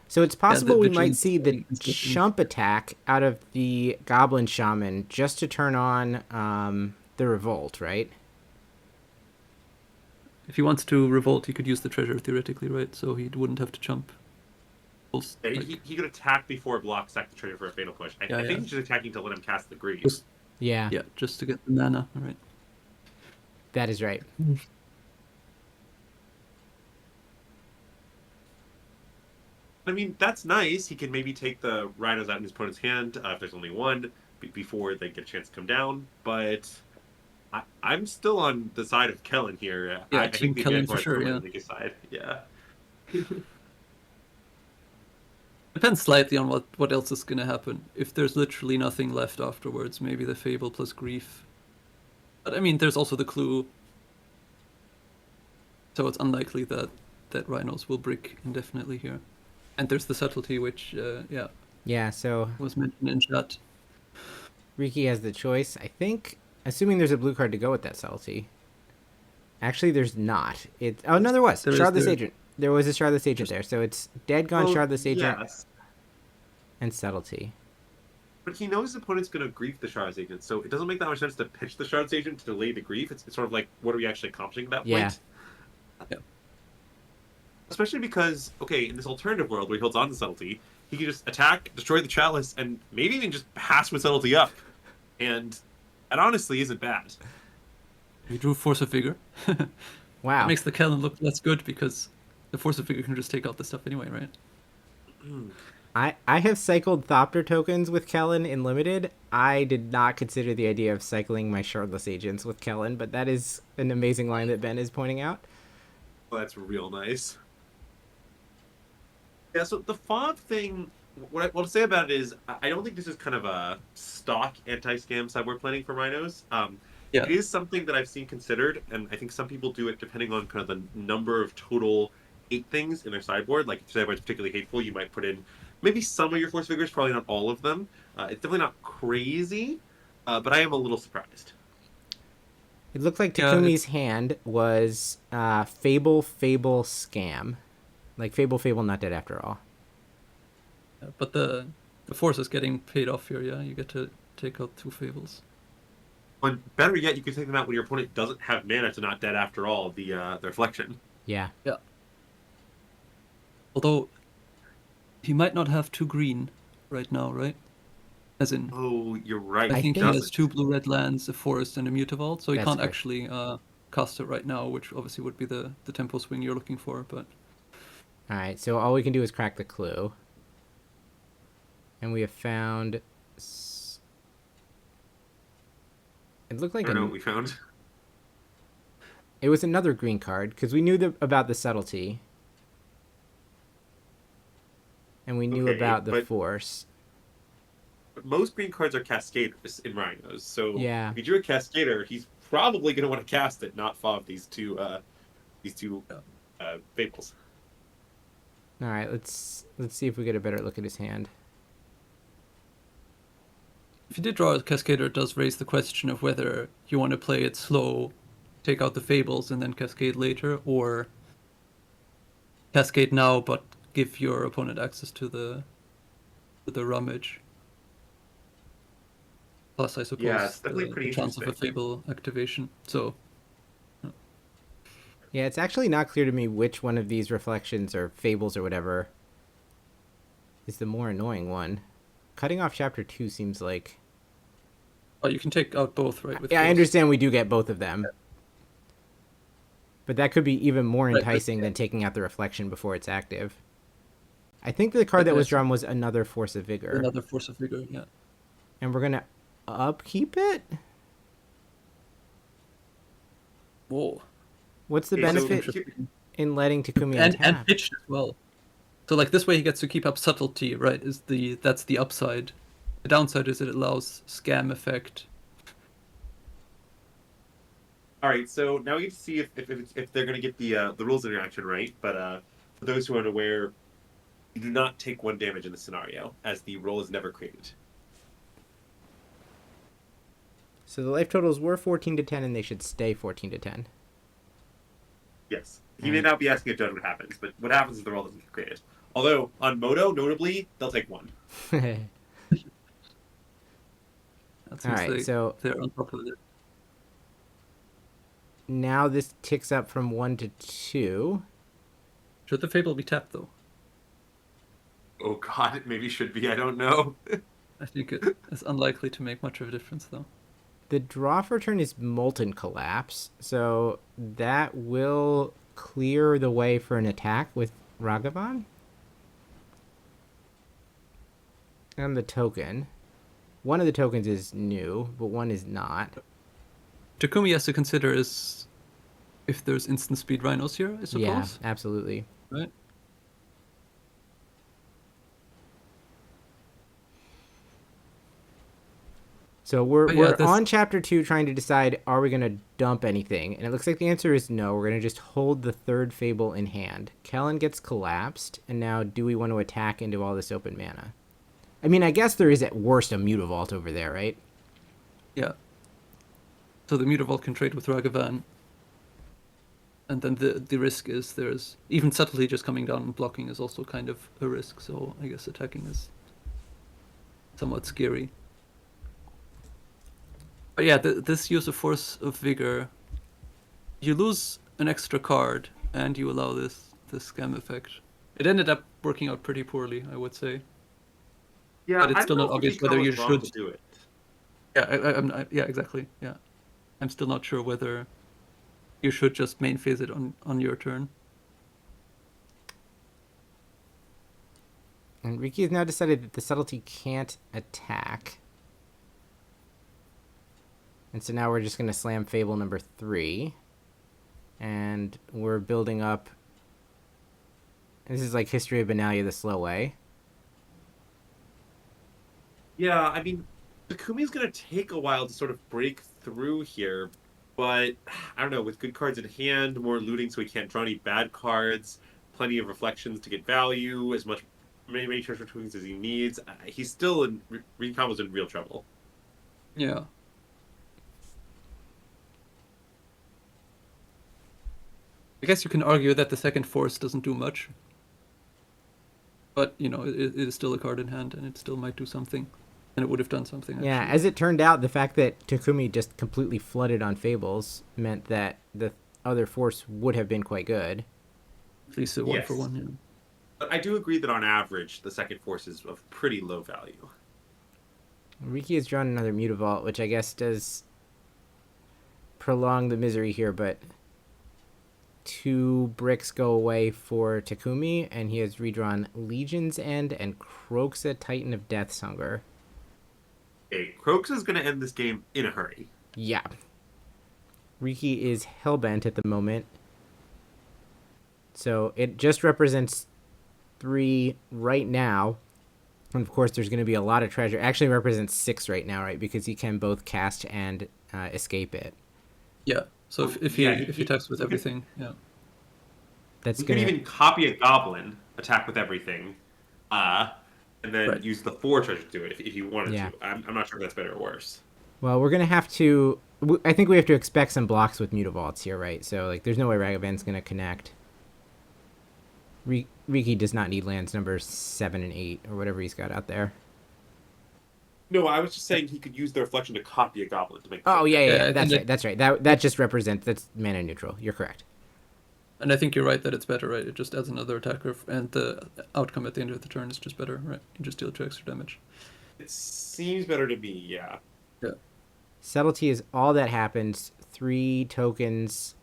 So it's possible the we might vigilance see the is different. chump attack out of the Goblin Shaman just to turn on the Revolt, right? If he wants to revolt, he could use the treasure theoretically, right? So he wouldn't have to jump. Yeah, he could attack before block sack the trigger for a fatal push. I think he's just attacking to let him cast the Greaves. Yeah, Yeah, just to get the mana, all right. that is right. I mean, that's nice. He can maybe take the Rhinos out in his opponent's hand if there's only one before they get a chance to come down. But I'm still on the side of Kellen here. Yeah, I Team think the Kellen advantage for sure, lies on yeah. the Riki side. Yeah. Depends slightly on what else is going to happen. If there's literally nothing left afterwards, maybe the Fable plus Grief. But I mean, there's also the clue. So it's unlikely that Rhinos will brick indefinitely here. And there's the subtlety, which, Yeah, so was mentioned in chat. Riki has the choice, I think, assuming there's a blue card to go with that subtlety. Actually, there's not. No, there was. There is Shardless there. Agent. There was a Shardless Agent there, so it's Dead Gone, Shardless Agent, Yes. and Subtlety. But he knows his opponent's going to grief the Shardless Agent, so it doesn't make that much sense to pitch the Shardless Agent to delay the grief. It's sort of like, what are we actually accomplishing at that Yeah. point? Especially because, okay, in this alternative world where he holds on to subtlety, he can just attack, destroy the chalice, and maybe even just pass with subtlety up. And that honestly isn't bad. He drew Force of Vigor. Wow. It makes the Kellen look less good because the Force of Vigor can just take out the stuff anyway, right? I have cycled Thopter tokens with Kellen in Limited. I did not consider the idea of cycling my Shardless agents with Kellen, but that is an amazing line that Ben is pointing out. Well, that's real nice. Yeah, so the fog thing, what I'll say about it is, I don't think this is kind of a stock anti-scam sideboard planning for Rhinos. Yeah. It is something that I've seen considered, and I think some people do it depending on kind of the number of total hate things in their sideboard. Like, if sideboard's particularly hateful, you might put in maybe some of your Force Vigors, probably not all of them. It's definitely not crazy, but I am a little surprised. It looked like Yeah, Takumi's hand was Fable, Scam. Like Fable, not dead after all. But the Force is getting paid off here, yeah? You get to take out 2 Fables. And better yet, you can take them out when your opponent doesn't have mana to not dead after all, the reflection. Yeah. Yeah. Although, he might not have 2 green right now, right? As in, Oh, you're right. I think he think- has 2 blue-red lands, a forest, and a Mutavault, so he That's can't correct. actually cast it right now, which obviously would be the tempo swing you're looking for, but... All right, so all we can do is crack the clue. And we have found... It looked I like don't know what we found. it was another green card, because we knew about the subtlety. And we knew Okay, about the but- force. But most green cards are Cascaders in Rhinos, so Yeah. if you drew a Cascader, he's probably going to want to cast it, not fob these two Fables. All right, let's see if we get a better look at his hand. If you did draw a Cascader, it does raise the question of whether you want to play it slow, take out the Fables, and then Cascade later, or Cascade now, but give your opponent access to the Rummage. Plus, I suppose, Yeah, it's definitely the pretty chance of a interesting. Fable activation. So, Yeah, it's actually not clear to me which one of these reflections or fables or whatever is the more annoying one. Cutting off chapter 2 seems like... oh, you can take out both, right? With Yeah, I Force. understand we do get both of them. But that could be even more Right, but- enticing than taking out the reflection before it's active. I think the card But that was there's- drawn was another Force of Vigor. Another Force of Vigor, yeah. And we're going to upkeep it? Whoa. What's the Okay, so benefit Interesting. in letting Takumi And untap? pitched as well. So like this way he gets to keep up subtlety, right? That's the upside. The downside is it allows scam effect. All right, so now we get to see if they're going to get the rules interaction right. But for those who are unaware, you do not take 1 damage in this scenario, as the roll is never created. So the life totals were 14 to 10, and they should stay 14 to 10. Yes. He may not be asking a judge what happens, but what happens is the roll doesn't get created. Although, on Moto, notably, they'll take 1. That All seems right, like so they're on top of it. now this ticks up from 1 to 2. Should the Fable be tapped though? Oh god, it maybe should be, I don't know. I think it is unlikely to make much of a difference though. The draw for turn is Molten Collapse, so that will clear the way for an attack with Ragavan. And the token. One of the tokens is new, but one is not. Takumi has to consider is if there's instant speed Rhinos here, I suppose. Yeah, absolutely. Right? So we're But yeah, this- on chapter 2 trying to decide, are we going to dump anything? And it looks like the answer is no. We're going to just hold the third Fable in hand. Kellen gets collapsed, and now do we want to attack into all this open mana? I mean, I guess there is at worst a Mutavault over there, right? Yeah. So the Mutavault can trade with Ragavan. And then the risk is there's even subtlety just coming down and blocking is also kind of a risk, so I guess attacking is somewhat scary. But yeah, this use of Force of Vigor, you lose an extra card and you allow this the scam effect. It ended up working out pretty poorly, I would say. Yeah, But it's I still don't not know if obvious Riki whether was you wrong should. to do it. Yeah, exactly. Yeah, I'm still not sure whether you should just main phase it on your turn. And Riki has now decided that the subtlety can't attack. And so now we're just going to slam Fable number 3. And we're building up. This is like History of Benalia the slow way. Yeah, I mean, Takumi's gonna take a while to sort of break through here, but I don't know, with good cards in hand, more looting so he can't draw any bad cards, plenty of reflections to get value, as many treasure tokens as he needs, he's still in Rikamo's in real trouble. Yeah. I guess you can argue that the second force doesn't do much. But, it is still a card in hand, and it still might do something. And it would have done something, actually. Yeah, as it turned out, the fact that Takumi just completely flooded on Fables meant that the other force would have been quite good. At least a 1-for-1, yeah. But I do agree that on average, the second force is of pretty low value. Riki has drawn another Mutavault, which I guess does prolong the misery here, but 2 bricks go away for Takumi, and he has redrawn Legion's End and Kroxa, Titan of Death's Hunger. Okay, Kroxa is going to end this game in a hurry. Yeah. Riki is hellbent at the moment. So it just represents 3 right now. And of course, there's going to be a lot of treasure. It actually represents 6 right now, right? Because he can both cast and escape it. Yeah. So if he attacks with everything, yeah. That's You gonna... can even copy a goblin, attack with everything, and then use the 4 treasure to do it if you wanted to. I'm not sure if that's better or worse. Well, we're going to have to... I think we have to expect some blocks with Mutavaults here, right? So, like, there's no way Ragavan's going to connect. Riki does not need lands numbers 7 and 8, or whatever he's got out there. No, I was just saying he could use the reflection to copy a goblin to make. Oh yeah. That's right. That just represents, that's mana neutral. You're correct. And I think you're right that it's better, right? It just adds another attacker, and the outcome at the end of the turn is just better, right? You just deal 2 extra damage. It seems better to me, yeah. Yeah. Subtlety is all that happens. 3 tokens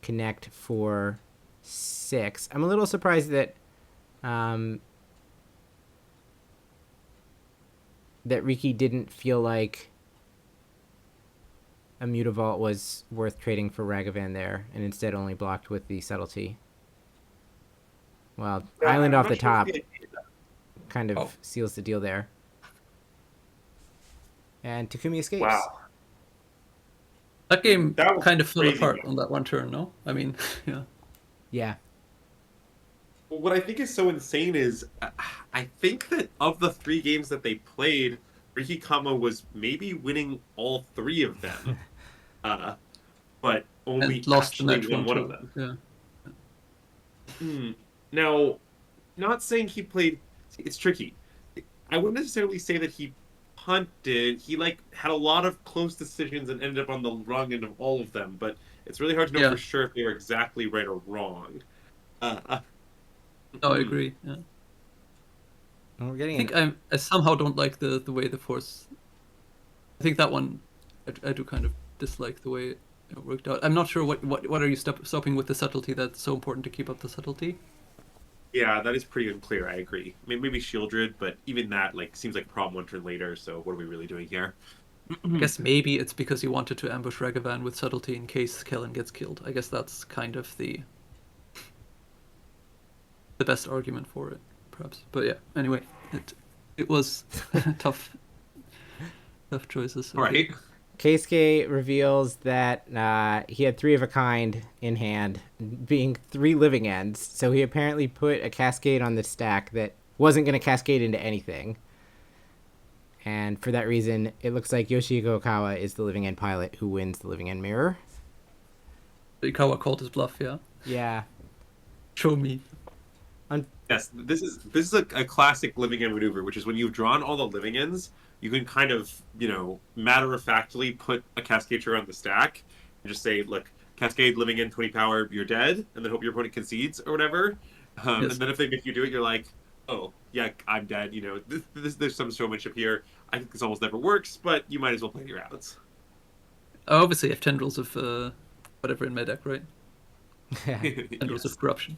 connect for 6. I'm a little surprised that that Riki didn't feel like a Mutavault was worth trading for Ragavan there, and instead only blocked with the Subtlety. Well, Island off the top kind of seals the deal there. And Takumi escapes. Wow. That game kind of fell crazy, apart man. on that one turn, no? I mean, yeah. Yeah. Well, what I think is so insane is I think that of the 3 games that they played, Riki Kamo was maybe winning all 3 of them, but only And lost the actually next won one one too. of them. Yeah. Now, not saying he played. It's tricky. I wouldn't necessarily say that he punted. He had a lot of close decisions and ended up on the wrong end of all of them. But it's really hard to know for sure if they were exactly right or wrong. No, I agree. Yeah. Well, we're getting I think I somehow don't like the way the force. I think that one, I do kind of dislike the way it worked out. I'm not sure what are you stopping with the subtlety that's so important to keep up the subtlety. Yeah, that is pretty unclear. I agree. Maybe Shieldred, but even that seems like a problem 1 turn later. So what are we really doing here? I guess maybe it's because he wanted to ambush Ragavan with subtlety in case Kellen gets killed. I guess that's kind of the best argument for it, perhaps. But yeah, anyway, it was tough choices. All right. Keisuke reveals that he had 3 of a kind in hand, being 3 living ends. So he apparently put a cascade on the stack that wasn't going to cascade into anything. And for that reason, it looks like Yoshihiko Okawa is the living end pilot who wins the living end mirror. Ikawa called his bluff, yeah. Yeah. Show me. Yes, this is a classic living end maneuver, which is when you've drawn all the living ends, you can kind of, matter-of-factly put a Cascader on the stack and just say, look, Cascade, living in 20 power, you're dead, and then hope your opponent concedes or whatever. Yes. And then if they make you do it, you're like, oh, yeah, I'm dead. You know, there's some showmanship here. I think this almost never works, but you might as well play your outs. I obviously have tendrils of whatever in my deck, right? Tendrils Yes. of corruption.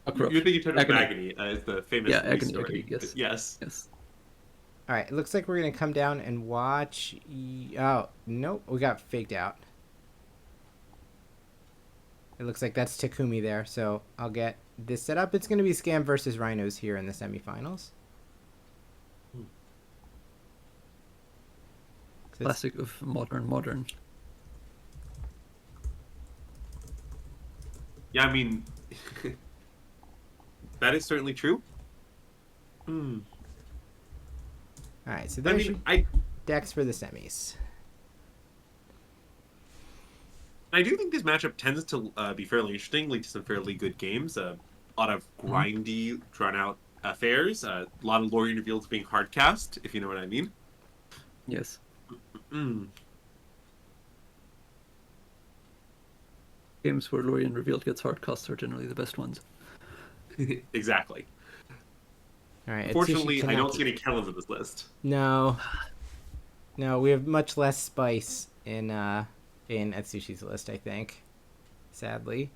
You're thinking Tendrils of Agony. Agony, is the famous Yeah, Wii agony, story. agony, yes. Yes. Yes. All right, it looks like we're gonna come down and watch. Oh nope, we got faked out. It looks like that's Takumi there, so I'll get this set up. It's gonna be Scam versus Rhinos here in the semifinals. Classic of modern. Yeah, I mean, that is certainly true. All right, so I there's mean, your decks for the semis. I do think this matchup tends to be fairly interesting, lead to some fairly good games. A lot of grindy, drawn-out affairs. A lot of Lorien reveals being hard cast, if you know what I mean. Yes. Mm. Games where Lorien revealed gets hard costs are generally the best ones. Exactly. All right. Unfortunately, Atsushi I don't Kanaki. see any Kellens in this list. No, we have much less spice in Atsushi's list, I think. Sadly.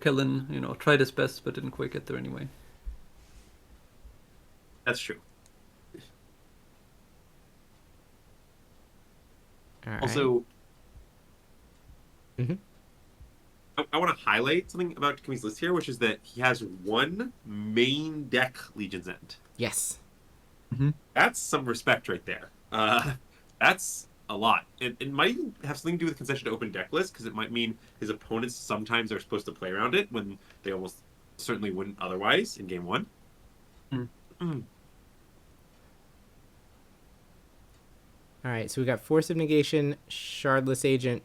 Kellen, tried his best but didn't quite get there anyway. That's true. All right. Also, Mhm. I want to highlight something about Takumi's list here, which is that he has one main deck Legion's End. Yes. That's some respect right there. That's a lot. It might even have something to do with concession to open deck list, because it might mean his opponents sometimes are supposed to play around it when they almost certainly wouldn't otherwise in game one. All right, so we got Force of Negation, Shardless Agent,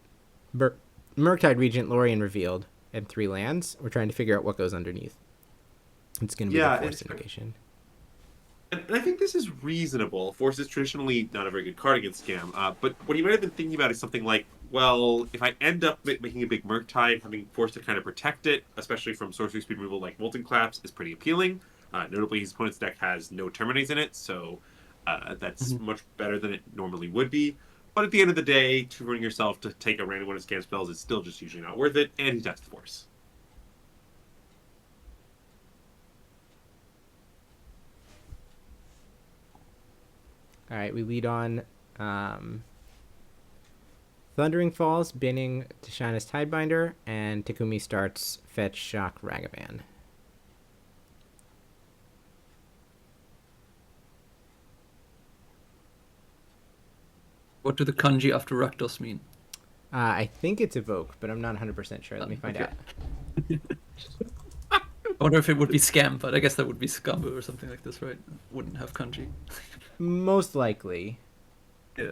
Murktide Regent, Lorien revealed, and 3 lands. We're trying to figure out what goes underneath. It's going to be the Force of Negation. And I think this is reasonable. Force is traditionally not a very good card against Scam, but what you might have been thinking about is something like, well, if I end up making a big Murktide, having Force to kind of protect it, especially from sorcery speed removal like Molten Collapse, is pretty appealing. Notably, his opponent's deck has no Terminates in it, so that's much better than it normally would be. But at the end of the day, tutoring yourself to take a random one of Scam spells is still just usually not worth it, and he has Force. All right, we lead on Thundering Falls, banning Tishana's Tidebinder, and Takumi starts Fetch, Shock, Ragavan. What do the kanji after Rakdos mean? I think it's Evoke, but I'm not 100% sure. Let me find out. I wonder if it would be Scam, but I guess that would be Scambu or something like this, right? Wouldn't have kanji. Most likely. Yeah.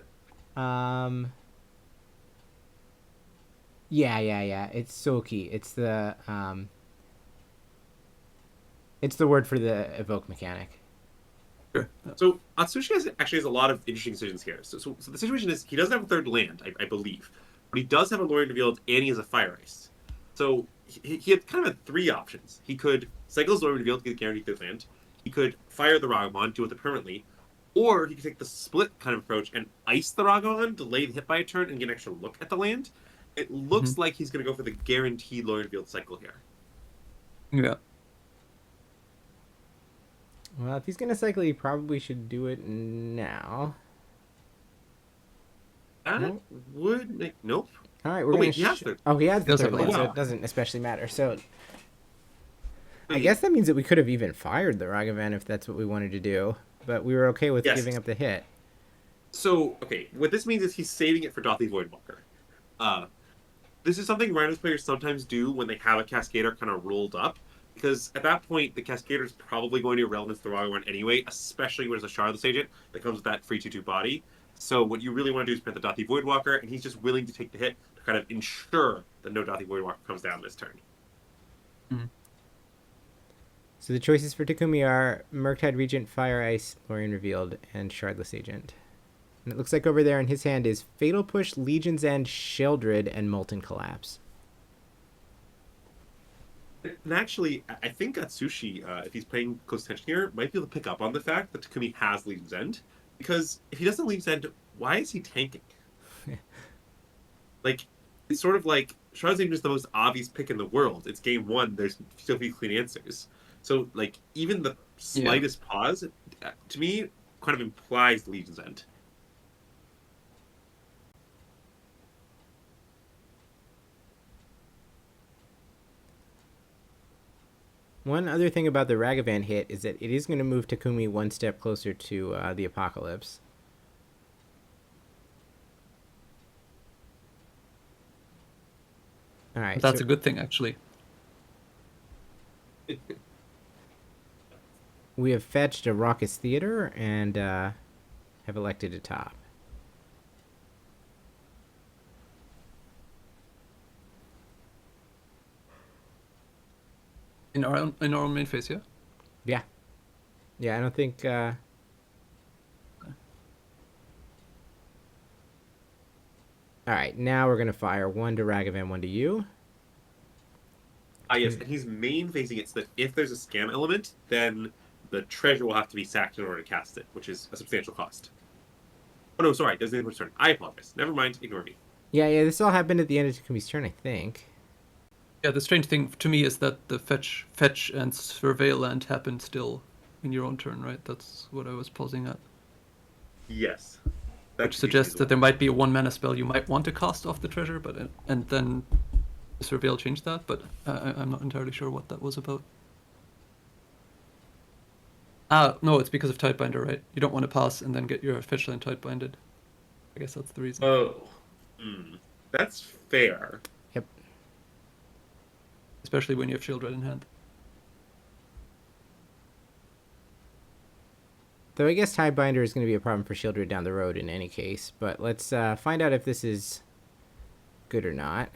Yeah. It's Soki. It's the word for the evoke mechanic. Sure. So Atsushi actually has a lot of interesting decisions here. So the situation is he doesn't have a third land, I believe, but he does have a Lorien revealed and he has a Fire Ice. So he had kind of had 3 options. He could cycle his Lorien revealed to get guaranteed third land. He could fire the Ragavan, deal with it permanently, or he could take the split kind of approach and ice the Ragavan, delay the hit by a turn, and get an extra look at the land. It looks like he's going to go for the guaranteed Lorien revealed cycle here. Yeah. Well, if he's going to cycle, he probably should do it now. That would make... Nope. All right, we're going to... he has third. Oh, he has the does third have land, so wow. it doesn't especially matter. So I guess that means that we could have even fired the Ragavan if that's what we wanted to do, but we were okay with giving up the hit. So, okay, what this means is he's saving it for Dothy Voidwalker. This is something Rhinos players sometimes do when they have a Cascader kind of rolled up, because at that point, the Cascader is probably going to irrelevance the Ragavan anyway, especially when it's a Shardless Agent that comes with that free 2/2 body. So what you really want to do is print the Dothy Voidwalker, and he's just willing to take the hit to kind of ensure that no Dothy Voidwalker comes down this turn. So the choices for Takumi are Murktide Regent, Fire Ice, Lorien Revealed, and Shardless Agent. And it looks like over there in his hand is Fatal Push, Legion's End, Sheldred, and Molten Collapse. And actually, I think Atsushi, if he's playing close attention here, might be able to pick up on the fact that Takumi has Legion's End. Because if he doesn't Legion's End, why is he tanking? Like, it's sort of like, Shroud's Legion's the most obvious pick in the world. It's game one, there's still few clean answers. So, like, even the slightest pause, to me, kind of implies Legion's End. One other thing about the Ragavan hit is that it is going to move Takumi one step closer to the Apocalypse. All right. That's a good thing, actually. We have fetched a Raucous Theater and have elected a top. In our own main phase, yeah? Yeah. Yeah, I don't think... All right, now we're going to fire one to Ragavan, one to you. Yes, and he's main facing it so that if there's a scam element, then the treasure will have to be sacked in order to cast it, which is a substantial cost. Oh no, sorry, doesn't even turn. I apologize. Never mind, ignore me. Yeah, this all happened at the end of Takumi's turn, I think. Yeah, the strange thing to me is that the fetch and surveil land happened still in your own turn, right? That's what I was pausing at. Yes. Which suggests that there might be a 1-mana spell you might want to cast off the treasure, but and then the surveil changed that, but I'm not entirely sure what that was about. No, it's because of Tidebinder, right? You don't want to pass and then get your fetch land Tidebinded. I guess that's the reason. Oh. That's fair. Yep. Especially when you have Shield Red in hand. Though I guess Tidebinder is going to be a problem for Shieldred down the road in any case. But let's find out if this is good or not.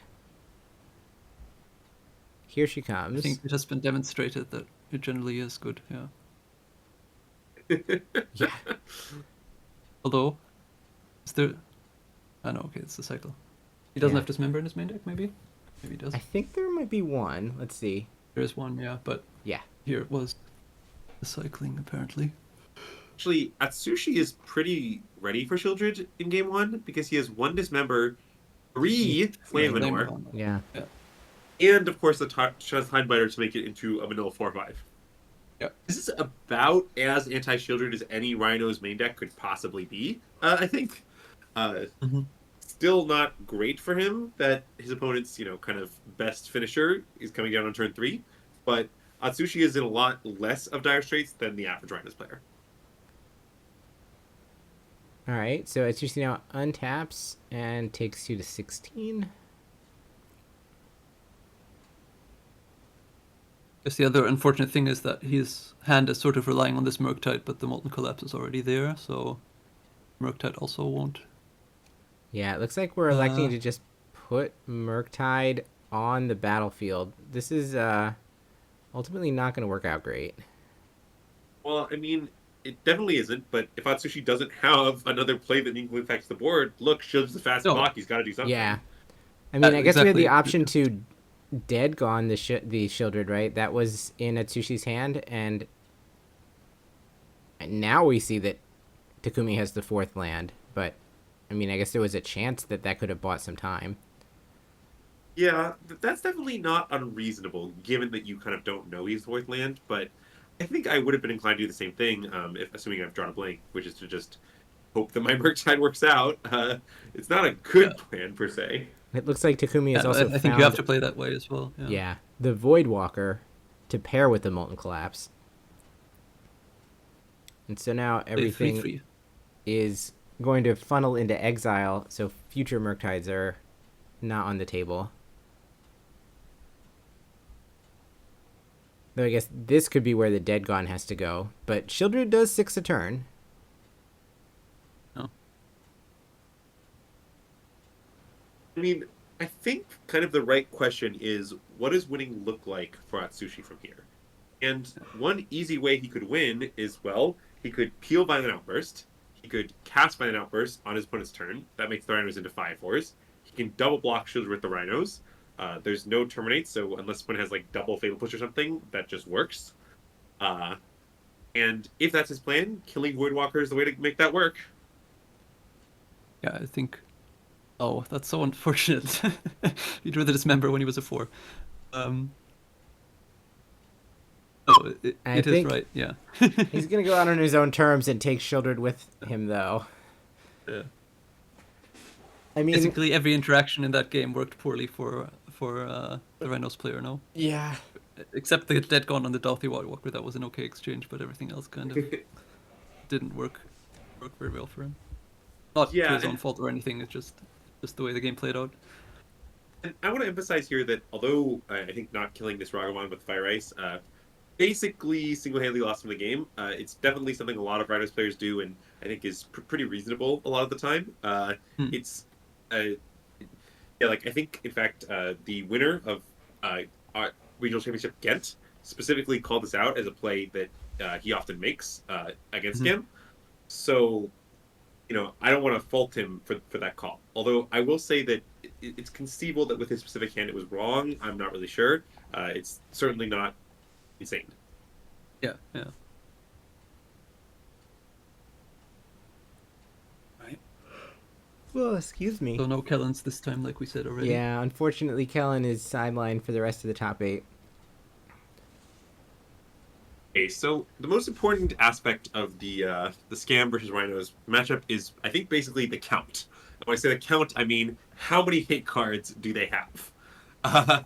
Here she comes. I think it has been demonstrated that it generally is good, yeah. Yeah. Although, is there... I know, okay, it's the cycle. He doesn't have Dismember in his main deck, maybe? Maybe he does. I think there might be one. Let's see. There is one, yeah, but Yeah. here it was the cycling, apparently. Actually, Atsushi is pretty ready for Shieldred in game one because he has 1 Dismember, 3 Flame Manor, Yeah. and of course the Tidebiter to make it into a vanilla 4/5. Yeah. This is about as anti-Shieldred as any Rhino's main deck could possibly be, I think. Still not great for him that his opponent's, kind of best finisher is coming down on turn 3, but Atsushi is in a lot less of dire straits than the average Rhinos player. All right, so Atsushi now untaps and takes you to 16. Guess the other unfortunate thing is that his hand is sort of relying on this Murktide, but the Molten Collapse is already there, so Murktide also won't. Yeah, it looks like we're electing to just put Murktide on the battlefield. This is ultimately not going to work out great. Well, I mean, it definitely isn't, but if Atsushi doesn't have another play that meaningfully affects the board, look, Shield's the fast block, he's got to do something. Yeah. I mean, I guess we had exactly. the option to dead gone the Shieldred, right? That was in Atsushi's hand, and now we see that Takumi has the 4th land, but I mean, I guess there was a chance that that could have bought some time. Yeah, that's definitely not unreasonable, given that you kind of don't know he's 4th land, but I think I would have been inclined to do the same thing, assuming I've drawn a blank, which is to just hope that my Murktide works out. It's not a good plan, per se. It looks like Takumi has also I think you have to play that way as well. Yeah, the Voidwalker to pair with the Molten Collapse. And so now everything is going to funnel into exile, so future Murktides are not on the table. Though I guess this could be where the Dead Gone has to go. But Shieldred does 6 a turn. Oh. I mean, I think kind of the right question is, what does winning look like for Atsushi from here? And one easy way he could win is, well, he could peel Violent Outburst, he could cast Violent Outburst on his opponent's turn. That makes the Rhinos into 5/4s. He can double block shields with the Rhinos. There's no terminate, so unless someone has like double Fatal Push or something, that just works. And if that's his plan, killing Voidwalker is the way to make that work. Yeah, I think. Oh, that's so unfortunate. He'd rather dismember when he was a 4. Oh, it is think right. Yeah. He's gonna go out on his own terms and take Shieldred with him, though. Yeah. I mean, Basically, every interaction in that game worked poorly for the Rhinos player. No, yeah. except the dead gun on the Dorothy Walker. That was an okay exchange, but everything else kind of didn't work very well for him. Not to his own fault or anything. It's just the way the game played out. And I want to emphasize here that although I think not killing this Ragavan with Fire Ice basically single-handedly lost him the game, it's definitely something a lot of Rhinos players do, and I think is pretty reasonable a lot of the time. It's like I think in fact the winner of our regional championship Ghent specifically called this out as a play that he often makes against him. So I don't want to fault him for that call. Although I will say that it's conceivable that with his specific hand it was wrong. I'm not really sure. It's certainly not insane. Yeah. Right. Well, excuse me. So no Kellens this time, like we said already. Yeah, unfortunately, Kellen is sidelined for the rest of the top 8. Okay, so the most important aspect of the Scam versus Rhinos matchup is, I think, basically the count. And when I say the count, I mean how many hate cards do they have?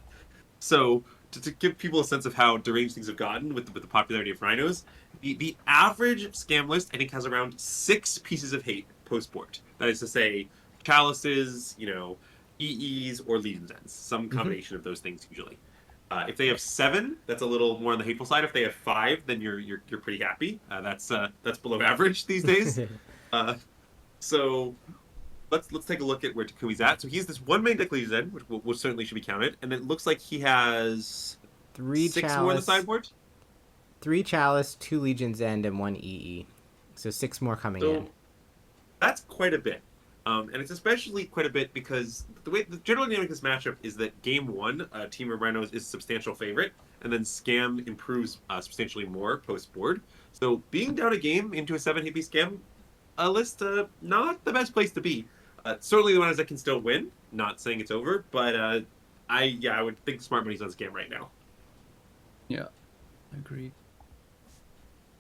So to give people a sense of how deranged things have gotten with the popularity of Rhinos, the average Scam list I think has around 6 pieces of hate post board. That is to say, chalices, EEs, or Legion's Ends. Some combination of those things usually. If they have 7, that's a little more on the hateful side. If they have 5, then you're pretty happy. That's below average these days. So let's take a look at where Takumi's at. So he has this 1 main deck Legion's End, which certainly should be counted, and it looks like he has 3 6 chalice, more on the sideboard. 3 chalice, 2 Legion's End, and 1 EE. So 6 more coming in. That's quite a bit. And it's especially quite a bit because the general dynamic of this matchup is that game 1, Team of Rhinos is substantial favorite, and then Scam improves substantially more post board. So being down a game into a 7 HP Scam list, not the best place to be. Certainly the ones that can still win. Not saying it's over, but I would think smart money's on Scam right now. Yeah, I agree.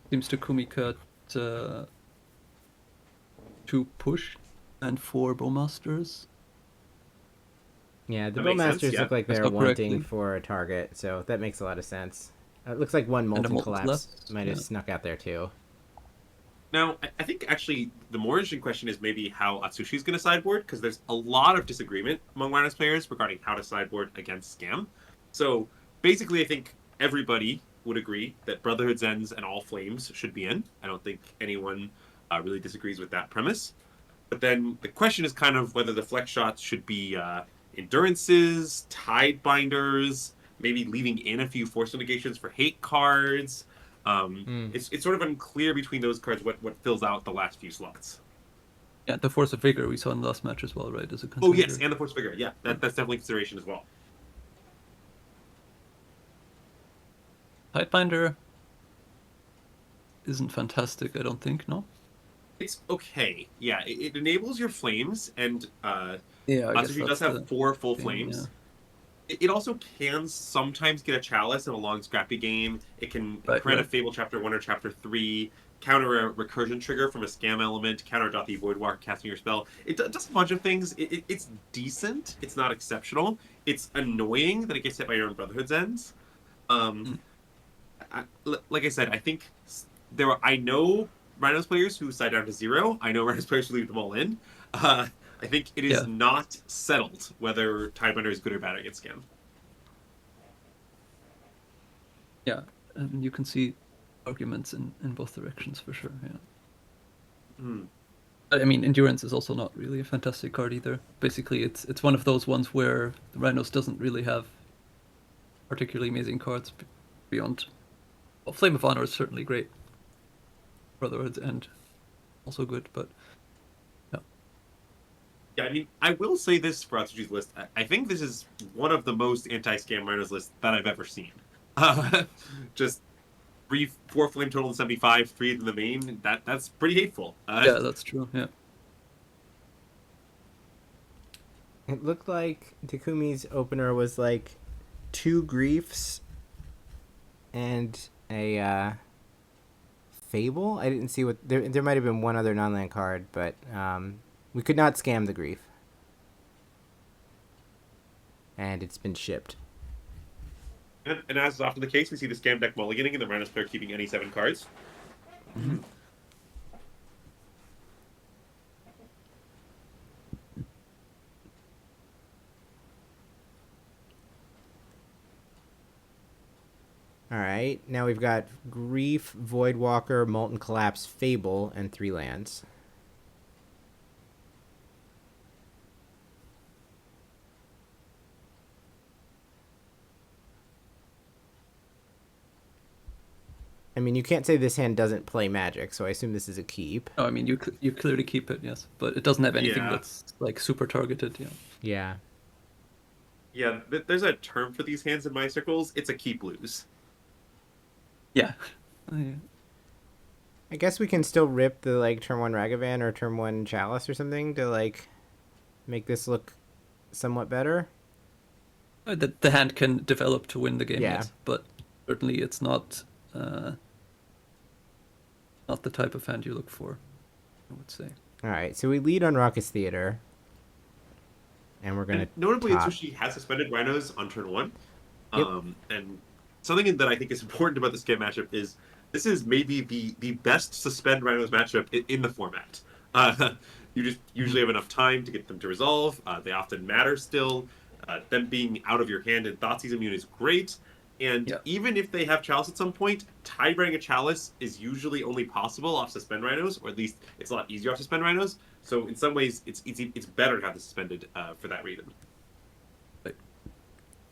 Seems Takumi cut 2 push and 4 Bowmasters. Yeah, the That makes sense, Bowmasters yeah. look like That's they're not wanting correctly. for a target, so that makes a lot of sense. It looks like 1 And a Molten Molten Collapse Collapse, might have yeah. snuck out there too. Now, I think actually the more interesting question is maybe how Atsushi's going to sideboard, because there's a lot of disagreement among Rhinos players regarding how to sideboard against Scam. So basically, I think everybody would agree that Brotherhood's Ends and All Flames should be in. I don't think anyone really disagrees with that premise. But then the question is kind of whether the flex shots should be Endurances, Tide Binders, maybe leaving in a few Force Negations for hate cards. It's sort of unclear between those cards what fills out the last few slots. Yeah, the Force of Vigor we saw in the last match as well, right? As a Oh contender. yes, and the Force Figure. Yeah, that's definitely consideration as well. Tidebinder isn't fantastic, I don't think, no? It's okay. Yeah, it enables your flames, and Yeah, Atsushi does have 4 full flames. It also can sometimes get a chalice in a long, scrappy game. It can grant a Fable Chapter 1 or Chapter 3, counter a recursion trigger from a Scam element, counter Dothy Voidwalker casting your spell. It does a bunch of things. It's decent. It's not exceptional. It's annoying that it gets hit by your own Brotherhood's Ends. Like I said, I think I know Rhinos players who side down to 0. I know Rhinos players who leave them all in. I think it is not settled whether Tidebinder is good or bad against Scam. Yeah, you can see arguments in both directions for sure, yeah. I mean, Endurance is also not really a fantastic card either. Basically, it's one of those ones where the Rhinos doesn't really have particularly amazing cards beyond... Well, Flame of Honor is certainly great. Brotherhood's End also good. But yeah, Yeah, I mean, I will say this for Atsuji's list. I think this is one of the most anti-scam Rhinos lists that I've ever seen. Just 4 flame total in 75, 3 in the main. That's pretty hateful. yeah, that's true. Yeah. It looked like Takumi's opener was like 2 griefs and a fable. I didn't see what there might have been one other non-land card, but we could not scam the grief. And it's been shipped. And as is often the case, we see the scam deck mulliganing and the Rhinos player keeping any 7 cards. Mm-hmm. All right, now we've got Grief, Voidwalker, Molten Collapse, Fable, and 3 lands. I mean, you can't say this hand doesn't play Magic, so I assume this is a keep. No, I mean you clearly keep it, yes, but it doesn't have anything that's like super targeted. Yeah. Yeah. Yeah, there's a term for these hands in my circles. It's a keep lose. Yeah. Yeah. I guess we can still rip the like turn 1 Ragavan or turn 1 Chalice or something to like make this look somewhat better. The hand can develop to win the game, Yeah. yes, but certainly it's not the type of hand you look for, I would say. All right, so we lead on Raucous Theater, and we're gonna notably, top. Atsushi has suspended Rhinos on turn 1. Yep. And something that I think is important about this game matchup is this is maybe the best suspend Rhinos matchup in the format. You just usually have enough time to get them to resolve. They often matter still. Them being out of your hand and Thoughtseize immune is great. And even if they have Chalice at some point, tie-breaking a Chalice is usually only possible off Suspend Rhinos, or at least it's a lot easier off Suspend Rhinos. So in some ways, it's better to have this suspended for that reason.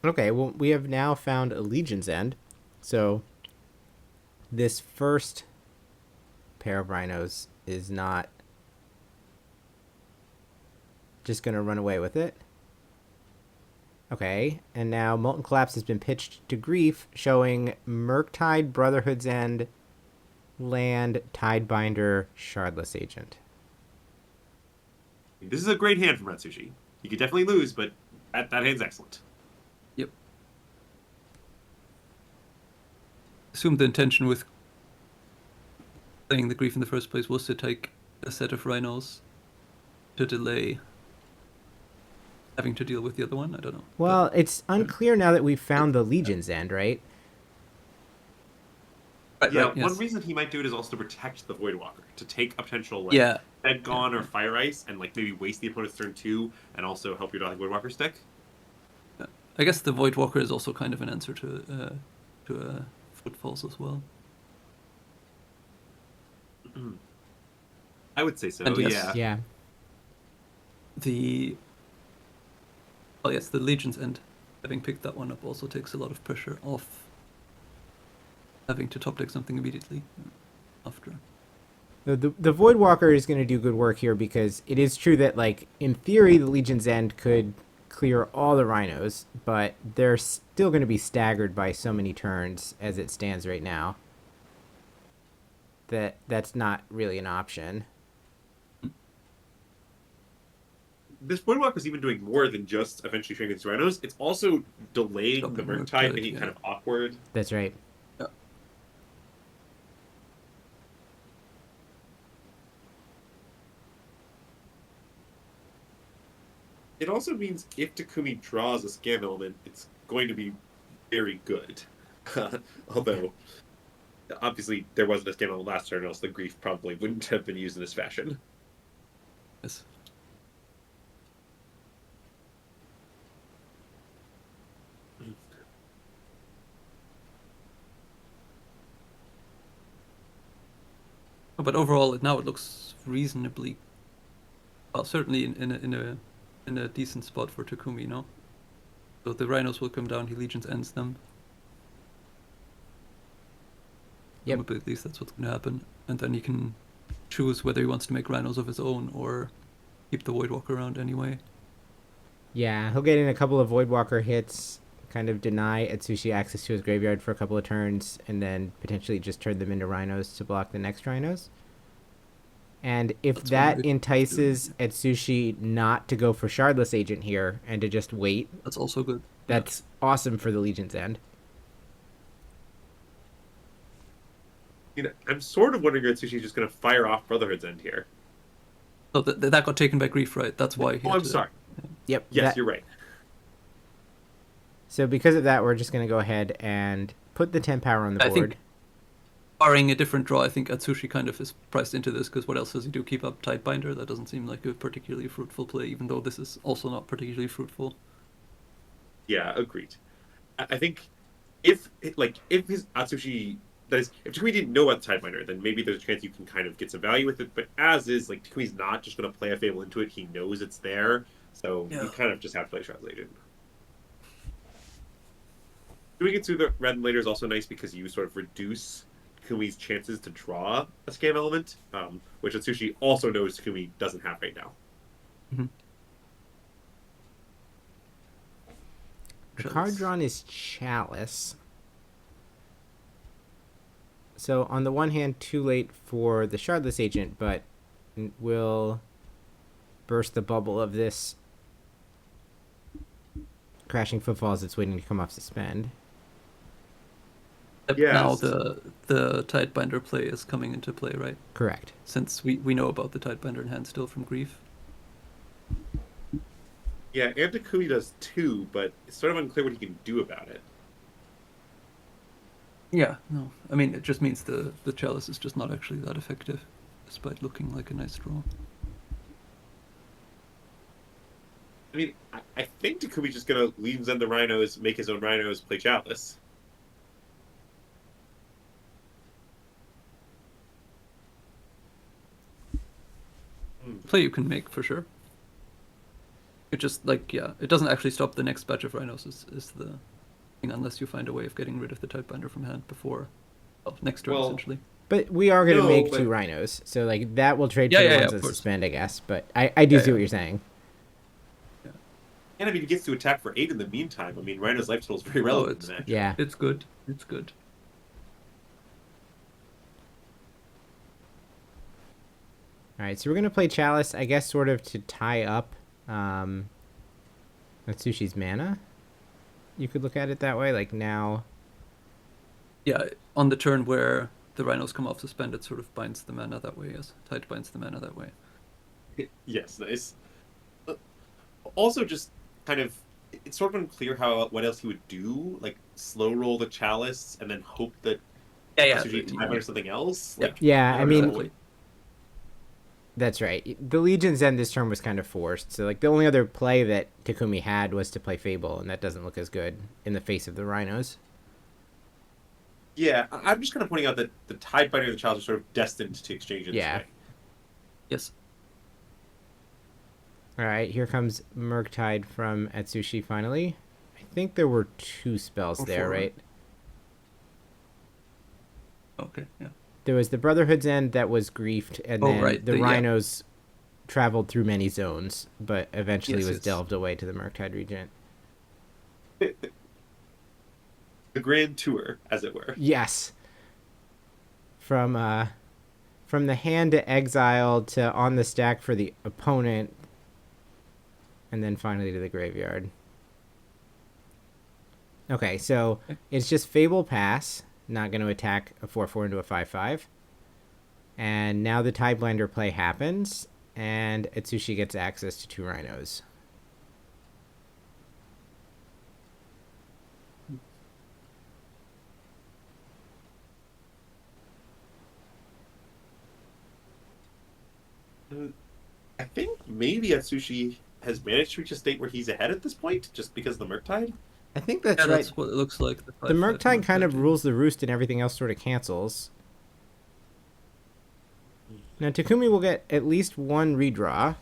Okay, well, we have now found a Legion's End. So this first pair of Rhinos is not just going to run away with it. Okay, and now Molten Collapse has been pitched to Grief, showing Murktide, Brotherhood's End, Land, Tidebinder, Shardless Agent. This is a great hand from Atsushi. You could definitely lose, but that hand's excellent. Yep. Assume the intention with playing the Grief in the first place was to take a set of Rhinos to delay having to deal with the other one. I don't know. Well, it's unclear now that we've found the Legion's End, right? Yeah, right, yes. one reason he might do it is also to protect the Voidwalker, to take a potential Dead Gone or Fire Ice and maybe waste the opponent's turn 2 and also help your Dothic Voidwalker stick. Yeah. I guess the Voidwalker is also kind of an answer to Footfalls as well. I would say so. And Yeah. The Legion's End, having picked that one up, also takes a lot of pressure off having to top deck something immediately after. The Voidwalker is going to do good work here because it is true that, like, in theory, the Legion's End could clear all the Rhinos, but they're still going to be staggered by so many turns as it stands right now that's not really an option. This Voidwalker is even doing more than just eventually shrinking these Rhinos. It's also delaying the Murktide, making it kind of awkward. That's right. Yeah. It also means if Takumi draws a scam element, it's going to be very good. Although, obviously, there wasn't a scam element last turn, else the Grief probably wouldn't have been used in this fashion. Yes. But overall, now it looks reasonably, well, certainly in a decent spot for Takumi, no? So the Rhinos will come down, he Legions ends them. Yep. Probably at least that's what's going to happen. And then he can choose whether he wants to make Rhinos of his own or keep the Voidwalker around anyway. Yeah, he'll get in a couple of Voidwalker hits, kind of deny Atsushi access to his graveyard for a couple of turns, and then potentially just turn them into Rhinos to block the next Rhinos. And if That's that one way to entices Atsushi not to go for Shardless Agent here and to just wait, That's also good. that's awesome for the Legion's End. I'm sort of wondering if Atsushi's just going to fire off Brotherhood's End here. So that got taken by Grief, right? That's why. Oh, I'm sorry. Yep. Yes, you're right. So because of that, we're just going to go ahead and put the 10 power on the I board. think, barring a different draw, I think Atsushi kind of is priced into this, because what else does he do? Keep up Tidebinder? That doesn't seem like a particularly fruitful play, even though this is also not particularly fruitful. Yeah, agreed. I think if his Atsushi, that is, if Takumi didn't know about the Tidebinder, then maybe there's a chance you can kind of get some value with it. But as is, like, Takumi's not just going to play a Fable into it. He knows it's there, so you kind of just have to play Translated. Doing it through the Red later is also nice because you sort of reduce Takumi's chances to draw a scam element, which Atsushi also knows Takumi doesn't have right now. Mm-hmm. The card drawn is Chalice. So on the one hand, too late for the Shardless Agent, but will burst the bubble of this Crashing Footfall as it's waiting to come off suspend. Yes. Now the Tidebinder play is coming into play, right? Correct. Since we know about the Tidebinder in hand still from Grief. Yeah, and Takumi does too, but it's sort of unclear what he can do about it. Yeah, no. I mean, it just means the Chalice is just not actually that effective, despite looking like a nice draw. I mean, I think Takumi's just going to leave Zen the Rhinos, make his own Rhinos, play Chalice. Play you can make, for sure. It just, like, yeah, it doesn't actually stop the next batch of Rhinos, is the thing, unless you find a way of getting rid of the Tidebinder from hand before, well, next turn, essentially. But we are going to make 2 Rhinos, so, like, that will trade for the ones that suspend, I guess. But I do see what you're saying. Yeah. And I mean, he gets to attack for 8 in the meantime. I mean, Rhino's life total is very relevant in the match. Yeah. It's good. It's good. All right, so we're going to play Chalice, I guess, sort of to tie up Atsushi's mana. You could look at it that way, like now. Yeah, on the turn where the Rhinos come off suspend, it sort of binds the mana that way, yes. Tide binds the mana that way. Yes, nice. Also, just kind of, it's sort of unclear what else he would do, like slow roll the Chalice and then hope that Atsushi time or something else. Like, yeah, I mean, that's right. The Legion's End this turn was kind of forced. So, like, the only other play that Takumi had was to play Fable, and that doesn't look as good in the face of the Rhinos. Yeah, I'm just kind of pointing out that the Tidebinder and the Chalice are sort of destined to exchange in this way. Yes. All right, here comes Murktide from Atsushi finally. I think there were 2 spells there, right? Okay, yeah. There was the Brotherhood's End that was griefed, and then the Rhinos traveled through many zones, but eventually was delved away to the Murktide Regent. The Grand Tour, as it were. Yes. From the hand to exile to on the stack for the opponent, and then finally to the graveyard. Okay, so it's just Fable Pass. Not going to attack a 4/4 into a 5/5. And now the Tidebinder play happens, and Atsushi gets access to 2 Rhinos. I think maybe Atsushi has managed to reach a state where he's ahead at this point, just because of the Murktide. I think that's right. That's what it looks like. The Murktide kind of rules the roost and everything else sort of cancels. Now Takumi will get at least 1 redraw.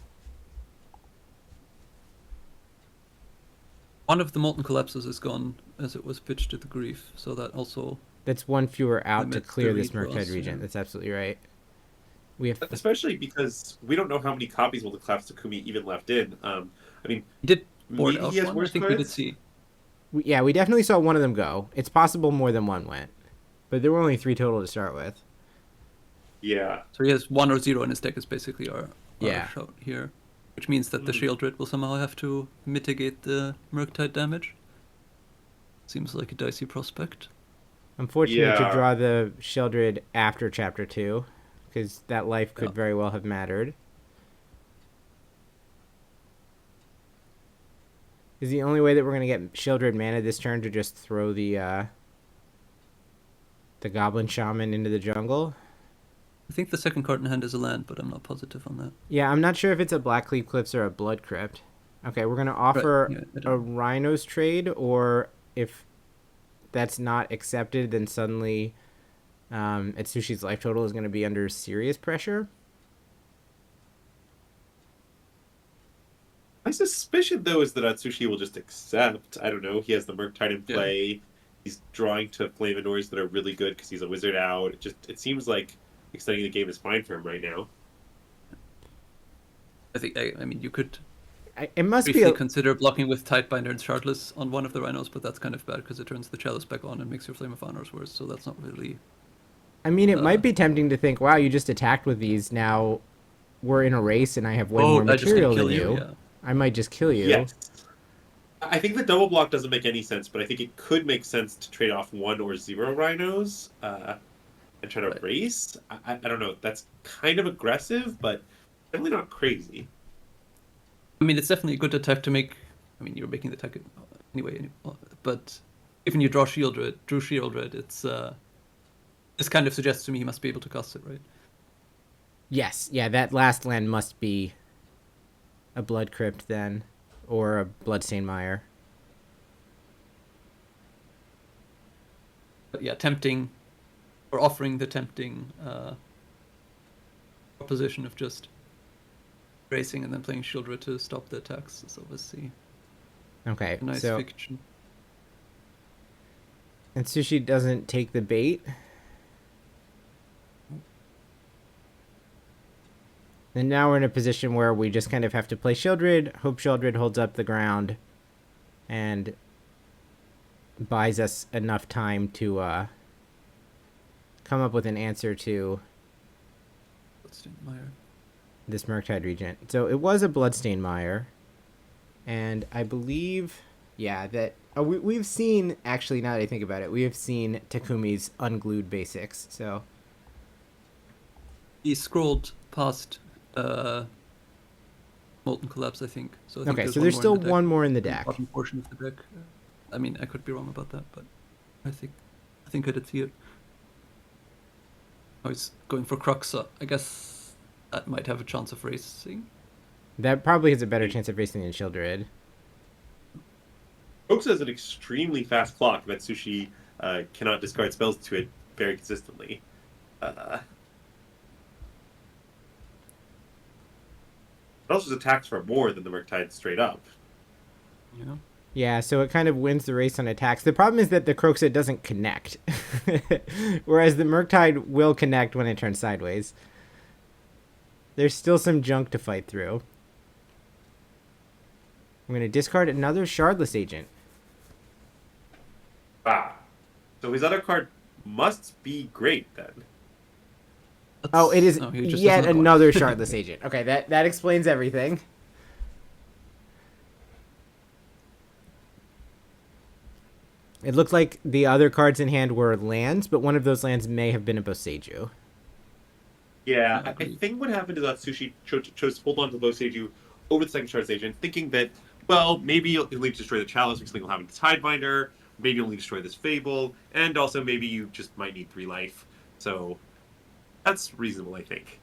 One of the Molten Collapses is gone as it was pitched to the Grief, so that also... That's 1 fewer out to clear this redraws, Murktide Regent. That's absolutely right. We have Especially because we don't know how many copies will the collapse Takumi even left in. I mean, He did board maybe out he has one. I worse think we did cards. see. we definitely saw one of them go. It's possible more than one went, but there were only 3 total to start with. Yeah. So he has 1 or 0 in his deck is basically our Yeah. shout here. Which means that the Shieldred will somehow have to mitigate the Murktide damage. Seems like a dicey prospect. Unfortunate to Yeah. draw the Sheldred after Chapter 2, because that life could Yeah. very well have mattered. Is the only way that we're going to get Sheldred mana this turn to just throw the Goblin Shaman into the jungle? I think the second card in hand is a land, but I'm not positive on that. Yeah, I'm not sure if it's a Blackleaf Cliffs or a Blood Crypt. Okay, we're going to offer Right, yeah, I a don't- Rhinos trade, or if that's not accepted, then suddenly Atsushi's life total is going to be under serious pressure. My suspicion, though, is that Atsushi will just accept. I don't know. He has the Murktide in play. He's drawing to Flamenoids that are really good because he's a wizard out. It seems like extending the game is fine for him right now. I mean, you could It must be briefly a, consider blocking with Tidebinder and Shardless on one of the Rhinos, but that's kind of bad because it turns the Chalice back on and makes your Flame of Honors worse, so that's not really... I mean, it might be tempting to think, wow, you just attacked with these. Now we're in a race and I have way more I just gonna material kill than you. Yeah. I might just kill you. Yes. I think the double block doesn't make any sense, but I think it could make sense to trade off 1 or 0 Rhinos and try to race. I don't know. That's kind of aggressive, but definitely not crazy. I mean, it's definitely a good attack to make... I mean, you're making the attack anyway, but even you drew Shieldred, it's... this kind of suggests to me he must be able to cast it, right? Yes, yeah, that last land must be a Blood Crypt then, or a Bloodstained Mire. But yeah, tempting, or offering the tempting proposition of just racing and then playing Shieldred to stop the attacks is obviously Okay, a nice so fiction. Atsushi doesn't take the bait. And now we're in a position where we just kind of have to play Shieldred, hope Shieldred holds up the ground, and buys us enough time to come up with an answer to Bloodstained Mire. this Murktide Regent. So it was a Bloodstained Mire, and I believe, yeah, that we've seen, actually, now that I think about it, we have seen Takumi's Unglued Basics, so... He scrolled past Molten Collapse, I think. So I think Okay, so there's still one more in the deck. Bottom portion of the deck. I mean, I could be wrong about that, but I think I did see it. Oh, he's going for Crux. So I guess that might have a chance of racing. That probably has a better chance of racing than Shieldred. Oaks has an extremely fast clock that Sushi cannot discard spells to it very consistently. It also attacks for more than the Murktide straight up. Yeah. Yeah, so it kind of wins the race on attacks. The problem is that the Croxit doesn't connect. Whereas the Murktide will connect when it turns sideways. There's still some junk to fight through. I'm going to discard another Shardless Agent. Ah. So his other card must be great then. Oh, it is he just yet doesn't have one. another Shardless Agent. Okay, that explains everything. It looks like the other cards in hand were lands, but one of those lands may have been a Boseiju. Yeah, I I agree. think what happened is that Sushi chose to hold on to the Boseiju over the second Shardless Agent, thinking that, well, maybe he'll need to destroy the Chalice because he'll have a Tidebinder, maybe he'll need to destroy this Fable, and also maybe you just might need 3 life. So that's reasonable, I think.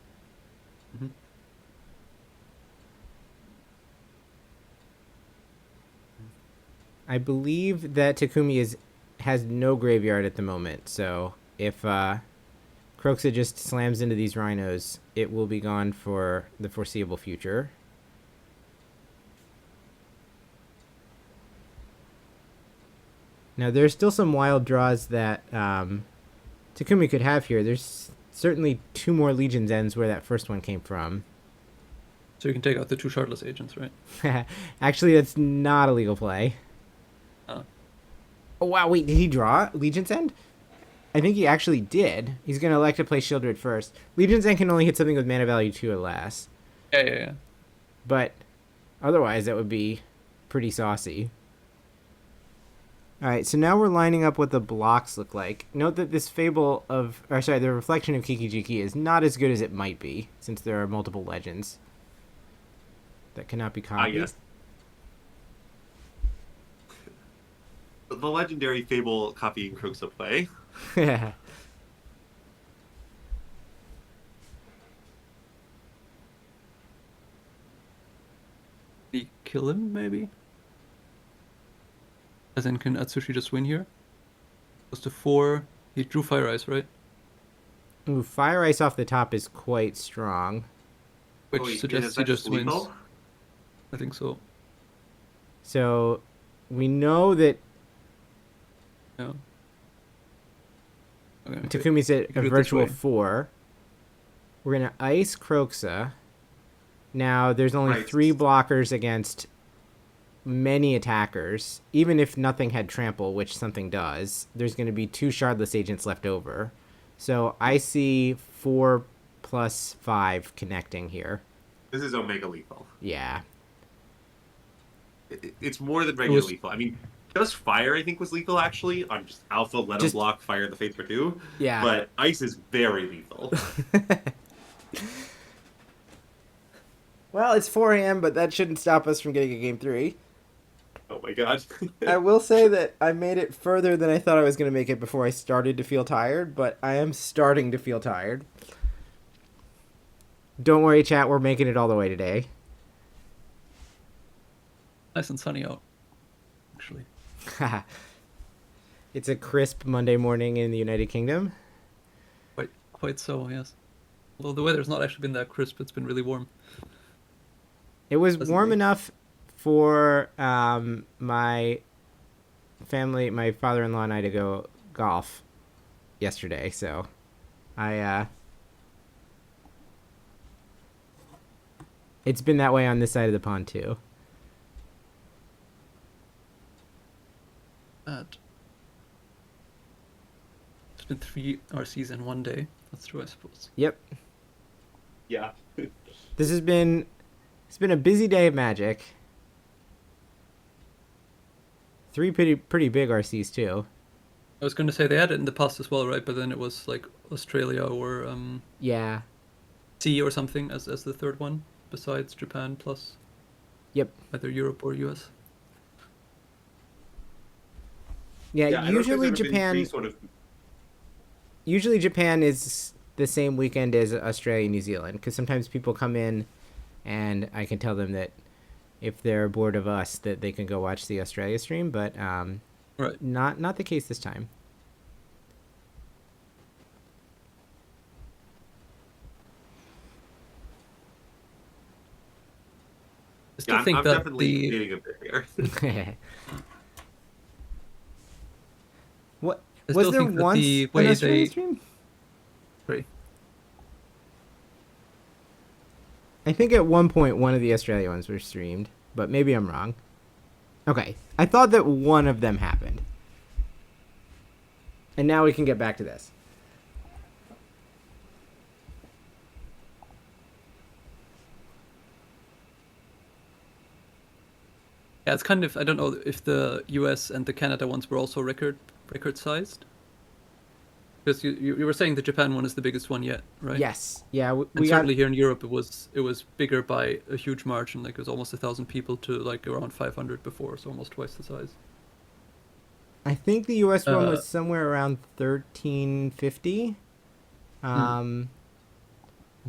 Mm-hmm. I believe that Takumi has no graveyard at the moment, so if Croxa just slams into these Rhinos, it will be gone for the foreseeable future. Now, there's still some wild draws that Takumi could have here. There's certainly 2 more Legion's Ends where that first one came from. So you can take out the 2 shardless agents, right? Actually, that's not a legal play. Oh. Oh, wow, wait, did he draw Legion's End? I think he actually did. He's going to elect to play Shieldred first. Legion's End can only hit something with mana value 2 or less. Yeah. But otherwise, that would be pretty saucy. Alright, so now we're lining up what the blocks look like. Note that this Fable of... Or sorry, the Reflection of Kikijiki is not as good as it might be, since there are multiple legends that cannot be copied. Yes. The legendary Fable copying Kroxa play. Yeah. Did he kill him, maybe? As in, can Atsushi just win here? Goes to 4. He drew Fire Ice, right? Ooh, Fire Ice off the top is quite strong. Which suggests he just wins. I think so. So, we know that Yeah. Okay, Takumi said do a it this virtual way. 4. We're going to ice Kroxa. Now, there's only Right. 3 blockers against many attackers. Even if nothing had trample, which something does, there's going to be 2 shardless agents left over. So, I see 4 plus 5 connecting here. This is Omega lethal. Yeah. It's more than regular was- lethal. I mean, just fire, I think, was lethal, actually. On just alpha, let him Just- block, fire the Faith for 2. Yeah. But ice is very lethal. Well, it's 4 a.m., but that shouldn't stop us from getting a game 3. Oh my god. I will say that I made it further than I thought I was going to make it before I started to feel tired, but I am starting to feel tired. Don't worry, chat, we're making it all the way today. Nice and sunny out, actually. It's a crisp Monday morning in the United Kingdom. Quite so, yes. Although the weather's not actually been that crisp, it's been really warm. It was Pleasantly. warm enough for my family, my father-in-law and I to go golf yesterday, so it's been that way on this side of the pond too. It's been 3 RCs in one day. That's true, I suppose. Yep. Yeah. It's been a busy day of Magic. 3 pretty big RCs too. I was going to say they had it in the past as well, right? But then it was like Australia or Yeah. C or something as the third one, besides Japan plus Yep. either Europe or US. Yeah, I don't think usually there's ever been Japan 3 sort of... Usually Japan is the same weekend as Australia and New Zealand, because sometimes people come in and I can tell them that if they're bored of us that they can go watch the Australia stream, but Right. not the case this time. I still Yeah, think I'm that definitely the needing a bit here. What I was still there think that once the an way Australian they- stream? Sorry. I think at one point one of the Australia ones were streamed, but maybe I'm wrong. Okay, I thought that one of them happened. And now we can get back to this. Yeah, it's kind of, I don't know if the US and the Canada ones were also record sized. Because you were saying the Japan one is the biggest one yet, right? Yes. Yeah, And we got certainly here in Europe, it was bigger by a huge margin. Like it was almost 1,000 people to like around 500 before, so almost twice the size. I think the US one Uh, was somewhere around 1350.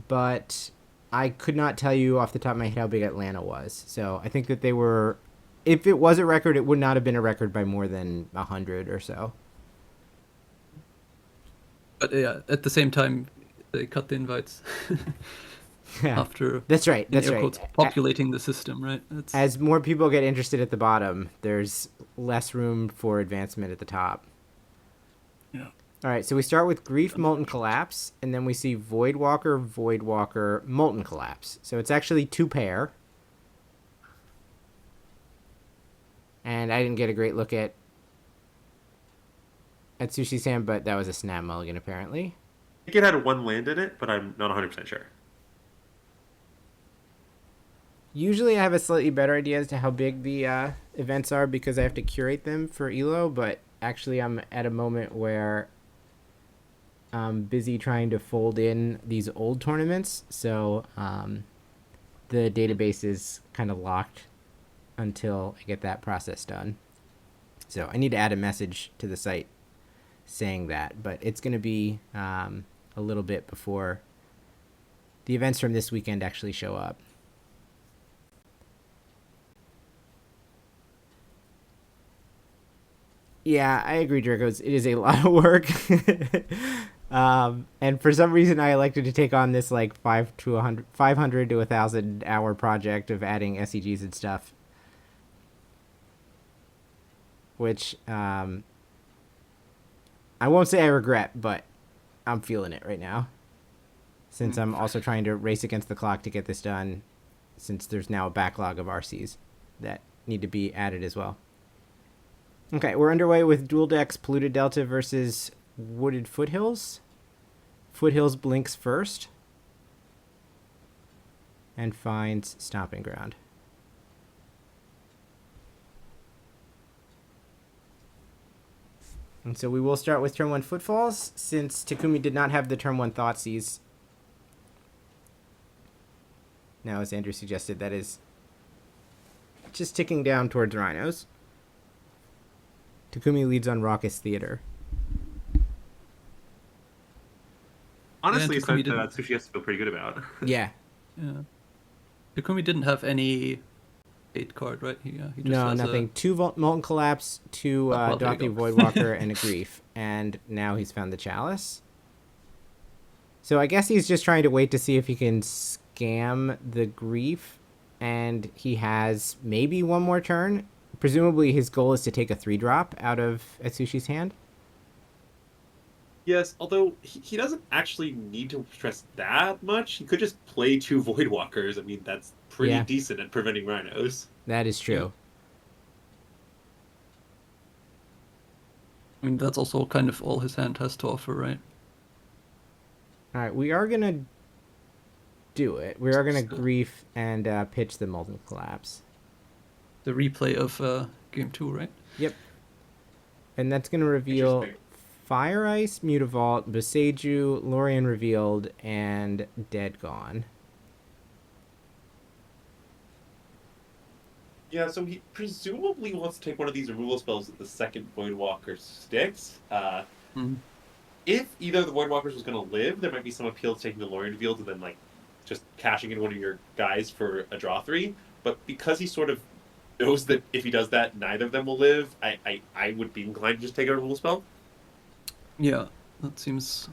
But I could not tell you off the top of my head how big Atlanta was. So I think that they were, if it was a record, it would not have been a record by more than 100 or so. But yeah, at the same time, they cut the invites Yeah. after That's right. in That's air right. quotes, populating the system, right? It's, As more people get interested at the bottom, there's less room for advancement at the top. yeah. All right, so we start with Grief, Molten Collapse, and then we see Voidwalker, Molten Collapse. So it's actually 2 pair. And I didn't get a great look at Sushi-san, but that was a snap mulligan, apparently. I think it had 1 land in it, but I'm not 100% sure. Usually I have a slightly better idea as to how big the events are because I have to curate them for ELO, but actually I'm at a moment where I'm busy trying to fold in these old tournaments, so the database is kind of locked until I get that process done. So I need to add a message to the site saying that, but it's going to be a little bit before the events from this weekend actually show up. Yeah, I agree, Dracos. It is a lot of work. And for some reason I elected to take on this like 500 to 1,000 hour project of adding SEGs and stuff. Which I won't say I regret, but I'm feeling it right now. Since I'm also trying to race against the clock to get this done, since there's now a backlog of RCs that need to be added as well. Okay, we're underway with Dual Decks Polluted Delta versus Wooded Foothills. Foothills blinks first and finds Stomping Ground. And so we will start with turn 1 Footfalls, since Takumi did not have the turn 1 Thoughtseize. Now, as Andrew suggested, that is just ticking down towards Rhinos. Takumi leads on Raucous Theater. Honestly, Yeah, it's something that Sushi has to feel pretty good about. Yeah. Yeah. Takumi didn't have any 8 card, right? He just No, has nothing. 2 Molten Collapse, 2 well, there you Dauntley go. Voidwalker, and a Grief. And now he's found the Chalice. So I guess he's just trying to wait to see if he can scam the Grief. And he has maybe 1 more turn. Presumably his goal is to take a 3-drop out of Atsushi's hand. Yes, although he doesn't actually need to stress that much. He could just play 2 Voidwalkers. I mean, that's pretty decent at preventing Rhinos. That is true. I mean, that's also kind of all his hand has to offer, right? All right, we are going to do it. We are going to Grief and pitch the Molten Collapse. The replay of game 2, right? Yep. And that's going to reveal Fire Ice, Mutavault, Boseiju, Lorien Revealed, and Dead Gone. Yeah, so he presumably wants to take one of these removal spells that the second Voidwalker sticks. If either of the Voidwalkers was going to live, there might be some appeal to taking the Lorien Revealed and then, like, just cashing in one of your guys for a draw 3. But because he sort of knows that if he does that, neither of them will live, I would be inclined to just take a removal spell. Yeah, that seems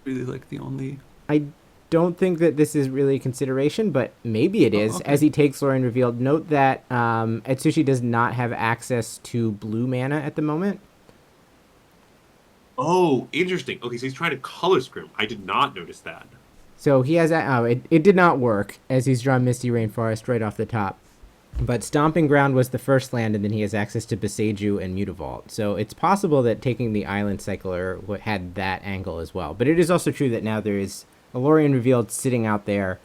really like the only... I don't think that this is really a consideration, but maybe it is. Okay. As he takes Lorien Revealed, note that Atsushi does not have access to blue mana at the moment. Oh, interesting. Okay, so he's trying to color scrim. I did not notice that. So he has... it did not work, as he's drawn Misty Rainforest right off the top. But Stomping Ground was the first land, and then he has access to Boseiju and Mutavault. So it's possible that taking the Island Cycler had that angle as well. But it is also true that now there is a Lorien Revealed sitting out there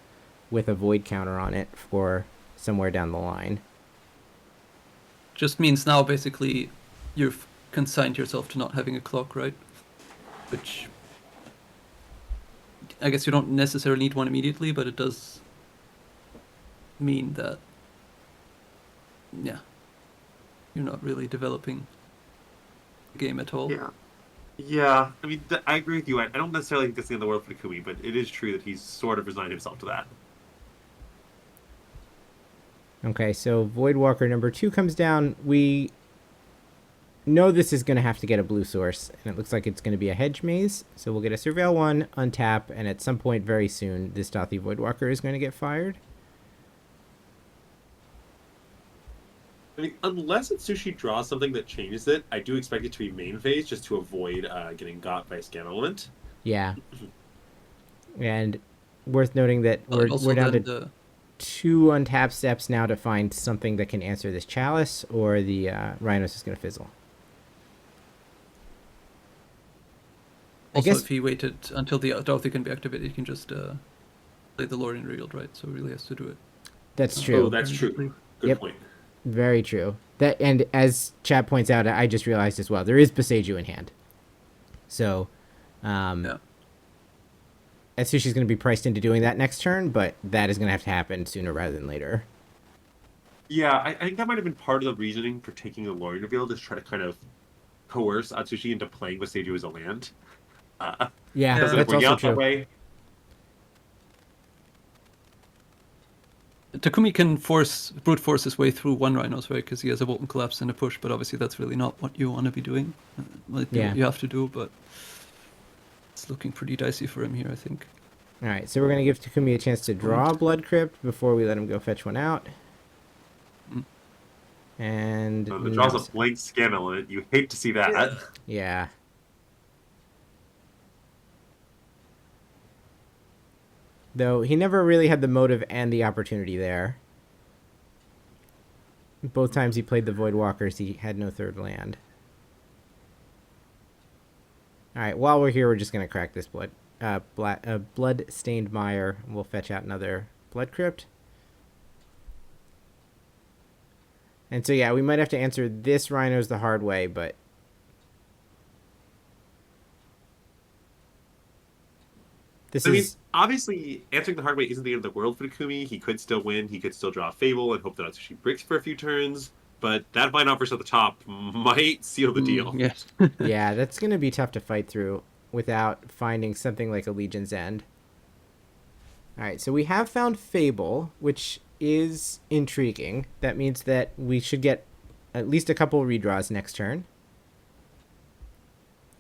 with a Void counter on it for somewhere down the line. Just means now, basically, you've consigned yourself to not having a clock, right? Which... I guess you don't necessarily need one immediately, but it does mean that... Yeah. You're not really developing the game at all. Yeah. I mean, I agree with you. I don't necessarily think that's the end of the world for Takumi, but it is true that he's sort of resigned himself to that. Okay, so Voidwalker number 2 comes down. We know this is going to have to get a blue source, and it looks like it's going to be a Hedge Maze. So we'll get a Surveil 1, untap, and at some point very soon, this Dauntley Voidwalker is going to get fired. I mean, unless Atsushi draws something that changes it, I do expect it to be main phase just to avoid getting got by a scan element. Yeah. And worth noting that Well, and we're also down then to 2 untapped steps now to find something that can answer this chalice, or the Rhinos is going to fizzle. Also, guess- if he waited until the Dauthi can be activated, he can just play the Lord in Revealed, right? So he really has to do it. That's Oh, true. that's true. Good Yep. point. Very true. That, and as Chad points out, I just realized as well, there is Boseiju in hand. So, Yeah. Atsushi's going to be priced into doing that next turn, but that is going to have to happen sooner rather than later. Yeah, I think that might have been part of the reasoning for taking the Lord reveal, is try to kind of coerce Atsushi into playing with Seiju as a land. Yeah, Doesn't that's it bring also out that true. way? Takumi can brute force his way through one Rhinos, right? Because he has a Molten Collapse and a push, but obviously that's really not what you want to be doing. What you have to do, but it's looking pretty dicey for him here, I think. All right, so we're going to give Takumi a chance to draw a Blood Crypt before we let him go fetch one out. And So it draws a blank scan element. You hate to see that. yeah. Though he never really had the motive and the opportunity there. Both times he played the Voidwalkers, he had no third land. All right, while we're here, we're just going to crack this blood-stained mire. We'll fetch out another Blood Crypt. And so, yeah, we might have to answer this Rhinos the hard way, but... I mean, obviously, answering the hard way isn't the end of the world for Takumi. He could still win. He could still draw a Fable and hope that Atsushi breaks for a few turns. But that Vine Offers at the top might seal the deal. Yes. Yeah, that's going to be tough to fight through without finding something like a Legion's End. All right, so we have found Fable, which is intriguing. That means that we should get at least a couple redraws next turn.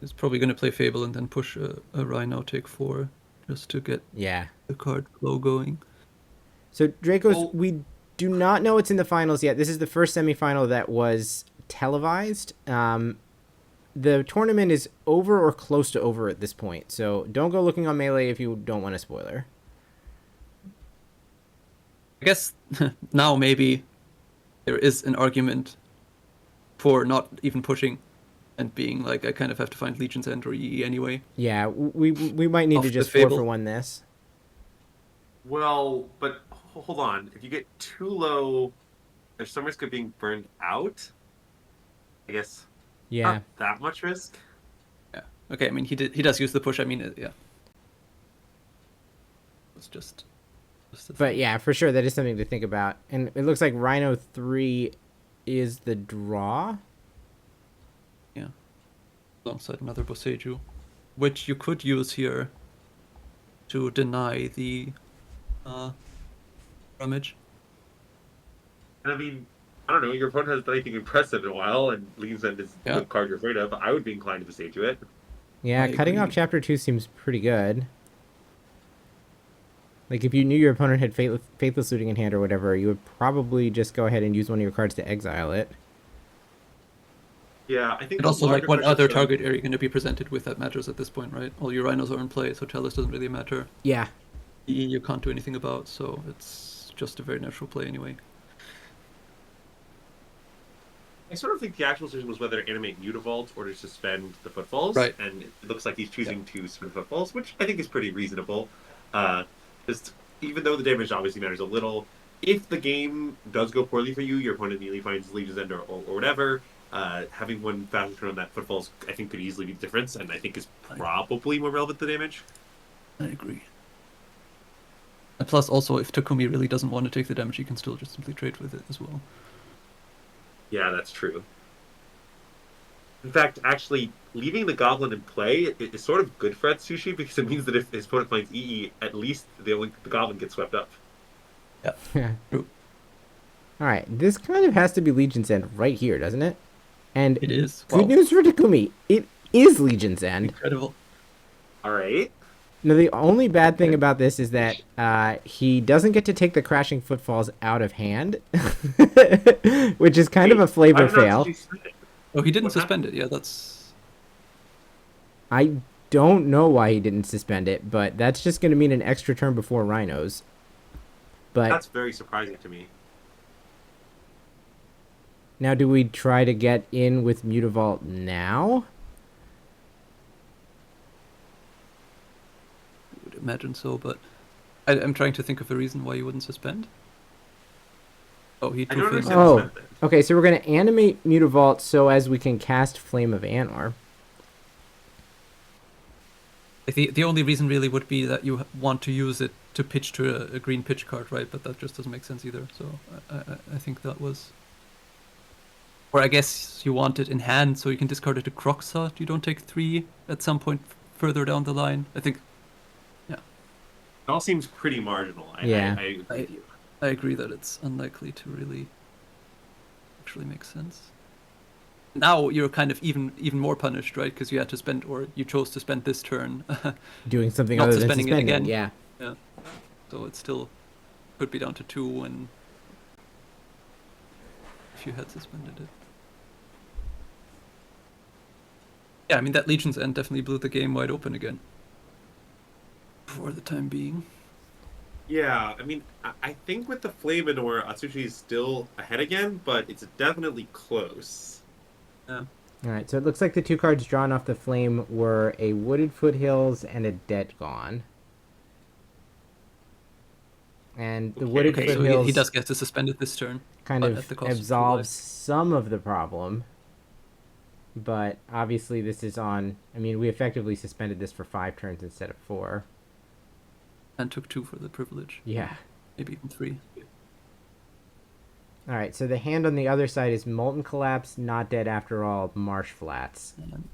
He's probably going to play Fable and then push a Rhino, take 4, just to get the card flow going. So, Dracos, we do not know what's in the finals yet. This is the first semifinal that was televised. The tournament is over or close to over at this point, so don't go looking on Melee if you don't want a spoiler. I guess now maybe there is an argument for not even pushing and being like, I kind of have to find Legion's End or EE anyway. Yeah, we might need to just 4-for-1 this. Well, but hold on. If you get too low, there's some risk of being burned out. I guess. Yeah. Not that much risk. Yeah. Okay. I mean, he does use the push. I mean, yeah. It's just but yeah, for sure, that is something to think about. And it looks like Rhino 3 is the draw. Yeah. Alongside another Boseiju, which you could use here to deny the rummage. I mean, I don't know. Your opponent hasn't done anything impressive in a while, and Legion's End is the card you're afraid of. I would be inclined to Boseiju it. Yeah, cutting off Chapter 2 seems pretty good. Like, if you knew your opponent had Faithless Looting in hand or whatever, you would probably just go ahead and use one of your cards to exile it. Yeah, I think. And also, like, what other target are you going to be presented with that matters at this point, right? All your Rhinos are in play, so Chalice doesn't really matter. Yeah. EE you can't do anything about, so it's just a very natural play anyway. I sort of think the actual decision was whether to animate Mutavault or to suspend the Footfalls. Right. And it looks like he's choosing to suspend Footfalls, which I think is pretty reasonable. Just even though the damage obviously matters a little, if the game does go poorly for you, your opponent immediately finds Legion's End or whatever, having one faster turn on that Footfalls, I think, could easily be the difference, and I think is probably more relevant to damage. I agree. And plus, also, if Takumi really doesn't want to take the damage, he can still just simply trade with it as well. Yeah, that's true. In fact, actually, leaving the Goblin in play is sort of good for Atsushi, because it means that if his opponent finds EE, at least the Goblin gets swept up. Yeah. True. Alright, this kind of has to be Legion's End right here, doesn't it? And it is. Good news for Takumi. It is Legion's End. Incredible. Alright. No, the only bad thing about this is that he doesn't get to take the crashing footfalls out of hand, which is kind of a flavor fail. Oh, he didn't What suspend happened? it. Yeah, that's. I don't know why he didn't suspend it, but that's just going to mean an extra turn before Rhinos. But That's very surprising to me. now, do we try to get in with Mutavault now? I would imagine so, but I'm trying to think of a reason why you wouldn't suspend. Oh, he I drew don't Finn. understand Oh. the method. Okay, so we're going to animate Mutavault so as we can cast Flame of Anwar. The only reason really would be that you want to use it to pitch to a green pitch card, right? But that just doesn't make sense either. So I think that was. Or I guess you want it in hand so you can discard it to Croxa. You don't take 3 at some point further down the line. I think. It all seems pretty marginal. Yeah. I agree with you. I agree that it's unlikely to really actually make sense. Now you're kind of even more punished, right? Because you had to spend, or you chose to spend this turn. Doing something Not other than suspending it suspending, again. yeah. Yeah. So it still could be down to 2 and if you had suspended it. Yeah, I mean that Legion's End definitely blew the game wide open again. For the time being. Yeah, I mean, I think with the Flame Manor, Atsushi is still ahead again, but it's definitely close. Yeah. All right, so it looks like the 2 cards drawn off the Flame were a Wooded Foothills and a Dead Gone. And the Okay, Wooded Okay, so Foothills he does get to suspend it this turn. kind but of at the cost of absolves 2 life. some of the problem. But obviously this is on... I mean, we effectively suspended this for 5 turns instead of 4. And took 2 for the privilege. Yeah. Maybe even 3. All right, so the hand on the other side is Molten Collapse, Not Dead After All, Marsh Flats. And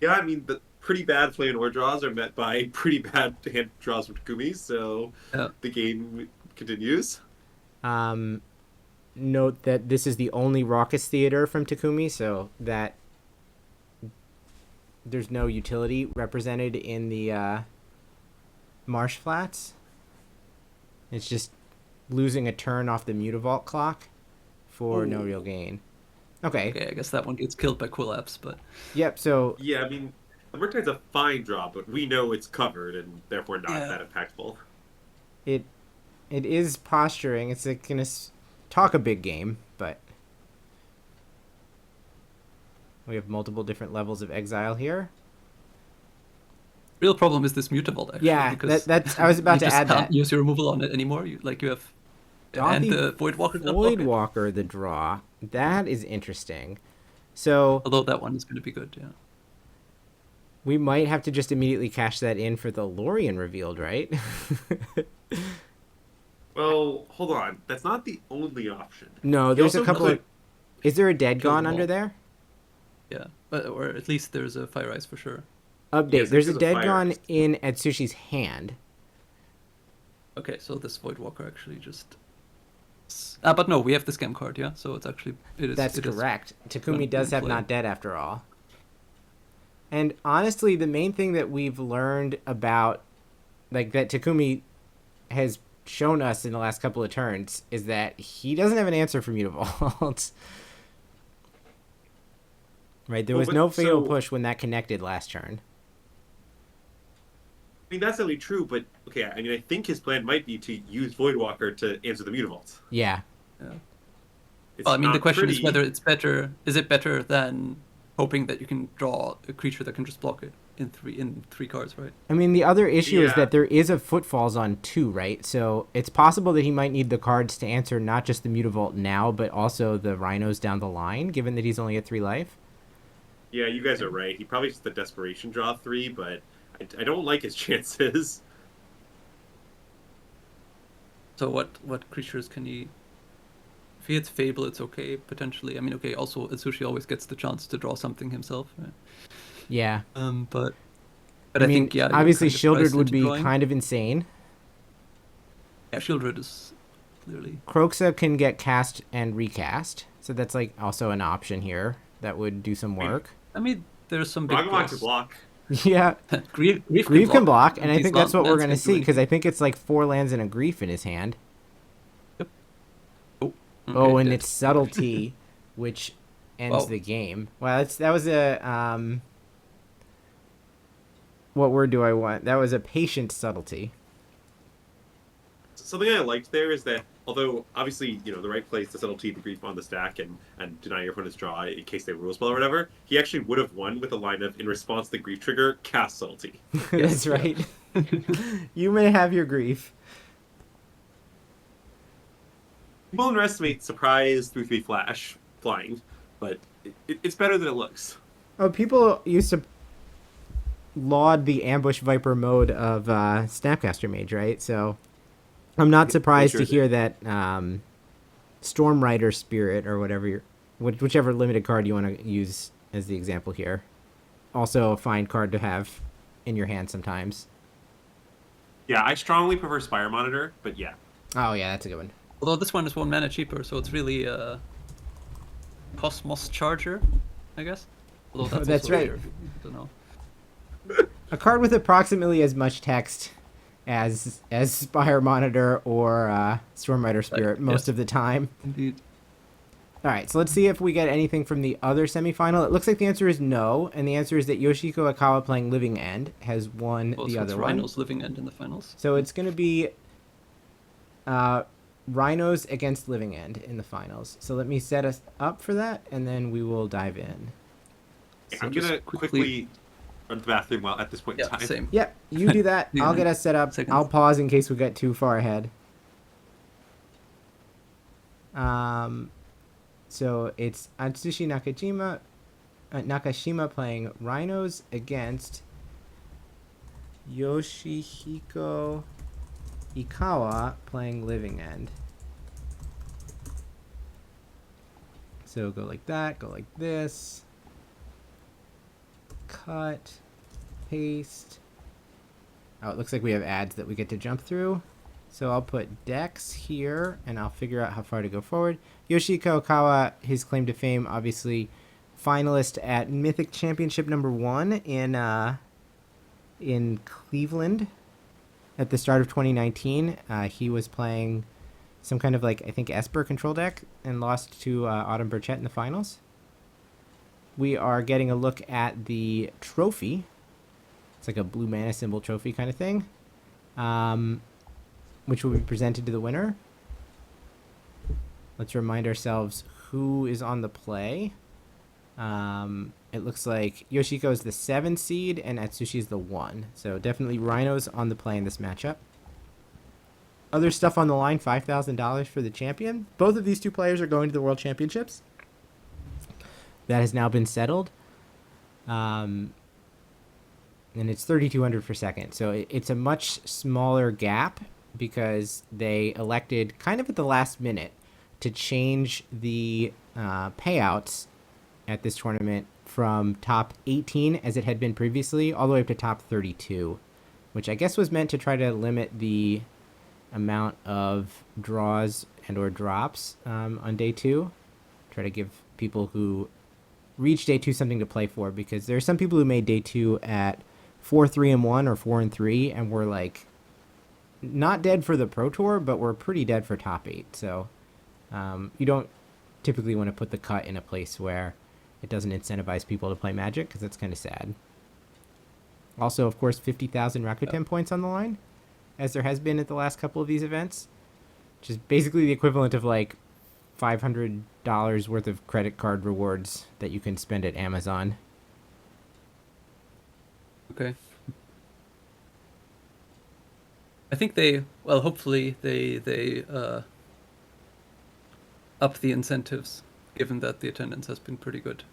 Yeah, I mean, the pretty bad Flame Manor draws are met by pretty bad hand draws from Takumi, so Yeah. the game continues. Note that this is the only Raucous Theater from Takumi, so that there's no utility represented in the Marsh Flats. It's just losing a turn off the Mutavault clock for no real gain. Okay. Okay, I guess that one gets killed by Collapse, but Yep, so Yeah, I mean, the Murktide a fine draw, but we know it's covered and therefore not Yeah. that impactful. it is posturing. It's like gonna talk a big game, but we have multiple different levels of exile here. real problem is this Mutavault actually. Yeah, because that's I was about you to just add can't that. use your removal on it anymore. You have and the Voidwalker. Voidwalker, the draw. That is interesting. So Although that one is going to be good, yeah. we might have to just immediately cash that in for the Lorien revealed, right? Well, hold on. That's not the only option. No, You there's a also couple could- of... Is there a Dead kill Gone them under all. there? Yeah, or at least there's a Fire Ice for sure. Update. Yes, There's a there's a Dead Fire Gone Ice. in Atsushi's hand. Okay, so this Voidwalker actually just. But no, we have the scam card, yeah. So it's actually it is. That's it is- correct. Takumi in does have play. Not Dead after all. And honestly, the main thing that we've learned about, like, that Takumi has shown us in the last couple of turns is that he doesn't have an answer for Mutavault. Right? There Well, was but- no fatal so- push when that connected last turn. I mean, that's certainly true, but okay, I mean, I think his plan might be to use Voidwalker to answer the Mutavault. Yeah. Yeah. It's Well, I mean, the not question is pretty. whether it's better. Is it better than hoping that you can draw a creature that can just block it in three cards, right? I mean, the other issue is Yeah. that there is a Footfalls on 2, right? So it's possible that he might need the cards to answer not just the Mutavault now, but also the Rhinos down the line, given that he's only at 3 life. Yeah, you guys are right. He probably just the desperation draw 3, but I don't like his chances. So what creatures can he? If he hits Fable, it's okay potentially. I mean, okay. Also, Atsushi always gets the chance to draw something himself. Right? Yeah. But I mean, think, yeah. you're obviously kind of Shieldred priced would into be drawing. kind of insane. Yeah, Shieldred is clearly. Croxa can get cast and recast, so that's like also an option here that would do some work. I mean, there's some big Ragnarok draws. to block. Yeah, Grief can block, and I These think that's what we're lands gonna can do see because I anything. think it's like 4 lands and a Grief in his hand. Yep. Oh. Oh, and dead. it's Subtlety, which ends Wow. the game. Well, that was a what word do I want? That was a Patient Subtlety. Something I liked there is that although obviously the right place to subtlety the grief on the stack and deny your opponent's draw in case they rule spell or whatever, he actually would have won with a line of in response to the grief trigger cast subtlety. That's Yeah. right. You may have your Grief. People underestimate surprise 3/3 flash flying, but it's better than it looks. Oh, people used to laud the Ambush Viper mode of Snapcaster Mage, right? So I'm not surprised sure to did. hear that Storm Rider Spirit or whichever limited card you want to use as the example here. Also a fine card to have in your hand sometimes. Yeah, I strongly prefer Spire Monitor, but yeah. Oh yeah, that's a good one. Although this one is 1 mana cheaper, so it's really Cosmos Charger, I guess. Although that's, That's also right. rare, I don't know. A card with approximately as much text as Spire Monitor or Storm Rider Spirit most yes. of the time. Indeed. All right, so let's see if we get anything from the other semifinal. It looks like the answer is no, and the answer is that Yoshiko Akawa playing Living End has won Also, the it's other one. Rhinos Living End in the finals. So it's going to be Rhinos against Living End in the finals. So let me set us up for that, and then we will dive in. Yeah, So I'm just gonna quickly run to the bathroom while at this point in Yeah, time. same. Yep, you do that. Yeah, I'll get us set up. seconds. I'll pause in case we get too far ahead. So it's Atsushi Nakashima playing Rhinos against Yoshihiko Ikawa playing Living End. So go like that, go like this. Cut, paste. Oh, it looks like we have ads that we get to jump through. So I'll put Dex here, and I'll figure out how far to go forward. Yoshihiko Okawa, his claim to fame, obviously finalist at Mythic Championship #1 in Cleveland at the start of 2019. He was playing some kind of I think Esper control deck and lost to Autumn Burchett in the finals. We are getting a look at the trophy. It's like a blue mana symbol trophy kind of thing, which will be presented to the winner. Let's remind ourselves who is on the play. It looks like Yoshiko is the 7 seed and Atsushi is the 1. So definitely Rhinos on the play in this matchup. Other stuff on the line, $5,000 for the champion. Both of these two players are going to the World Championships. That has now been settled. And it's 3,200 per second. So it's a much smaller gap because they elected kind of at the last minute to change the payouts at this tournament from top 18 as it had been previously all the way up to top 32, which I guess was meant to try to limit the amount of draws and or drops on day 2. Try to give people who reach day 2 something to play for, because there are some people who made day 2 at 4-3-1 or 4-3 and were not dead for the Pro Tour, but were pretty dead for top 8. So you don't typically want to put the cut in a place where it doesn't incentivize people to play Magic, because that's kind of sad. Also, of course, 50,000 Rakuten points on the line, as there has been at the last couple of these events, which is basically the equivalent of $500 worth of credit card rewards that you can spend at Amazon. Okay. I think hopefully they up the incentives, given that the attendance has been pretty good.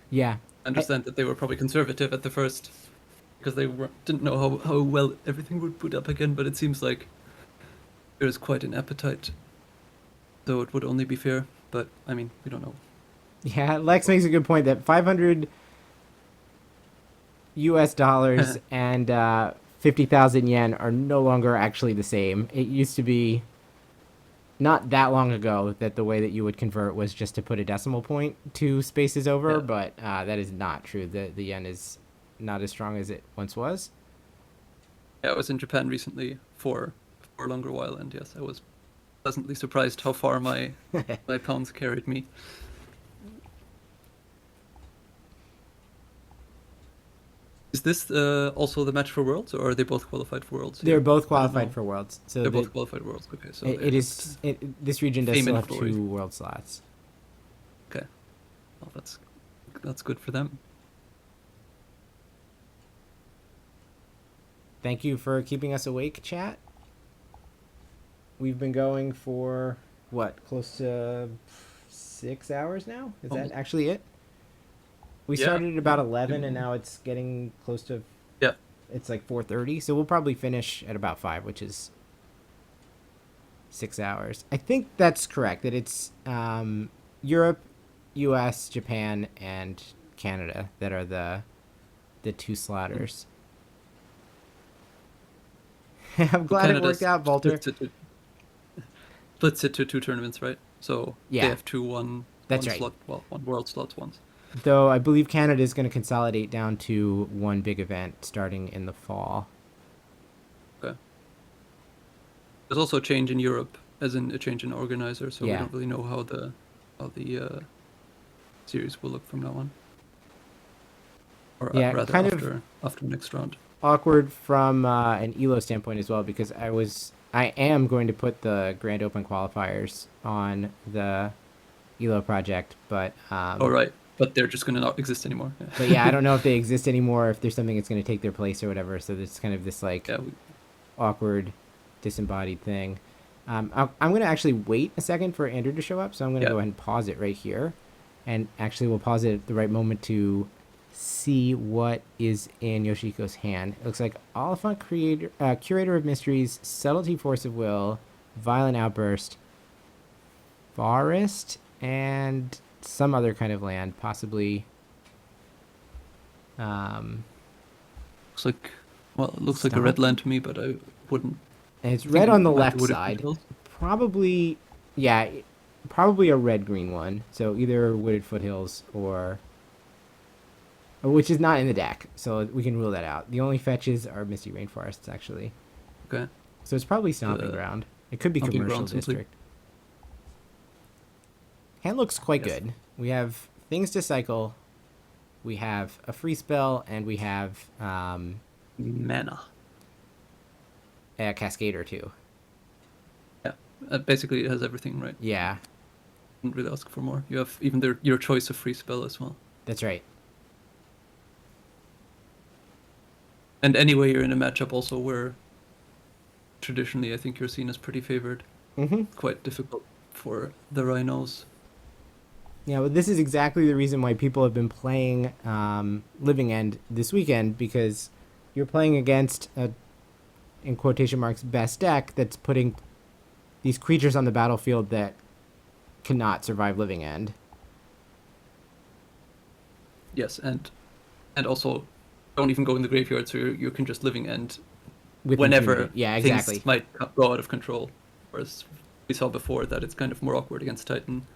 Yeah. I understand that they were probably conservative at the first, because they didn't know how well everything would put up again, but it seems like there is quite an appetite, though it would only be fair, but I mean, we don't know. Yeah, Lex makes a good point that $500 and 50,000 yen are no longer actually the same. It used to be not that long ago that the way that you would convert was just to put a decimal point 2 spaces over, Yeah. but that is not true. The yen is not as strong as it once was? Yeah, I was in Japan recently for a longer while, and yes, I was pleasantly surprised how far my pounds carried me. Is this also the match for Worlds, or are they both qualified for Worlds? They're here? both I don't qualified know. for Worlds. So They're both qualified for Worlds. Okay, so this region does fame still and have glory. 2 world slots. Okay, well, that's good for them. Thank you for keeping us awake, chat. We've been going for what, close to 6 hours now? Is that Almost. actually it? We Yeah. started at about 11, and now it's getting close to. Yeah. It's like 4:30, so we'll probably finish at about 5, which is 6 hours. I think that's correct. That it's Europe, U.S., Japan, and Canada that are the 2 slaughters. I'm glad it worked out, Volter. Splits it to 2 tournaments, right? So Yeah. they have 2 one That's one right. slot, well, 1 world slots once. Though I believe Canada is going to consolidate down to 1 big event starting in the fall. Okay. There's also a change in Europe, as in a change in organizer, so we Yeah. don't really know how the series will look from now on. Or Yeah, rather kind of after next round. awkward from an ELO standpoint as well, because I am going to put the Grand Open qualifiers on the ELO project, but Oh right, but they're just going to not exist anymore. but yeah, I don't know if they exist anymore, if there's something that's going to take their place or whatever. So there's kind of this like Yeah, awkward, disembodied thing. I'm going to actually wait a second for Andrew to show up, so I'm going to go ahead and pause it right here, and actually we'll pause it at the right moment to see what is in Yoshiko's hand. It looks like Oliphant Curator of Mysteries, Subtlety, Force of Will, Violent Outburst, Forest, and some other kind of land, possibly. looks like it looks like a red land to me, but I wouldn't. And it's red on the left would it side. foothills? Probably, yeah, probably a red-green one. So either Wooded Foothills or which is not in the deck, so we can rule that out. The only fetches are Misty Rainforests, actually. Okay. So it's probably Stomping Ground. It could be Stomping Commercial Ground, simply. District. Hand looks quite Yes. good. We have things to cycle. We have a free spell, and we have Mana. a Cascader too. Yeah. Basically, it has everything, right? Yeah, Didn't really ask for more. You have even your choice of free spell as well. that's right. And anyway, you're in a matchup also where traditionally I think you're seen as pretty favored. Mm-hmm. Quite difficult for the Rhinos. Yeah, but this is exactly the reason why people have been playing Living End this weekend, because you're playing against a, in quotation marks, best deck that's putting these creatures on the battlefield that cannot survive Living End. Yes, and also don't even go in the graveyard, so you can just Living End With whenever impunity. Yeah, exactly. things might go out of control. Whereas we saw before that it's kind of more awkward against Titan,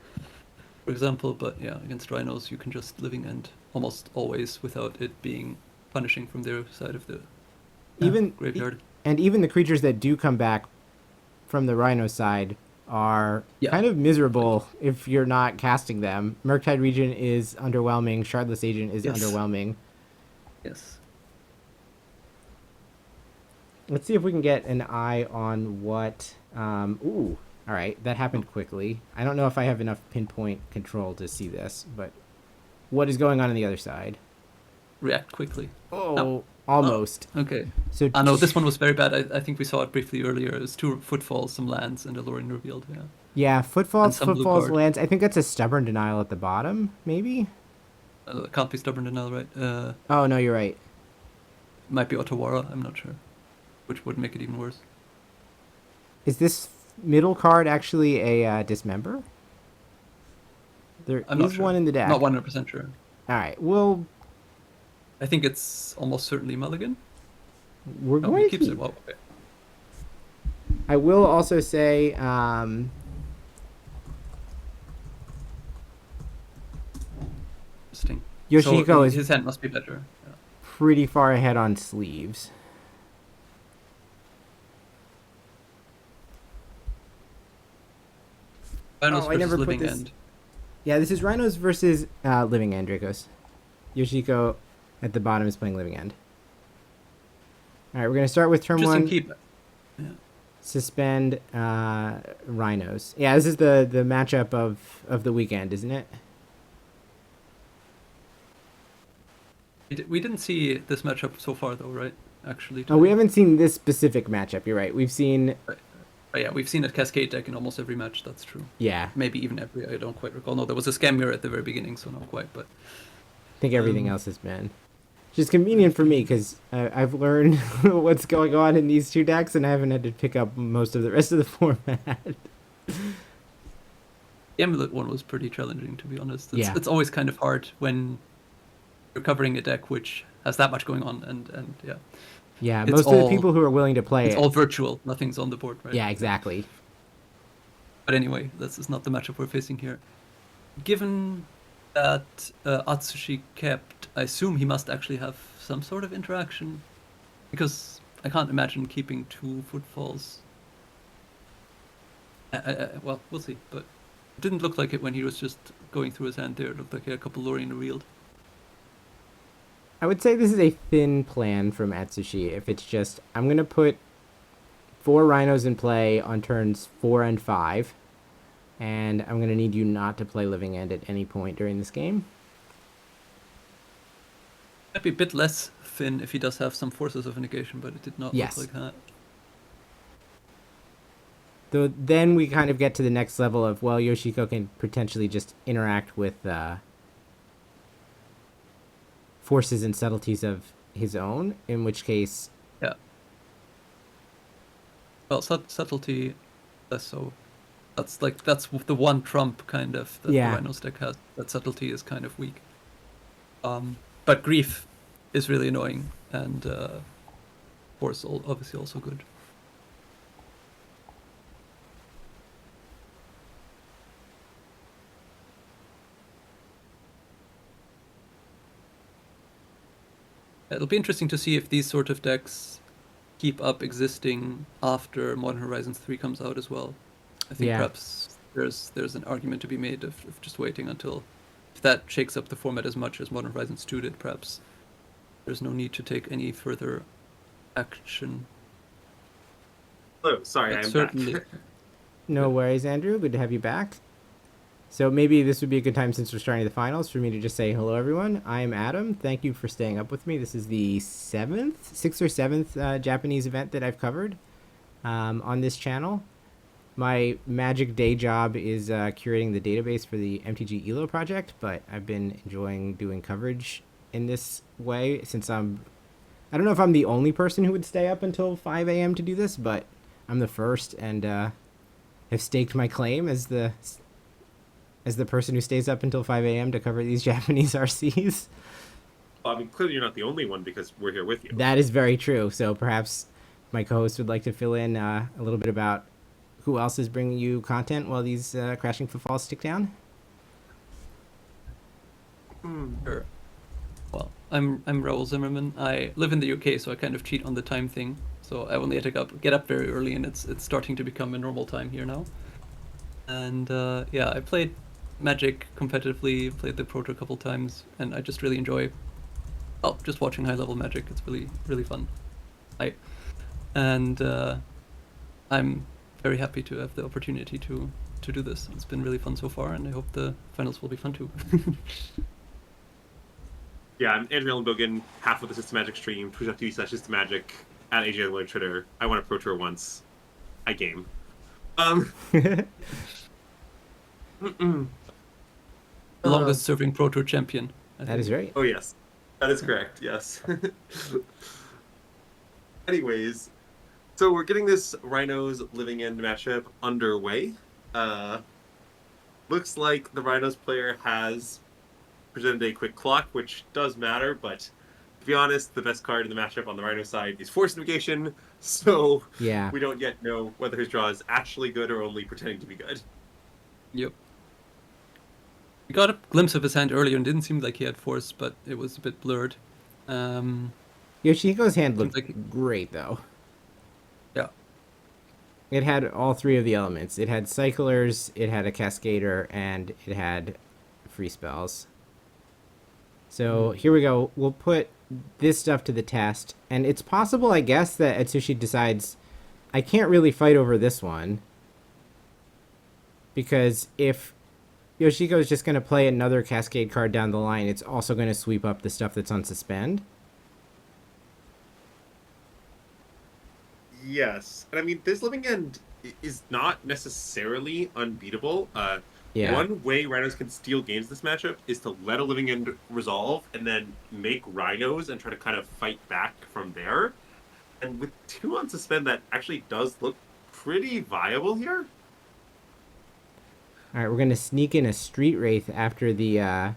for example. But yeah, against Rhinos you can just Living End almost always without it being punishing from their side of the graveyard. And even the creatures that do come back from the Rhino side are kind of miserable if you're not casting them. Murktide Region is underwhelming. Shardless Agent is underwhelming. Yes. Let's see if we can get an eye on what... ooh, all right. That happened quickly. I don't know if I have enough pinpoint control to see this, but what is going on the other side? React quickly. Oh, No. almost. Oh, okay. So No, this one was very bad. I think we saw it briefly earlier. It was 2 footfalls, some lands, and a Lorien revealed. Yeah. Yeah, footfalls, And some blue card. lands. I think that's a Stubborn Denial at the bottom, maybe? Can't be Stubborn Denial, right? Oh, no, you're right. Might be Otawara. I'm not sure. Which would make it even worse. Is this middle card actually a Dismember? There I'm not is sure. one in the deck. Not 100% sure. All right, well, I think it's almost certainly Mulligan. we're No, going he to keeps keep... it. Well, okay. I will also say, Interesting. Yoshiko so is his hand must be better. Yeah. pretty far ahead on sleeves. Rhinos I versus never put Living this- End. Yeah, this is Rhinos versus Living End, Dracos. Yoshiko at the bottom is playing Living End. All right, we're going to start with turn Interesting 1. keep. Suspend Rhinos. Yeah, this is the matchup of the weekend, isn't it? We didn't see this matchup so far, though, right? Actually. Oh, we today. haven't seen this specific matchup. You're right. We've seen... Oh, yeah, we've seen a Cascade deck in almost every match. That's true. Yeah, Maybe even every. I don't quite recall. No, there was a Scam Mirror at the very beginning, so not quite. But I think everything else has been. Which is convenient for me because I've learned what's going on in these two decks and I haven't had to pick up most of the rest of the format. the Amulet one was pretty challenging, to be honest. Yeah. It's always kind of hard when you're covering a deck which has that much going on, and yeah. Yeah, It's most of the all- people who are willing to play It's it. all virtual. Nothing's on the board, right? Yeah, exactly. But anyway, this is not the matchup we're facing here. Given that Atsushi kept, I assume he must actually have some sort of interaction, because I can't imagine keeping 2 footfalls. Well, we'll see, but it didn't look like it when he was just going through his hand there. It looked like he had a couple Lorien reeled. I would say this is a thin plan from Atsushi. If it's just, I'm going to put 4 Rhinos in play on turns 4 and 5. And I'm going to need you not to play Living End at any point during this game. Might be a bit less thin if he does have some forces of negation, but it did not Yes. look like that. Though then we kind of get to the next level of, well, Yoshiko can potentially just interact with forces and subtleties of his own, in which case... Yeah. Well, subtlety, less so. That's the one trump kind of that Yeah. the Rhinos deck has. That subtlety is kind of weak. But grief is really annoying, and force obviously also good. It'll be interesting to see if these sort of decks keep up existing after Modern Horizons 3 comes out as well. I think Yeah. perhaps there's an argument to be made of just waiting until, if that shakes up the format as much as Modern Horizons 2 did, perhaps there's no need to take any further action. Oh, sorry, But I'm certainly, back. No worries, Andrew. Good to have you back. So maybe this would be a good time, since we're starting the finals, for me to just say hello, everyone. I am Adam. Thank you for staying up with me. This is the 6th or 7th Japanese event that I've covered on this channel. My magic day job is curating the database for the MTG ELO project, but I've been enjoying doing coverage in this way since I don't know if I'm the only person who would stay up until 5 a.m. to do this, but I'm the first and have staked my claim as the person who stays up until 5 a.m. to cover these Japanese RCs. Well, I mean, clearly you're not the only one because we're here with you. That is very true. So perhaps my co-host would like to fill in a little bit about who else is bringing you content while these crashing footfalls stick down. sure. Well, I'm Raoul Zimmerman. I live in the UK, so I kind of cheat on the time thing. So I only had to get up very early, and it's starting to become a normal time here now. And yeah, I played Magic competitively, played the Pro Tour a couple times, and I just really enjoy just watching high level Magic. It's really, really fun. I'm very happy to have the opportunity to do this. It's been really fun so far, and I hope the finals will be fun too. Yeah, I'm Andrew Elenbogen, half of the Systemagic stream, twitch.tv/Systemagic, at AJ on Twitter. I won a Pro Tour once. I game. The longest serving Pro Tour champion. That is right. Oh, yes. That is correct, yes. Anyways, so we're getting this Rhinos Living End matchup underway. Looks like the Rhinos player has presented a quick clock, which does matter, but to be honest, the best card in the matchup on the Rhino side is Force Negation, so Yeah. we don't yet know whether his draw is actually good or only pretending to be good. Yep. We got a glimpse of his hand earlier and didn't seem like he had force, but it was a bit blurred. Yoshihiko's hand Seems looked like- great, though. Yeah. It had all three of the elements. It had cyclers, it had a cascader, and it had free spells. So here we go. We'll put this stuff to the test. And it's possible, I guess, that Atsushi decides, I can't really fight over this one. Because if Yoshihiko is just going to play another cascade card down the line, it's also going to sweep up the stuff that's on suspend. Yes, and I mean this living end is not necessarily unbeatable. Yeah. One way Rhinos can steal games this matchup is to let a living end resolve and then make Rhinos and try to kind of fight back from there. And with 2 on suspend, that actually does look pretty viable here. All right, we're going to sneak in a Street Wraith after the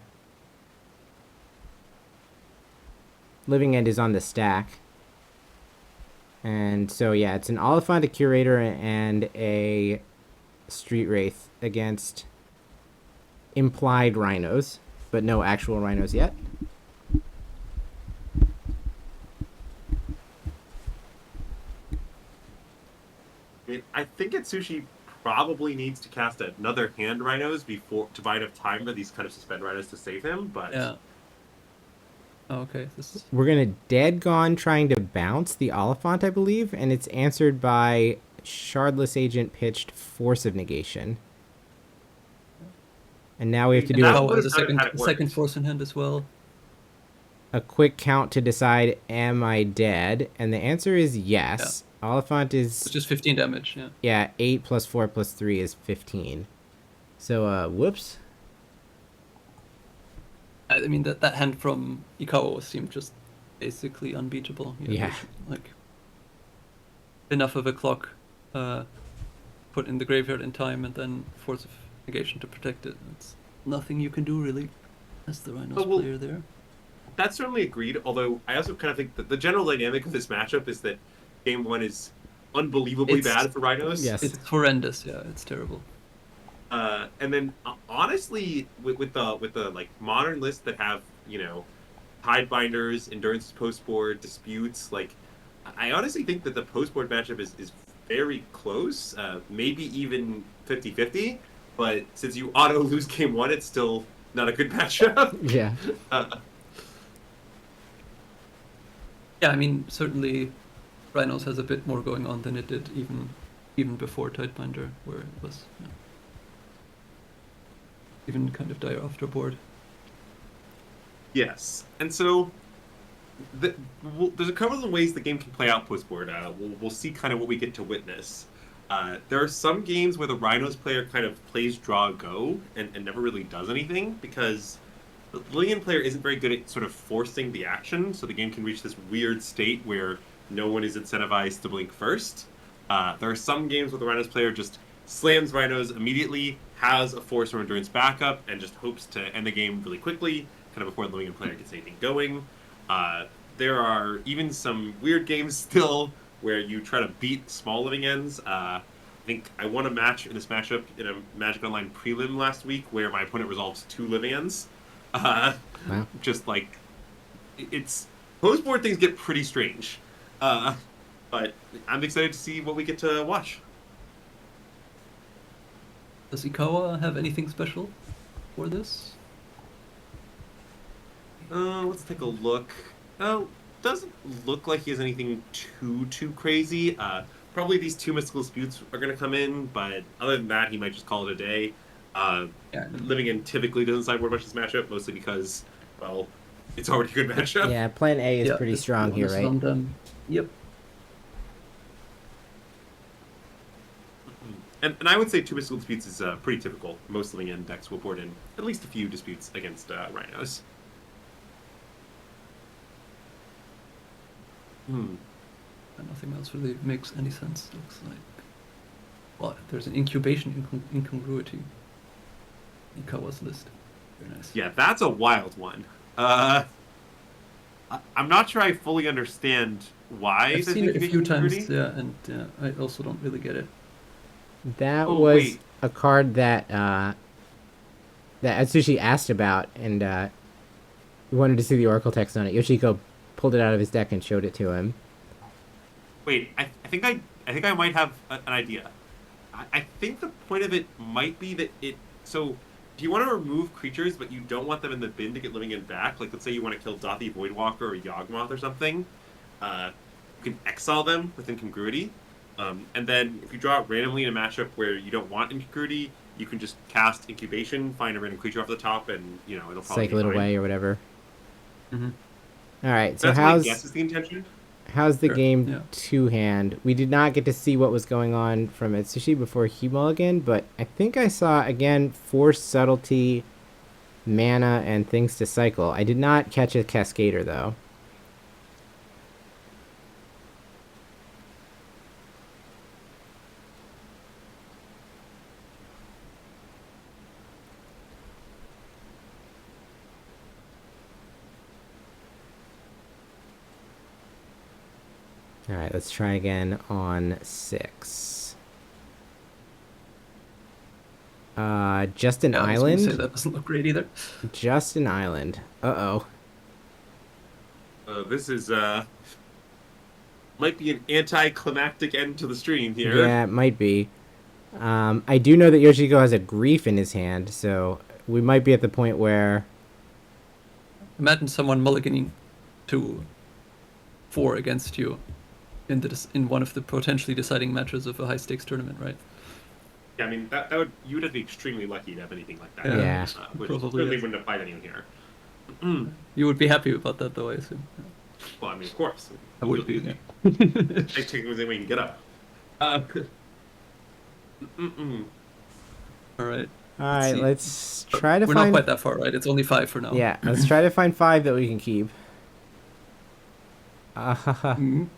living end is on the stack. And so, yeah, it's an Oliphant, a Curator, and a Street Wraith against implied Rhinos, but no actual Rhinos yet. I think Atsushi probably needs to cast another hand Rhinos before to buy enough time for these kind of suspend Rhinos to save him, but... Yeah. Oh, okay. This is... We're going to Dead Gone trying to bounce the Oliphant, I believe, and it's answered by Shardless Agent pitched Force of Negation. And now we have to do That Oh, was has a kind of how it second works. force in hand as well. a quick count to decide, am I dead? And the answer is yes. Oliphant It's is, just 15 damage, yeah. yeah, 8 plus 4 plus 3 is 15. So, whoops. I mean, that hand from Ikawa seemed just basically unbeatable. You know, Yeah. Like, enough of a clock put in the graveyard in time and then Force of Negation to protect it. It's nothing you can do, really, as the Rhinos Oh, well, player there. That's certainly agreed, although I also kind of think that the general dynamic of this matchup is that game one is unbelievably It's- bad for Rhinos. Yes. It's horrendous, yeah, it's terrible. And then honestly, with the like modern lists that have, you know, Tidebinders, Endurance post-board, Disputes, like I honestly think that the post-board matchup is very close, maybe even 50-50, but since you auto lose game one, it's still not a good matchup. Yeah. Yeah, I mean, certainly Rhinos has a bit more going on than it did even before Tidebinder, where it was even kind of dire afterboard. Yes, and so there's a couple of ways the game can play out post-board. We'll see kind of what we get to witness. There are some games where the Rhinos player kind of plays draw go and never really does anything because the Lillian player isn't very good at sort of forcing the action, so the game can reach this weird state where no one is incentivized to blink first. There are some games where the Rhinos player just slams Rhinos immediately, has a Force or Endurance backup, and just hopes to end the game really quickly, kind of before the Lillian player gets anything going. There are even some weird games still where you try to beat small living ends. I think I won a match in this matchup in a Magic Online prelim last week where my opponent resolves 2 living ends. Wow. Just like it's post-board things get pretty strange, but I'm excited to see what we get to watch. Does Ikawa have anything special for this? Let's take a look. Oh, doesn't look like he has anything too crazy. Probably these 2 mystical disputes are going to come in, but other than that, he might just call it a day. Yeah. Living in typically doesn't sideboard much this matchup, mostly because, well, it's already a good matchup. Yeah, plan A is Yeah, pretty it's strong here, bonus right? on them. Yep. And I would say 2 mystical disputes is pretty typical. Most living end decks will board in at least a few disputes against Rhinos. And nothing else really makes any sense. Looks like, well, there's an incubation incongruity. Ikawa's list. Very nice. Yeah, that's a wild one. I'm not sure I fully understand why. I've there's seen it a few incubation times, security. yeah, and I also don't really get it. That Oh, was wait. a card that that Atsushi asked about, and we wanted to see the Oracle text on it. Yoshiko pulled it out of his deck and showed it to him. Wait, I think I might have an idea. I think the point of it might be that it. So, if you want to remove creatures, but you don't want them in the bin to get living in back, like let's say you want to kill Dothi Voidwalker or Yawgmoth or something, you can exile them with incongruity. And then if you draw it randomly in a matchup where you don't want incongruity, you can just cast incubation, find a random creature off the top, and it'll probably Cycle it away or whatever. Mm-hmm. All right, so That's my guess is the intention. how's the Sure, game yeah. two-hand? We did not get to see what was going on from Atsushi before he mulliganed, but I think I saw, again, Force, Subtlety, Mana, and things to cycle. I did not catch a Cascader, though. All right, let's try again on 6. Just an Yeah, I was gonna island. say that doesn't look great either. Just an island. Uh-oh. This is might be an anticlimactic end to the stream here. Yeah, it might be. I do know that Yoshiko has a grief in his hand, so we might be at the point where... Imagine someone mulliganing to 4 against you in one of the potentially deciding matches of a high stakes tournament, right? Yeah, I mean you would have to be extremely lucky to have anything like that. Yeah. Which Probably certainly is. wouldn't apply to anyone here. You would be happy about that, though, I assume. Well, I mean, of course. I would be. Yeah. I take everything we can get up. All right. All right, see. let's try to We're find... not quite that far, right? It's only 5 for now. Yeah, let's try to find 5 that we can keep. Mhm.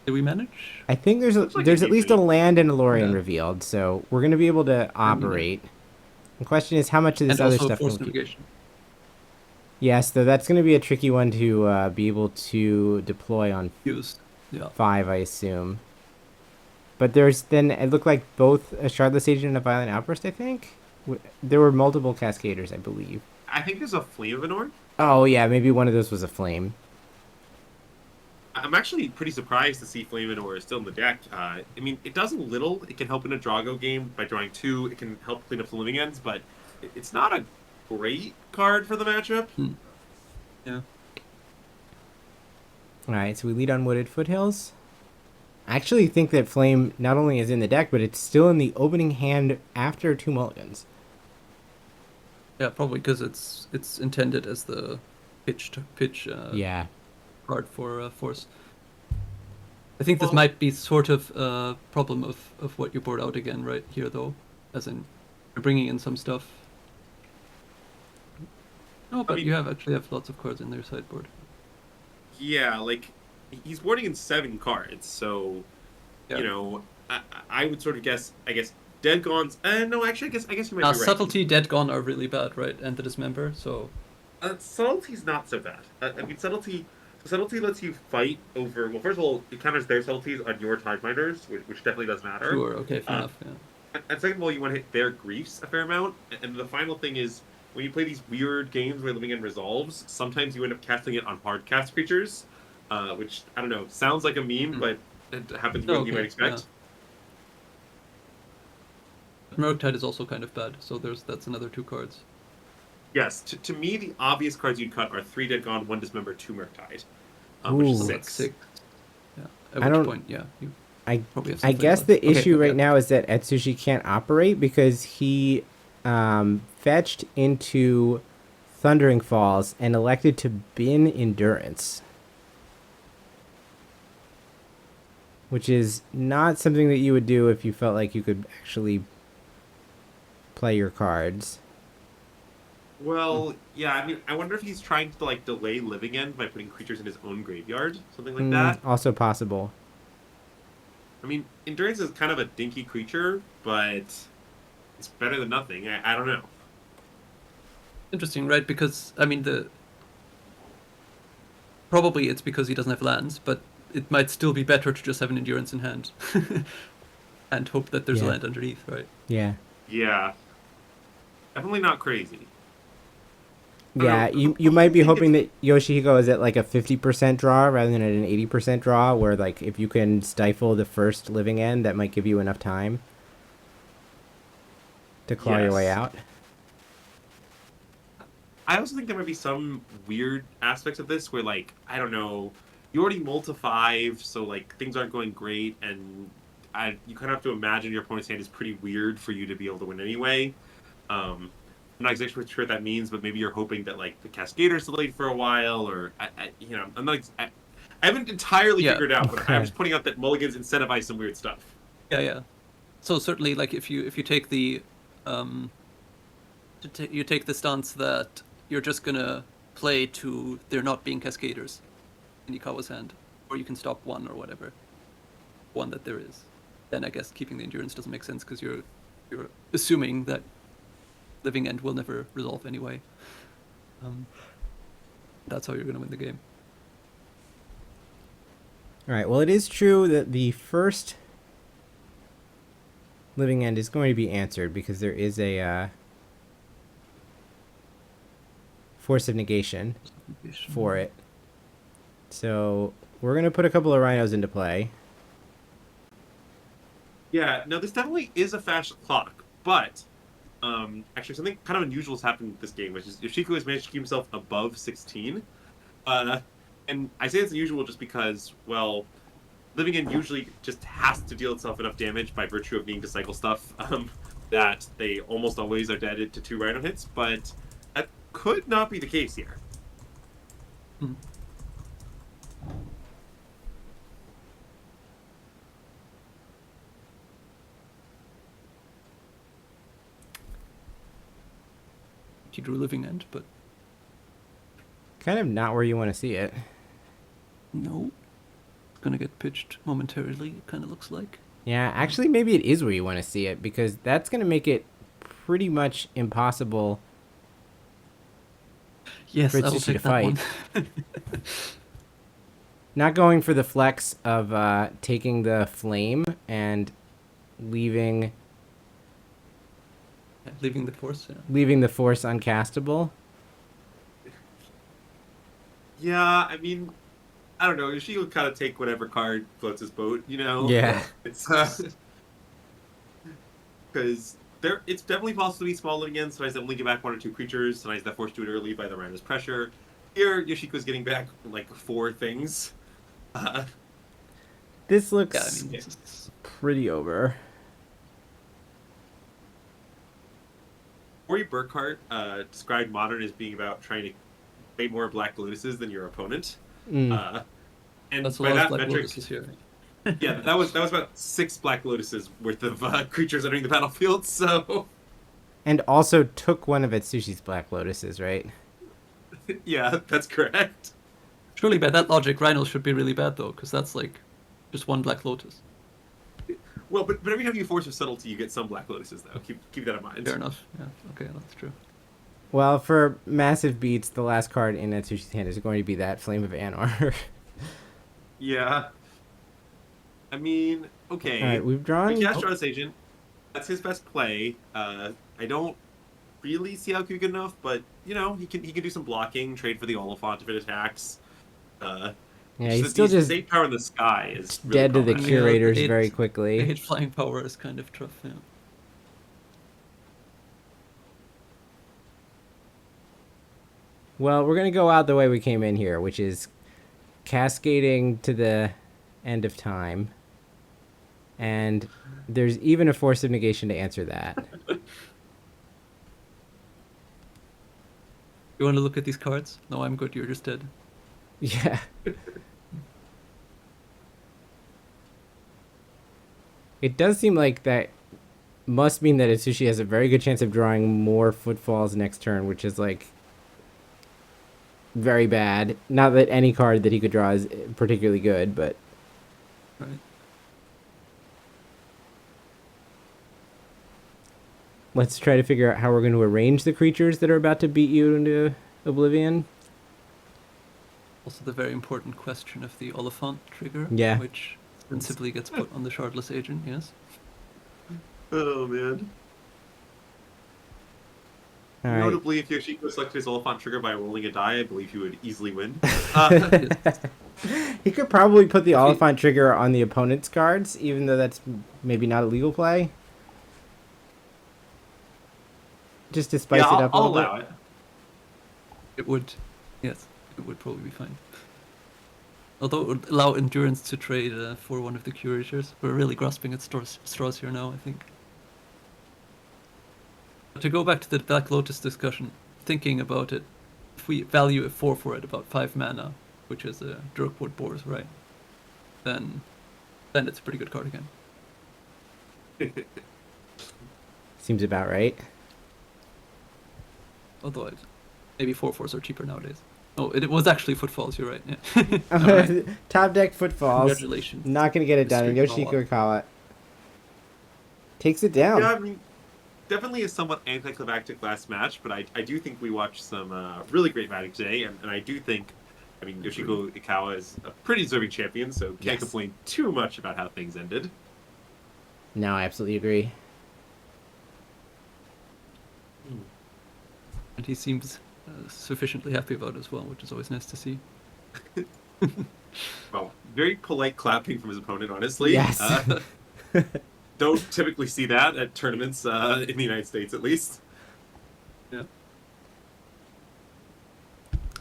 Did we manage? I think there's like there's you at least a did. land and a Lorien Yeah. revealed, so we're going to be able to operate. The question is how much of this And other also stuff force can we keep? navigation. Yes, though that's going to be a tricky one to be able to deploy on Used. Yeah. 5, I assume. But there's then, it looked like both a Shardless Agent and a Violent Outburst, I think? There were multiple Cascaders, I believe. I think there's a Flame of an Orb. Oh, yeah, maybe one of those was a Flame. I'm actually pretty surprised to see Flame of an Orb still in the deck. I mean, it does a little. It can help in a Drago game by drawing 2. It can help clean up the living ends, but it's not a great card for the matchup. Yeah. Alright, so we lead on Wooded Foothills. I actually think that Flame not only is in the deck, but it's still in the opening hand after 2 mulligans. Yeah, probably because it's intended as the pitch Yeah. card for force. I think this Well- might be sort of a problem of what you brought out again right here, though, as in you're bringing in some stuff. No, but mean- you actually have lots of cards in their sideboard. Yeah, like he's boarding in 7 cards, so Yeah. I would sort of guess. I guess Dead Gone's. No, actually, I guess you might Now, be right. subtlety, dead gone are really bad, right? And the dismember, so Subtlety's not so bad. I mean, subtlety lets you fight over. Well, first of all, it counters their subtleties on your Tide Minders, which definitely does matter. sure, okay, fair enough. Yeah. And second of all, you want to hit their griefs a fair amount. And the final thing is, when you play these weird games where living end resolves, sometimes you end up casting it on hard cast creatures, which I don't know, sounds like a meme, but it happens more than you might expect. Murktide is also kind of bad, so that's another 2 cards. Yes, to me, the obvious cards you'd cut are 3 Dead Gone, 1 Dismember, 2 Murktide, which is Ooh. 6. 6. Yeah. At I which don't- point, yeah, you I probably have I something guess left. the Okay, issue okay. right now is that Atsushi can't operate because he fetched into Thundering Falls and elected to bin Endurance. Which is not something that you would do if you felt like you could actually play your cards. Well, yeah, I mean, I wonder if he's trying to, like, delay Living End by putting creatures in his own graveyard, something like that. Also possible. I mean, Endurance is kind of a dinky creature, but it's better than nothing. I don't know. Interesting, right? Because I mean, probably it's because he doesn't have lands, but it might still be better to just have an endurance in hand and hope that there's a Yeah. land underneath, right? Yeah. Yeah. Definitely not crazy. Yeah, don't know. you might be I think hoping that Yoshihiko is at like a 50% draw rather than at an 80% draw, where like if you can stifle the first living end, that might give you enough time to claw your way Yes. out. I also think there might be some weird aspects of this where, like, I don't know, you already mull to 5, so like things aren't going great, and you kind of have to imagine your opponent's hand is pretty weird for you to be able to win anyway. I'm not exactly sure what that means, but maybe you're hoping that like the Cascader's delayed for a while, or I'm not. I haven't entirely Yeah. figured it out, but I'm Okay. just pointing out that mulligans incentivize some weird stuff. Yeah, yeah. So certainly, like if you take the you take the stance that you're just gonna play to there not being cascaders in Ikawa's hand, or you can stop one or whatever, one that there is. Then I guess keeping the endurance doesn't make sense because you're assuming that living end will never resolve anyway. That's how you're gonna win the game. All right. Well, it is true that the first living end is going to be answered because there is a force of negation for it. So we're going to put a couple of rhinos into play. Yeah, no, this definitely is a fast clock, but actually something kind of unusual has happened in this game, which is Yoshiko has managed to keep himself above 16. And I say it's unusual just because, well, living end usually just has to deal itself enough damage by virtue of needing to cycle stuff that they almost always are dead to 2 rhino hits, but that could not be the case here. Hmm. He drew living end, but Kind of not where you want to see it. no. It's gonna get pitched momentarily, it kinda looks like. Yeah, actually, maybe it is where you want to see it because that's going to make it pretty much impossible Yes, for I will Tsushi to take that one. fight. Not going for the flex of taking the flame and leaving Leaving the force, yeah. the force uncastable. Yeah, I mean, I don't know. Yoshiko would kind of take whatever card floats his boat, you know? Yeah. It's because it's definitely possible to be small again, so I only get back 1 or 2 creatures, and I that forced to do it early by the Rhinos' pressure. Here, Yoshiko's getting back like 4 things. This looks Yeah, I mean, this is... pretty over. Corey Burkhart described Modern as being about trying to create more Black Lotuses than your opponent. Mm. And That's a by lot that of Black metric, Lotuses here. yeah, that was about 6 Black Lotuses worth of creatures entering the battlefield. So, And also took one of Atsushi's Black Lotuses, right? yeah, that's correct. Surely by that logic, Rhinos should be really bad though, because that's like just 1 Black Lotus. Well, but every time you force your subtlety, you get some Black Lotuses, though. Keep that in mind. Fair enough. Yeah, okay, that's true. Well, for massive beats, the last card in Atsushi's hand is going to be that Flame of Anwar. Yeah. I mean, okay. All right, we've drawn. Castron's Agent. That's his best play. I don't really see how it could be good enough, but he can do some blocking, trade for the Oliphant if it attacks. Yeah, he's still just 8 power in the sky is really dead to the problematic. curators Yeah, very The quickly. hit flying power is kind of tough, yeah. Well, we're going to go out the way we came in here, which is cascading to the end of time. And there's even a force of negation to answer that. You want to look at these cards? No, I'm good, you're just dead. Yeah. It does seem like that must mean that Atsushi has a very good chance of drawing more footfalls next turn, which is like very bad. Not that any card that he could draw is particularly good, but Right. let's try to figure out how we're going to arrange the creatures that are about to beat you into oblivion. Also the very important question of the Oliphant trigger, Yeah. which simply gets put on the Shardless Agent, yes? Oh, man. All right. Notably, if Yoshiko selected his Oliphant trigger by rolling a die, I believe he would easily win. He could probably put the Oliphant trigger on the opponent's cards, even though that's maybe not a legal play. Just to spice it up a I'll little allow bit. it. It would, yes, it would probably be fine. Although it would allow Endurance to trade for one of the curators. We're really grasping at straws here now, I think. But to go back to the Black Lotus discussion, thinking about it, if we value a 4/4 at about 5 mana, which is a Dirkwood board, right? Then it's a pretty good card again. Seems about right. Although maybe 4/4s are cheaper nowadays. Oh, it was actually Footfalls, you're right. Yeah. Top deck Footfalls. Congratulations. Not going to get it done. And Mystery Yoshiko Ikawa takes it down. Yeah, I mean, definitely a somewhat anticlimactic last match, but I do think we watched some really great Magic today, and I do think, I mean, Yoshiko Ikawa is a pretty deserving champion, so can't Yes. complain too much about how things ended. No, I absolutely agree. And he seems sufficiently happy about it as well, which is always nice to see. Well, very polite clapping from his opponent, honestly. Yes. Don't typically see that at tournaments in the United States, at least. Yeah.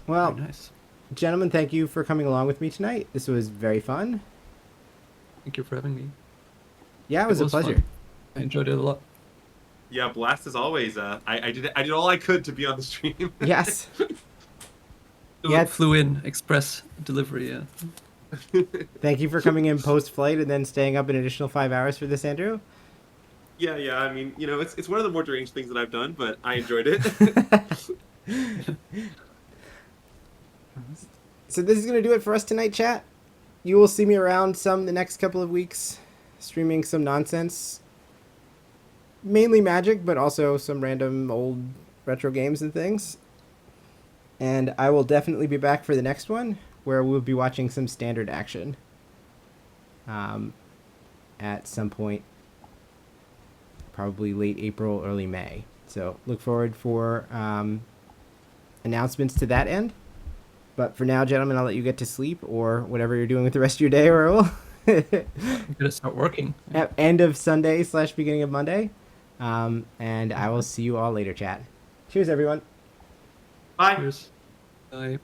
Well, Very nice. gentlemen, thank you for coming along with me tonight. This was very fun. Thank you for having me. Yeah, it was a pleasure. fun. I enjoyed it a lot. Yeah, blast as always. I did all I could to be on the stream. Yes. So Yeah. it flew in express delivery. Yeah. Thank you for coming in post-flight and then staying up an additional 5 hours for this, Andrew. Yeah. I mean, you know, it's one of the more deranged things that I've done, but I enjoyed it. So this is going to do it for us tonight, chat. You will see me around the next couple of weeks, streaming some nonsense. Mainly Magic, but also some random old retro games and things. And I will definitely be back for the next one, where we'll be watching some standard action. At some point, probably late April, early May. So look forward for announcements to that end. But for now, gentlemen, I'll let you get to sleep or whatever you're doing with the rest of your day, Raoul. I'm gonna start working. At end of Sunday / beginning of Monday. And I will see you all later, chat. Cheers, everyone. Bye. Cheers. Bye.